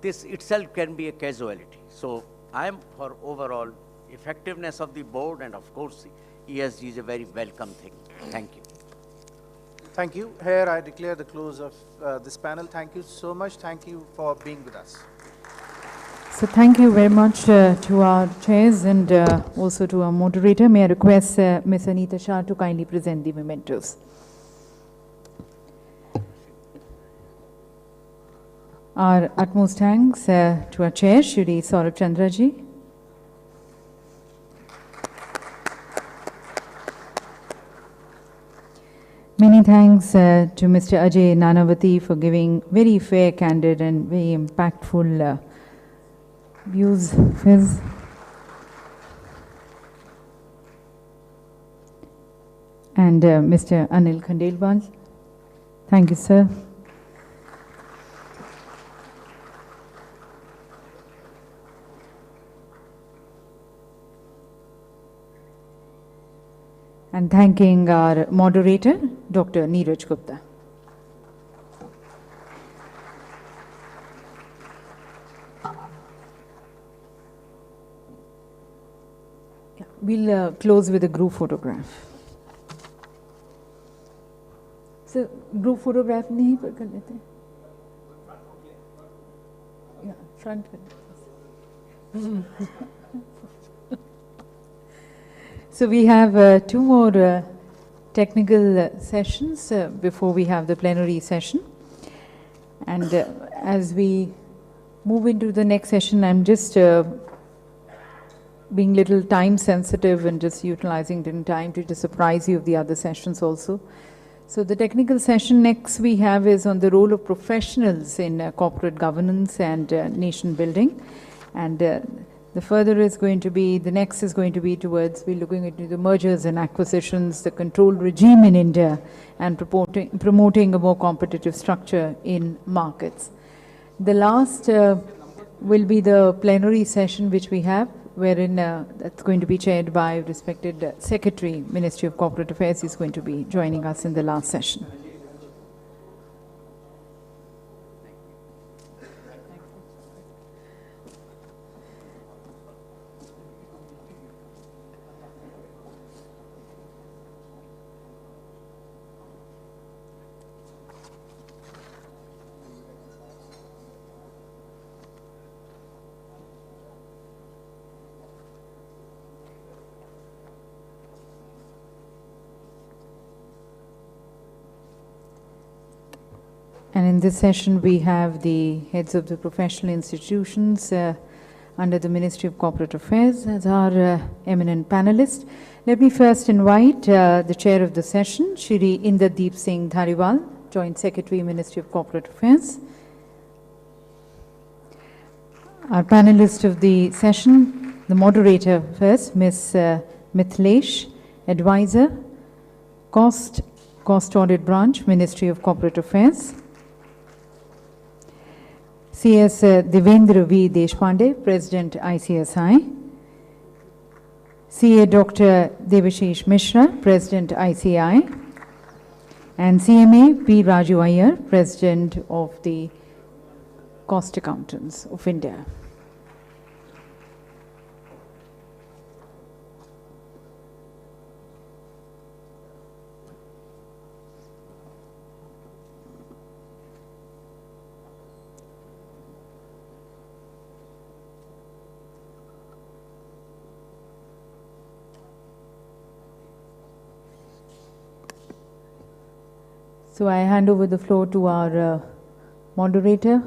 this itself can be a casualty. So I am for overall effectiveness of the board, and of course, ESG is a very welcome thing. Thank you. Thank you. Here I declare the close of this panel. Thank you so much. Thank you for being with us. So thank you very much to our chairs and also to our moderator. May I request Ms. Anita Shah to kindly present the mementos. Our utmost thanks to our chair, Shri Saurabh Chandra ji. Many thanks to Mr. Ajay Nanavati for giving very fair, candid and very impactful views of his. And Mr. Anil Khandelwal. Thank you, sir. And thanking our moderator, Dr. Neeraj Gupta. Yeah, we'll close with a group photograph. So, group photograph nahi par kar lete hain? Yeah, front kar. So we have two more technical sessions before we have the plenary session. And as we move into the next session, I'm just being little time sensitive and just utilizing the time to just surprise you of the other sessions also. So the technical session next we have is on the role of professionals in corporate governance and nation building. And the further is going to be, the next is going to be towards, we're looking into the mergers and acquisitions, the control regime in India, and promoting a more competitive structure in markets. The last will be the plenary session which we have, wherein that's going to be chaired by respected Secretary, Ministry of Corporate Affairs, is going to be joining us in the last session. And in this session, we have the heads of the professional institutions under the Ministry of Corporate Affairs as our eminent panelists. Let me first invite the chair of the session, Shri Inderdeep Singh Dhariwal, Joint Secretary, Ministry of Corporate Affairs. Our panelist of the session, the moderator first, Ms. Mithilesh, Advisor, Cost Cost Audit Branch, Ministry of Corporate Affairs. CS Devendra V. Deshpande, President ICSI. CA Dr. Devashish Mishra, President ICI. And CMA P. Raju Iyer, President of the Cost Accountants of India. So I hand over the floor to our moderator,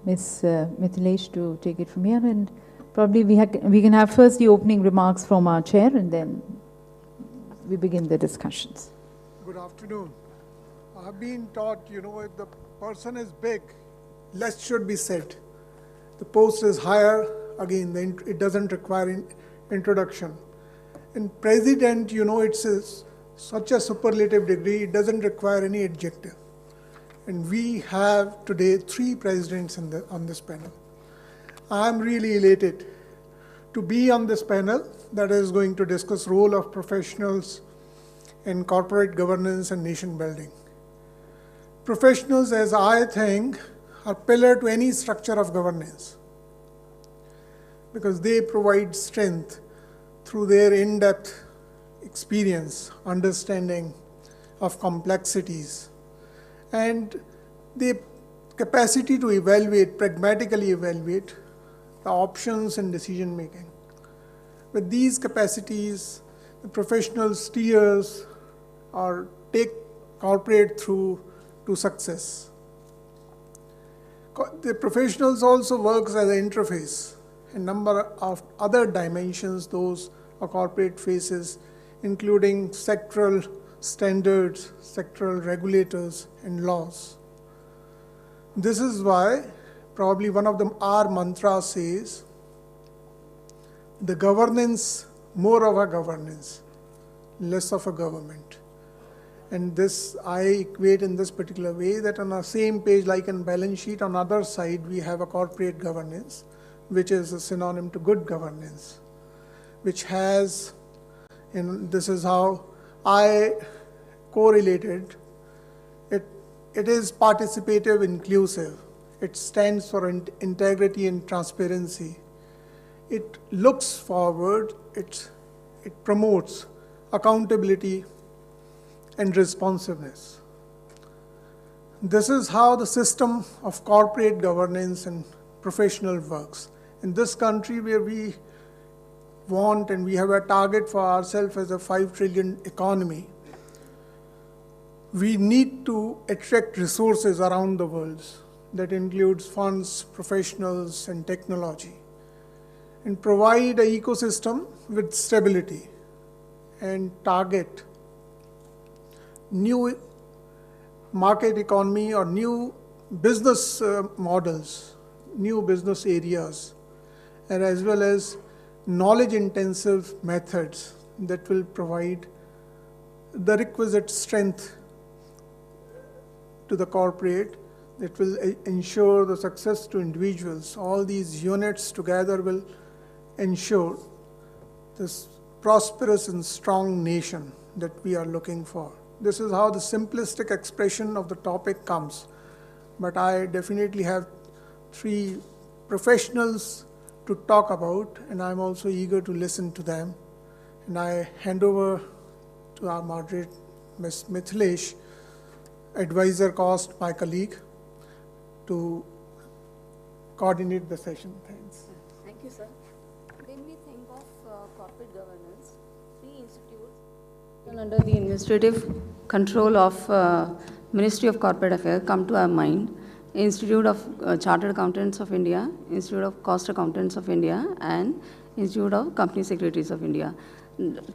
Ms. Mithilesh, to take it from here, and probably we can have first the opening remarks from our chair, and then we begin the discussions. Good afternoon. I've been taught, if the person is big, less should be said. The post is higher, again, it doesn't require introduction. And president, it's such a superlative degree, it doesn't require any adjective. And we have today 3 presidents on this panel. I'm really elated to be on this panel that is going to discuss role of professionals in corporate governance and nation building. Professionals, as I think, are pillar to any structure of governance because they provide strength through their in-depth experience, understanding of complexities, and the capacity to evaluate, pragmatically evaluate the options in decision making. With these capacities, the professional steers or take corporate through to success. The professionals also works as an interface, a number of other dimensions those a corporate faces, including sectoral standards, sectoral regulators, and laws. This is why probably one of our mantras says, the governance, more of a governance, less of a government. And this I equate in this particular way that on the same page, like in balance sheet, on the other side, we have a corporate governance, which is a synonym to good governance, which has, and this is how I correlated, it is participative, inclusive. It stands for integrity and transparency. It looks forward, it promotes accountability and responsiveness. This is how the system of corporate governance and professional works. In this country where we want and we have a target for ourselves as a 5 trillion economy, we need to attract resources around the world that includes funds, professionals, and technology, and provide an ecosystem with stability and target new market economy or new business models, new business areas, and as well as knowledge-intensive methods that will provide the requisite strength to the corporate that will ensure the success to individuals. All these units together will ensure this prosperous and strong nation that we are looking for. This is how the simplistic expression of the topic comes. But I definitely have 3 professionals to talk about, and I'm also eager to listen to them. And I hand over to our moderator, Ms. Mithilesh, Advisor Cost, my colleague, to coordinate the session. Thanks. Thank you, sir. When we think of corporate governance, 3 institutes under the administrative control of Ministry of Corporate Affairs come to our mind. Institute of Chartered Accountants of India, Institute of Cost Accountants of India, and Institute of Company Secretaries of India.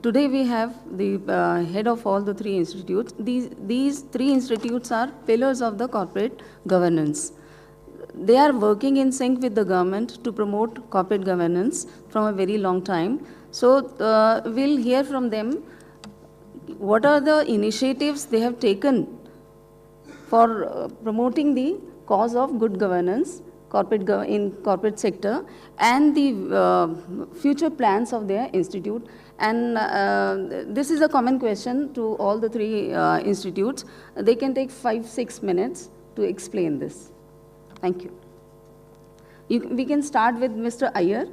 Today we have the head of all the 3 institutes. These 3 institutes are pillars of the corporate governance. They are working in sync with the government to promote corporate governance from a very long time. So we'll hear from them what are the initiatives they have taken for promoting the cause of good governance in corporate sector and the future plans of their institute. And this is a common question to all the three institutes. They can take 5-6 minutes to explain this. Thank you. We can start with Mr. Iyer.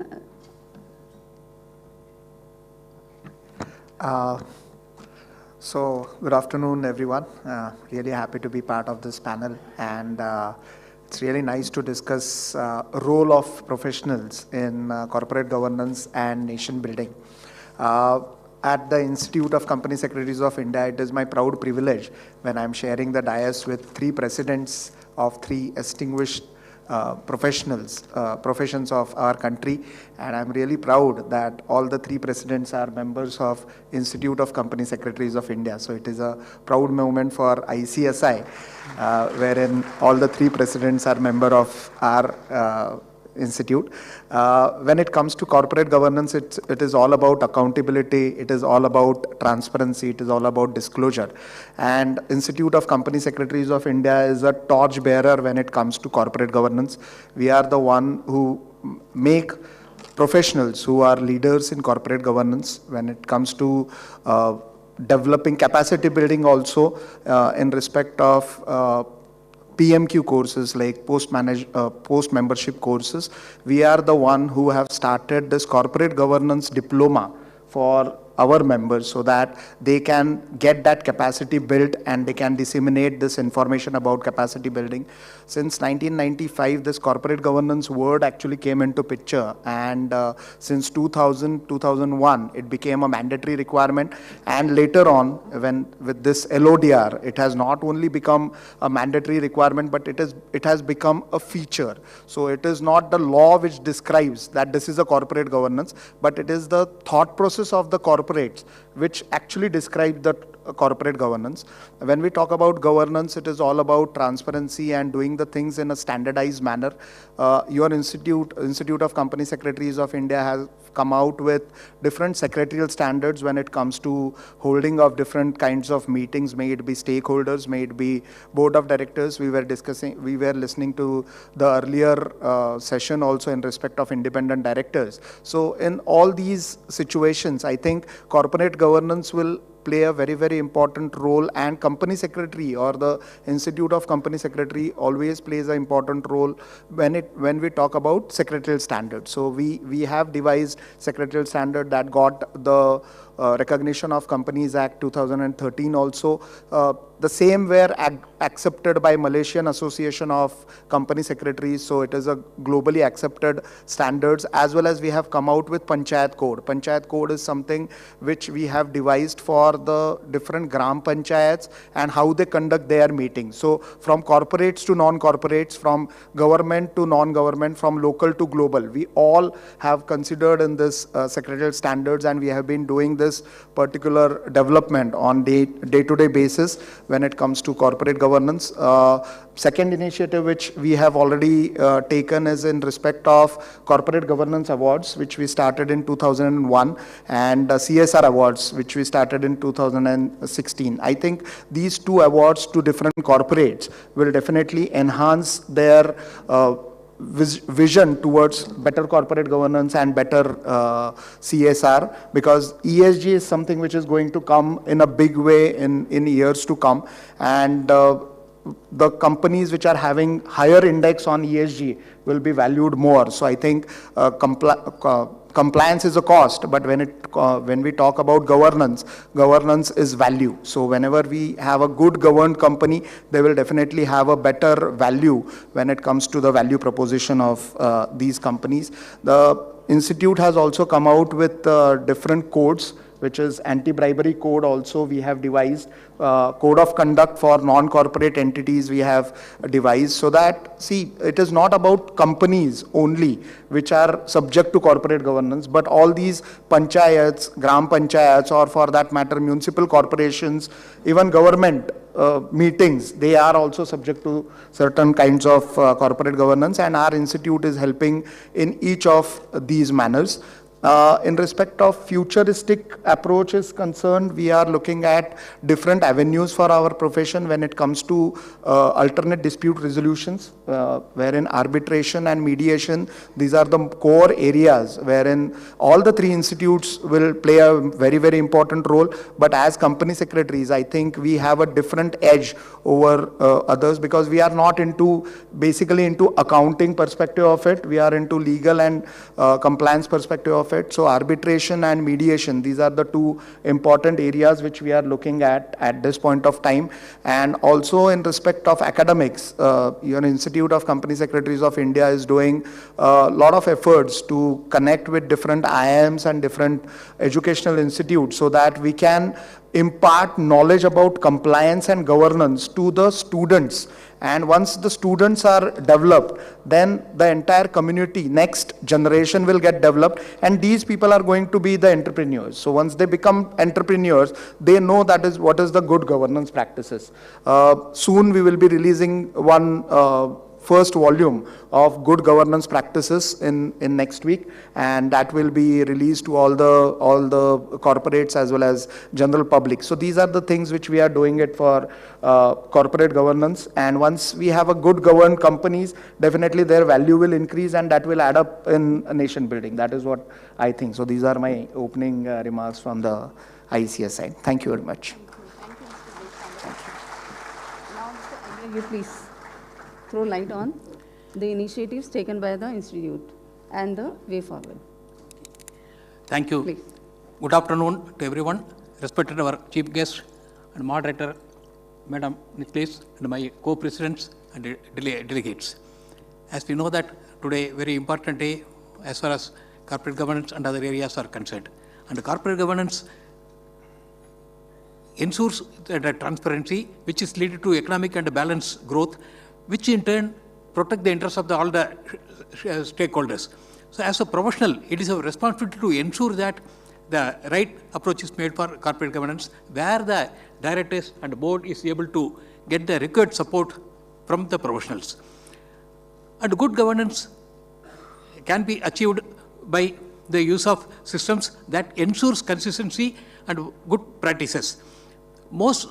So, good afternoon, everyone. Really happy to be part of this panel, and it's really nice to discuss role of professionals in corporate governance and nation building. At the Institute of Company Secretaries of India, it is my proud privilege when I'm sharing the dais with three presidents of three distinguished professions of our country, and I'm really proud that all the three presidents are members of Institute of Company Secretaries of India. So it is a proud moment for ICSI, wherein all the three presidents are member of our institute. When it comes to corporate governance, it is all about accountability, it is all about transparency, it is all about disclosure. And Institute of Company Secretaries of India is a torch bearer when it comes to corporate governance. We are the one who make professionals who are leaders in corporate governance when it comes to developing capacity building also in respect of PMQ courses like post-membership courses. We are the one who have started this corporate governance diploma for our members so that they can get that capacity built and they can disseminate this information about capacity building. Since 1995, this corporate governance word actually came into picture, and since 2001, it became a mandatory requirement, and later on, with this LODR, it has not only become a mandatory requirement, but it has become a feature. So it is not the law which describes that this is a corporate governance, but it is the thought process of the corporates which actually describe the corporate governance. When we talk about governance, it is all about transparency and doing the things in a standardized manner. Your Institute of Company Secretaries of India has come out with different secretarial standards when it comes to holding of different kinds of meetings, may it be stakeholders, may it be board of directors. We were listening to the earlier session also in respect of independent directors. So in all these situations, I think corporate governance will play a very, very important role, and company secretary or the Institute of Company Secretary always plays an important role when we talk about secretarial standards. So we have devised secretarial standard that got the recognition of Companies Act 2013 also. The same were accepted by Malaysian Association of Company Secretaries, so it is a globally accepted standards, as well as we have come out with Panchayat Code. Panchayat Code is something which we have devised for the different Gram Panchayats and how they conduct their meetings. So from corporates to non-corporates, from government to non-government, from local to global, we all have considered in this secretarial standards, and we have been doing this particular development on day-to-day basis when it comes to corporate governance. Second initiative which we have already taken is in respect of Corporate Governance Awards, which we started in 2001, and CSR Awards, which we started in 2016. I think these two awards to different corporates will definitely enhance their vision towards better corporate governance and better CSR, because ESG is something which is going to come in a big way in years to come, and the companies which are having higher index on ESG will be valued more. So I think compliance is a cost, but when we talk about governance is value. So whenever we have a good governed company, they will definitely have a better value when it comes to the value proposition of these companies. The institute has also come out with different codes, which is anti-bribery code also we have devised, code of conduct for non-corporate entities we have devised, so that, see, it is not about companies only which are subject to corporate governance, but all these panchayats, gram panchayats, or for that matter municipal corporations, even government meetings, they are also subject to certain kinds of corporate governance, and our institute is helping in each of these manners. In respect of futuristic approach is concerned, we are looking at different avenues for our profession when it comes to alternate dispute resolutions, wherein arbitration and mediation, these are the core areas wherein all the three institutes will play a very, very important role. But as company secretaries, I think we have a different edge over others, because we are not basically into accounting perspective of it. We are into legal and compliance perspective of it. So arbitration and mediation, these are the two important areas which we are looking at this point of time. And also in respect of academics, Institute of Company Secretaries of India is doing a lot of efforts to connect with different IIMs and different educational institutes so that we can impart knowledge about compliance and governance to the students. And once the students are developed, then the entire community, next generation will get developed, and these people are going to be the entrepreneurs. So once they become entrepreneurs, they know that is what is the good governance practices. Soon we will be releasing one first volume of good governance practices in next week, and that will be released to all the corporates as well as general public. So these are the things which we are doing it for corporate governance, and once we have a good governed companies, definitely their value will increase, and that will add up in nation building. That is what I think. So these are my opening remarks from the ICS side. Thank you very much. Thank you. Now, Mr. Amrit, please throw light on the initiatives taken by the institute and the way forward. Thank you. Please. Good afternoon to everyone, respected our chief guest and moderator, Madam Nicholas, and my co-presidents and delegates. As we know that today, very important day as far as corporate governance and other areas are concerned. And corporate governance ensures the transparency, which is leading to economic and balanced growth, which in turn protect the interests of all the stakeholders. So as a professional, it is our responsibility to ensure that the right approach is made for corporate governance, where the directors and board is able to get the required support from the professionals. And good governance can be achieved by the use of systems that ensures consistency and good practices. Most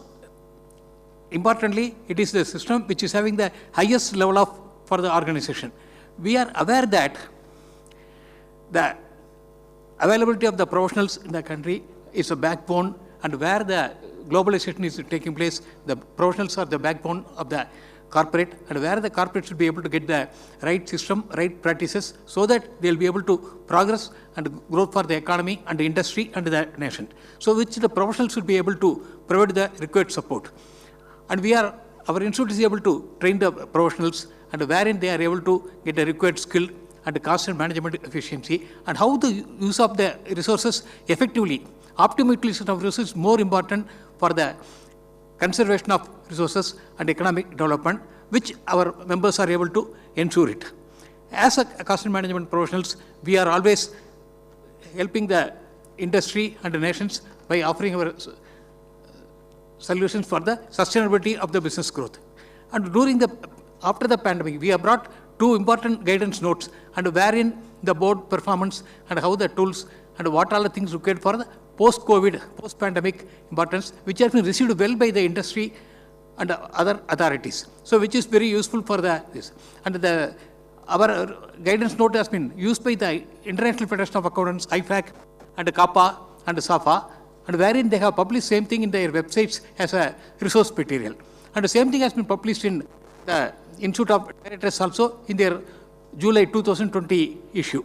importantly, it is the system which is having the highest level of for the organization. We are aware that the availability of the professionals in the country is a backbone, and where the globalization is taking place, the professionals are the backbone of the corporate, and where the corporate should be able to get the right system, right practices, so that they will be able to progress and growth for the economy and the industry and the nation. So which the professionals should be able to provide the required support. And our institute is able to train the professionals, and wherein they are able to get the required skill and the cost and management efficiency, and how the use of the resources effectively. Optimal utilization of resources is more important for the conservation of resources and economic development, which our members are able to ensure it. As a cost and management professionals, we are always helping the industry and the nations by offering our solutions for the sustainability of the business growth. And after the pandemic, we have brought two important guidance notes, and wherein the board performance and how the tools and what all the things required for the post-COVID, post-pandemic importance, which has been received well by the industry and other authorities. So which is very useful for this. And our guidance note has been used by the International Federation of Accountants, IFAC, and CAPA and SAFA, and wherein they have published same thing in their websites as a resource material. And the same thing has been published in the Institute of Directors also in their July 2020 issue.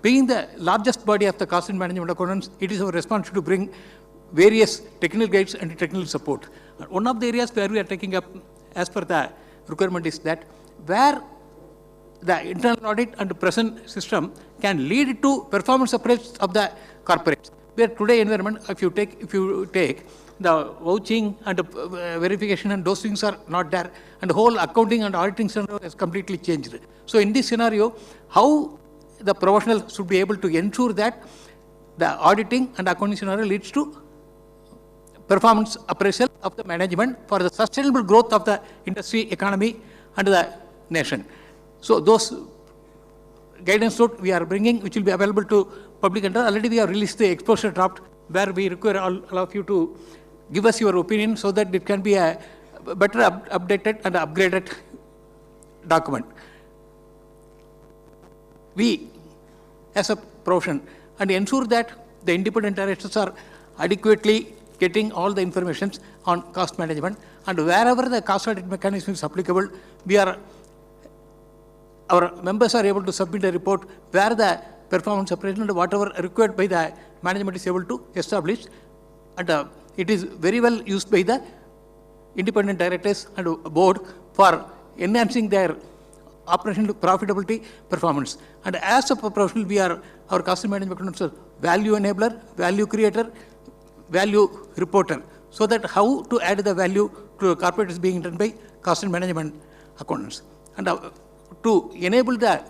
Being the largest body of the cost and management accountants, it is our responsibility to bring various technical guides and technical support. One of the areas where we are taking up as per the requirement is that where the internal audit and the present system can lead to performance approach of the corporates. Where today environment, if you take the vouching and the verification and those things are not there, and the whole accounting and auditing scenario has completely changed. So in this scenario, how the professional should be able to ensure that the auditing and accounting scenario leads to performance appraisal of the management for the sustainable growth of the industry, economy, and the nation. So those guidance note we are bringing, which will be available to public and already we have released the exposure draft where we require all of you to give us your opinion so that it can be a better updated and upgraded document. We, as a profession, and ensure that the independent directors are adequately getting all the information on cost management, and wherever the cost audit mechanism is applicable, our members are able to submit a report where the performance separation and whatever required by the management is able to establish, and it is very well used by the independent directors and board for enhancing their operational profitability performance. And as a professional, we are our cost management value enabler, value creator, value reporter, so that how to add the value to a corporate is being done by cost and management accountants. And to enable the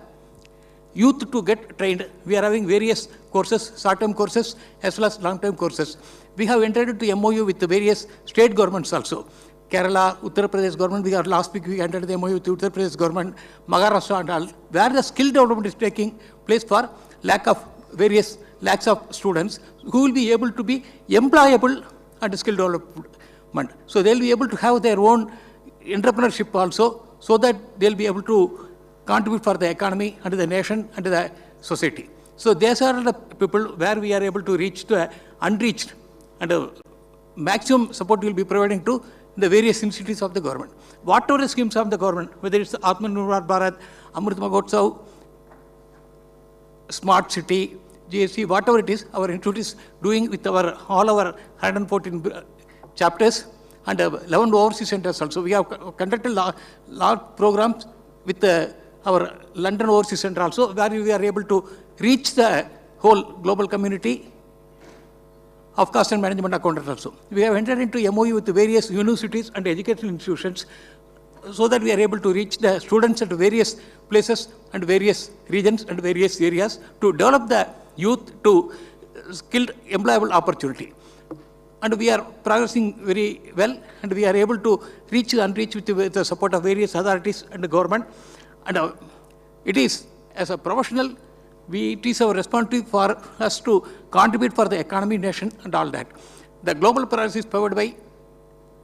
youth to get trained, we are having various courses, short-term courses as well as long-term courses. We have entered into MOU with the various state governments also. Kerala, Uttar Pradesh government, last week we entered the MOU with the Uttar Pradesh government, Maharashtra and all, where the skill development is taking place for various lakhs of students who will be able to be employable and skill development. So they'll be able to have their own entrepreneurship also, so that they'll be able to contribute for the economy and the nation and the society. So these are the people where we are able to reach the unreached, and maximum support will be providing to the various institutes of the government. Whatever the schemes of the government, whether it's the Atmanirbhar Bharat, Amrit Mahotsav, Smart City, GST, whatever it is, our institute is doing with all our 114 chapters and 11 overseas centers also. We have conducted large programs with our London overseas center also, where we are able to reach the whole global community of cost and management accountants also. We have entered into MOU with the various universities and educational institutions, so that we are able to reach the students at various places and various regions and various areas to develop the youth to skilled employable opportunity. And we are progressing very well, and we are able to reach the unreached with the support of various authorities and the government. And it is, as a professional, it is our responsibility for us to contribute for the economy, nation, and all that. The global progress is powered by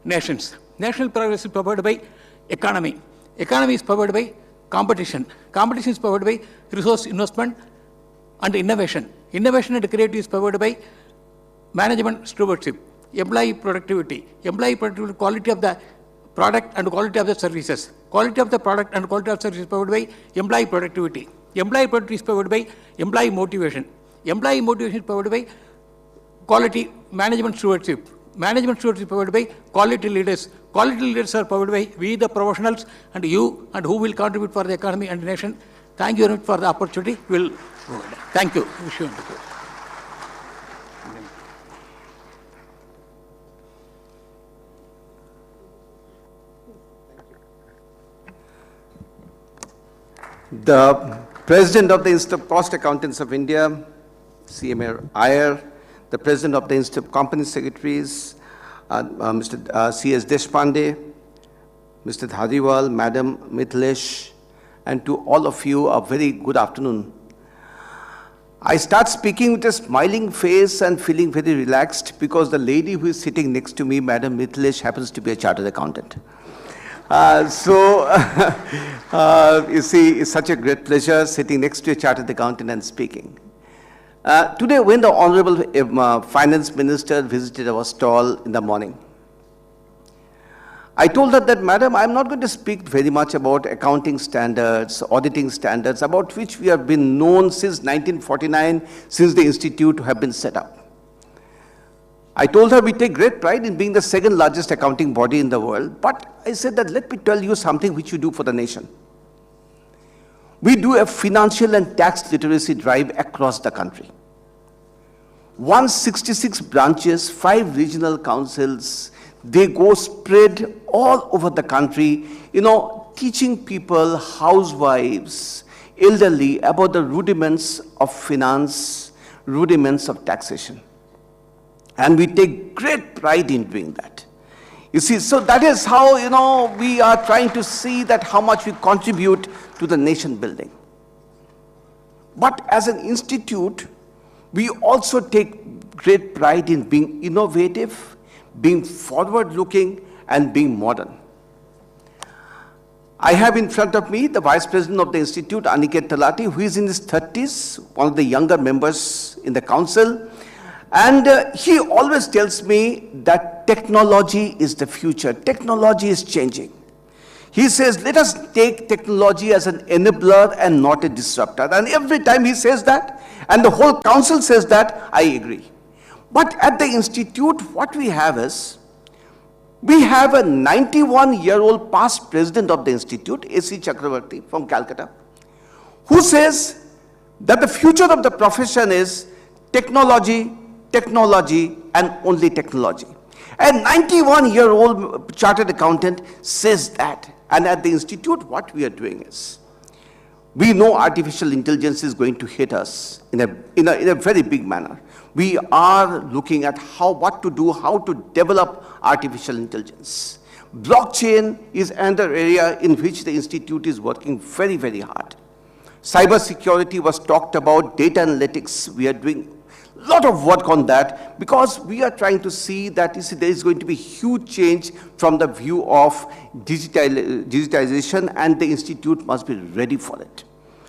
nations. National progress is powered by economy. Economy is powered by competition. Competition is powered by resource investment and innovation. Innovation and creativity is powered by management stewardship. Employee productivity. Employee productivity, quality of the product and quality of the services. Quality of the product and quality of services is powered by employee productivity. Employee productivity is powered by employee motivation. Employee motivation is powered by quality management stewardship. Management stewardship is powered by quality leaders. Quality leaders are powered by we, the professionals, and you, and who will contribute for the economy and the nation. Thank you very much for the opportunity. We'll go ahead. Thank you. Wish you well. The President of the Institute of Cost Accountants of India, CMA Iyer, the President of the Institute of Company Secretaries, Mr. C.S. Deshpande, Mr. Dhariwal, Madam Mithilesh, and to all of you, a very good afternoon. I start speaking with a smiling face and feeling very relaxed because the lady who is sitting next to me, Madam Mithilesh, happens to be a chartered accountant. You see, it's such a great pleasure sitting next to a chartered accountant and speaking. Today, when the Honorable Finance Minister visited our stall in the morning, I told her that, Madam, I'm not going to speak very much about accounting standards, auditing standards, about which we have been known since 1949, since the Institute have been set up. I told her we take great pride in being the second largest accounting body in the world, but I said that let me tell you something which you do for the nation. We do a financial and tax literacy drive across the country. 166 branches, 5 regional councils, they go spread all over the country, teaching people, housewives, elderly about the rudiments of finance, rudiments of taxation. And we take great pride in doing that. You see, so that is how, we are trying to see that how much we contribute to the nation building. But as an institute, we also take great pride in being innovative, being forward-looking, and being modern. I have in front of me the Vice President of the Institute, Aniket Talati, who is in his 30s, one of the younger members in the council. And he always tells me that technology is the future. Technology is changing. He says, let us take technology as an enabler and not a disruptor. And every time he says that, and the whole council says that, I agree. But at the institute, what we have is, we have a 91-year-old past president of the institute, A.C. Chakravarti from Calcutta, who says that the future of the profession is technology, technology, and only technology. A 91-year-old chartered accountant says that. And at the institute, what we are doing is, we know artificial intelligence is going to hit us in a very big manner. We are looking at what to do, how to develop artificial intelligence. Blockchain is another area in which the institute is working very, very hard. Cybersecurity was talked about, data analytics, we are doing a lot of work on that because we are trying to see that there is going to be huge change from the view of digitization, and the institute must be ready for it.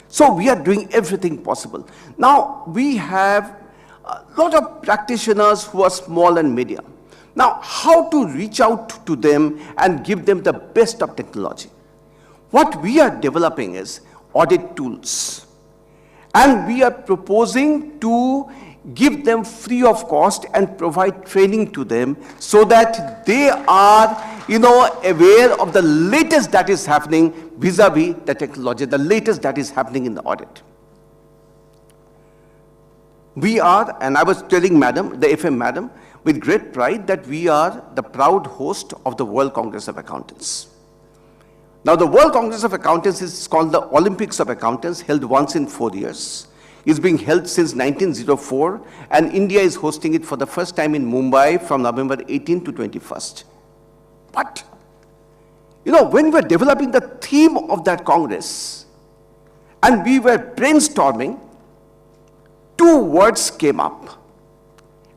So we are doing everything possible. Now, we have a lot of practitioners who are small and medium. Now, how to reach out to them and give them the best of technology? What we are developing is audit tools. And we are proposing to give them free of cost and provide training to them so that they are, aware of the latest that is happening vis-a-vis the technology, the latest that is happening in the audit. We are, and I was telling madam, the FM madam, with great pride that we are the proud host of the World Congress of Accountants. Now, the World Congress of Accountants is called the Olympics of Accountants, held once in 4 years. It's being held since 1904, and India is hosting it for the first time in Mumbai from November 18 to 21st. But, when we were developing the theme of that Congress, and we were brainstorming, 2 words came up.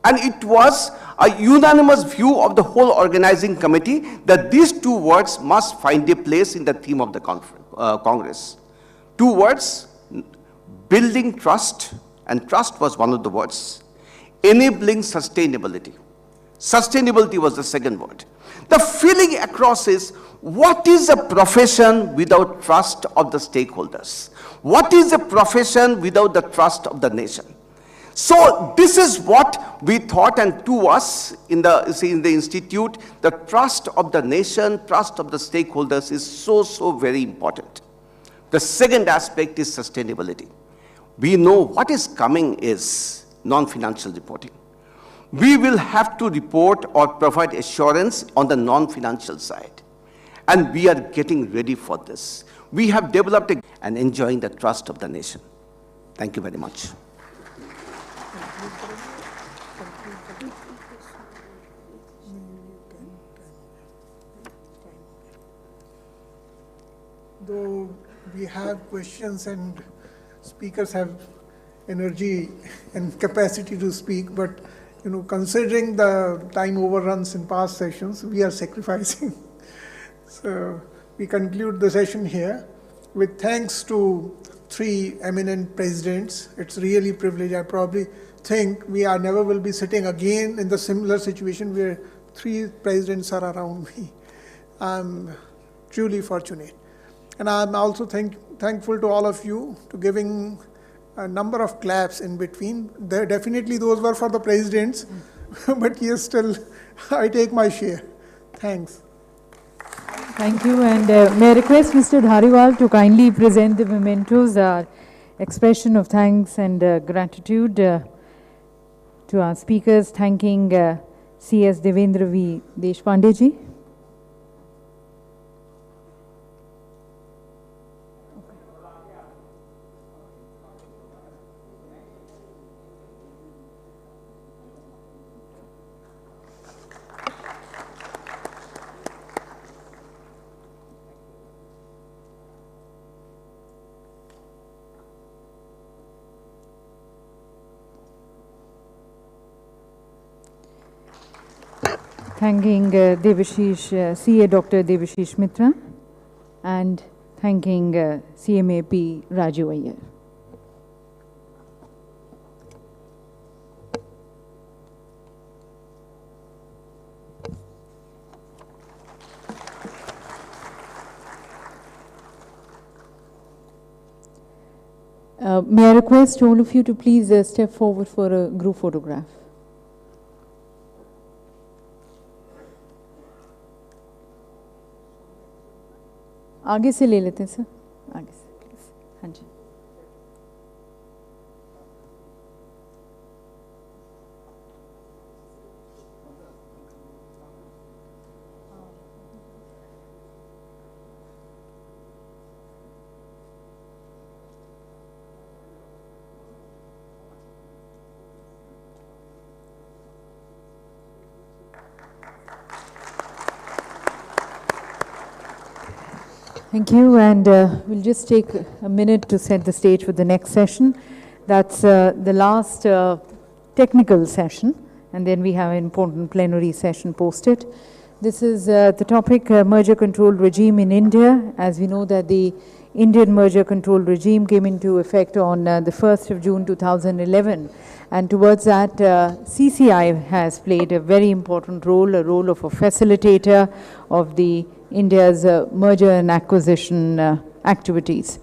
And it was a unanimous view of the whole organizing committee that these 2 words must find a place in the theme of the Congress. 2 words, building trust, and trust was one of the words. Enabling sustainability. Sustainability was the second word. The feeling across is, what is a profession without trust of the stakeholders? What is a profession without the trust of the nation? So this is what we thought, and to us in the institute, the trust of the nation, trust of the stakeholders is so very important. The second aspect is sustainability. We know what is coming is non-financial reporting. We will have to report or provide assurance on the non-financial side. And we are getting ready for this. We have developed and enjoying the trust of the nation. Thank you very much. Though we have questions and speakers have energy and capacity to speak, but considering the time overruns in past sessions, we are sacrificing. So we conclude the session here with thanks to 3 eminent presidents. It's really a privilege. I probably think we are never will be sitting again in the similar situation where 3 presidents are around me. I'm truly fortunate. And I'm also thankful to all of you to giving a number of claps in between. Definitely those were for the presidents, but yes, still I take my share. Thanks. Thank you, and may I request Mr. Dhariwal to kindly present the mementos, expression of thanks and gratitude to our speakers, thanking C.S. Devendra V. Deshpande ji. thanking CA Dr. Devashish Mitra, and thanking CMAP Raju Iyer. May I request all of you to please step forward for a group photograph. आगे से ले लेते हैं sir, आगे से please. हाँ जी. Thank you, and we'll just take a minute to set the stage for the next session. That's the last technical session, and then we have an important plenary session posted. This is the topic, merger control regime in India. As we know that the Indian merger control regime came into effect on the 1st of June 2011, and towards that CCI has played a very important role, a role of a facilitator of the India's merger and acquisition activities.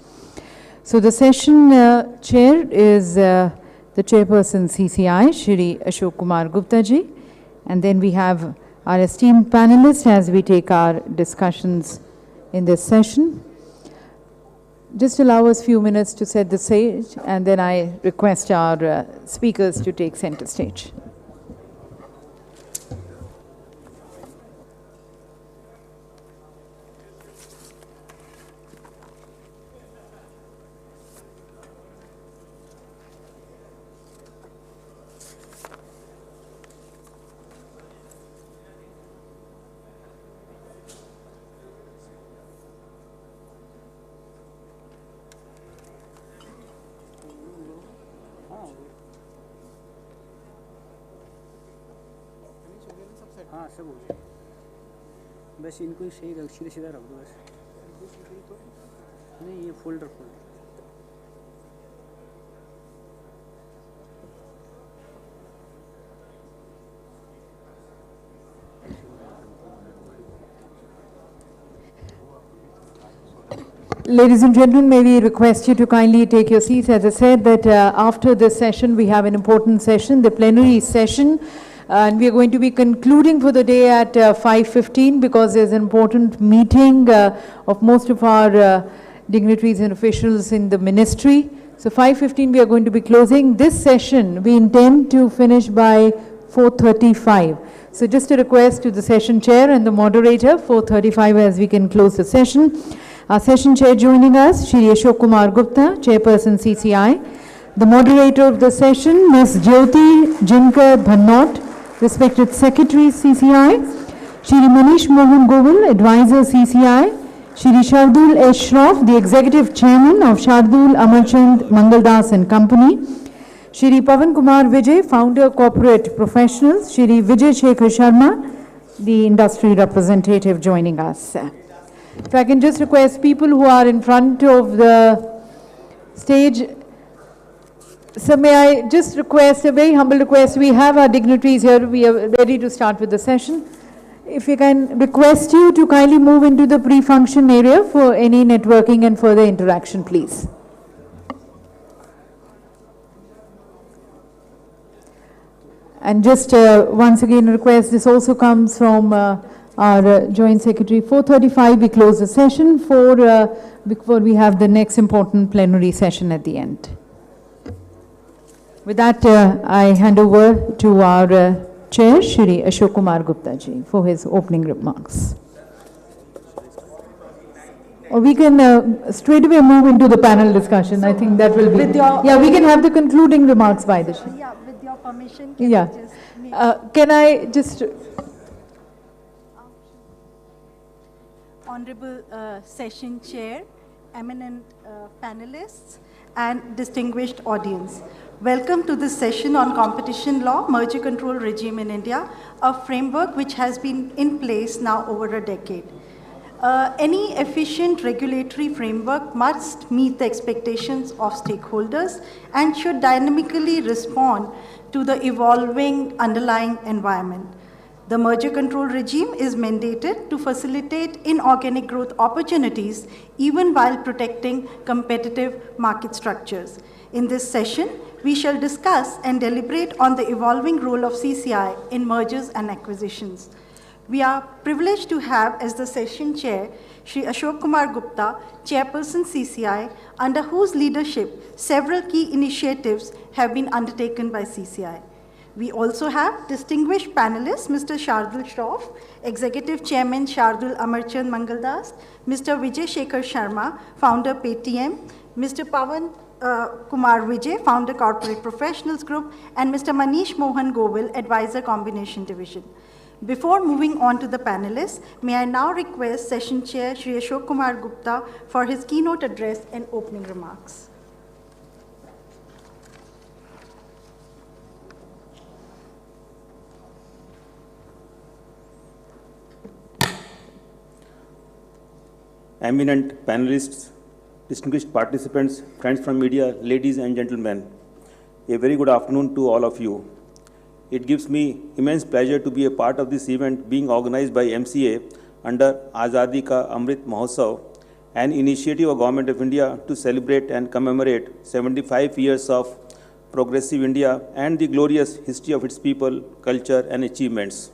So the session chair is the chairperson CCI, Shri Ashok Kumar Gupta ji, and then we have our esteemed panelists as we take our discussions in this session. Just allow us a few minutes to set the stage, and then I request our speakers to take center stage. हाँ सब हो गया, बस इनको ही सही रख, सीधा सीधा रख दो बस. नहीं ये folder Ladies and gentlemen, may we request you to kindly take your seats. As I said that after this session, we have an important session, the plenary session, and we are going to be concluding for the day at 5:15 because there's an important meeting of most of our dignitaries and officials in the ministry. So 5:15 we are going to be closing. This session we intend to finish by 4:35. So just a request to the session chair and the moderator, 4:35 as we can close the session. Our session chair joining us, Shri Ashok Kumar Gupta, Chairperson CCI. The moderator of the session, Ms. Jyoti Jinkar Bhannot, respected Secretary CCI. Shri Manish Mohan Govil, Advisor CCI. Shri Shardul Shroff, the Executive Chairman of Shardul Amarchand Mangaldas and Company. Shri Pavan Kumar Vijay, Founder Corporate Professionals. Shri Vijay Shekhar Sharma, the Industry Representative joining us. If I can just request people who are in front of the stage, so may I just request, a very humble request, we have our dignitaries here, we are ready to start with the session. If we can request you to kindly move into the pre-function area for any networking and further interaction, please. And just once again request, this also comes from our Joint Secretary. 4:35 we close the session before we have the next important plenary session at the end. With that, I hand over to our Chair, Shri Ashok Kumar Gupta ji, for his opening remarks. Or we can straight away move into the panel discussion. I think that will be. Yeah, we can have the concluding remarks by the Shri. Yeah, with your permission. Can I just. Honorable Session Chair, eminent panelists, and distinguished audience. Welcome to this session on competition law, merger control regime in India, a framework which has been in place now over a decade. Any efficient regulatory framework must meet the expectations of stakeholders and should dynamically respond to the evolving underlying environment. The merger control regime is mandated to facilitate inorganic growth opportunities even while protecting competitive market structures. In this session, we shall discuss and deliberate on the evolving role of CCI in mergers and acquisitions. We are privileged to have as the session chair, Shri Ashok Kumar Gupta, Chairperson CCI, under whose leadership several key initiatives have been undertaken by CCI. We also have distinguished panelists, Mr. Shardul Shroff, Executive Chairman Shardul Amarchand Mangaldas, Mr. Vijay Shekhar Sharma, Founder Paytm, Mr. Pawan Kumar Vijay, Founder Corporate Professionals Group, and Mr. Manish Mohan Govil, Advisor Combination Division. Before moving on to the panelists, may I now request Session Chair Shri Ashok Kumar Gupta for his keynote address and opening remarks. Eminent panelists, distinguished participants, friends from media, ladies and gentlemen, a very good afternoon to all of you. It gives me immense pleasure to be a part of this event being organized by MCA under Azadi Ka Amrit Mahotsav, an initiative of Government of India to celebrate and commemorate 75 years of progressive India and the glorious history of its people, culture and achievements.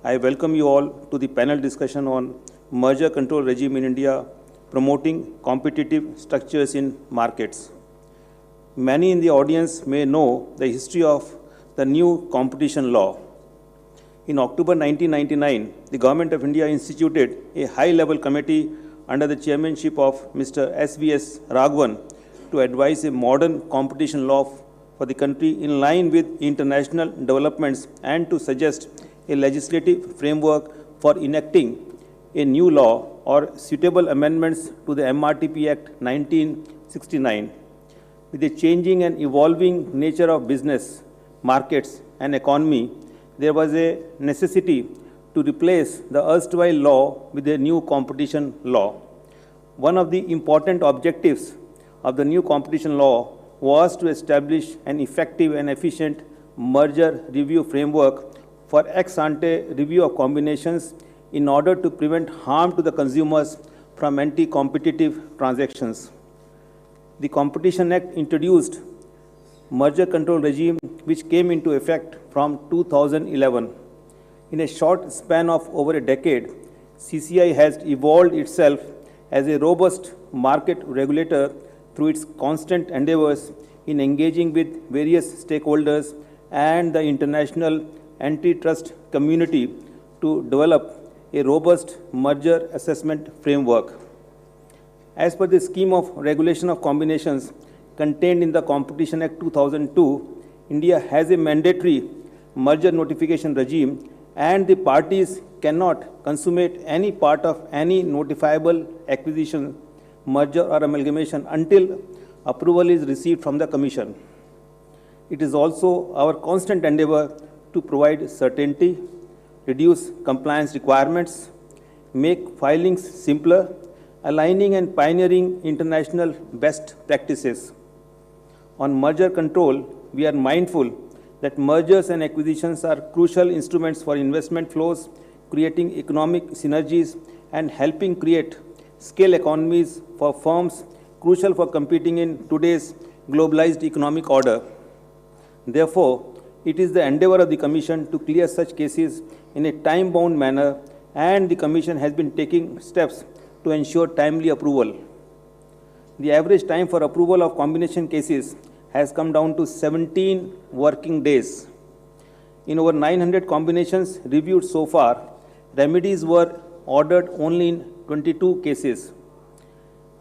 I welcome you all to the panel discussion on merger control regime in India, promoting competitive structures in markets. Many in the audience may know the history of the new competition law. In October 1999, the Government of India instituted a high-level committee under the chairmanship of Mr. S.V.S. Raghavan to advise a modern competition law for the country in line with international developments and to suggest a legislative framework for enacting a new law or suitable amendments to the MRTP Act 1969. With the changing and evolving nature of business, markets and economy, there was a necessity to replace the erstwhile law with a new competition law. One of the important objectives of the new competition law was to establish an effective and efficient merger review framework for ex-ante review of combinations in order to prevent harm to the consumers from anti-competitive transactions. The Competition Act introduced merger control regime which came into effect from 2011. In a short span of over a decade, CCI has evolved itself as a robust market regulator through its constant endeavors in engaging with various stakeholders and the international antitrust community to develop a robust merger assessment framework. As per the scheme of regulation of combinations contained in the Competition Act 2002, India has a mandatory merger notification regime and the parties cannot consummate any part of any notifiable acquisition, merger or amalgamation until approval is received from the Commission. It is also our constant endeavor to provide certainty, reduce compliance requirements, make filings simpler, aligning and pioneering international best practices. On merger control, we are mindful that mergers and acquisitions are crucial instruments for investment flows, creating economic synergies and helping create scale economies for firms crucial for competing in today's globalized economic order. Therefore, it is the endeavor of the Commission to clear such cases in a time-bound manner, and the Commission has been taking steps to ensure timely approval. The average time for approval of combination cases has come down to 17 working days. In over 900 combinations reviewed so far, remedies were ordered only in 22 cases.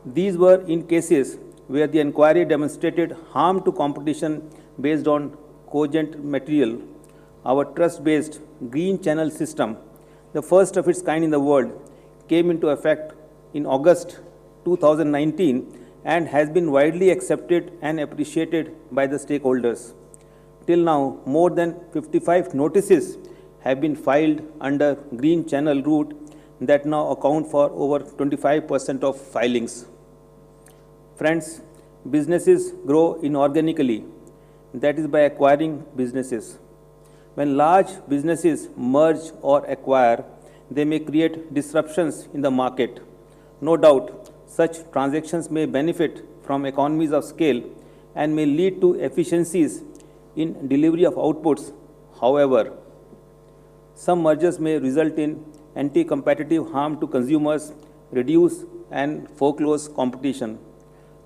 These were in cases where the inquiry demonstrated harm to competition based on cogent material. Our trust-based green channel system, the first of its kind in the world, came into effect in August 2019 and has been widely accepted and appreciated by the stakeholders. Till now, more than 55 notices have been filed under Green Channel route that now account for over 25% of filings. Friends, businesses grow inorganically, that is by acquiring businesses. When large businesses merge or acquire, they may create disruptions in the market. No doubt, such transactions may benefit from economies of scale and may lead to efficiencies in delivery of outputs. However, some mergers may result in anti-competitive harm to consumers, reduce and foreclose competition.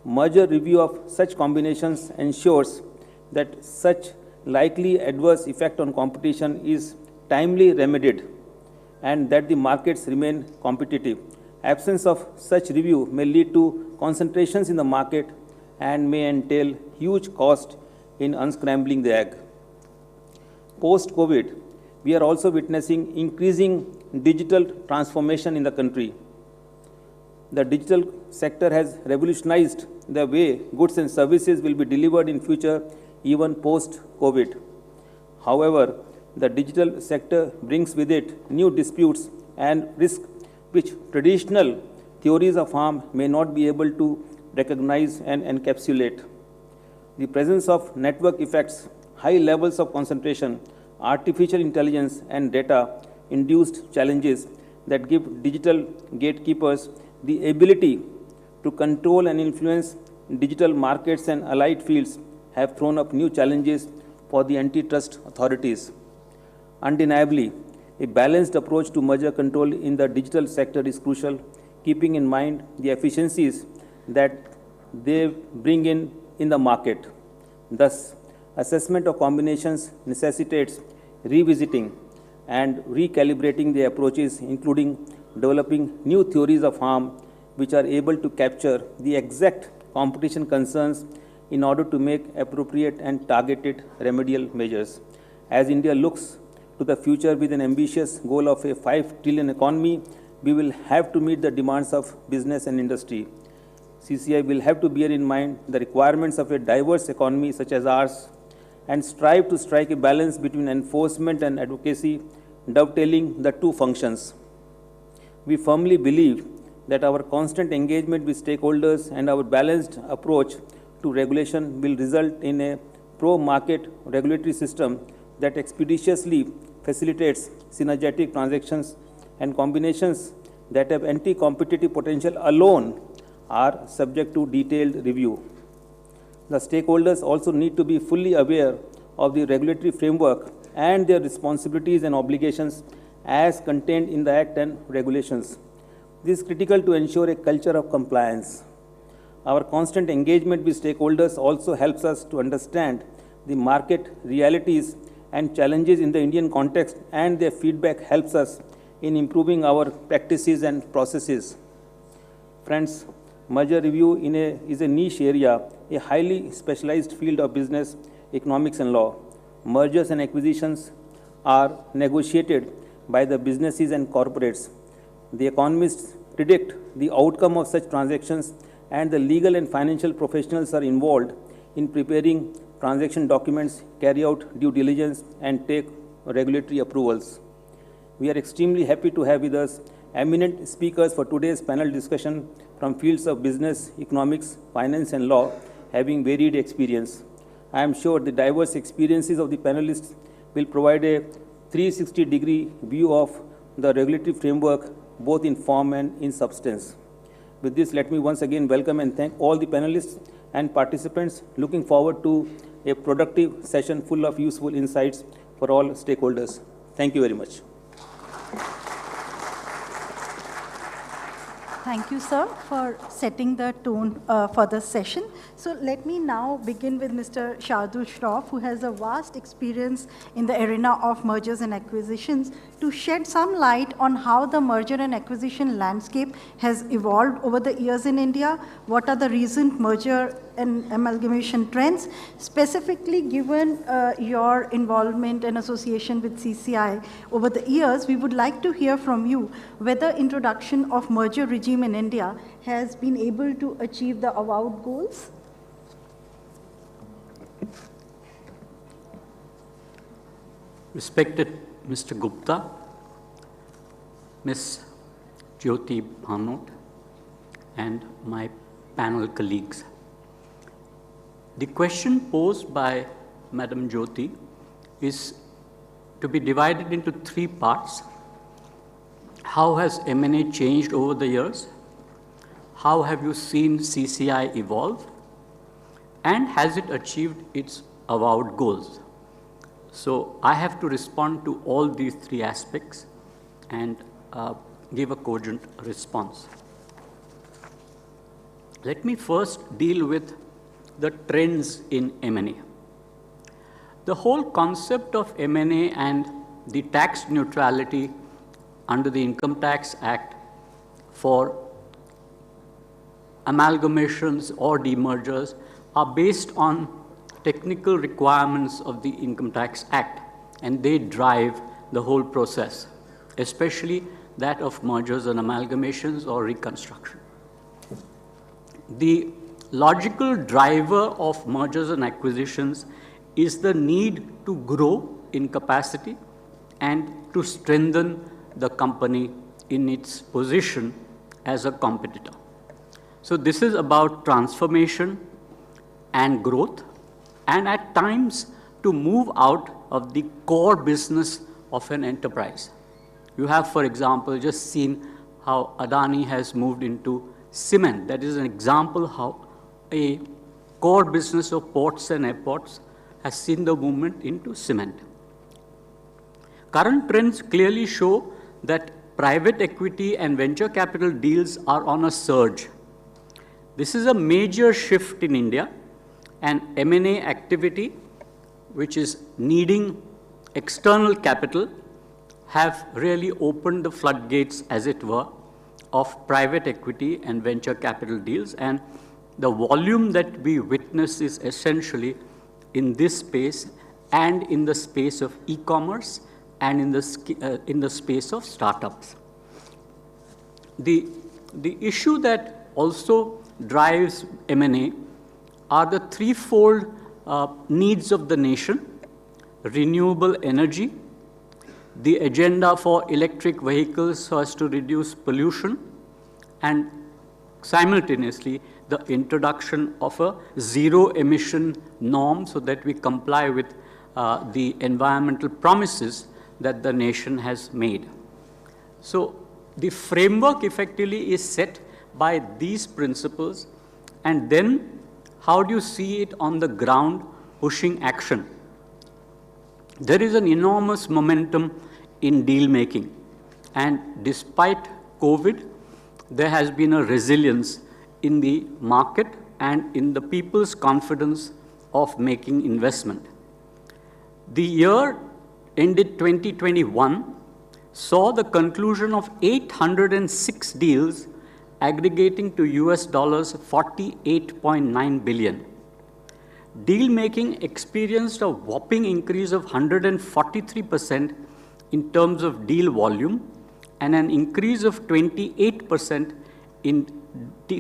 Merger review of such combinations ensures that such likely adverse effect on competition is timely remedied and that the markets remain competitive. Absence of such review may lead to concentrations in the market and may entail huge cost in unscrambling the egg. Post-COVID, we are also witnessing increasing digital transformation in the country. The digital sector has revolutionized the way goods and services will be delivered in future, even post-COVID. However, the digital sector brings with it new disputes and risks which traditional theories of harm may not be able to recognize and encapsulate. The presence of network effects, high levels of concentration, artificial intelligence and data-induced challenges that give digital gatekeepers the ability to control and influence digital markets and allied fields have thrown up new challenges for the antitrust authorities. Undeniably, a balanced approach to merger control in the digital sector is crucial, keeping in mind the efficiencies that they bring in the market. Thus, assessment of combinations necessitates revisiting and recalibrating the approaches, including developing new theories of harm which are able to capture the exact competition concerns in order to make appropriate and targeted remedial measures. As India looks to the future with an ambitious goal of a 5 trillion economy, we will have to meet the demands of business and industry. CCI will have to bear in mind the requirements of a diverse economy such as ours and strive to strike a balance between enforcement and advocacy, dovetailing the two functions. We firmly believe that our constant engagement with stakeholders and our balanced approach to regulation will result in a pro-market regulatory system that expeditiously facilitates synergetic transactions, and combinations that have anti-competitive potential alone are subject to detailed review. The stakeholders also need to be fully aware of the regulatory framework and their responsibilities and obligations as contained in the Act and regulations. This is critical to ensure a culture of compliance. Our constant engagement with stakeholders also helps us to understand the market realities and challenges in the Indian context, and their feedback helps us in improving our practices and processes. Friends, merger review is a niche area, a highly specialized field of business, economics and law. Mergers and acquisitions are negotiated by the businesses and corporates. The economists predict the outcome of such transactions, and the legal and financial professionals are involved in preparing transaction documents, carry out due diligence, and take regulatory approvals. We are extremely happy to have with us eminent speakers for today's panel discussion from fields of business, economics, finance, and law, having varied experience. I am sure the diverse experiences of the panelists will provide a 360-degree view of the regulatory framework, both in form and in substance. With this, let me once again welcome and thank all the panelists and participants. Looking forward to a productive session full of useful insights for all stakeholders. Thank you very much. Thank you, sir, for setting the tone for the session. So let me now begin with Mr. Shardul Shroff, who has a vast experience in the arena of mergers and acquisitions, to shed some light on how the merger and acquisition landscape has evolved over the years in India. What are the recent merger and amalgamation trends? Specifically, given your involvement and association with CCI over the years, we would like to hear from you whether introduction of merger regime in India has been able to achieve the avowed goals. Respected Mr. Gupta, Ms. Jyoti Bhanot, and my panel colleagues. The question posed by Madam Jyoti is to be divided into three parts. How has M&A changed over the years? How have you seen CCI evolve? And has it achieved its avowed goals? So I have to respond to all these three aspects and give a cogent response. Let me first deal with the trends in M&A. The whole concept of M&A and the tax neutrality under the Income Tax Act for amalgamations or demergers are based on technical requirements of the Income Tax Act, and they drive the whole process, especially that of mergers and amalgamations or reconstruction. The logical driver of mergers and acquisitions is the need to grow in capacity and to strengthen the company in its position as a competitor. So this is about transformation and growth, and at times to move out of the core business of an enterprise. You have, for example, just seen how Adani has moved into cement. That is an example how a core business of ports and airports has seen the movement into cement. Current trends clearly show that private equity and venture capital deals are on a surge. This is a major shift in India, and M&A activity, which is needing external capital, have really opened the floodgates, as it were, of private equity and venture capital deals. And the volume that we witness is essentially in this space and in the space of e-commerce and in the space of startups. The issue that also drives M&A are the threefold needs of the nation: renewable energy, the agenda for electric vehicles so as to reduce pollution, and simultaneously the introduction of a zero emission norm so that we comply with the environmental promises that the nation has made. So the framework effectively is set by these principles, and then how do you see it on the ground pushing action? There is an enormous momentum in deal making, and despite COVID, there has been a resilience in the market and in the people's confidence of making investment. The year ended 2021 saw the conclusion of 806 deals aggregating to US dollars 48.9 billion. Deal making experienced a whopping increase of 143% in terms of deal volume and an increase of 28% in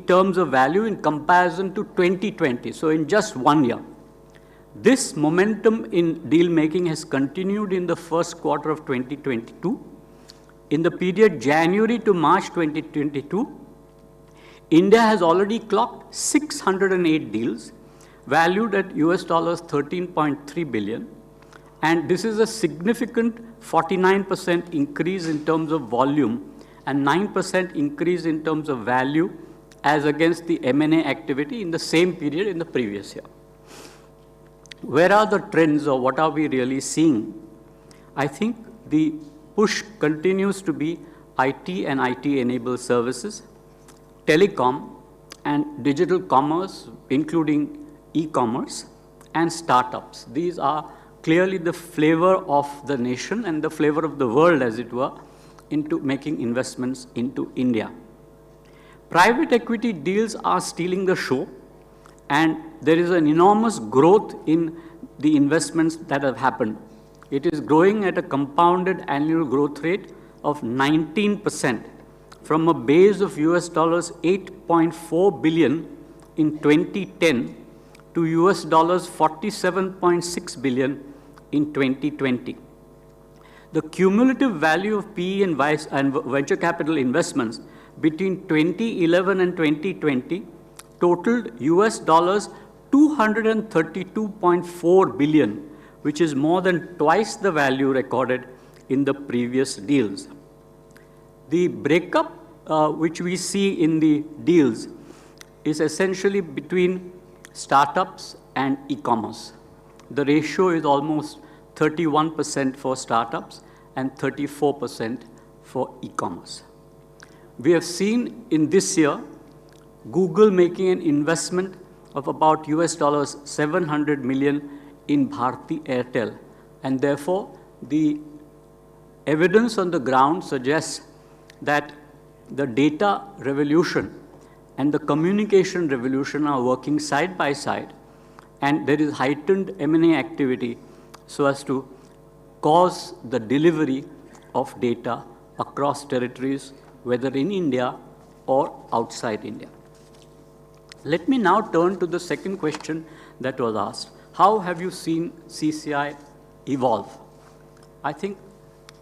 terms of value in comparison to 2020, so in just 1 year. This momentum in deal making has continued in the first quarter of 2022. In the period January to March 2022, India has already clocked 608 deals valued at US dollars 13.3 billion, and this is a significant 49% increase in terms of volume and 9% increase in terms of value as against the M&A activity in the same period in the previous year. Where are the trends, or what are we really seeing? I think the push continues to be IT and IT-enabled services, telecom, and digital commerce, including e-commerce, and startups. These are clearly the flavor of the nation and the flavor of the world, as it were, into making investments into India. Private equity deals are stealing the show, and there is an enormous growth in the investments that have happened. It is growing at a compounded annual growth rate of 19% from a base of US dollars 8.4 billion in 2010 to US dollars 47.6 billion in 2020. The cumulative value of PE and venture capital investments between 2011 and 2020 totaled US dollars 232.4 billion, which is more than twice the value recorded in the previous deals. The breakup which we see in the deals is essentially between startups and e-commerce. The ratio is almost 31% for startups and 34% for e-commerce. We have seen in this year Google making an investment of about US dollars 700 million in Bharti Airtel, and therefore the evidence on the ground suggests that the data revolution and the communication revolution are working side by side, and there is heightened M&A activity so as to cause the delivery of data across territories, whether in India or outside India. Let me now turn to the second question that was asked. How have you seen CCI evolve? I think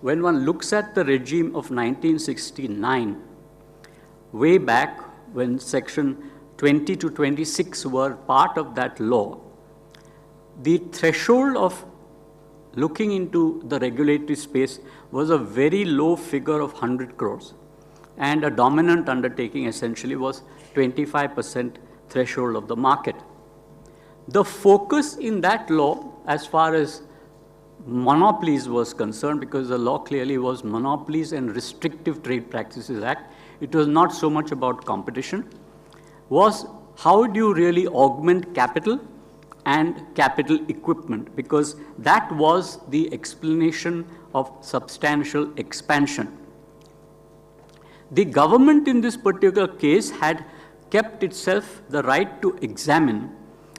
when one looks at the regime of 1969, way back when section 20 to 26 were part of that law, the threshold of looking into the regulatory space was a very low figure of 100 crores. And a dominant undertaking essentially was 25% threshold of the market. The focus in that law, as far as monopolies was concerned, because the law clearly was Monopolies and Restrictive Trade Practices Act, it was not so much about competition, was how do you really augment capital and capital equipment, because that was the explanation of substantial expansion. The government in this particular case had kept itself the right to examine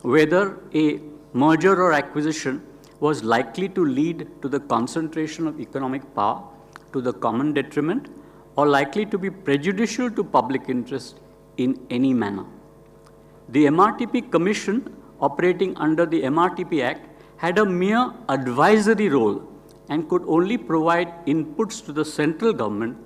whether a merger or acquisition was likely to lead to the concentration of economic power to the common detriment or likely to be prejudicial to public interest in any manner. The MRTP Commission, operating under the MRTP Act, had a mere advisory role and could only provide inputs to the central government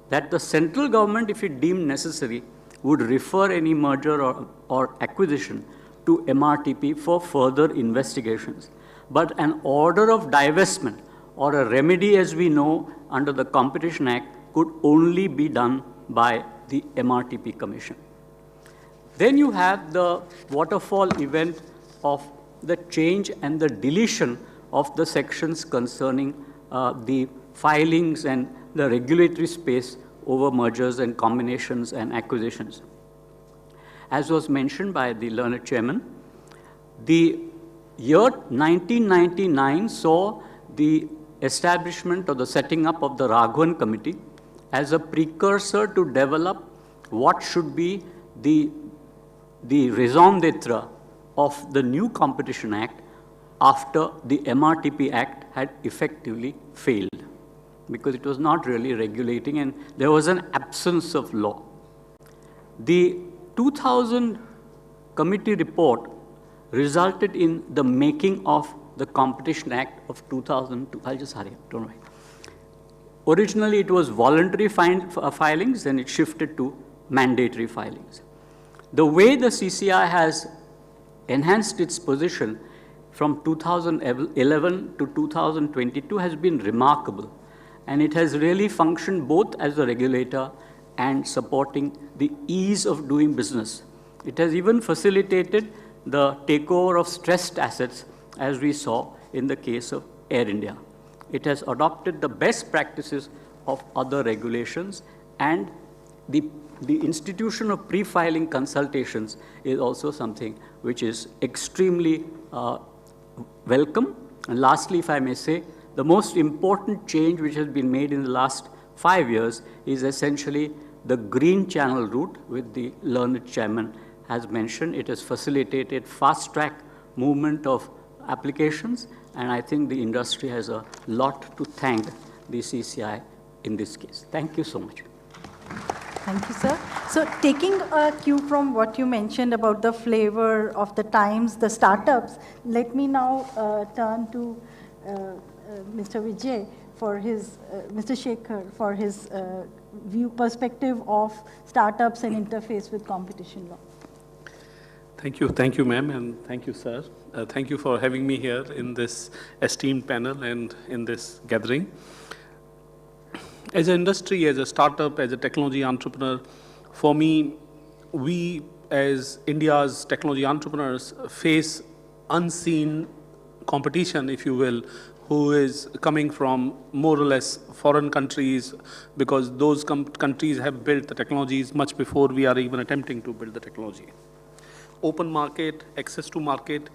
that the central government, if it deemed necessary, would refer any merger or acquisition to MRTP for further investigations. But an order of divestment or a remedy, as we know under the Competition Act, could only be done by the MRTP Commission. Then you have the waterfall event of the change and the deletion of the sections concerning the filings and the regulatory space over mergers and combinations and acquisitions. As was mentioned by the learned chairman, the year 1999 saw the establishment or the setting up of the Raghavan Committee as a precursor to develop what should be the raison d'etre of the new Competition Act after the MRTP Act had effectively failed, because it was not really regulating and there was an absence of law. The 2000 committee report resulted in the making of the Competition Act of 2002. I'll just hurry up, don't worry. Originally, it was voluntary filings, and it shifted to mandatory filings. The way the CCI has enhanced its position from 2011 to 2022 has been remarkable, and it has really functioned both as a regulator and supporting the ease of doing business. It has even facilitated the takeover of stressed assets, as we saw in the case of Air India. It has adopted the best practices of other regulations, and the institution of pre-filing consultations is also something which is extremely welcome And lastly, if I may say, the most important change which has been made in the last 5 years is essentially the green channel route, which the learned chairman has mentioned. It has facilitated fast-track movement of applications, and I think the industry has a lot to thank the CCI in this case. Thank you so much. Thank you, sir. So taking a cue from what you mentioned about the flavor of the times, the startups, let me now turn to Mr. Vijay for his, Mr. Shekhar for his perspective of startups and interface with competition law. Thank you, ma'am, and thank you, sir. Thank you for having me here in this esteemed panel and in this gathering. As an industry, as a startup, as a technology entrepreneur, for me, we as India's technology entrepreneurs face unseen competition, if you will, who is coming from more or less foreign countries, because those countries have built the technologies much before we are even attempting to build the technology. Open market, access to market.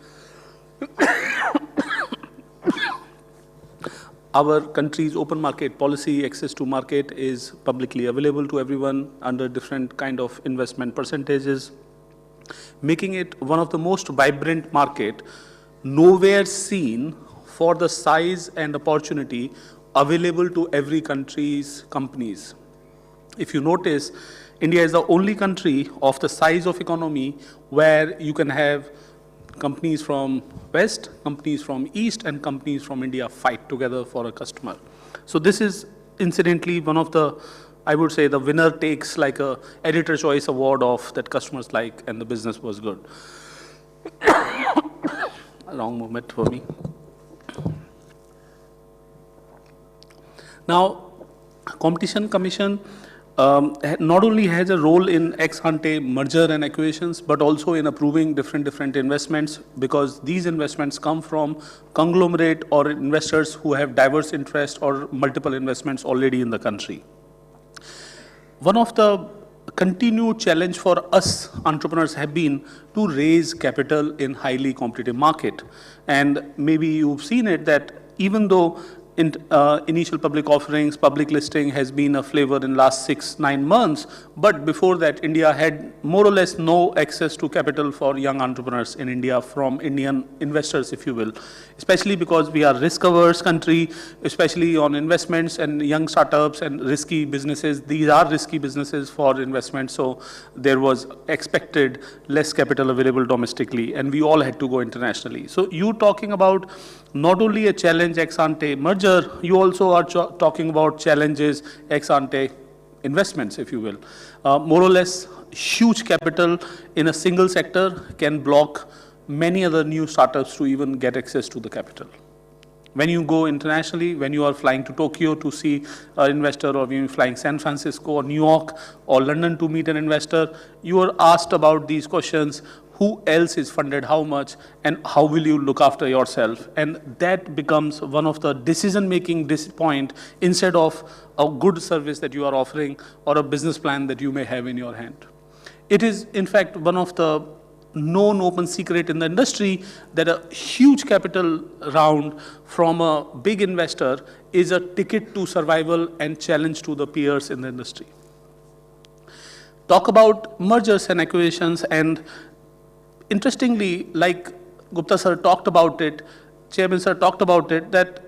Our country's open market policy, access to market, is publicly available to everyone under different kind of investment percentages, making it one of the most vibrant market, nowhere seen for the size and opportunity available to every country's companies. If you notice, India is the only country of the size of economy where you can have companies from West, companies from East, and companies from India fight together for a customer. So this is incidentally one of the, I would say, the winner takes like a editor choice award of that customers like, and the business was good. Wrong moment for me. Now, Competition Commission not only has a role in ex-ante merger and acquisitions, but also in approving different investments, because these investments come from conglomerate or investors who have diverse interests or multiple investments already in the country. One of the continued challenge for us entrepreneurs have been to raise capital in highly competitive market. And maybe you've seen it that even though initial public offerings, public listing has been a flavor in last 6-9 months, but before that India had more or less no access to capital for young entrepreneurs in India from Indian investors, if you will, especially because we are risk-averse country, especially on investments and young startups and risky businesses. These are risky businesses for investment, so there was expected less capital available domestically, and we all had to go internationally. So you talking about not only a challenge ex-ante merger, you also are talking about challenges ex-ante investments, if you will. More or less, huge capital in a single sector can block many other new startups to even get access to the capital. When you go internationally, when you are flying to Tokyo to see an investor, or when you're flying San Francisco or New York or London to meet an investor, you are asked about these questions. Who else is funded how much, and how will you look after yourself? And that becomes one of the decision-making point instead of a good service that you are offering or a business plan that you may have in your hand. It is, in fact, one of the known open secret in the industry that a huge capital round from a big investor is a ticket to survival and challenge to the peers in the industry. Talk about mergers and acquisitions, and interestingly, like Gupta sir talked about it, Chairman sir talked about it, that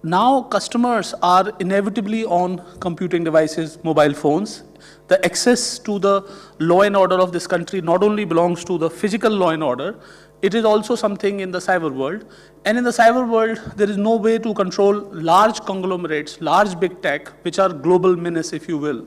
now customers are inevitably on computing devices, mobile phones. The access to the law and order of this country not only belongs to the physical law and order, it is also something in the cyber world. And in the cyber world, there is no way to control large conglomerates, large big tech, which are global menace, if you will.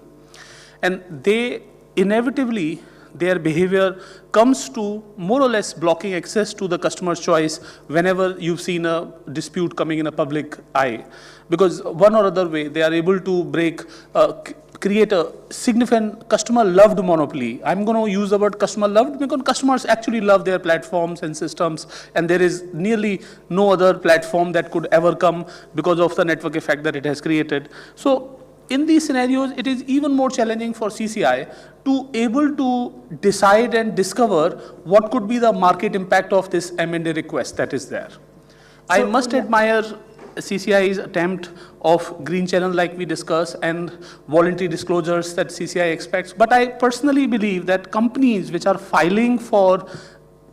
And they inevitably, their behavior comes to more or less blocking access to the customer's choice whenever you've seen a dispute coming in a public eye. Because one or other way, they are able to create a significant customer-loved monopoly. I'm going to use the word customer-loved because customers actually love their platforms and systems, and there is nearly no other platform that could ever come because of the network effect that it has created. So in these scenarios, it is even more challenging for CCI to able to decide and discover what could be the market impact of this M&A request that is there. I must admire CCI's attempt of green channel like we discussed and voluntary disclosures that CCI expects. But I personally believe that companies which are filing for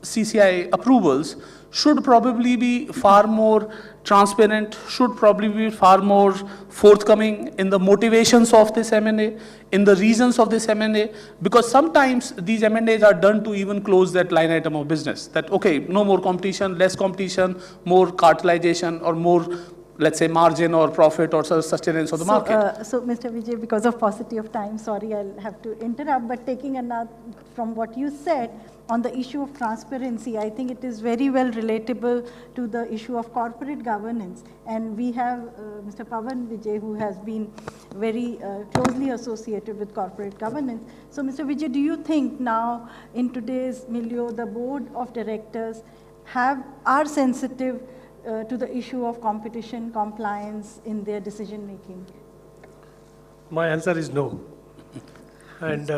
CCI approvals should probably be far more transparent, should probably be far more forthcoming in the motivations of this M&A, in the reasons of this M&A, because sometimes these M&As are done to even close that line item of business, that, okay, no more competition, less competition, more cartelization, or more, let's say, margin or profit or sustenance of the market. So, Mr. Vijay, because of paucity of time, sorry, I'll have to interrupt, but taking another from what you said, on the issue of transparency, I think it is very well relatable to the issue of corporate governance. And we have Mr. Pavan Vijay, who has been very closely associated with corporate governance. So, Mr. Vijay, do you think now, in today's milieu, the board of directors are sensitive to the issue of competition compliance in their decision making? My answer is no. And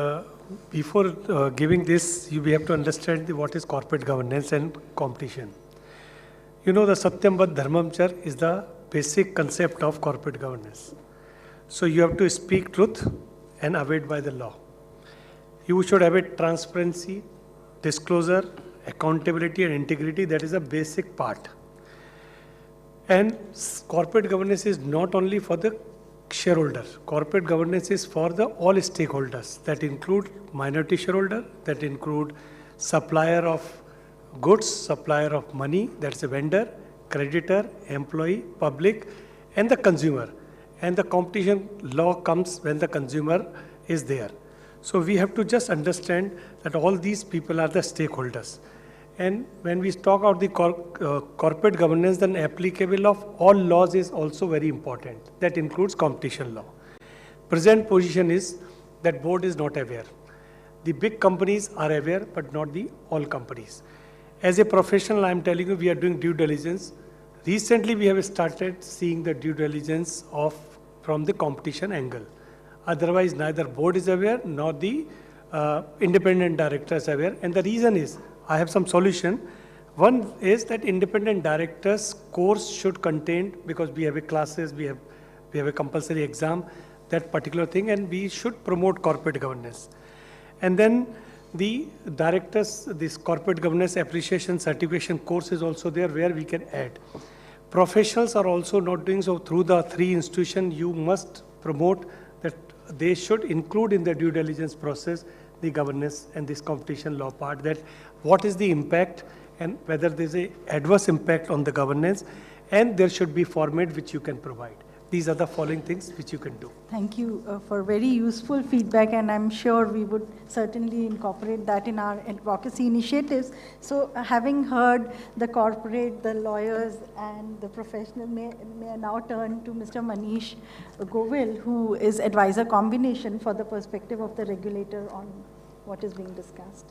before giving this, we have to understand what is corporate governance and competition. You know, the Satyam Vad Dharmam Char is the basic concept of corporate governance. So you have to speak truth and abide by the law. You should have a transparency, disclosure, accountability and integrity. That is a basic part. And corporate governance is not only for the shareholder. Corporate governance is for the all stakeholders. That include minority shareholder, that include supplier of goods, supplier of money, that's a vendor, creditor, employee, public, and the consumer. And the competition law comes when the consumer is there. So we have to just understand that all these people are the stakeholders. And when we talk about the corporate governance, then applicable of all laws is also very important. That includes competition law. Present position is that board is not aware. The big companies are aware, but not the all companies. As a professional, I am telling you, we are doing due diligence. Recently, we have started seeing the due diligence from the competition angle. Otherwise, neither board is aware, nor the independent directors are aware. And the reason is, I have some solution. One is that independent directors course should contain, because we have a classes, we have a compulsory exam, that particular thing, and we should promote corporate governance. And then the directors, this corporate governance appreciation certification course is also there where we can add. Professionals are also not doing so. Through the 3 institutions, you must promote that they should include in the due diligence process the governance and this competition law part, that what is the impact and whether there is an adverse impact on the governance, and there should be format which you can provide. These are the following things which you can do. Thank you for very useful feedback, and I'm sure we would certainly incorporate that in our advocacy initiatives. So having heard the corporate, the lawyers, and the professional, may I now turn to Mr. Manish Govil, who is advisor combination for the perspective of the regulator on what is being discussed.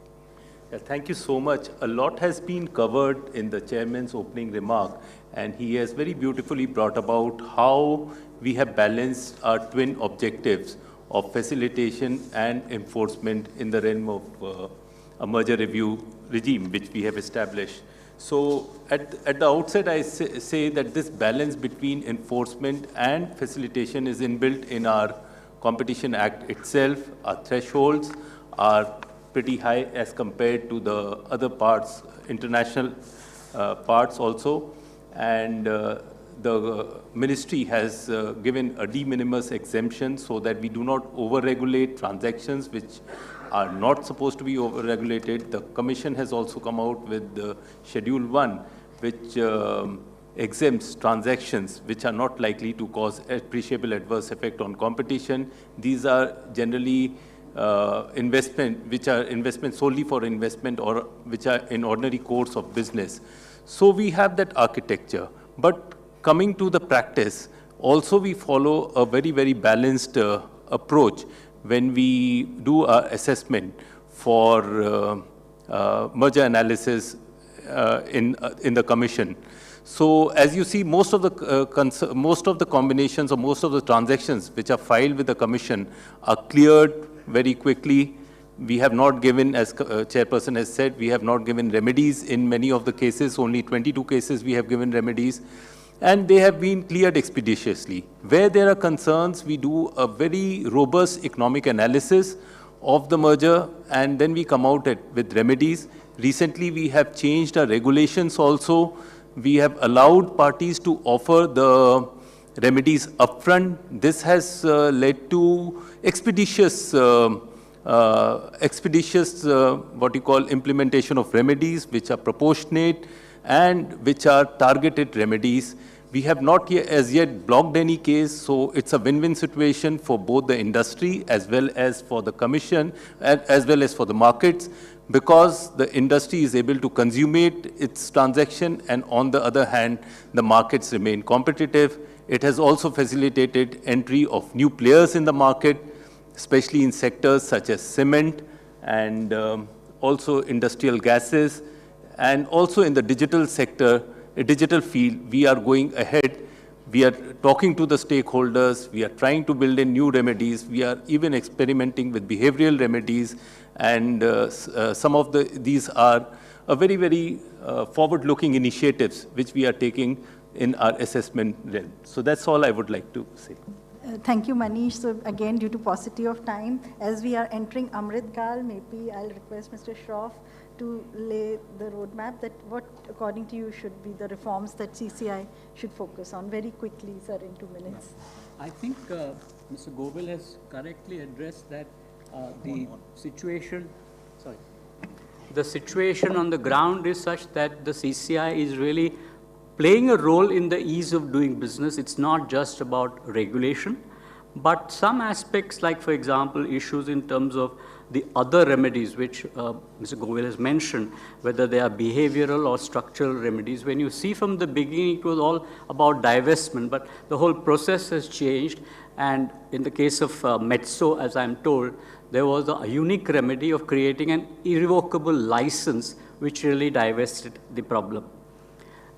Yeah, thank you so much. A lot has been covered in the chairman's opening remark, and he has very beautifully brought about how we have balanced our twin objectives of facilitation and enforcement in the realm of a merger review regime which we have established. So at the outset, I say that this balance between enforcement and facilitation is inbuilt in our Competition Act itself. Our thresholds are pretty high as compared to the other parts, international parts also. And the ministry has given a de minimis exemption so that we do not over-regulate transactions which are not supposed to be over-regulated. The Commission has also come out with the Schedule 1, which exempts transactions which are not likely to cause appreciable adverse effect on competition. These are generally investment, which are investment solely for investment or which are in ordinary course of business. So we have that architecture. But coming to the practice, also we follow a very, very balanced approach when we do our assessment for merger analysis in the Commission. So as you see, most of the combinations or most of the transactions which are filed with the Commission are cleared very quickly. We have not given, as Chairperson has said, we have not given remedies in many of the cases. Only 22 cases we have given remedies. And they have been cleared expeditiously. Where there are concerns, we do a very robust economic analysis of the merger, and then we come out with remedies. Recently, we have changed our regulations also. We have allowed parties to offer the remedies upfront. This has led to expeditious what you call implementation of remedies, which are proportionate and which are targeted remedies. We have not as yet blocked any case, so it's a win-win situation for both the industry as well as for the commission, as well as for the markets, because the industry is able to consummate its transaction, and on the other hand, the markets remain competitive. It has also facilitated entry of new players in the market, especially in sectors such as cement and also industrial gases, and also in the digital sector, a digital field. We are going ahead. We are talking to the stakeholders. We are trying to build in new remedies. We are even experimenting with behavioral remedies, and some of these are a very, very forward-looking initiatives which we are taking in our assessment realm. So that's all I would like to say. Thank you, Manish. So again, due to paucity of time, as we are entering Amrit Kal, maybe I'll request Mr. Shroff to lay the roadmap that what, according to you, should be the reforms that CCI should focus on. Very quickly, sir, in 2 minutes. I think Mr. Govill has correctly addressed that the situation on the ground is such that the CCI is really playing a role in the ease of doing business. It's not just about regulation, but some aspects like, for example, issues in terms of the other remedies, which Mr. Govill has mentioned, whether they are behavioral or structural remedies. When you see from the beginning, it was all about divestment, but the whole process has changed. And in the case of Metso, as I'm told, there was a unique remedy of creating an irrevocable license, which really divested the problem.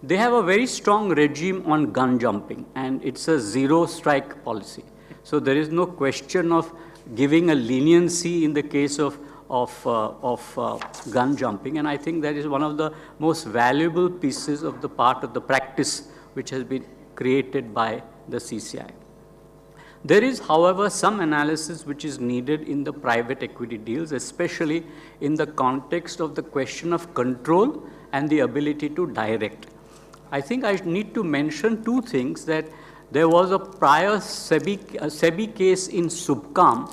They have a very strong regime on gun jumping, and it's a zero-strike policy. So there is no question of giving a leniency in the case of gun jumping, and I think that is one of the most valuable pieces of the part of the practice which has been created by the CCI. There is, however, some analysis which is needed in the private equity deals, especially in the context of the question of control and the ability to direct. I think I need to mention two things, that there was a prior SEBI case in Subcom,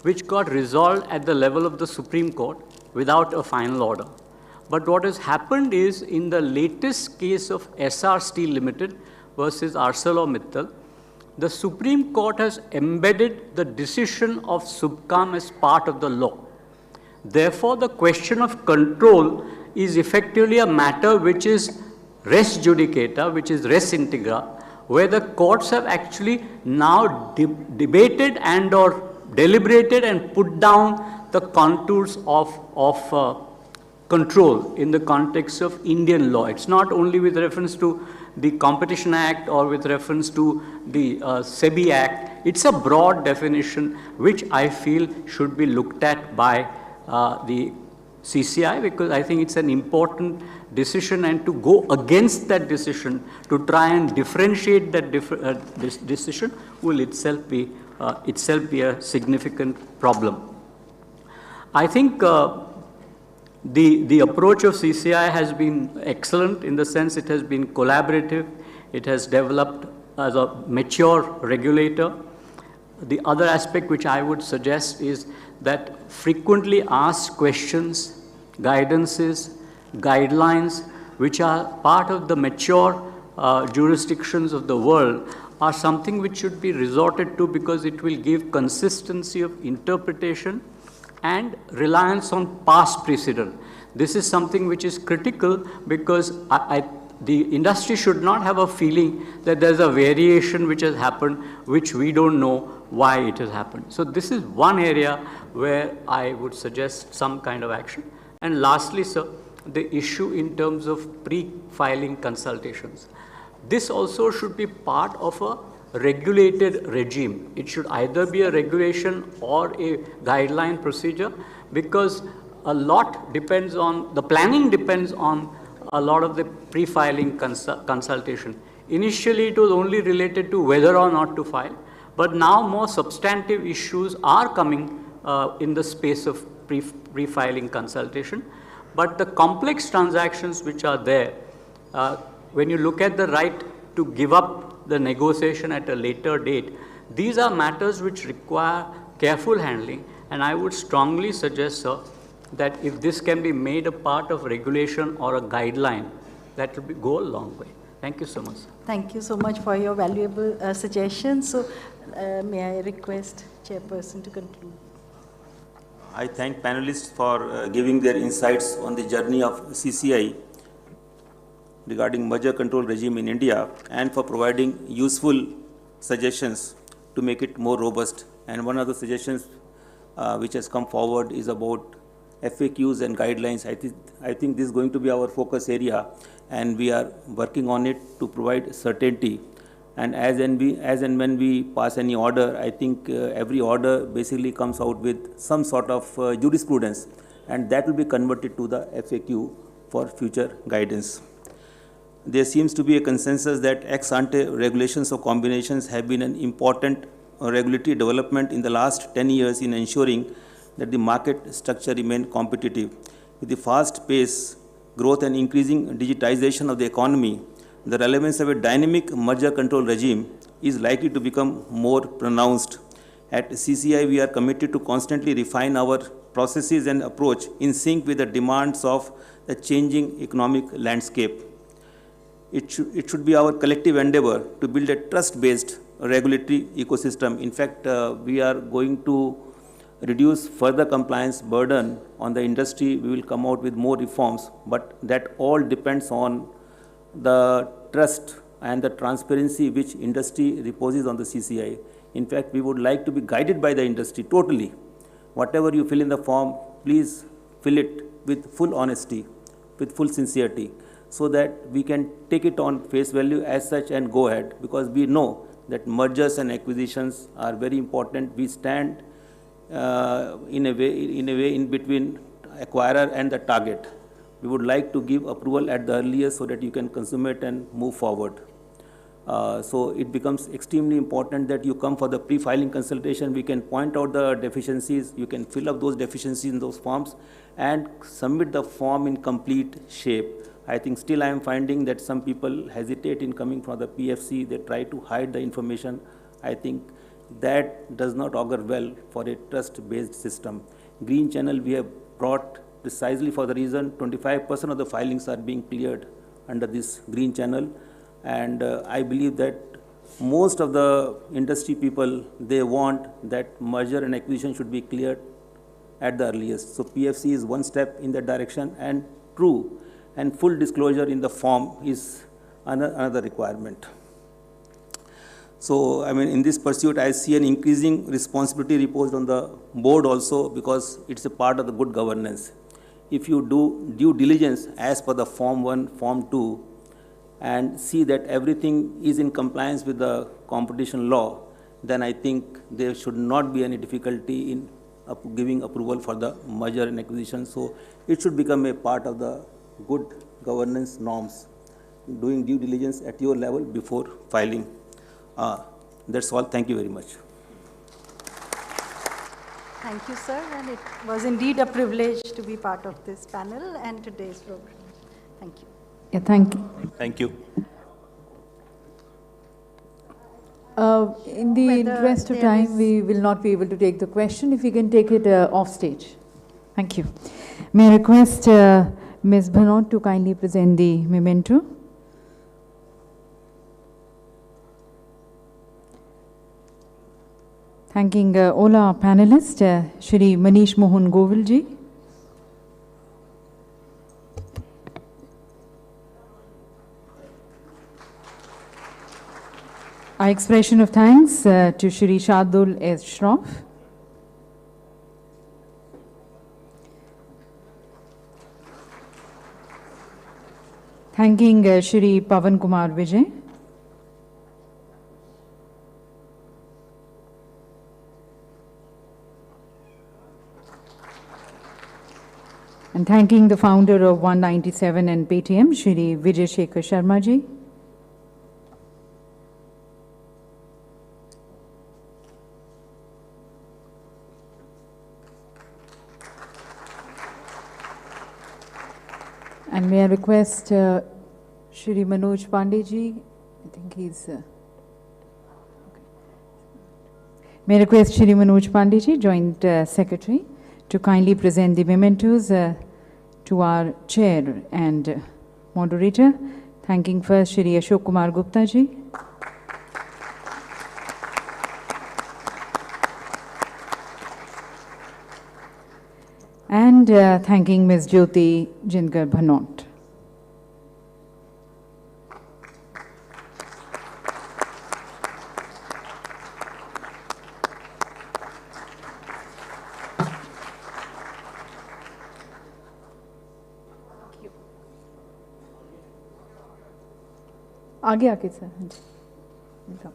which got resolved at the level of the Supreme Court without a final order. But what has happened is, in the latest case of SR Steel Limited versus ArcelorMittal, the Supreme Court has embedded the decision of Subcom as part of the law. Therefore, the question of control is effectively a matter which is res judicata, which is res integra, where the courts have actually now debated and or deliberated and put down the contours of control in the context of Indian law. It's not only with reference to the Competition Act or with reference to the SEBI Act. It's a broad definition which I feel should be looked at by the CCI, because I think it's an important decision, and to go against that decision, to try and differentiate that decision, will itself be a significant problem. I think the approach of CCI has been excellent in the sense it has been collaborative, it has developed as a mature regulator. The other aspect which I would suggest is that frequently asked questions, guidances, guidelines, which are part of the mature jurisdictions of the world, are something which should be resorted to, because it will give consistency of interpretation and reliance on past precedent. This is something which is critical, because the industry should not have a feeling that there's a variation which has happened which we don't know why it has happened. So this is one area where I would suggest some kind of action. And lastly, sir, the issue in terms of pre-filing consultations. This also should be part of a regulated regime. It should either be a regulation or a guideline procedure, because a lot depends on, the planning depends on a lot of the pre-filing consultation. Initially, it was only related to whether or not to file, but now more substantive issues are coming in the space of pre-filing consultation. But the complex transactions which are there, when you look at the right to give up the negotiation at a later date, these are matters which require careful handling, and I would strongly suggest, sir, that if this can be made a part of regulation or a guideline, that will go a long way. Thank you so much, sir. Thank you so much for your valuable suggestions. So, may I request Chairperson to conclude? I thank panelists for giving their insights on the journey of CCI regarding merger control regime in India, and for providing useful suggestions to make it more robust. And one of the suggestions which has come forward is about FAQs and guidelines. I think this is going to be our focus area, and we are working on it to provide certainty. And as and when we pass any order, I think every order basically comes out with some sort of jurisprudence, and that will be converted to the FAQ for future guidance. There seems to be a consensus that ex-ante regulations or combinations have been an important regulatory development in the last 10 years in ensuring that the market structure remain competitive. With the fast pace, growth and increasing digitization of the economy, the relevance of a dynamic merger control regime is likely to become more pronounced. At CCI, we are committed to constantly refine our processes and approach in sync with the demands of the changing economic landscape. It should be our collective endeavor to build a trust-based regulatory ecosystem. In fact, we are going to reduce further compliance burden on the industry. We will come out with more reforms, but that all depends on the trust and the transparency which industry reposes on the CCI. In fact, we would like to be guided by the industry totally. Whatever you fill in the form, please fill it with full honesty, with full sincerity, so that we can take it on face value as such and go ahead, because we know that mergers and acquisitions are very important. We stand in a way in between acquirer and the target. We would like to give approval at the earliest so that you can consummate and move forward. So it becomes extremely important that you come for the pre-filing consultation. We can point out the deficiencies, you can fill up those deficiencies in those forms and submit the form in complete shape. I think still I am finding that some people hesitate in coming from the PFC, they try to hide the information. I think that does not augur well for a trust-based system. Green channel we have brought precisely for the reason 25% of the filings are being cleared under this green channel, and I believe that most of the industry people, they want that merger and acquisition should be cleared at the earliest. So PFC is one step in that direction, and true and full disclosure in the form is another requirement. So, I mean, in this pursuit, I see an increasing responsibility reposed on the board also, because it's a part of the good governance. If you do due diligence as per the Form 1, Form 2, and see that everything is in compliance with the competition law, then I think there should not be any difficulty in giving approval for the merger and acquisition. So it should become a part of the good governance norms, doing due diligence at your level before filing. That's all. Thank you very much. Thank you, sir. And it was indeed a privilege to be part of this panel and today's program. Thank you. Yeah, thank you. Thank you. In the interest of time, we will not be able to take the question. If we can take it off stage. Thank you. May I request Ms. Bhanot to kindly present the memento. Thanking all our panelists, Shri Manish Mohan Govil ji. Our expression of thanks to Shri Shardul Shroff. Thanking Shri Pavan Kumar Vijay. And thanking the founder of 197 and Paytm, Shri Vijay Shekhar Sharma ji. And may I request Shri Manoj Pandey ji, I think he's... May I request Shri Manoj Pandey ji, Joint Secretary, to kindly present the mementos to our chair and moderator. Thanking first Shri Ashok Kumar Gupta ji. And thanking Ms. Jyoti Jinkar Bhanot. आगे आके sir welcome.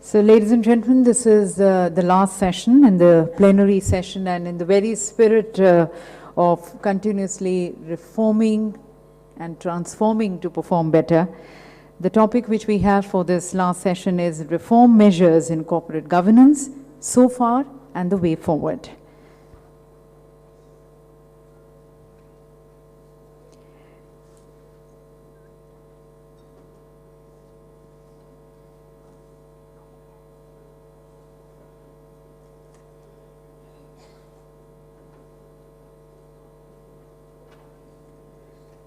So, ladies and gentlemen, this is the last session and the plenary session, and in the very spirit of continuously reforming and transforming to perform better, the topic which we have for this last session is reform measures in corporate governance so far and the way forward.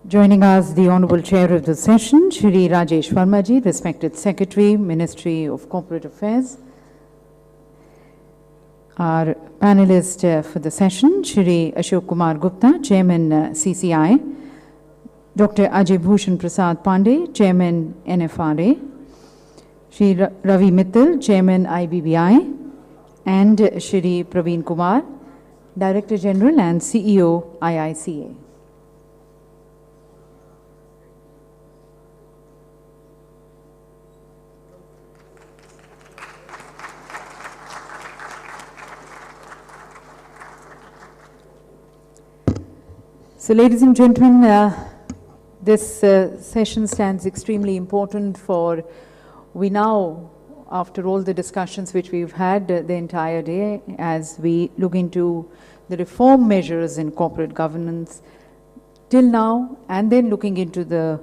Joining us, the Honorable Chair of the session, Shri Rajesh Verma ji, respected Secretary, Ministry of Corporate Affairs. Our panelist for the session, Shri Ashok Kumar Gupta, Chairman CCI, Dr. Ajay Bhushan Prasad Pandey, Chairman NFRA, Shri Ravi Mittal, Chairman IBBI, and Shri Praveen Kumar, Director General and CEO IICA. So, ladies and gentlemen, this session stands extremely important for we now, after all the discussions which we've had the entire day, as we look into the reform measures in corporate governance till now, and then looking into the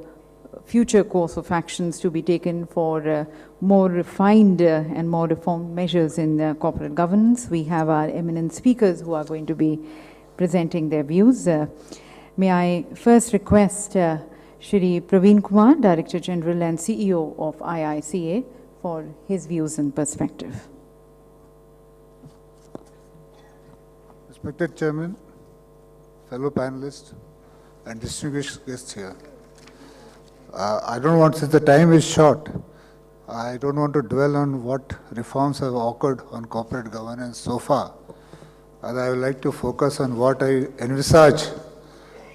future course of actions to be taken for more refined and more reformed measures in corporate governance. We have our eminent speakers who are going to be presenting their views. May I first request Shri Praveen Kumar, Director General and CEO of IICA, for his views and perspective. Respected Chairman, fellow panelists, and distinguished guests here. I don't want, since the time is short, I don't want to dwell on what reforms have occurred on corporate governance so far. And I would like to focus on what I envisage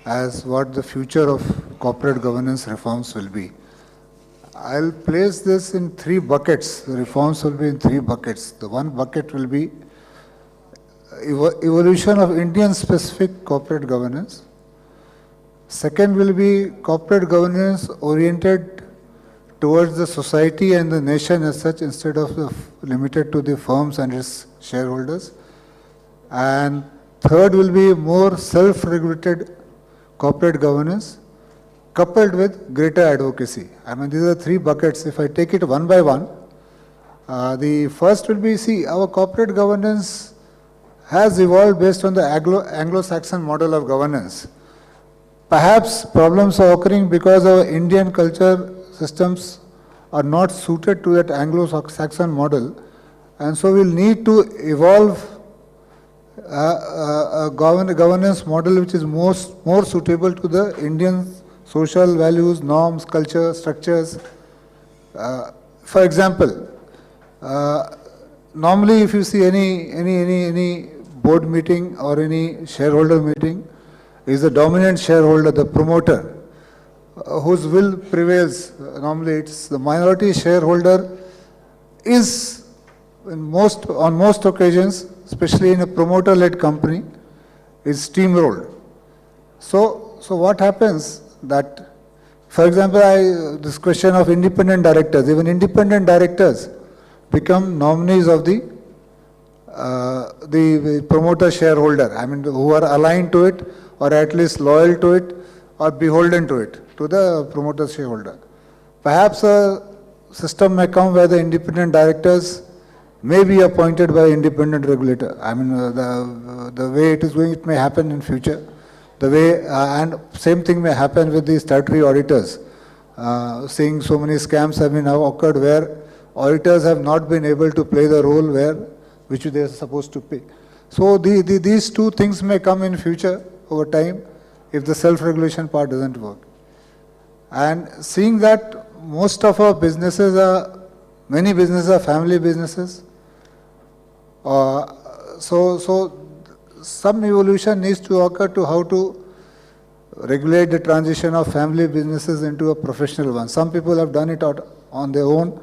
as what the future of corporate governance reforms will be. I'll place this in three buckets. The reforms will be in three buckets. The one bucket will be evolution of Indian-specific corporate governance. Second will be corporate governance oriented towards the society and the nation as such, instead of limited to the firms and its shareholders. And third will be more self-regulated corporate governance coupled with greater advocacy. I mean, these are three buckets. If I take it one by one, the first will be, see, our corporate governance has evolved based on the Anglo-Saxon model of governance. Perhaps problems are occurring because our Indian culture systems are not suited to that Anglo-Saxon model, and so we'll need to evolve a governance model which is more suitable to the Indian social values, norms, culture, structures. For example, normally if you see any board meeting or any shareholder meeting, is the dominant shareholder, the promoter, whose will prevails. Normally it's the minority shareholder is on most occasions, especially in a promoter-led company, is steamrolled. So what happens that, for example, this question of independent directors, even independent directors become nominees of the promoter shareholder, I mean, who are aligned to it, or at least loyal to it, or beholden to it, to the promoter shareholder. Perhaps a system may come where the independent directors may be appointed by independent regulator. I mean, the way it is going, it may happen in future. The way, and same thing may happen with the statutory auditors. Seeing so many scams have been now occurred where auditors have not been able to play the role which they are supposed to play. So these two things may come in future over time if the self-regulation part doesn't work. And seeing that most of our many businesses are family businesses, so some evolution needs to occur to how to regulate the transition of family businesses into a professional one. Some people have done it on their own,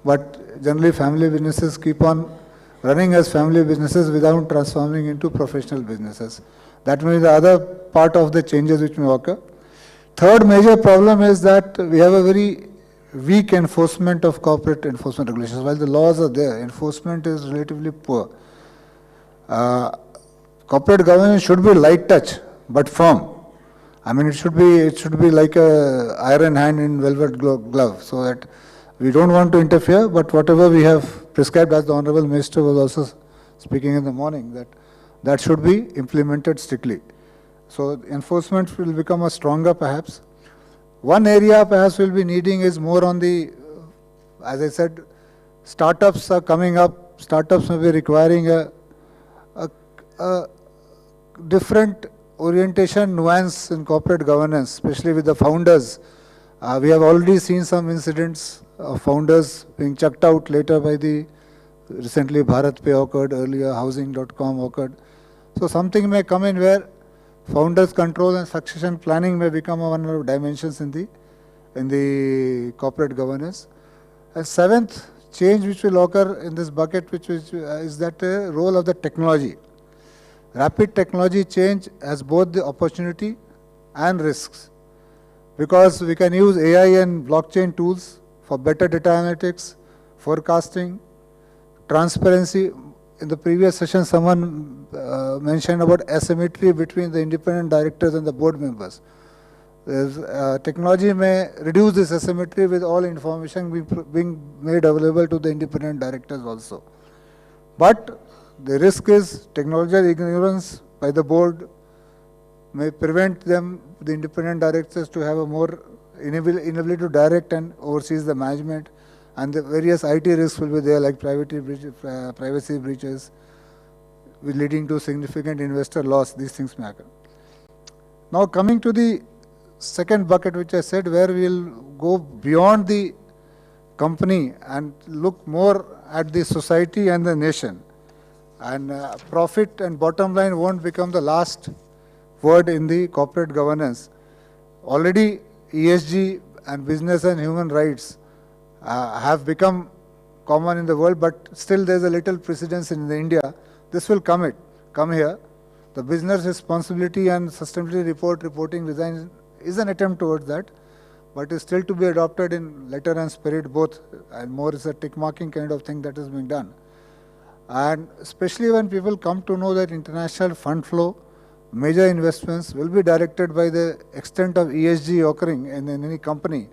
but generally family businesses keep on running as family businesses without transforming into professional businesses. That may be the other part of the changes which may occur. Third major problem is that we have a very weak enforcement of corporate enforcement regulations. While the laws are there, enforcement is relatively poor. Corporate governance should be light touch, but firm. I mean, it should be like a iron hand in velvet glove, so that we don't want to interfere, but whatever we have prescribed, as the Honorable Minister was also speaking in the morning, that should be implemented strictly. So enforcement will become a stronger perhaps. One area perhaps we'll be needing is more on the, as I said, startups are coming up. Startups may be requiring a different orientation, nuance in corporate governance, especially with the founders. We have already seen some incidents of founders being chucked out later by recently BharatPay occurred, earlier Housing.com occurred. So something may come in where founders' control and succession planning may become one of the dimensions in the corporate governance. And seventh change which will occur in this bucket, which is that the role of the technology. Rapid technology change has both the opportunity and risks, because we can use AI and blockchain tools for better data analytics, forecasting, transparency. In the previous session, someone mentioned about asymmetry between the independent directors and the board members. Technology may reduce this asymmetry with all information being made available to the independent directors also. But the risk is technological ignorance by the board may prevent them, the independent directors, to have a more inability to direct and oversees the management, and the various IT risks will be there, like privacy breaches, leading to significant investor loss. These things may happen. Now coming to the second bucket, which I said, where we will go beyond the company and look more at the society and the nation. And profit and bottom line won't become the last word in the corporate governance. Already ESG and business and human rights have become common in the world, but still there's a little precedence in India. This will come here. The business responsibility and sustainability reporting design is an attempt towards that, but is still to be adopted in letter and spirit both, and more is a tick marking kind of thing that is being done. And especially when people come to know that international fund flow, major investments will be directed by the extent of ESG occurring in any company,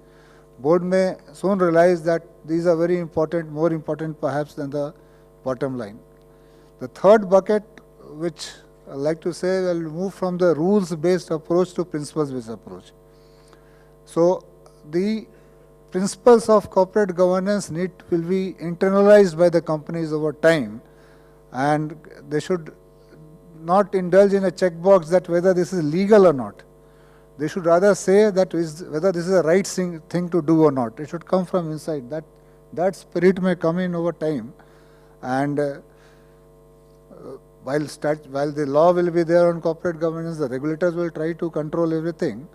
board may soon realize that these are very important, more important perhaps than the bottom line. The third bucket, which I like to say, will move from the rules-based approach to principles-based approach. So the principles of corporate governance will be internalized by the companies over time, and they should not indulge in a checkbox that whether this is legal or not. They should rather say that whether this is the right thing to do or not. It should come from inside. That spirit may come in over time, and while the law will be there on corporate governance, the regulators will try to control everything,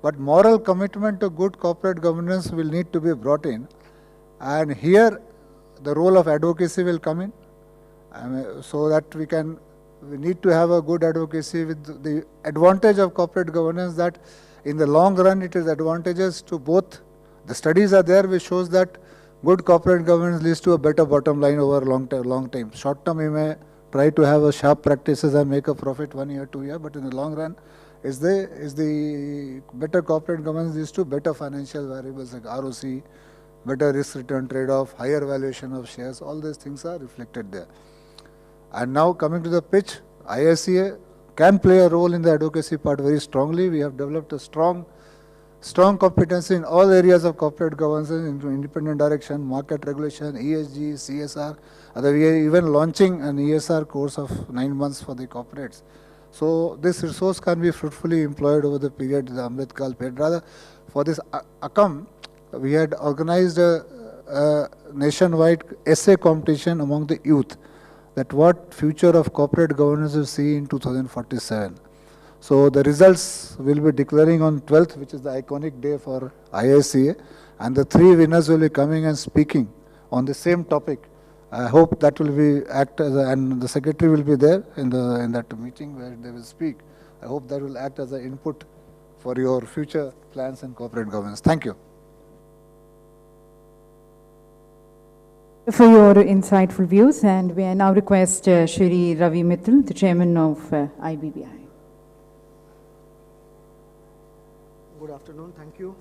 but moral commitment to good corporate governance will need to be brought in, and here the role of advocacy will come in, so that we need to have a good advocacy with the advantage of corporate governance, that in the long run it is advantageous to both. The studies are there which shows that good corporate governance leads to a better bottom line over long time. Short term you may try to have a sharp practices and make a profit 1 year, 2 years, but in the long run is the better corporate governance leads to better financial variables like ROC, better risk return trade-off, higher valuation of shares. All these things are reflected there. And now coming to the pitch, ISCA can play a role in the advocacy part very strongly. We have developed a strong competency in all areas of corporate governance, into independent direction, market regulation, ESG, CSR. We are even launching an ESR course of 9 months for the corporates. So this resource can be fruitfully employed over the period, the Amrit Kal period. Rather, for this ACAM, we had organized a nationwide essay competition among the youth, that what future of corporate governance will see in 2047. So the results will be declaring on 12th, which is the iconic day for ISCA, and the 3 winners will be coming and speaking on the same topic. I hope that will be and the secretary will be there in that meeting where they will speak. I hope that will act as an input for your future plans and corporate governance. Thank you. For your insightful views, and we now request Shri Ravi Mittal, the chairman of IBBI. Good afternoon, thank you.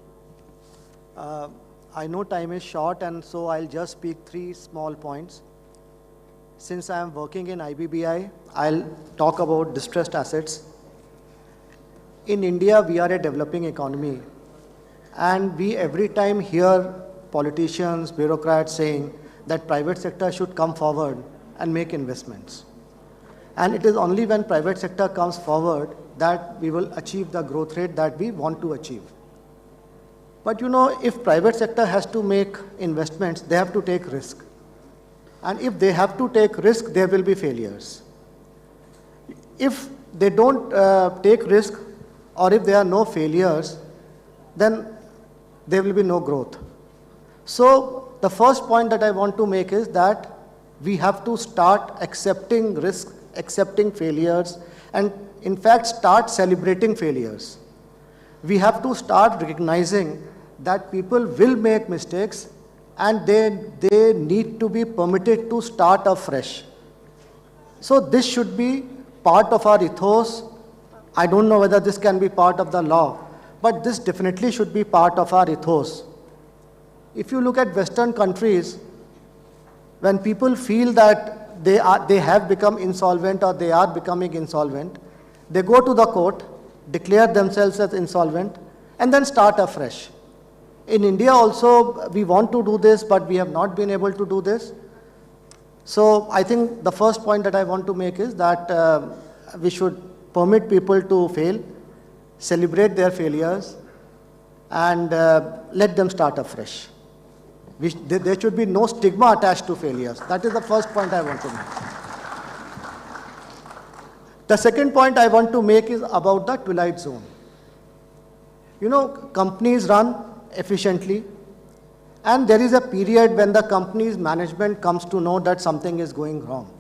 I know time is short, and so I'll just speak 3 small points. Since I am working in IBBI, I'll talk about distressed assets. In India, we are a developing economy, and we every time hear politicians, bureaucrats saying that private sector should come forward and make investments. And it is only when private sector comes forward that we will achieve the growth rate that we want to achieve. But you know, if private sector has to make investments, they have to take risk. And if they have to take risk, there will be failures. If they don't take risk, or if there are no failures, then there will be no growth. So the first point that I want to make is that we have to start accepting risk, accepting failures, and in fact start celebrating failures. We have to start recognizing that people will make mistakes, and they need to be permitted to start afresh. So this should be part of our ethos. I don't know whether this can be part of the law, but this definitely should be part of our ethos. If you look at Western countries, when people feel that they have become insolvent or they are becoming insolvent, they go to the court, declare themselves as insolvent, and then start afresh. In India also, we want to do this, but we have not been able to do this. So I think the first point that I want to make is that we should permit people to fail, celebrate their failures, and let them start afresh. There should be no stigma attached to failures. That is the first point I want to make. The second point I want to make is about the twilight zone. You know, companies run efficiently, and there is a period when the company's management comes to know that something is going wrong.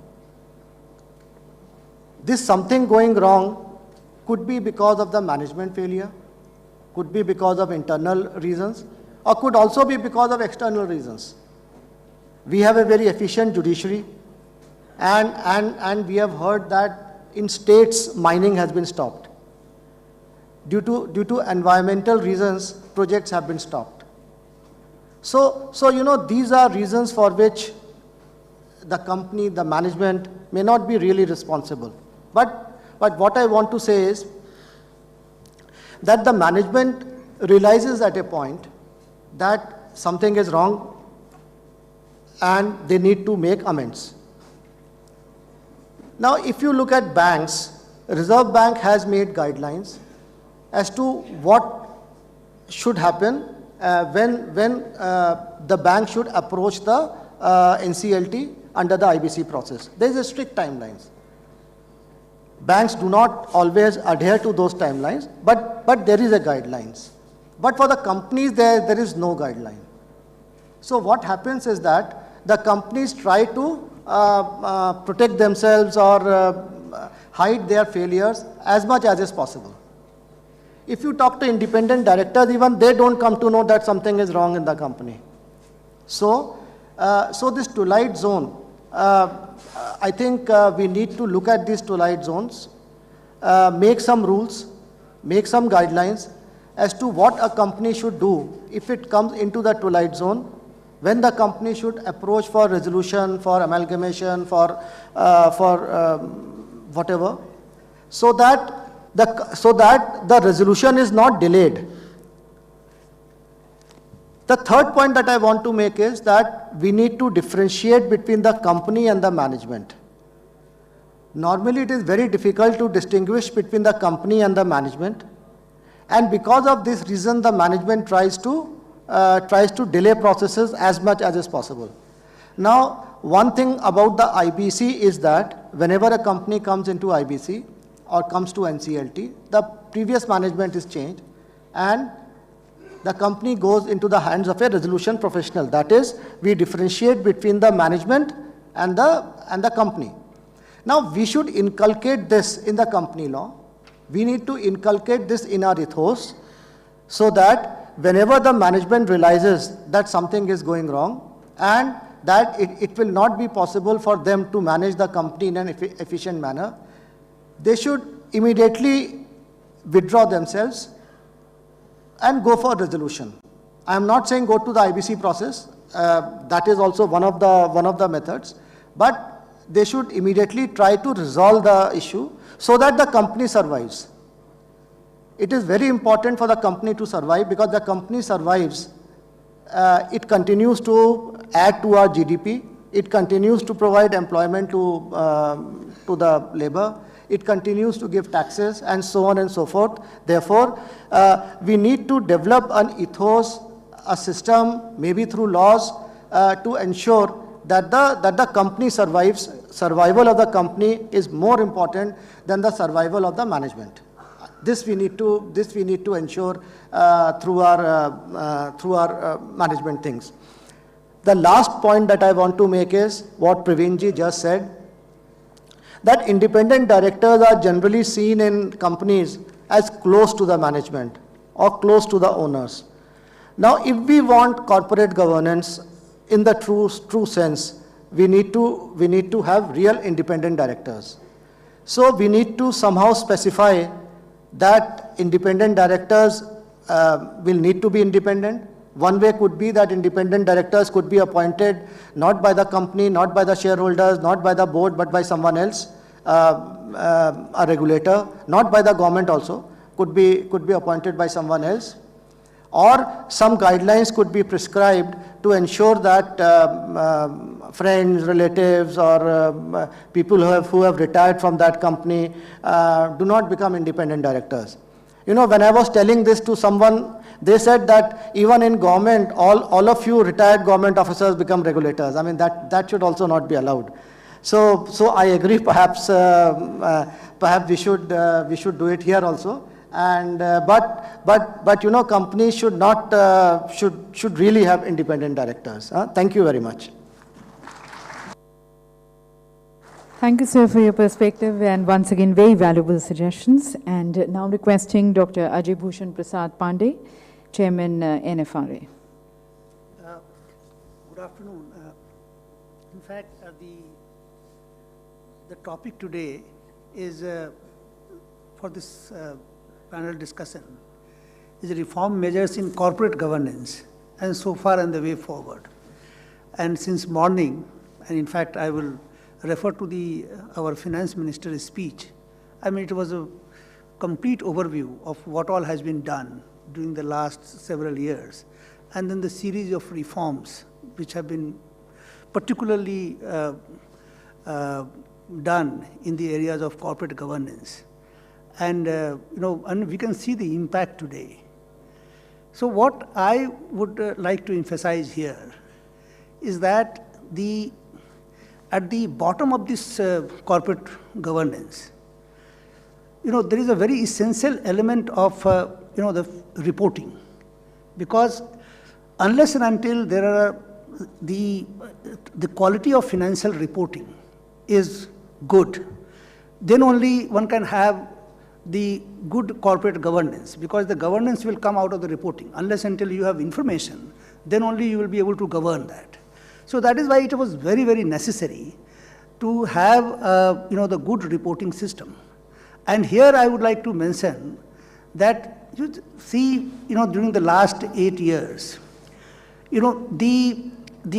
This something going wrong could be because of the management failure, could be because of internal reasons, or could also be because of external reasons. We have a very efficient judiciary, and we have heard that in states mining has been stopped. Due to environmental reasons, projects have been stopped. So you know, these are reasons for which the company, the management may not be really responsible. But what I want to say is that the management realizes at a point that something is wrong and they need to make amends. Now, if you look at banks, Reserve Bank has made guidelines as to what should happen when the bank should approach the NCLT under the IBC process. There is a strict timelines. Banks do not always adhere to those timelines, but there is a guidelines. But for the companies, there is no guideline. So what happens is that the companies try to protect themselves or hide their failures as much as is possible. If you talk to independent directors, even they don't come to know that something is wrong in the company. So this twilight zone, I think we need to look at these twilight zones, make some rules, make some guidelines as to what a company should do if it comes into the twilight zone, when the company should approach for resolution, for amalgamation, for whatever, so that the resolution is not delayed. The third point that I want to make is that we need to differentiate between the company and the management. Normally, it is very difficult to distinguish between the company and the management, and because of this reason, the management tries to delay processes as much as is possible. Now, one thing about the IBC is that whenever a company comes into IBC or comes to NCLT, the previous management is changed and the company goes into the hands of a resolution professional. That is, we differentiate between the management and the company. Now, we should inculcate this in the company law. We need to inculcate this in our ethos so that whenever the management realizes that something is going wrong and that it will not be possible for them to manage the company in an efficient manner, they should immediately withdraw themselves and go for resolution. I am not saying go to the IBC process, that is also one of the methods, but they should immediately try to resolve the issue so that the company survives. It is very important for the company to survive, because the company survives, it continues to add to our GDP, it continues to provide employment to the labor, it continues to give taxes, and so on and so forth. Therefore, we need to develop an ethos, a system, maybe through laws, to ensure that the company survives. Survival of the company is more important than the survival of the management. This we need to ensure through our management things. The last point that I want to make is what Praveenji just said, that independent directors are generally seen in companies as close to the management or close to the owners. Now, if we want corporate governance in the true sense, we need to have real independent directors. So we need to somehow specify that independent directors will need to be independent. One way could be that independent directors could be appointed not by the company, not by the shareholders, not by the board, but by someone else, a regulator, not by the government also, could be appointed by someone else. Or some guidelines could be prescribed to ensure that friends, relatives, or people who have retired from that company do not become independent directors. You know, when I was telling this to someone, they said that even in government, all of you retired government officers become regulators. I mean, that should also not be allowed. So I agree. Perhaps we should do it here also. And but you know, companies should not should really have independent directors. Thank you very much. Thank you, sir, for your perspective and once again very valuable suggestions. And now requesting Dr. Ajay Bhushan Prasad Pandey, Chairman NFRA. Good afternoon. In fact, the topic today is for this panel discussion is reform measures in corporate governance and so far and the way forward. And since morning, and in fact I will refer to our finance minister's speech. I mean, it was a complete overview of what all has been done during the last several years, and then the series of reforms which have been particularly done in the areas of corporate governance. And, you know, and we can see the impact today. So what I would like to emphasize here is that at the bottom of this corporate governance, you know, there is a very essential element of, you know, the reporting. Because unless and until there are the quality of financial reporting is good, then only one can have the good corporate governance, because the governance will come out of the reporting. Unless until you have information, then only you will be able to govern that. So that is why it was very, very necessary to have, you know, the good reporting system. And here I would like to mention that, you see, you know, during the last 8 years, you know, the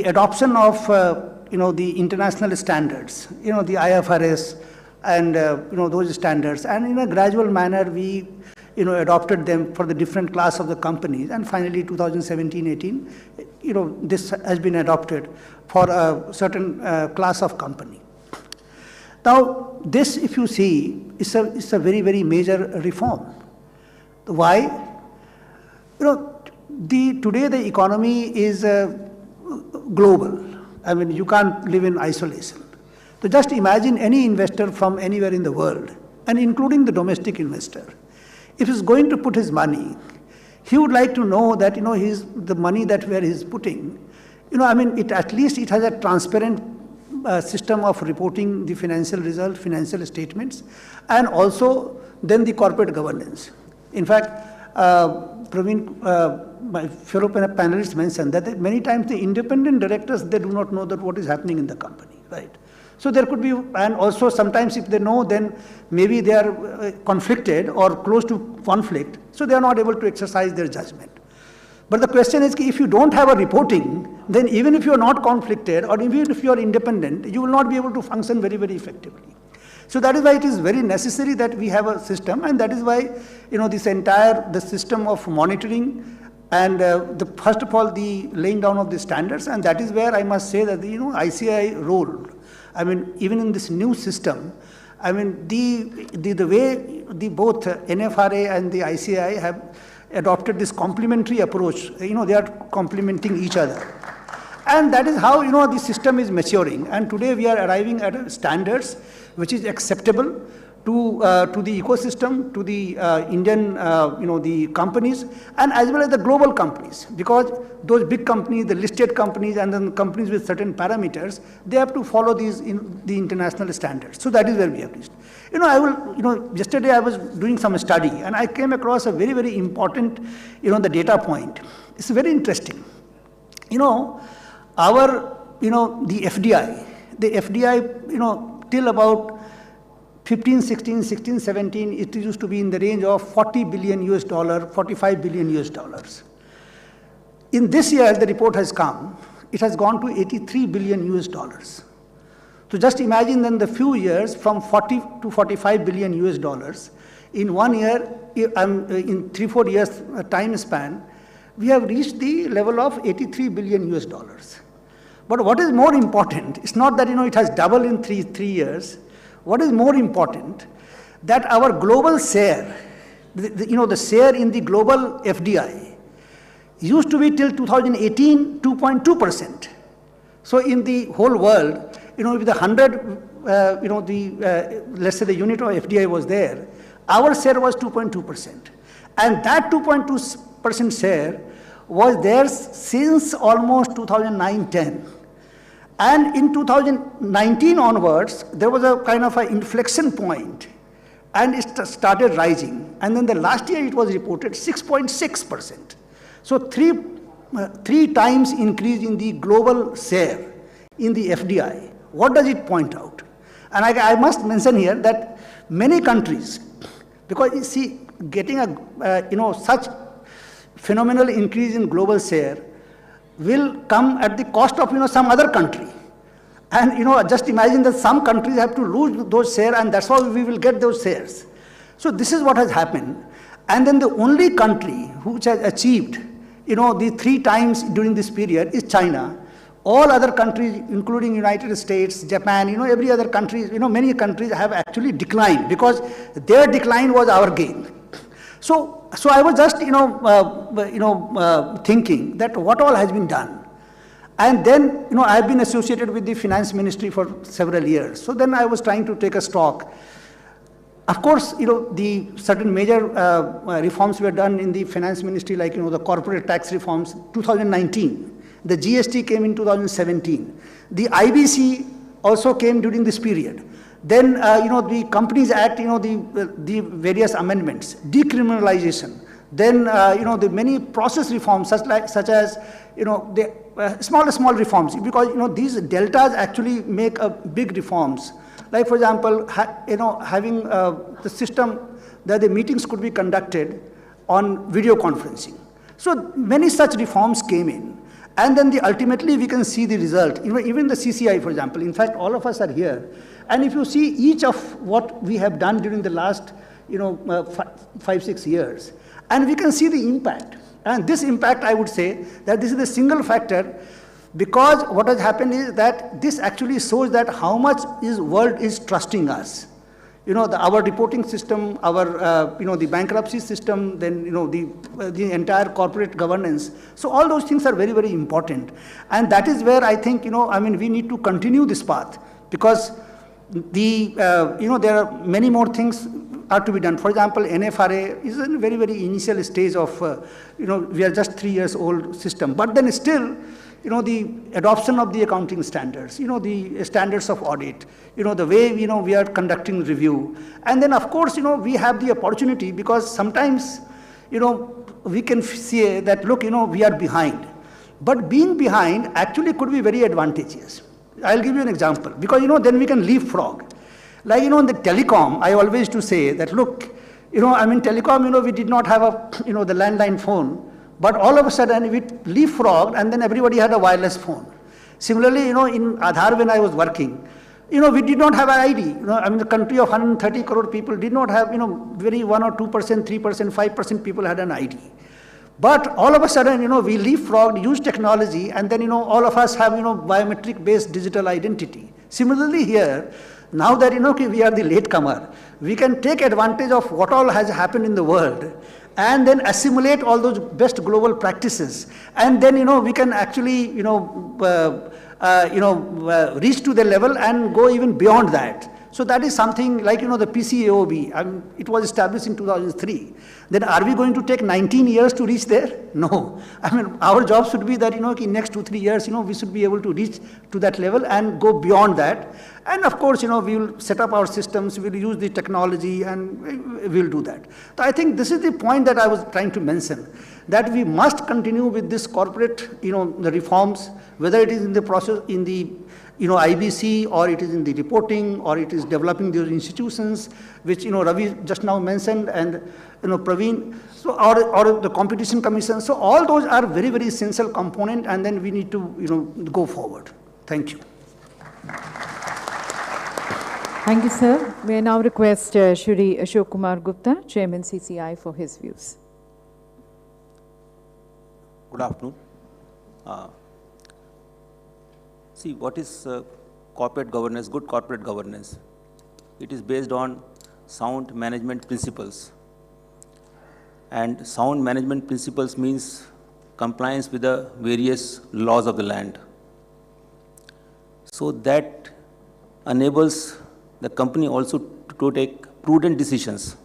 adoption of, you know, the international standards, you know, the IFRS and, you know, those standards, and in a gradual manner we, you know, adopted them for the different class of the companies, and finally 2017-18, you know, this has been adopted for a certain class of company. Now, this, if you see, is a very, very major reform. Why? You know, today the economy is global. I mean, you can't live in isolation. So just imagine any investor from anywhere in the world, and including the domestic investor, if he's going to put his money, he would like to know that, you know, the money that where he's putting, you know, I mean, at least it has a transparent system of reporting the financial result, financial statements, and also then the corporate governance. In fact, Praveen, my fellow panelists mentioned that many times the independent directors, they do not know that what is happening in the company, right? So there could be, and also sometimes if they know, then maybe they are conflicted or close to conflict, so they are not able to exercise their judgment. But the question is, if you don't have a reporting, then even if you are not conflicted, or even if you are independent, you will not be able to function very, very effectively. So that is why it is very necessary that we have a system, and that is why, you know, the system of monitoring and first of all, the laying down of the standards, and that is where I must say that, you know, ICAI role, I mean, even in this new system, I mean, the way both NFRA and the ICAI have adopted this complementary approach, you know, they are complementing each other. And that is how, you know, the system is maturing. And today we are arriving at standards which is acceptable to the ecosystem, to the Indian, you know, the companies, and as well as the global companies, because those big companies, the listed companies, and then companies with certain parameters, they have to follow the international standards. So that is where we have reached. You know, yesterday I was doing some study, and I came across a very, very important, you know, the data point. It's very interesting. You know, the FDI, you know, till about 15, 16, 16, 17, it used to be in the range of 40 billion US dollar, 45 billion US dollars. In this year, the report has come, it has gone to 83 billion US dollars. So just imagine then the few years from 40 to 45 billion US dollars. In 1 year, in 3-4 years time span, we have reached the level of 83 billion US dollars. But what is more important, it's not that it has doubled in three years. What is more important, that our global share, the share in the global FDI, used to be till 2018 2.2%. So in the whole world, if the 100, let's say the unit of FDI was there, our share was 2.2%. And that 2.2% share was there since almost 2009-10. And in 2019 onwards, there was a kind of an inflection point, and it started rising. And then the last year it was reported 6.6%. So three times increase in the global share in the FDI. What does it point out? And I must mention here that many countries, because you see, getting a such phenomenal increase in global share will come at the cost of some other country. And just imagine that some countries have to lose those shares, and that's how we will get those shares. So this is what has happened. And then the only country which has achieved the 3 times during this period is China. All other countries, including United States, Japan, every other country, many countries have actually declined, because their decline was our gain. So I was just, thinking that what all has been done. And then, I have been associated with the finance ministry for several years. So then I was trying to take a stock. Of course, the certain major reforms were done in the finance ministry, like, the corporate tax reforms, 2019. The GST came in 2017. The IBC also came during this period. Then, the Companies Act, the various amendments, decriminalization. Then, the many process reforms, such as, the small reforms, because, these deltas actually make a big reforms. Like, for example, having the system that the meetings could be conducted on video conferencing. So many such reforms came in. And then ultimately we can see the result. Even the CCI, for example, in fact, all of us are here. And if you see each of what we have done during the last 5-6 years, and we can see the impact. And this impact, I would say, that this is the single factor, because what has happened is that this actually shows that how much world is trusting us. Our reporting system, our, the bankruptcy system, then, the entire corporate governance. So all those things are very, very important. And that is where I think, we need to continue this path, because there are many more things are to be done. For example, NFRA is in a very, very initial stage of, we are just 3 years old system. But then still, the adoption of the accounting standards, the standards of audit, the way, we are conducting review. And then, of course, we have the opportunity, because sometimes, we can see that, look, we are behind. But being behind actually could be very advantageous. I'll give you an example, because, then we can leapfrog. Like, in the telecom, I always used to say that, look, in telecom, we did not have the landline phone. But all of a sudden, we leapfrogged, and then everybody had a wireless phone. Similarly, in Aadhaar, when I was working, we did not have an ID. The country of 130 crore people did not have, very 1 or 2%, 3%, 5% people had an ID. But all of a sudden, we leapfrogged, used technology, and then, all of us have, biometric-based digital identity. Similarly here, now that, we are the latecomer, we can take advantage of what all has happened in the world, and then assimilate all those best global practices. And then, we can actually, reach to the level and go even beyond that. So that is something like, the PCAOB, it was established in 2003. Then are we going to take 19 years to reach there? No. Our job should be that, in next 2-3 years, we should be able to reach to that level and go beyond that. And of course, we will set up our systems, we will use the technology, and we will do that. So I think this is the point that I was trying to mention, that we must continue with this corporate, the reforms, whether it is in the process, in the, IBC, or it is in the reporting, or it is developing those institutions, which, Ravi just now mentioned, and, Praveen, so, or the competition commission. So all those are very, very essential component, and then we need to, go forward. Thank you. Thank you, sir. May I now request Shri Ashok Kumar Gupta, Chairman CCI, for his views. Good afternoon. See, what is corporate governance, good corporate governance? It is based on sound management principles. And sound management principles means compliance with the various laws of the land. So that enables the company also to take prudent decisions.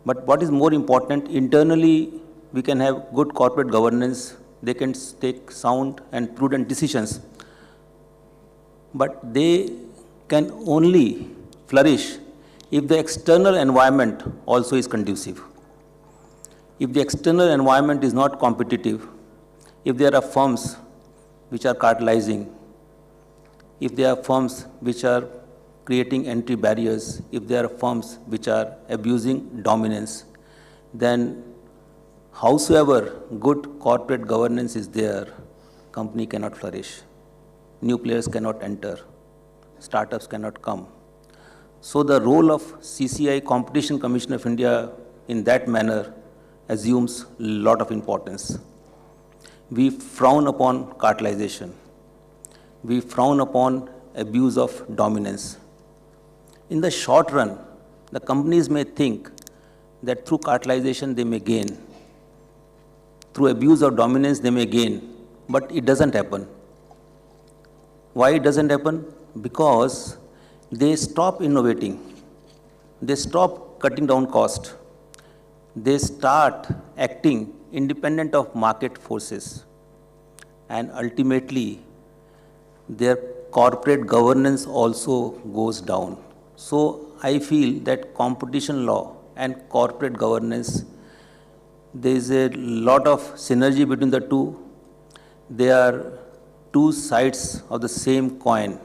But what is more important, internally we can have good corporate governance, they can take sound and prudent decisions. But they can only flourish if the external environment also is conducive. If the external environment is not competitive, if there are firms which are cartelizing, if there are firms which are creating entry barriers, if there are firms which are abusing dominance, then howsoever good corporate governance is there, company cannot flourish. New players cannot enter. Startups cannot come. So the role of CCI, Competition Commission of India, in that manner assumes a lot of importance. We frown upon cartelization. We frown upon abuse of dominance. In the short run, the companies may think that through cartelization they may gain. Through abuse of dominance they may gain, but it doesn't happen. Why it doesn't happen? Because they stop innovating. They stop cutting down cost. They start acting independent of market forces. And ultimately, their corporate governance also goes down. So I feel that competition law and corporate governance, there is a lot of synergy between the two. They are two sides of the same coin.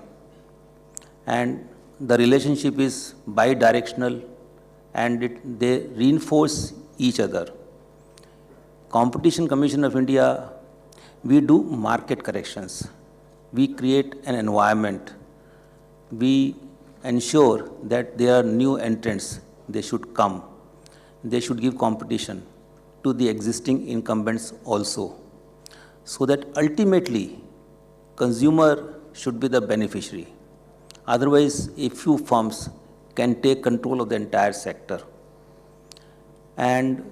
And the relationship is bi-directional, and they reinforce each other. Competition Commission of India, we do market corrections. We create an environment. We ensure that there are new entrants. They should come. They should give competition to the existing incumbents also, so that ultimately consumer should be the beneficiary. Otherwise, a few firms can take control of the entire sector. And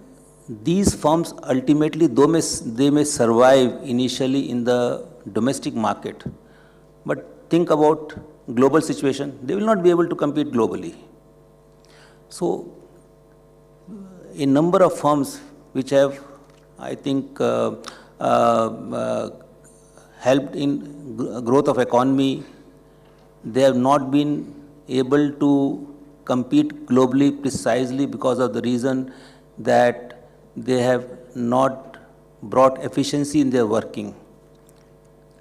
these firms ultimately, though they may survive initially in the domestic market, but think about global situation, they will not be able to compete globally. So a number of firms which have, I think, helped in growth of economy, they have not been able to compete globally precisely because of the reason that they have not brought efficiency in their working.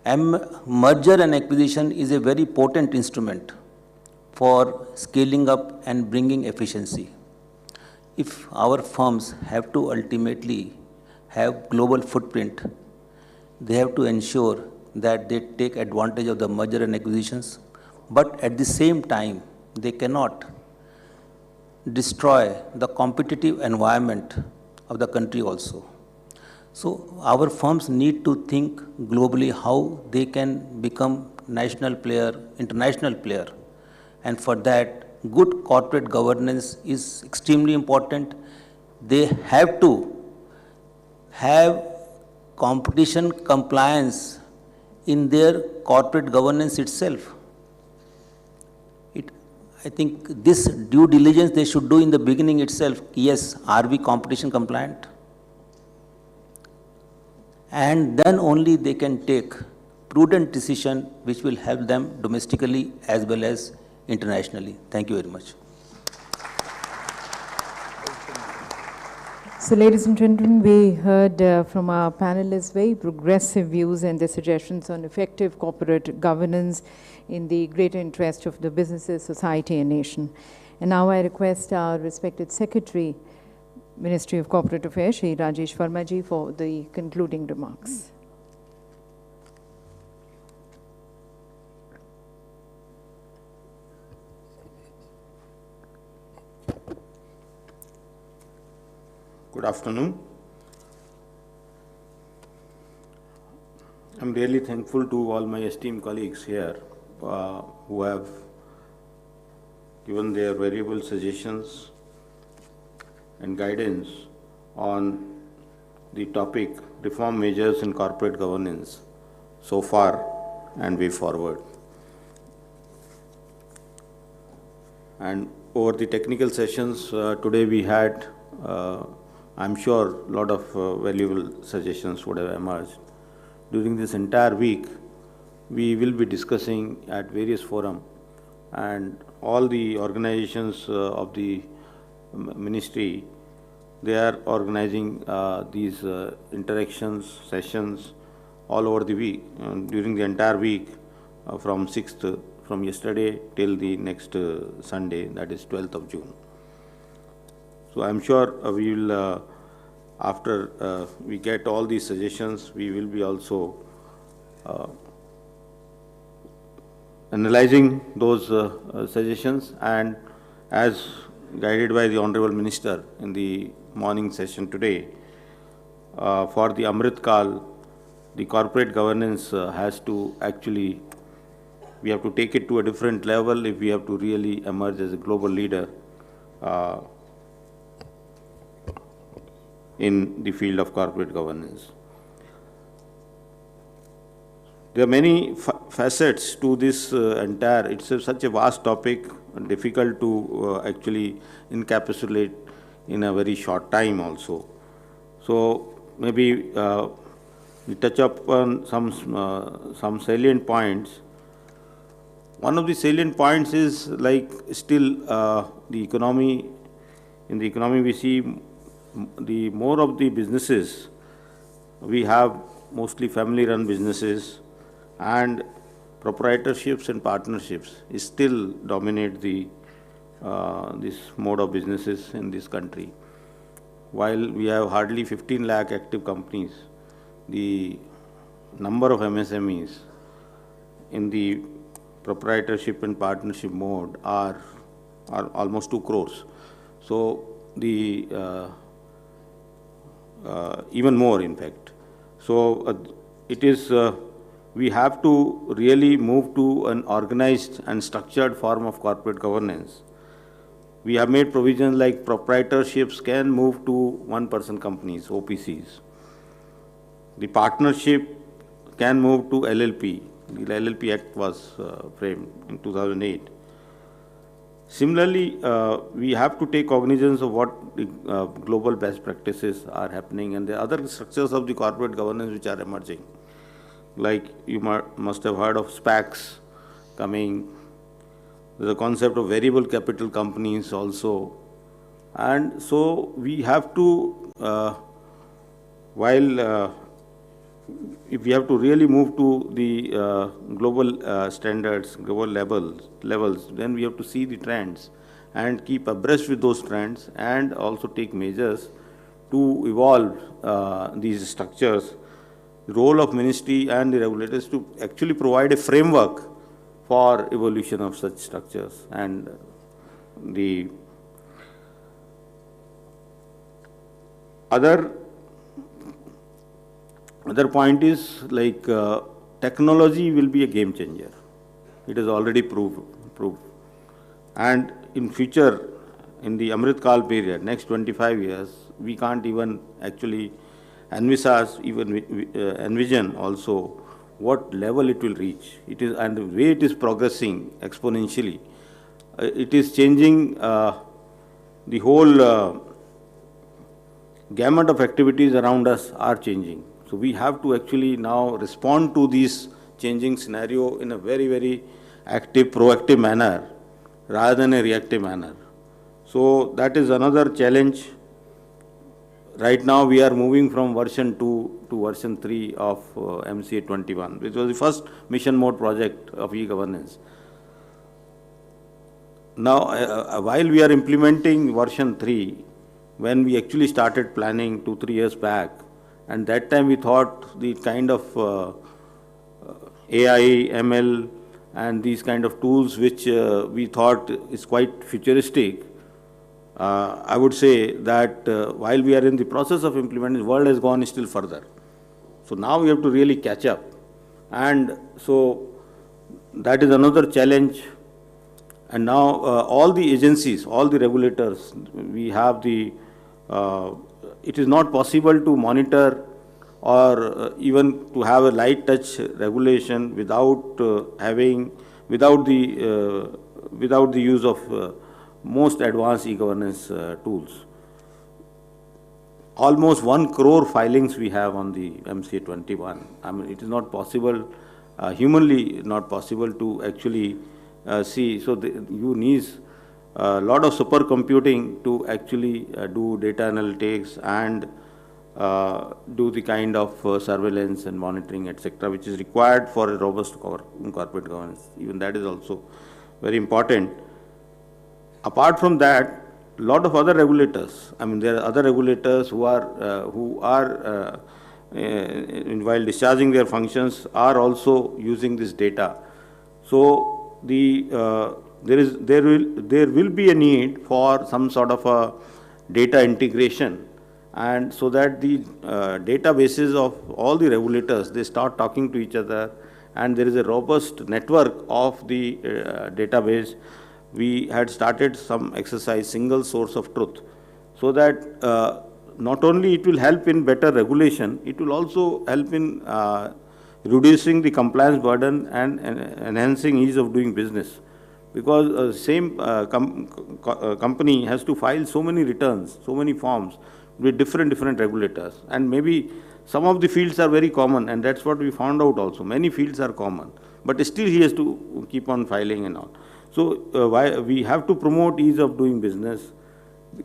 Merger and acquisition is a very potent instrument for scaling up and bringing efficiency. If our firms have to ultimately have global footprint, they have to ensure that they take advantage of the merger and acquisitions, but at the same time, they cannot destroy the competitive environment of the country also. So our firms need to think globally how they can become national player, international player. And for that, good corporate governance is extremely important. They have to have competition compliance in their corporate governance itself. I think this due diligence they should do in the beginning itself. Yes, are we competition compliant? And then only they can take prudent decision which will help them domestically as well as internationally. Thank you very much. So, ladies and gentlemen, we heard from our panelists very progressive views and their suggestions on effective corporate governance in the greater interest of the businesses, society, and nation. And now I request our respected Secretary, Ministry of Corporate Affairs, Shri Rajesh Verma-ji, for the concluding remarks. Good afternoon. I'm really thankful to all my esteemed colleagues here who have given their valuable suggestions and guidance on the topic reform measures in corporate governance so far and way forward. And over the technical sessions today we had I'm sure a lot of valuable suggestions would have emerged. During this entire week, we will be discussing at various forums, and all the organizations of the ministry, they are organizing these interactions, sessions all over the week, during the entire week from 6th, from yesterday till the next Sunday, that is 12th of June. So I'm sure we will, after we get all these suggestions, we will be also analyzing those suggestions, and as guided by the Honorable Minister in the morning session today, for the Amrit Kal, the corporate governance has to actually, we have to take it to a different level if we have to really emerge as a global leader in the field of corporate governance. There are many facets to this entire, it's such a vast topic, difficult to actually encapsulate in a very short time also. So maybe we touch upon some salient points. One of the salient points is like still the economy, in the economy we see the more of the businesses, we have mostly family-run businesses, and proprietorships and partnerships still dominate the this mode of businesses in this country. While we have hardly 15 lakh active companies, the number of MSMEs in the proprietorship and partnership mode are almost 2 crores. So the even more, in fact. So it is, we have to really move to an organized and structured form of corporate governance. We have made provisions like proprietorships can move to one-person companies, OPCs. The partnership can move to LLP. The LLP Act was framed in 2008. Similarly, we have to take cognizance of what the global best practices are happening and the other structures of the corporate governance which are emerging. Like you must have heard of SPACs coming. There's a concept of variable capital companies also. And so we have to, if we have to really move to the global standards, global levels, then we have to see the trends and keep abreast with those trends and also take measures to evolve these structures. The role of ministry and the regulators to actually provide a framework for evolution of such structures. And the other point is like technology will be a game changer. It is already proved. And in future, in the Amrit Kal period, next 25 years, we can't even actually envision also what level it will reach. It is, and the way it is progressing exponentially, it is changing the whole gamut of activities around us are changing. So we have to actually now respond to this changing scenario in a very, very active, proactive manner rather than a reactive manner. So that is another challenge right now we are moving from version 2 to version 3 of MCA 21, which was the first mission mode project of e-governance. Now, while we are implementing version 3, when we actually started planning 2-3 years back, and that time we thought the kind of AI, ML, and these kind of tools which we thought is quite futuristic, I would say that while we are in the process of implementing, the world has gone still further. So now we have to really catch up. And so that is another challenge. And now all the agencies, all the regulators, we have the, it is not possible to monitor or even to have a light touch regulation without without the use of most advanced e-governance tools. Almost 1 crore filings we have on the MCA 21. I mean, it is not possible, humanly not possible to actually see. So you need a lot of supercomputing to actually do data analytics and do the kind of surveillance and monitoring, etc., which is required for a robust corporate governance. Even that is also very important. Apart from that, a lot of other regulators, I mean, there are other regulators who are while discharging their functions, are also using this data. So there will be a need for some sort of a data integration, and so that the databases of all the regulators, they start talking to each other, and there is a robust network of the database. We had started some exercise, single source of truth, so that not only it will help in better regulation, it will also help in reducing the compliance burden and enhancing ease of doing business. Because same company has to file so many returns, so many forms with different regulators, and maybe some of the fields are very common, and that's what we found out also. Many fields are common, but still he has to keep on filing and all. So why we have to promote ease of doing business.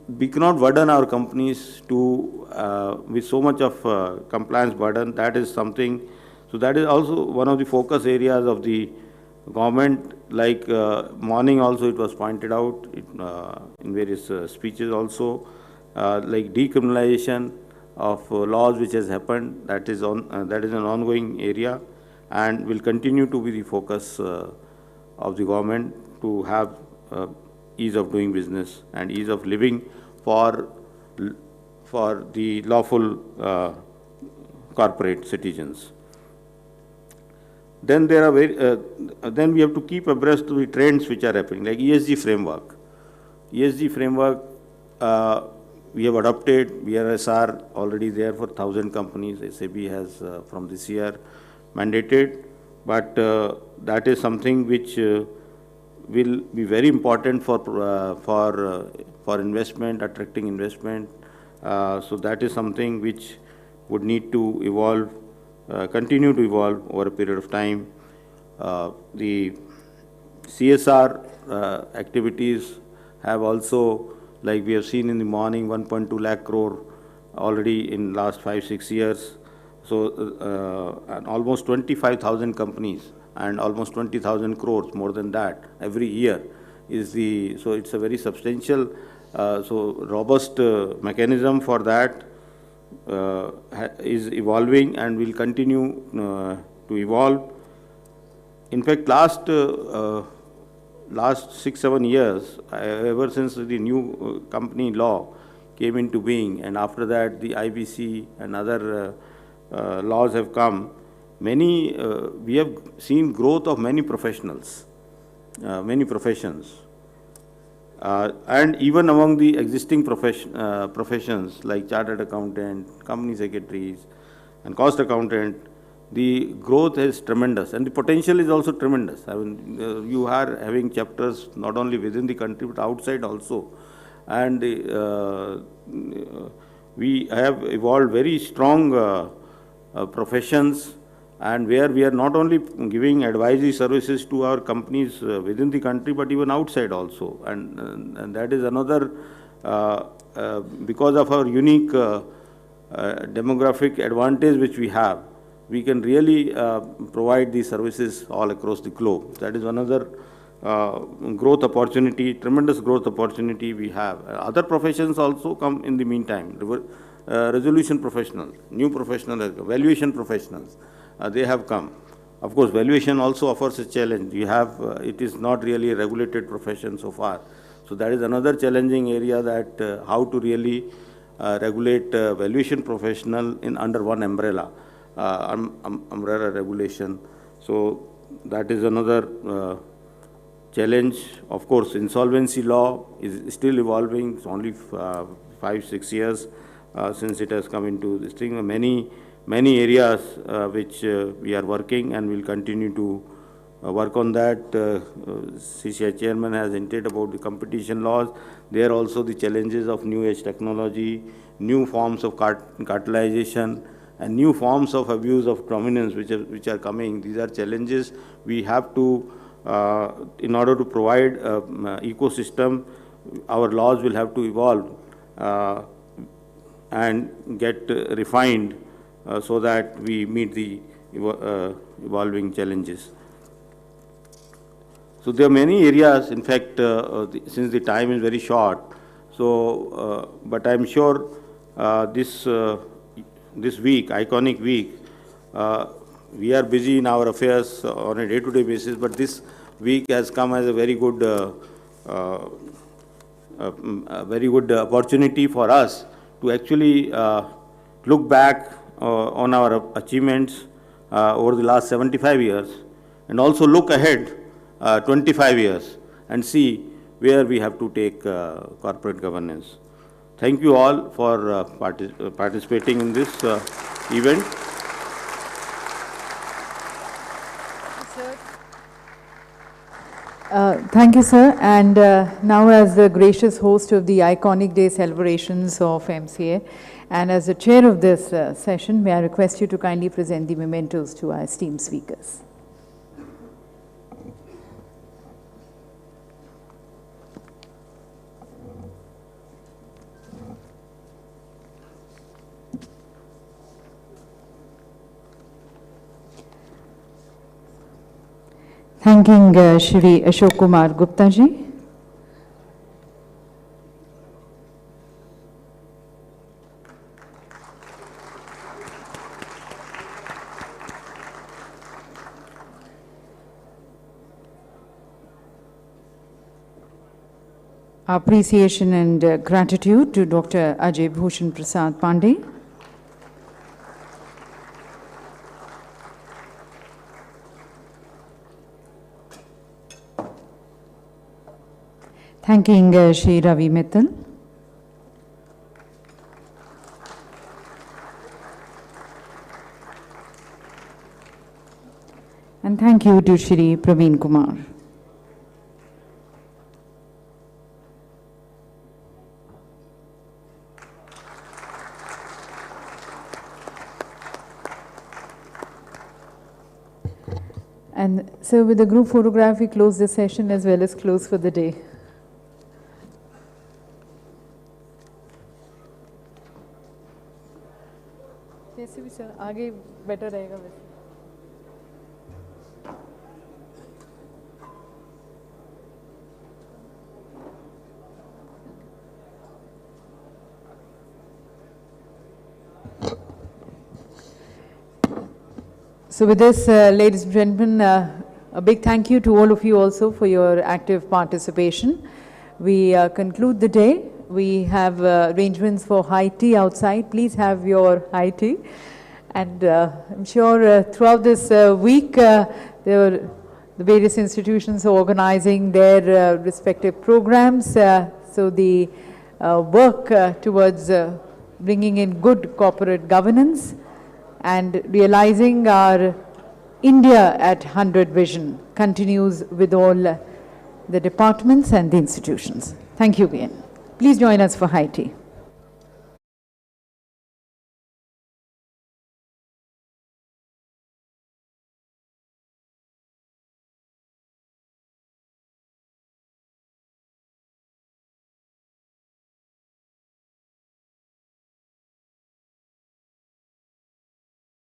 We cannot burden our companies to with so much of compliance burden. That is something. So that is also one of the focus areas of the government. Like morning also it was pointed out in various speeches also, like decriminalization of laws which has happened. That is an ongoing area, and will continue to be the focus of the government, to have ease of doing business and ease of living for the lawful corporate citizens. Then there are then we have to keep abreast of the trends which are happening, like ESG framework. ESG framework we have adopted. BRSR already there for 1,000 companies. SAB has from this year mandated, but that is something which will be very important for investment, attracting investment. So that is something which would need to evolve, continue to evolve over a period of time. The CSR activities have also, like we have seen in the morning, 1.2 lakh crore already in last 5-6 years. So and almost 25,000 companies and almost 20,000 crores, more than that, every year is the, so it's a very substantial, so robust mechanism for that is evolving and will continue to evolve. In fact, last 6-7 years, ever since the new company law came into being, and after that the IBC and other laws have come, we have seen growth of many professionals, many professions. And even among the existing professions like chartered accountant, company secretaries, and cost accountant, the growth is tremendous, and the potential is also tremendous. I mean, you are having chapters not only within the country but outside also, and we have evolved very strong professions, and where we are not only giving advisory services to our companies within the country, but even outside also. And that is another, because of our unique demographic advantage which we have, we can really provide these services all across the globe. That is another growth opportunity, tremendous growth opportunity we have. Other professions also come in the meantime. Resolution professionals, new professionals, valuation professionals, they have come. Of course, valuation also offers a challenge. You have, it is not really a regulated profession so far. So that is another challenging area, that how to really regulate valuation professional in under one umbrella, umbrella regulation. So that is another challenge. Of course, insolvency law is still evolving. It's only 5-6 years since it has come into this thing. Many areas which we are working and will continue to work on that. CCI chairman has hinted about the competition laws. There also the challenges of new age technology, new forms of cartelization, and new forms of abuse of prominence which are coming. These are challenges we have to, in order to provide ecosystem, our laws will have to evolve and get refined so that we meet the evolving challenges. So there are many areas, in fact, since the time is very short, so, but I'm sure this week, iconic week, we are busy in our affairs on a day-to-day basis, but this week has come as a very good opportunity for us to actually look back on our achievements over the last 75 years, and also look ahead 25 years and see where we have to take corporate governance. Thank you all for participating in this event. Thank you, sir. And now, as the gracious host of the iconic day celebrations of MCA, and as the chair of this session, may I request you to kindly present the mementos to our esteemed speakers. Thanking Shri Ashok Kumar Gupta ji. Appreciation and gratitude to Dr. Ajay Bhushan Prasad Pandey. Thanking Shri Ravi Mittal. And thank you to Shri Praveen Kumar. And so with the group photograph, we close the session as well as close for the day. जैसे भी sir आगे better रहेगा वैसे. So with this, ladies and gentlemen, a big thank you to all of you also for your active participation. We conclude the day. We have arrangements for high tea outside. Please have your high tea. And I'm sure throughout this week, the various institutions are organizing their respective programs. So the work towards bringing in good corporate governance and realizing our India at 100 vision continues with all the departments and the institutions. Thank you again. Please join us for high tea.